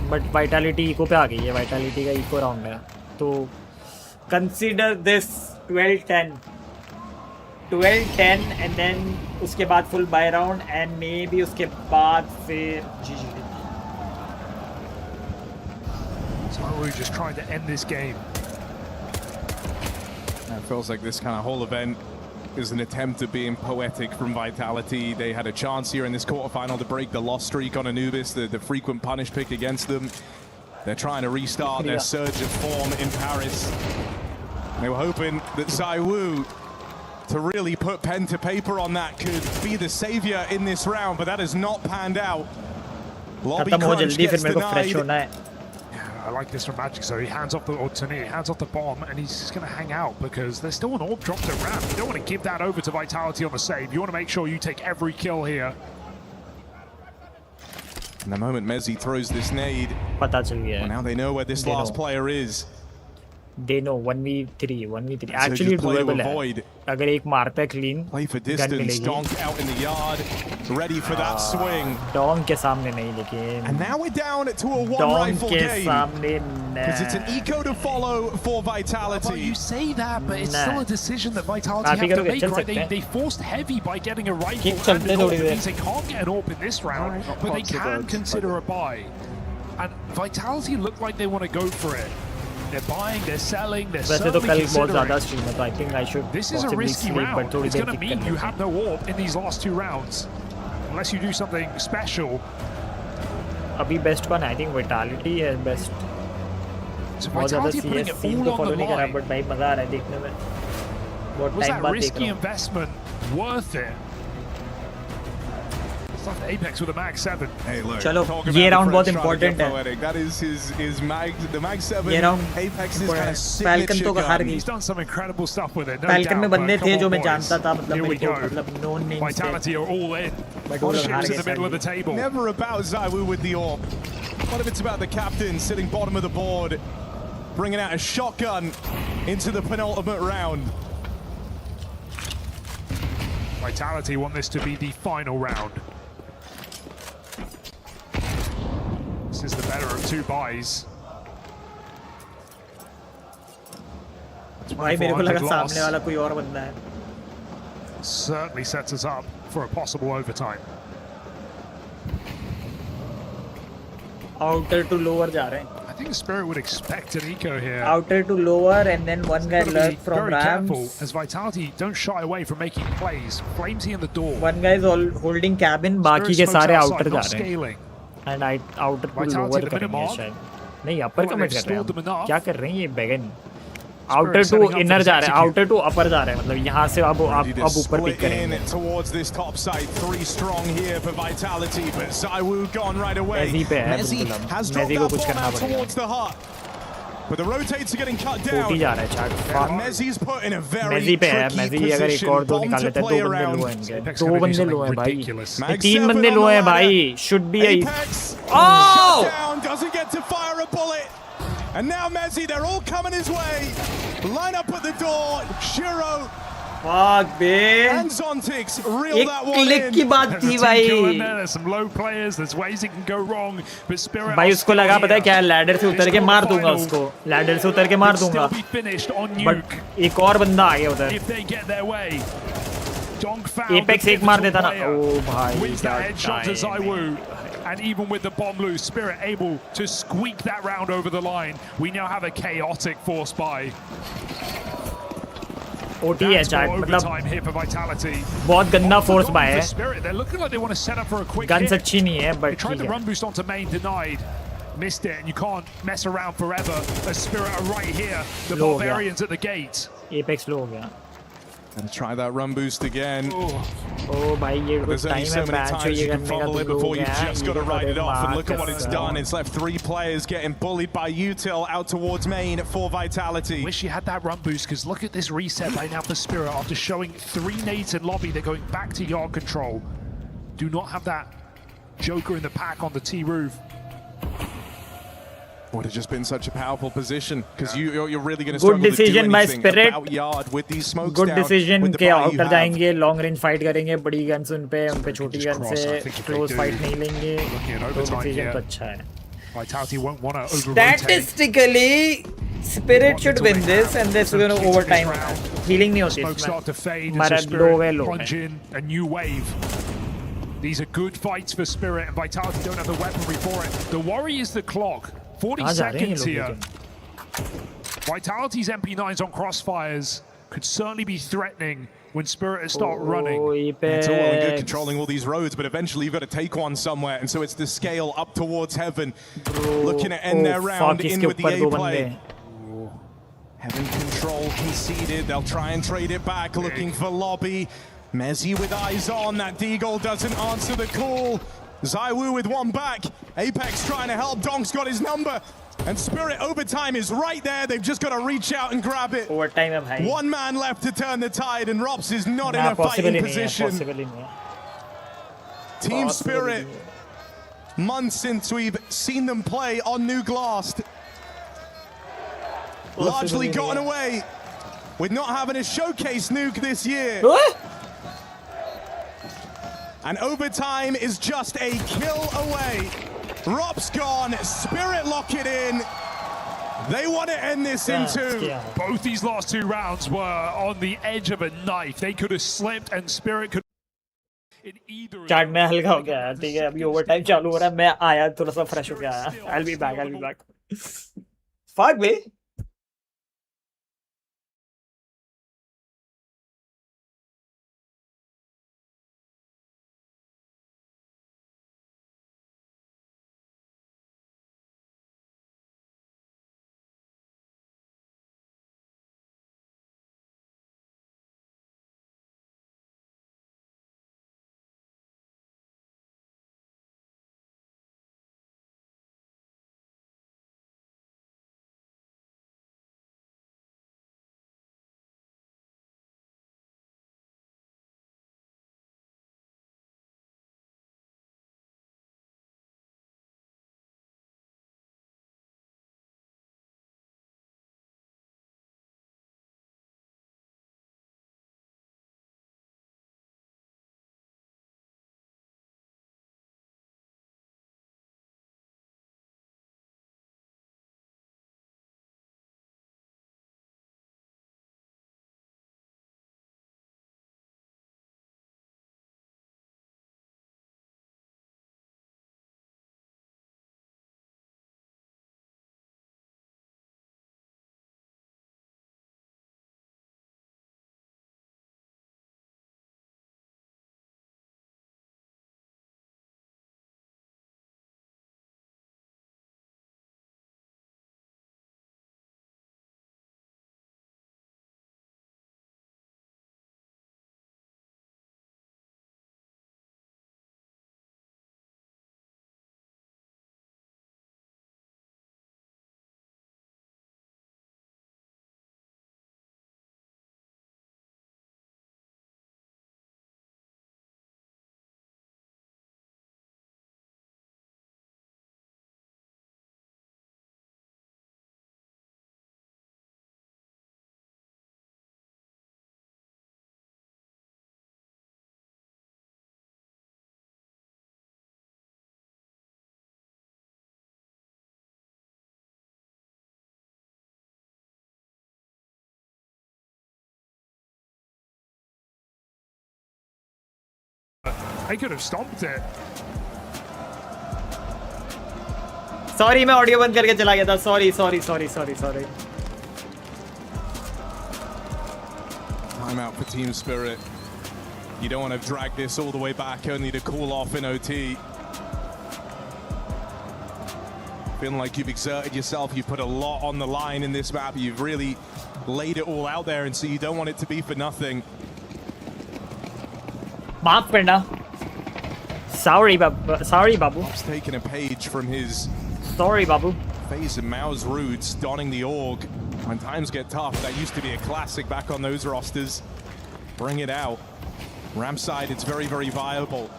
[SPEAKER 4] But Vitality eco पे आ गई है. Vitality का eco round है. तो consider this 12-10 and then उसके बाद full buy round and maybe उसके बाद फिर GG.
[SPEAKER 1] So we're just trying to end this game.
[SPEAKER 6] It feels like this kind of whole event is an attempt at being poetic from Vitality. They had a chance here in this quarterfinal to break the loss streak on Anubis, the frequent punish pick against them. They're trying to restart their surge of form in Paris. They were hoping that ZywOo to really put pen to paper on that could be the savior in this round, but that has not panned out. Lobby crunch gets denied.
[SPEAKER 1] I like this from Magic, so he hands off the hands off the bomb, and he's just going to hang out because there's still an orb dropped around. You don't want to give that over to Vitality on the save. You want to make sure you take every kill here.
[SPEAKER 6] And the moment Mezzi throws this nade,
[SPEAKER 4] पता चल गया.
[SPEAKER 6] now they know where this last player is.
[SPEAKER 4] They know 1v3. Actually doable है. अगर एक मारता है clean,
[SPEAKER 6] play for distance. Donk out in the yard, ready for that swing.
[SPEAKER 4] Donk के सामने नहीं लेकिन.
[SPEAKER 6] And now we're down to a one
[SPEAKER 4] Donk
[SPEAKER 6] rifle
[SPEAKER 4] के
[SPEAKER 6] game.
[SPEAKER 4] सामने
[SPEAKER 6] Because it's an eco to follow for Vitality.
[SPEAKER 1] Well, you say that, but it's still a decision that Vitality have to make, right? They forced heavy by getting a rifle and an orb. It means they can't get an orb in this round, but they can consider a buy. And Vitality look like they want to go for it. They're buying, they're selling, they're
[SPEAKER 4] वैसे तो
[SPEAKER 1] certainly
[SPEAKER 4] कल बहुत ज़्यादा
[SPEAKER 1] considering.
[SPEAKER 4] stream है, तो I think I should
[SPEAKER 1] This is a
[SPEAKER 4] possibly
[SPEAKER 1] risky
[SPEAKER 4] sleep, but
[SPEAKER 1] round.
[SPEAKER 4] थोड़ी
[SPEAKER 1] It's
[SPEAKER 4] there
[SPEAKER 1] going to
[SPEAKER 4] kick
[SPEAKER 1] mean
[SPEAKER 4] करने
[SPEAKER 1] you
[SPEAKER 4] से.
[SPEAKER 1] have no orb in these last two rounds. Unless you do something special.
[SPEAKER 4] अभी best कौन है? I think Vitality है best.
[SPEAKER 1] So
[SPEAKER 4] बहुत ज़्यादा
[SPEAKER 1] Vitality putting
[SPEAKER 4] CS
[SPEAKER 1] it
[SPEAKER 4] scene
[SPEAKER 1] all
[SPEAKER 4] तो
[SPEAKER 1] on
[SPEAKER 4] follow
[SPEAKER 1] the
[SPEAKER 4] नहीं करा,
[SPEAKER 1] line.
[SPEAKER 4] but भाई मज़ा आ रहा है देखने में. बहुत
[SPEAKER 1] Was
[SPEAKER 4] time
[SPEAKER 1] that
[SPEAKER 4] बाद देख
[SPEAKER 1] risky
[SPEAKER 4] रहा हूँ.
[SPEAKER 1] investment worth it? It's like Apex with a Mag 7.
[SPEAKER 6] Hey, look,
[SPEAKER 4] चलो
[SPEAKER 6] talk
[SPEAKER 4] ये
[SPEAKER 6] about
[SPEAKER 4] round
[SPEAKER 6] the
[SPEAKER 4] बहुत
[SPEAKER 6] French trying to
[SPEAKER 4] important
[SPEAKER 6] get
[SPEAKER 4] है.
[SPEAKER 6] poetic. That is his Mag, the Mag 7.
[SPEAKER 4] ये round
[SPEAKER 6] Apex is kind of
[SPEAKER 4] Falcon
[SPEAKER 6] signature
[SPEAKER 4] तो हार
[SPEAKER 6] gun.
[SPEAKER 4] गई.
[SPEAKER 1] He's done some incredible stuff with it. No
[SPEAKER 4] Falcon में
[SPEAKER 1] doubt,
[SPEAKER 4] बंदे
[SPEAKER 1] but
[SPEAKER 4] थे
[SPEAKER 1] come
[SPEAKER 4] जो
[SPEAKER 1] on,
[SPEAKER 4] मैं
[SPEAKER 1] boys.
[SPEAKER 4] जानता था, मतलब
[SPEAKER 1] Here we
[SPEAKER 4] मेरे को
[SPEAKER 1] go.
[SPEAKER 4] मतलब known names थे.
[SPEAKER 1] Vitality are all in.
[SPEAKER 4] But वो लोग हार
[SPEAKER 1] Ships in
[SPEAKER 4] गए
[SPEAKER 1] the middle of the
[SPEAKER 4] sadly.
[SPEAKER 1] table.
[SPEAKER 6] Never about ZywOo with the orb. What if it's about the captain sitting bottom of the board, bringing out a shotgun into the penultimate round?
[SPEAKER 1] Vitality want this to be the final round. This is the better of two buys.
[SPEAKER 4] भाई मेरे को लगा
[SPEAKER 1] 2400 loss
[SPEAKER 4] सामने वाला कोई और बंदा है.
[SPEAKER 1] certainly sets us up for a possible overtime.
[SPEAKER 4] Outer to lower जा रहे हैं.
[SPEAKER 1] I think Spirit would expect an eco here.
[SPEAKER 4] Outer to lower and then one guy
[SPEAKER 1] Gotta be
[SPEAKER 4] lurk from
[SPEAKER 1] very careful
[SPEAKER 4] ramps.
[SPEAKER 1] as Vitality don't shy away from making plays. Flamesy in the door.
[SPEAKER 4] One guy is all holding cabin, बाकी के
[SPEAKER 1] Spirit
[SPEAKER 4] सारे
[SPEAKER 1] smokes
[SPEAKER 4] outer
[SPEAKER 1] outside,
[SPEAKER 4] जा
[SPEAKER 1] not
[SPEAKER 4] रहे हैं.
[SPEAKER 1] scaling.
[SPEAKER 4] And I outer to
[SPEAKER 1] Vitality
[SPEAKER 4] lower
[SPEAKER 1] at the minute
[SPEAKER 4] करेंगे
[SPEAKER 1] mark.
[SPEAKER 4] शायद. नहीं upper
[SPEAKER 1] Oh,
[SPEAKER 4] commit
[SPEAKER 1] they've
[SPEAKER 4] कर रहे
[SPEAKER 1] stalled them
[SPEAKER 4] हैं.
[SPEAKER 1] enough.
[SPEAKER 4] क्या कर रहे हैं ये बेगन? Outer to
[SPEAKER 1] setting up for
[SPEAKER 4] inner
[SPEAKER 1] this
[SPEAKER 4] जा रहे हैं.
[SPEAKER 1] execute.
[SPEAKER 4] Outer to upper जा रहे हैं. मतलब यहाँ से अब
[SPEAKER 6] Ready to
[SPEAKER 4] ऊपर pick
[SPEAKER 6] split
[SPEAKER 4] करेंगे.
[SPEAKER 6] in towards this top side. 3 strong here for Vitality, but ZywOo gone right away.
[SPEAKER 4] Mezzi पे है
[SPEAKER 6] Mezzi
[SPEAKER 4] बिल्कुल अब.
[SPEAKER 6] has dropped
[SPEAKER 4] Mezzi को
[SPEAKER 6] that
[SPEAKER 4] कुछ
[SPEAKER 6] bomb
[SPEAKER 4] करना
[SPEAKER 6] out
[SPEAKER 4] पड़ेगा.
[SPEAKER 6] towards the heart. But the rotates are getting cut
[SPEAKER 4] 40
[SPEAKER 6] down.
[SPEAKER 4] जा रहा है chart.
[SPEAKER 6] And Mezzi's put in a very
[SPEAKER 4] Mezzi पे है.
[SPEAKER 6] tricky
[SPEAKER 4] Mezzi अगर एक
[SPEAKER 6] position.
[SPEAKER 4] और दो
[SPEAKER 6] Bomb
[SPEAKER 4] निकाल
[SPEAKER 6] to
[SPEAKER 4] लेता है,
[SPEAKER 6] play
[SPEAKER 4] दो बंदे
[SPEAKER 6] around.
[SPEAKER 4] लो हैं.
[SPEAKER 1] Apex
[SPEAKER 4] दो
[SPEAKER 1] gonna do
[SPEAKER 4] बंदे
[SPEAKER 1] something
[SPEAKER 4] लो हैं भाई.
[SPEAKER 1] ridiculous.
[SPEAKER 6] Mag
[SPEAKER 4] 3
[SPEAKER 6] 7
[SPEAKER 4] बंदे
[SPEAKER 6] on
[SPEAKER 4] लो
[SPEAKER 6] the
[SPEAKER 4] हैं
[SPEAKER 6] ladder.
[SPEAKER 4] भाई. Should be a
[SPEAKER 6] Apex
[SPEAKER 4] Oh!
[SPEAKER 6] shut down, doesn't get to fire a bullet. And now Mezzi, they're all coming his way. Line up at the door. Shiro
[SPEAKER 4] Fuck बे.
[SPEAKER 6] and Zontix reel
[SPEAKER 4] एक
[SPEAKER 6] that one
[SPEAKER 4] click
[SPEAKER 6] in.
[SPEAKER 4] की बात
[SPEAKER 1] There's a
[SPEAKER 4] थी
[SPEAKER 1] team kill in
[SPEAKER 4] भाई.
[SPEAKER 1] there. There's some low players. There's ways it can go wrong. But Spirit
[SPEAKER 4] भाई
[SPEAKER 1] are
[SPEAKER 4] उसको
[SPEAKER 1] still
[SPEAKER 4] लगा पता है
[SPEAKER 1] here.
[SPEAKER 4] क्या लैडर से उतर के
[SPEAKER 1] This
[SPEAKER 4] मार दूंगा
[SPEAKER 1] quarterfinal
[SPEAKER 4] उसको. लैडर से उतर के मार
[SPEAKER 1] could
[SPEAKER 4] दूंगा.
[SPEAKER 1] still be finished on
[SPEAKER 4] But
[SPEAKER 1] nuke
[SPEAKER 4] एक और बंदा आ गया उधर.
[SPEAKER 1] if they get their way. Donk found
[SPEAKER 4] Apex
[SPEAKER 1] the
[SPEAKER 4] एक मार
[SPEAKER 1] pivotal
[SPEAKER 4] देता ना.
[SPEAKER 1] player.
[SPEAKER 4] ओ भाई
[SPEAKER 1] Wins that headshot to
[SPEAKER 4] क्या
[SPEAKER 1] ZywOo. And even with the bomb loose, Spirit able to squeak that round over the line. We now have a chaotic force buy.
[SPEAKER 4] OT है
[SPEAKER 1] That's
[SPEAKER 4] chart
[SPEAKER 1] more
[SPEAKER 4] मतलब
[SPEAKER 1] overtime here for Vitality.
[SPEAKER 4] बहुत गंदा force
[SPEAKER 1] For
[SPEAKER 4] bye है.
[SPEAKER 1] Spirit, they're looking like they want to set up for a quick
[SPEAKER 4] guns
[SPEAKER 1] hit.
[SPEAKER 4] अच्छी नहीं है
[SPEAKER 1] They
[SPEAKER 4] but
[SPEAKER 1] tried
[SPEAKER 4] ठीक
[SPEAKER 1] the
[SPEAKER 4] है.
[SPEAKER 1] run boost onto main, denied. Missed it, and you can't mess around forever. As Spirit are right here. The
[SPEAKER 4] Low हो गया.
[SPEAKER 1] Barbarians at the gate.
[SPEAKER 4] Apex लो हो गया.
[SPEAKER 6] Gonna try that run boost again.
[SPEAKER 1] Oh.
[SPEAKER 4] Oh, भाई ये
[SPEAKER 6] There's only so many times you can fumble it before you've just got to write it off, and look at what it's done. It's left 3 players getting bullied by Util out towards main for Vitality.
[SPEAKER 1] Wish you had that run boost, because look at this reset right now for Spirit. After showing 3 nades in lobby, they're going back to yard control. Do not have that Joker in the pack on the T roof.
[SPEAKER 6] Would have just been such a powerful position, because you're really going to struggle
[SPEAKER 4] Good decision
[SPEAKER 6] to do
[SPEAKER 4] by
[SPEAKER 6] anything
[SPEAKER 4] Spirit.
[SPEAKER 6] about yard with these smokes
[SPEAKER 4] Good
[SPEAKER 6] down,
[SPEAKER 4] decision
[SPEAKER 6] with the
[SPEAKER 4] के
[SPEAKER 6] buy you
[SPEAKER 4] outer
[SPEAKER 6] have.
[SPEAKER 4] जाएंगे, long range fight करेंगे, बड़ी guns उन पे छोटी gun से close fight नहीं लेंगे. तो डिसीजन तो अच्छा है.
[SPEAKER 1] Vitality won't want to over-rotate.
[SPEAKER 4] Statistically, Spirit should win this, and this is going to overtime. Healing नहीं होती
[SPEAKER 1] Smoke start to fade
[SPEAKER 4] इसमें.
[SPEAKER 1] as Spirit plunge in a new wave. These are good fights for Spirit, and Vitality don't have the weaponry for it. The worry is the clock. 40 seconds here. Vitality's MP9s on crossfires could certainly be threatening when Spirit start running.
[SPEAKER 6] It's all well and good controlling all these roads, but eventually you've got to take one somewhere, and so it's the scale up towards Heaven. Looking to end their round in with the A-play. Heaven control conceded. They'll try and trade it back, looking for lobby. Mezzi with eyes on. That Deagle doesn't answer the call. Zaiwu with one back. Apex trying to help. Donk's got his number. And Spirit overtime is right there. They've just got to reach out and grab it.
[SPEAKER 4] Overtime है भाई.
[SPEAKER 6] One man left to turn the tide, and Rops is not in a fighting position. Team Spirit, months since we've seen them play on new glass, largely gotten away with not having a showcase nuke this year. And overtime is just a kill away. Rops gone, Spirit lock it in. They want to end this in 2.
[SPEAKER 1] Both these last 2 rounds were on the edge of a knife. They could have slipped, and Spirit could.
[SPEAKER 4] Chat में हल्का हो गया. ठीक है, अभी overtime चालू हो रहा है. मैं आया थोड़ा सा fresh हो गया. I'll be back. Fuck me.
[SPEAKER 1] They could have stomped it.
[SPEAKER 4] Sorry, मैं ऑडियो बंद करके चला गया था. Sorry.
[SPEAKER 6] Time out for Team Spirit. You don't want to drag this all the way back, only to cool off in OT. Feeling like you've exerted yourself, you put a lot on the line in this map. You've really laid it all out there, and so you don't want it to be for nothing.
[SPEAKER 4] माफ करना. Sorry, Babu.
[SPEAKER 6] He's taking a page from his
[SPEAKER 4] Sorry, Babu.
[SPEAKER 6] face and Mao's roots, donning the org. When times get tough, that used to be a classic back on those rosters. Bring it out. Ram side, it's very, very viable.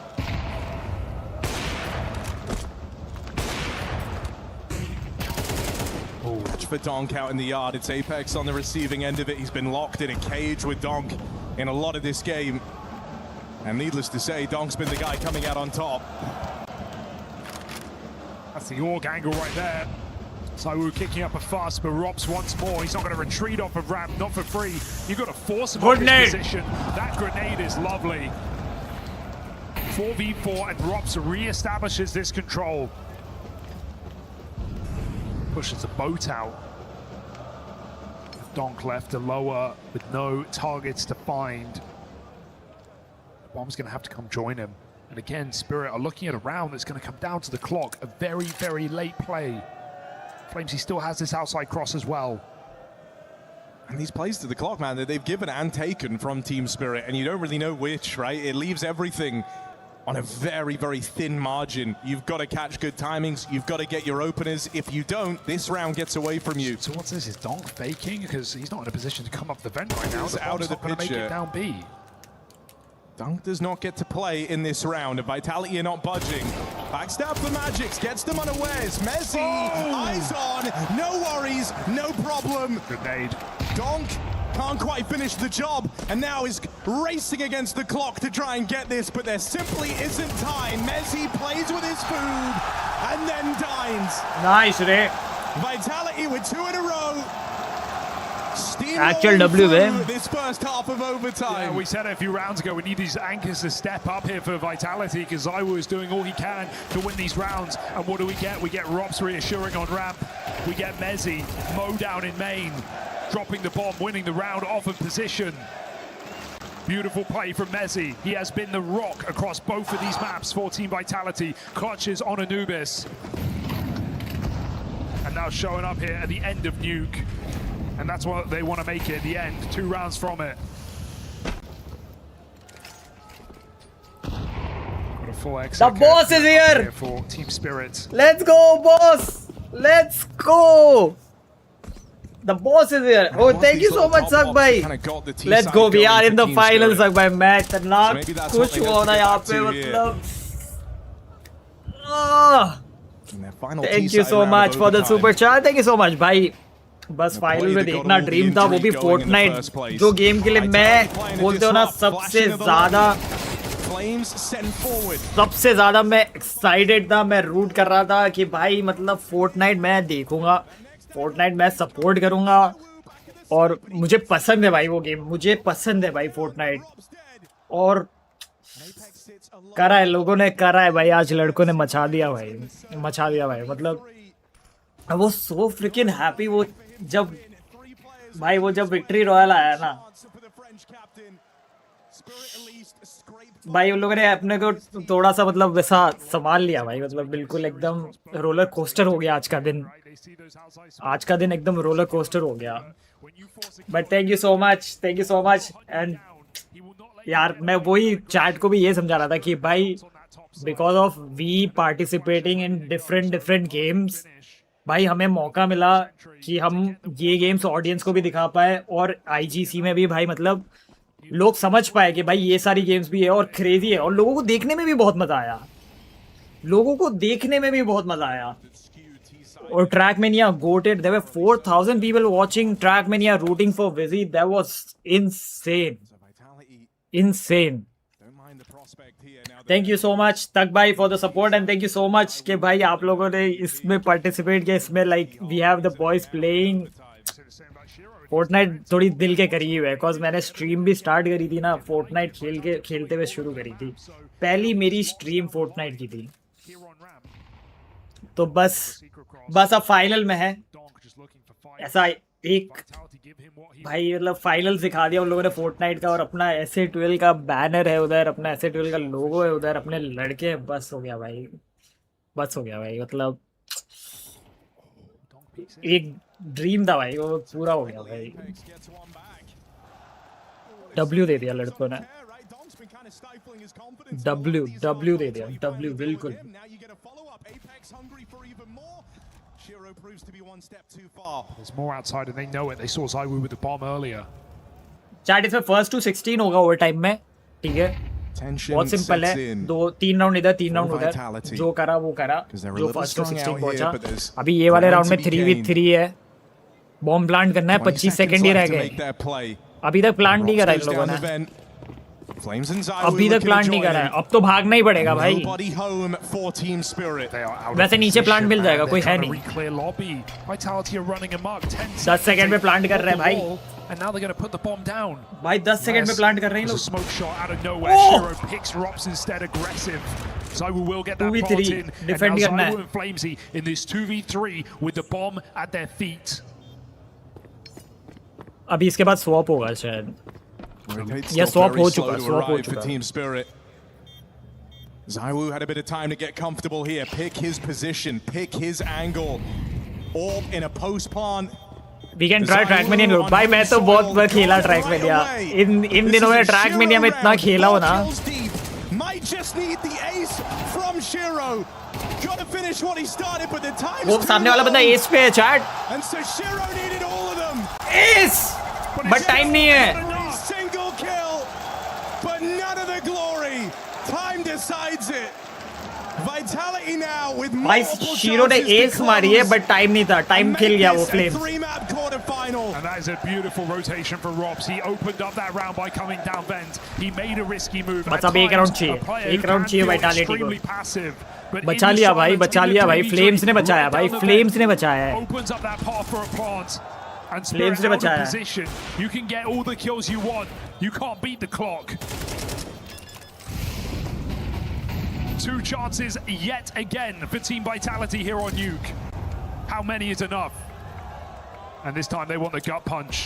[SPEAKER 6] Catch for Donk out in the yard. It's Apex on the receiving end of it. He's been locked in a cage with Donk in a lot of this game. And needless to say, Donk's been the guy coming out on top.
[SPEAKER 1] That's the org angle right there. Saiwu kicking up a fuss, but Rops once more. He's not going to retreat off of Ramp, not for free. You've got to force him off his position. That grenade is lovely. 4v4, and Rops re-establishes this control. Pushes the boat out. Donk left to lower with no targets to find. The bomb's going to have to come join him. And again, Spirit are looking at a round that's going to come down to the clock. A very, very late play. Flames, he still has this outside cross as well.
[SPEAKER 6] And these plays to the clock, man, that they've given and taken from Team Spirit, and you don't really know which, right? It leaves everything on a very, very thin margin. You've got to catch good timings. You've got to get your openers. If you don't, this round gets away from you.
[SPEAKER 1] So what's this? Is Donk faking? Because he's not in a position to come up the vent right now.
[SPEAKER 6] He's out of the
[SPEAKER 1] picture. Make it down B.
[SPEAKER 6] Donk does not get to play in this round. Vitality are not budging. Backstab for Magics, gets them unawares. Messi, eyes on, no worries, no problem.
[SPEAKER 1] Grenade.
[SPEAKER 6] Donk can't quite finish the job, and now is racing against the clock to try and get this, but there simply isn't time. Messi plays with his food, and then dines.
[SPEAKER 4] Nice, Ray.
[SPEAKER 6] Vitality with 2 in a row.
[SPEAKER 4] Actual W,
[SPEAKER 6] this first half of overtime.
[SPEAKER 1] Yeah, we said it a few rounds ago, we need these anchors to step up here for Vitality, because Zaiwu is doing all he can to win these rounds. And what do we get? We get Rops reassuring on ramp. We get Mezzi, Mo down in main, dropping the bomb, winning the round off of position. Beautiful play from Mezzi. He has been the rock across both of these maps for Team Vitality. Clutches on Anubis. And now showing up here at the end of Nuke. And that's what they want to make it at the end. 2 rounds from it. Got a full X.
[SPEAKER 4] The boss is here
[SPEAKER 1] for Team Spirit.
[SPEAKER 4] Let's go, boss. Let's go. The boss is here. Oh, thank you so much, Sak bhai. Let's go. We are in the finals, Sak bhai. Match खतरनाक कुछ हो रहा है यहाँ पे मतलब. Thank you so much for the super chat. Thank you so much, भाई. बस फाइनल में देखना ड्रीम था, वो भी फोर्टनाइट, जो गेम के लिए मैं बोलते हो ना सबसे ज्यादा मैं एक्साइटेड था, मैं रूट कर रहा था कि भाई मतलब फोर्टनाइट मैं देखूंगा, फोर्टनाइट मैं सपोर्ट करूंगा, और मुझे पसंद है भाई वो गेम, मुझे पसंद है भाई फोर्टनाइट, और करा है लोगों ने, करा है भाई, आज लड़कों ने मचा दिया भाई, मचा दिया भाई. मतलब वो सो फ्रिकिन हैप्पी वो जब भाई वो जब विक्ट्री रॉयल आया ना भाई, उन लोगों ने अपने को थोड़ा सा मतलब वैसा संभाल लिया भाई, मतलब बिल्कुल एकदम रोलर कोस्टर हो गया आज का दिन, आज का दिन एकदम रोलर कोस्टर हो गया. But thank you so much. And यार मैं वही चैट को भी ये समझा रहा था कि भाई because of we participating in different games, भाई हमें मौका मिला कि हम ये गेम्स ऑडियंस को भी दिखा पाए, और आईजीसी में भी भाई मतलब लोग समझ पाए कि भाई ये सारी गेम्स भी है और क्रेजी है, और लोगों को देखने में भी बहुत मजा आया, लोगों को देखने में भी बहुत मजा आया. और Trackmania goated, there were 4000 people watching Trackmania rooting for विजी, that was insane. Thank you so much तक भाई for the support, and thank you so much कि भाई आप लोगों ने इसमें पार्टिसिपेट किया, इसमें like we have the boys playing Fortnite, थोड़ी दिल के करीब है, बिकॉज मैंने स्ट्रीम भी स्टार्ट करी थी ना, फोर्टनाइट खेलते हुए शुरू करी थी, पहली मेरी स्ट्रीम फोर्टनाइट की थी. तो बस अब फाइनल में है, ऐसा एक भाई मतलब फाइनल सिखा दिया उन लोगों ने फोर्टनाइट का, और अपना SA12 का बैनर है उधर, अपना SA12 का लोगो है उधर, अपने लड़के, बस हो गया भाई, बस हो गया भाई. मतलब एक ड्रीम था भाई, वो पूरा हो गया भाई. W दे दिया लड़कों ने. W दे दिया, W बिल्कुल.
[SPEAKER 1] There's more outside and they know it. They saw Zaiwu with the bomb earlier.
[SPEAKER 4] Chat इसमें first to 16 होगा ओवरटाइम में, ठीक है? बहुत सिंपल है. 3 राउंड इधर 3 राउंड उधर. जो करा वो करा. जो फर्स्ट टू 16 पहुंचा. अभी ये वाले राउंड में 3v3 है. बॉम्ब प्लांट करना है. 25 सेकंड ही रह गए. अभी तक प्लांट नहीं करा इन लोगों ने. अभी तक प्लांट नहीं करा है. अब तो भागना ही पड़ेगा भाई. वैसे नीचे प्लांट मिल जाएगा, कोई है नहीं. 10 सेकंड में प्लांट कर रहे हैं भाई.
[SPEAKER 1] And now they're going to put the bomb down.
[SPEAKER 4] भाई 10 सेकंड में प्लांट कर रहे हैं लोग.
[SPEAKER 1] Smoke shot out of nowhere. Shiro picks Rops instead aggressive. Zaiwu will get that plant in. And now Zaiwu and Flamesy in this 2v3 with the bomb at their feet.
[SPEAKER 4] अभी इसके बाद swap होगा शायद. या swap हो चुका.
[SPEAKER 6] Team Spirit. Zaiwu had a bit of time to get comfortable here. Pick his position. Pick his angle. All in a post plant.
[SPEAKER 4] We can try Trackmania look. भाई मैं तो बहुत बार खेला Trackmania. इन दिनों में Trackmania में इतना खेला हो ना.
[SPEAKER 6] Might just need the ace from Shiro. Got to finish what he started, but the time.
[SPEAKER 4] वो सामने वाला बंदा ace पे है chat.
[SPEAKER 6] And so Shiro needed all of them.
[SPEAKER 4] Ace. But time नहीं है.
[SPEAKER 6] Single kill, but none of the glory. Time decides it. Vitality now with
[SPEAKER 4] भाई shero ने एस मारी है बट टाइम नहीं था. टाइम खेल गया वो flame.
[SPEAKER 1] And that is a beautiful rotation for Robs. He opened up that round by coming down vent. He made a risky move.
[SPEAKER 4] बस अब एक राउंड चाहिए. एक राउंड चाहिए वाइटैलिटी को. बचा लिया भाई. बचा लिया भाई. फ्लेम्स ने बचाया भाई. फ्लेम्स ने बचाया है.
[SPEAKER 1] Opens up that path for a plant. And
[SPEAKER 4] flames ने बचाया.
[SPEAKER 1] position. You can get all the kills you want. You can't beat the clock. 2 chances yet again for Team Vitality here on Nuke. How many is enough? And this time they want the gut punch.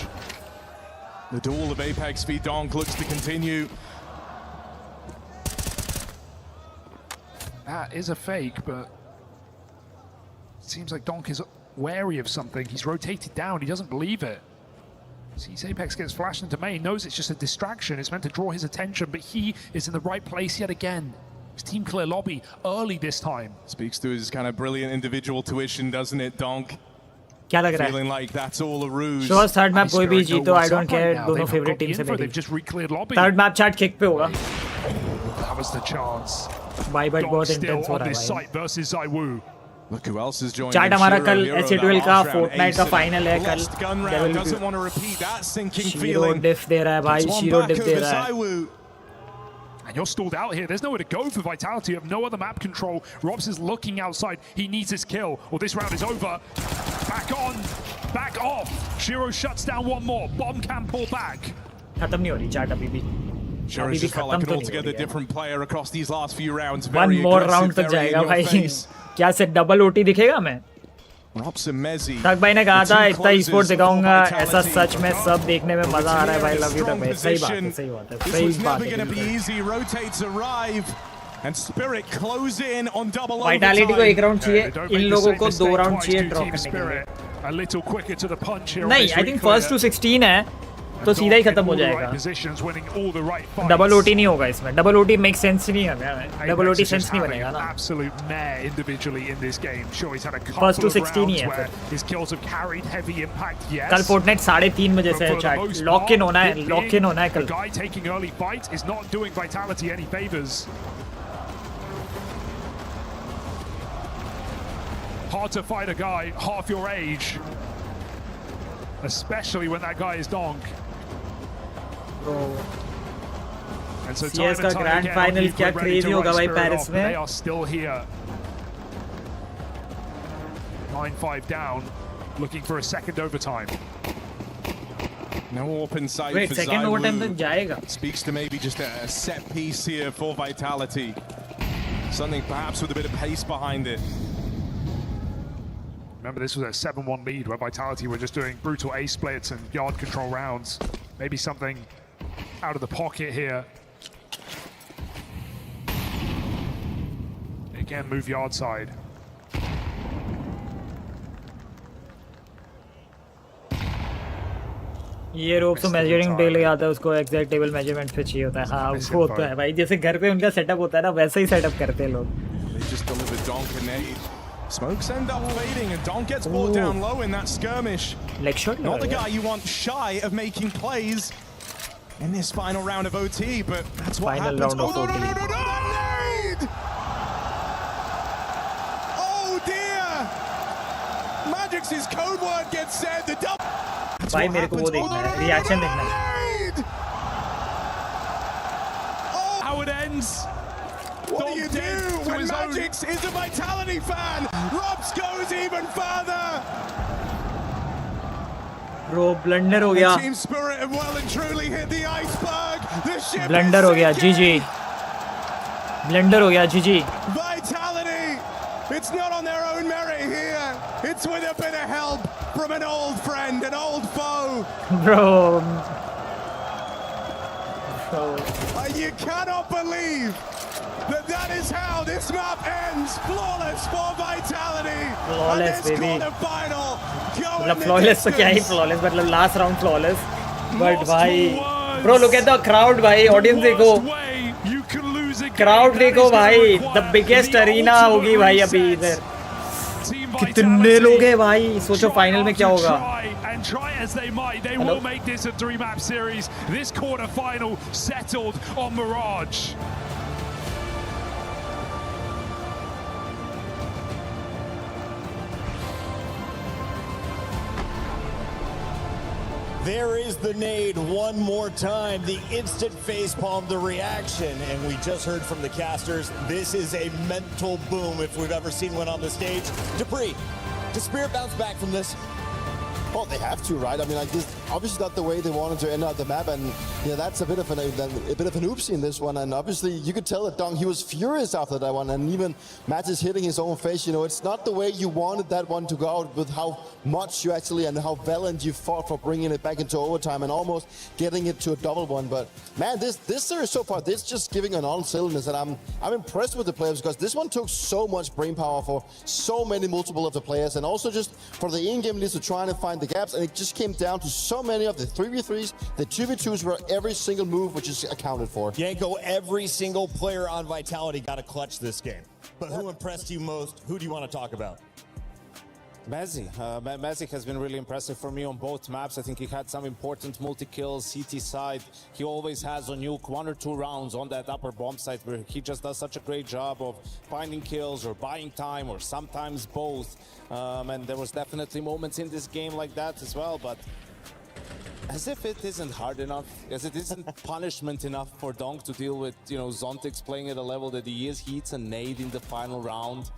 [SPEAKER 6] The duel of Apex v Donk looks to continue.
[SPEAKER 1] That is a fake, but it seems like Donk is wary of something. He's rotated down. He doesn't believe it. Sees Apex gets flashed into main, knows it's just a distraction. It's meant to draw his attention, but he is in the right place yet again. It's team clear lobby early this time.
[SPEAKER 6] Speaks to his kind of brilliant individual tuition, doesn't it, Donk?
[SPEAKER 4] क्या लग रहा है?
[SPEAKER 6] Feeling like that's all a ruse.
[SPEAKER 4] Sure, third map कोई भी जीतो, I don't care. दोनों favorite teams है मेरी.
[SPEAKER 1] They've just recleared lobby.
[SPEAKER 4] Third map chat kick पे होगा.
[SPEAKER 1] That was the chance.
[SPEAKER 4] Bye bye बहुत intense हो रहा है भाई.
[SPEAKER 1] Site versus Zaiwu.
[SPEAKER 6] Look who else is joining.
[SPEAKER 4] Chat हमारा कल SC12 का Fortnite का final है कल.
[SPEAKER 6] Doesn't want to repeat that sinking
[SPEAKER 4] Shiro
[SPEAKER 6] feeling.
[SPEAKER 4] diff दे रहा है भाई. Shiro diff दे रहा है.
[SPEAKER 1] And you're stalled out here. There's nowhere to go for Vitality. You have no other map control. Robs is looking outside. He needs his kill, or this round is over. Back on, back off. Shiro shuts down one more. Bomb can pull back.
[SPEAKER 4] खत्म नहीं हो रही chat अभी भी.
[SPEAKER 6] Shiro's just felt like an altogether different player across these last few rounds.
[SPEAKER 4] One more round तक जाएगा भाई. क्या से डबल ओटी दिखेगा मैं? तक भाई ने कहा था इतना e-sport दिखाऊंगा. ऐसा सच में सब देखने में मजा आ रहा है भाई. लव यू तक भाई. सही बात है. सही बात है. सही बात है. वाइटैलिटी को एक राउंड चाहिए. इन लोगों को 2 राउंड चाहिए ड्रॉ करने के लिए. नहीं, आई थिंक फर्स्ट टू 16 है तो सीधा ही खत्म हो जाएगा. डबल ओटी नहीं होगा इसमें. डबल ओटी मेक सेंस नहीं है. डबल ओटी सेंस नहीं बनेगा ना. फर्स्ट टू 16 ही है फिर. कल फोर्टनाइट 3:30 बजे से है चैट. लॉक इन होना है. लॉक इन होना है कल.
[SPEAKER 1] Hard to fight a guy half your age, especially when that guy is Donk. And so
[SPEAKER 4] CS का ग्रैंड फाइनल क्या क्रेजी होगा भाई पेरिस में.
[SPEAKER 1] They are still here. 9-5 down, looking for a second overtime.
[SPEAKER 6] No open sight
[SPEAKER 4] Wait,
[SPEAKER 6] for
[SPEAKER 4] second overtime तक जाएगा.
[SPEAKER 6] Speaks to maybe just a set piece here for Vitality. Something perhaps with a bit of pace behind it.
[SPEAKER 1] Remember, this was a 7-1 lead where Vitality were just doing brutal A splits and yard control rounds. Maybe something out of the pocket here. Again, move yard side.
[SPEAKER 4] ये रोप तो measuring day ले आता है उसको exact table measurement पे चाहिए होता है हाँ वो तो है भाई जैसे घर पे उनका सेटअप होता है ना वैसा ही सेटअप करते हैं लोग
[SPEAKER 6] Smokes end up fading and Donk gets brought down low in that skirmish.
[SPEAKER 4] Leg shot.
[SPEAKER 6] Not the guy you want shy of making plays in this final round of OT, but that's what
[SPEAKER 4] Final
[SPEAKER 6] happens.
[SPEAKER 4] round of OT.
[SPEAKER 6] That nade! Oh dear! Magic's code word gets said. The double.
[SPEAKER 4] भाई मेरे को वो देखना है reaction देखना है
[SPEAKER 19] How it ends.
[SPEAKER 6] What do you do when Magic's is a Vitality fan? Robs goes even further.
[SPEAKER 4] Bro, blunder हो गया.
[SPEAKER 6] Team Spirit have well and truly hit the iceberg. The ship
[SPEAKER 4] blunder हो गया, GG. Blunder हो गया, GG.
[SPEAKER 6] Vitality, it's not on their own merit here. It's with a bit of help from an old friend, an old foe.
[SPEAKER 4] Bro.
[SPEAKER 6] You cannot believe that is how this map ends. Flawless for Vitality.
[SPEAKER 4] Flawless, baby.
[SPEAKER 6] Final.
[SPEAKER 4] मतलब flawless तो क्या ही flawless मतलब last round flawless. But भाई, bro look at the crowd भाई, audience देखो. Crowd देखो भाई, the biggest arena होगी भाई अभी इधर. कितने लोग हैं भाई, सोचो फाइनल में क्या होगा.
[SPEAKER 19] And try as they might, they will make this a 3-map series. This quarter final settled on Mirage.
[SPEAKER 2] There is the nade one more time, the instant facepalm, the reaction, and we just heard from the casters, this is a mental boom if we've ever seen one on the stage. GPAY, does Spirit bounce back from this?
[SPEAKER 9] Well, they have to, right? I mean, like this, obviously not the way they wanted to end out the map, and yeah, that's a bit of an oopsie in this one. And obviously, you could tell that Dong, he was furious after that one, and even Matt is hitting his own face. You know, it's not the way you wanted that one to go out with how much you actually and how valiant you fought for bringing it back into overtime and almost getting it to a double one. But man, this series so far, this just giving an on-silliness, and I'm impressed with the players because this one took so much brain power for so many multiple of the players, and also just for the in-game leads to trying to find the gaps, and it just came down to so many of the 3v3s, the 2v2s were every single move which is accounted for.
[SPEAKER 2] Yanko, every single player on Vitality got a clutch this game. But who impressed you most? Who do you want to talk about?
[SPEAKER 22] Mazzy has been really impressive for me on both maps. I think he had some important multi-kills, CT side. He always has on Nuke 1 or 2 rounds on that upper bomb site where he just does such a great job of finding kills or buying time or sometimes both. And there was definitely moments in this game like that as well, but as if it isn't hard enough, as it isn't punishment enough for Donk to deal with, you know, Zontix playing at a level that he is. He hits a nade in the final round.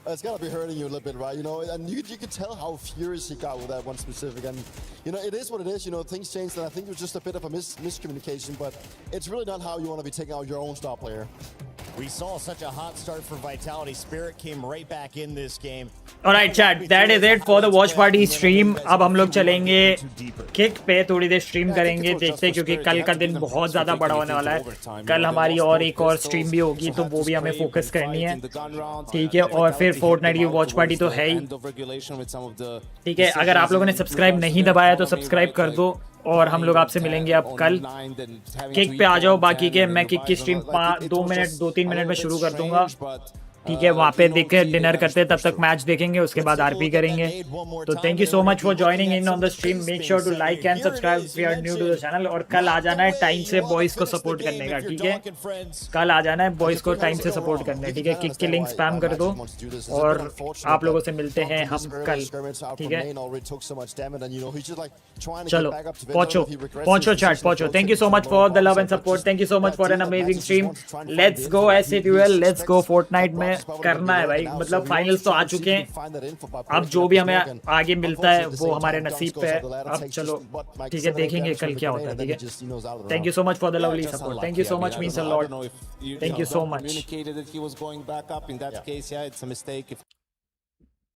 [SPEAKER 9] It's gotta be hurting you a little bit, right? You know, and you could tell how furious he got with that one specific. And you know, it is what it is. You know, things changed, and I think it was just a bit of a miscommunication. But it's really not how you want to be taking out your own star player.
[SPEAKER 2] We saw such a hot start for Vitality. Spirit came right back in this game.
[SPEAKER 4] Alright chat, that is it for the watch party stream. अब हम लोग चलेंगे kick पे थोड़ी देर stream करेंगे, देखते हैं क्योंकि कल का दिन बहुत ज़्यादा बड़ा होने वाला है. कल हमारी और एक और स्ट्रीम भी होगी तो वो भी हमें फोकस करनी है, ठीक है. और फिर फोर्टनाइट की वॉच पार्टी तो है ही, ठीक है. अगर आप लोगों ने सब्सक्राइब नहीं दबाया तो सब्सक्राइब कर दो और हम लोग आपसे मिलेंगे अब कल. किक पे आ जाओ, बाकी के मैं किक की स्ट्रीम 2-3 मिनट में शुरू कर दूंगा, ठीक है. वहाँ पे देख के डिनर करते हैं, तब तक मैच देखेंगे, उसके बाद आरपी करेंगे. तो thank you so much for joining in on the stream. Make sure to like and subscribe if you are new to the channel. और कल आ जाना है टाइम से बॉयज को सपोर्ट करने का, ठीक है. कल आ जाना है बॉयज को टाइम से सपोर्ट करने, ठीक है. किक की लिंक स्पैम कर दो और आप लोगों से मिलते हैं हम कल, ठीक है. चलो पहुंचो चैट, पहुंचो. Thank you so much for the love and support. Thank you so much for an amazing stream. Let's go SCTUL, let's go Fortnite में करना है भाई. मतलब फाइनल्स तो आ चुके हैं, अब जो भी हमें आगे मिलता है वो हमारे नसीब पे है. अब चलो ठीक है, देखेंगे कल क्या होता है, ठीक है. Thank you so much for the lovely support. Thank you so much, means a lot. Thank you so much.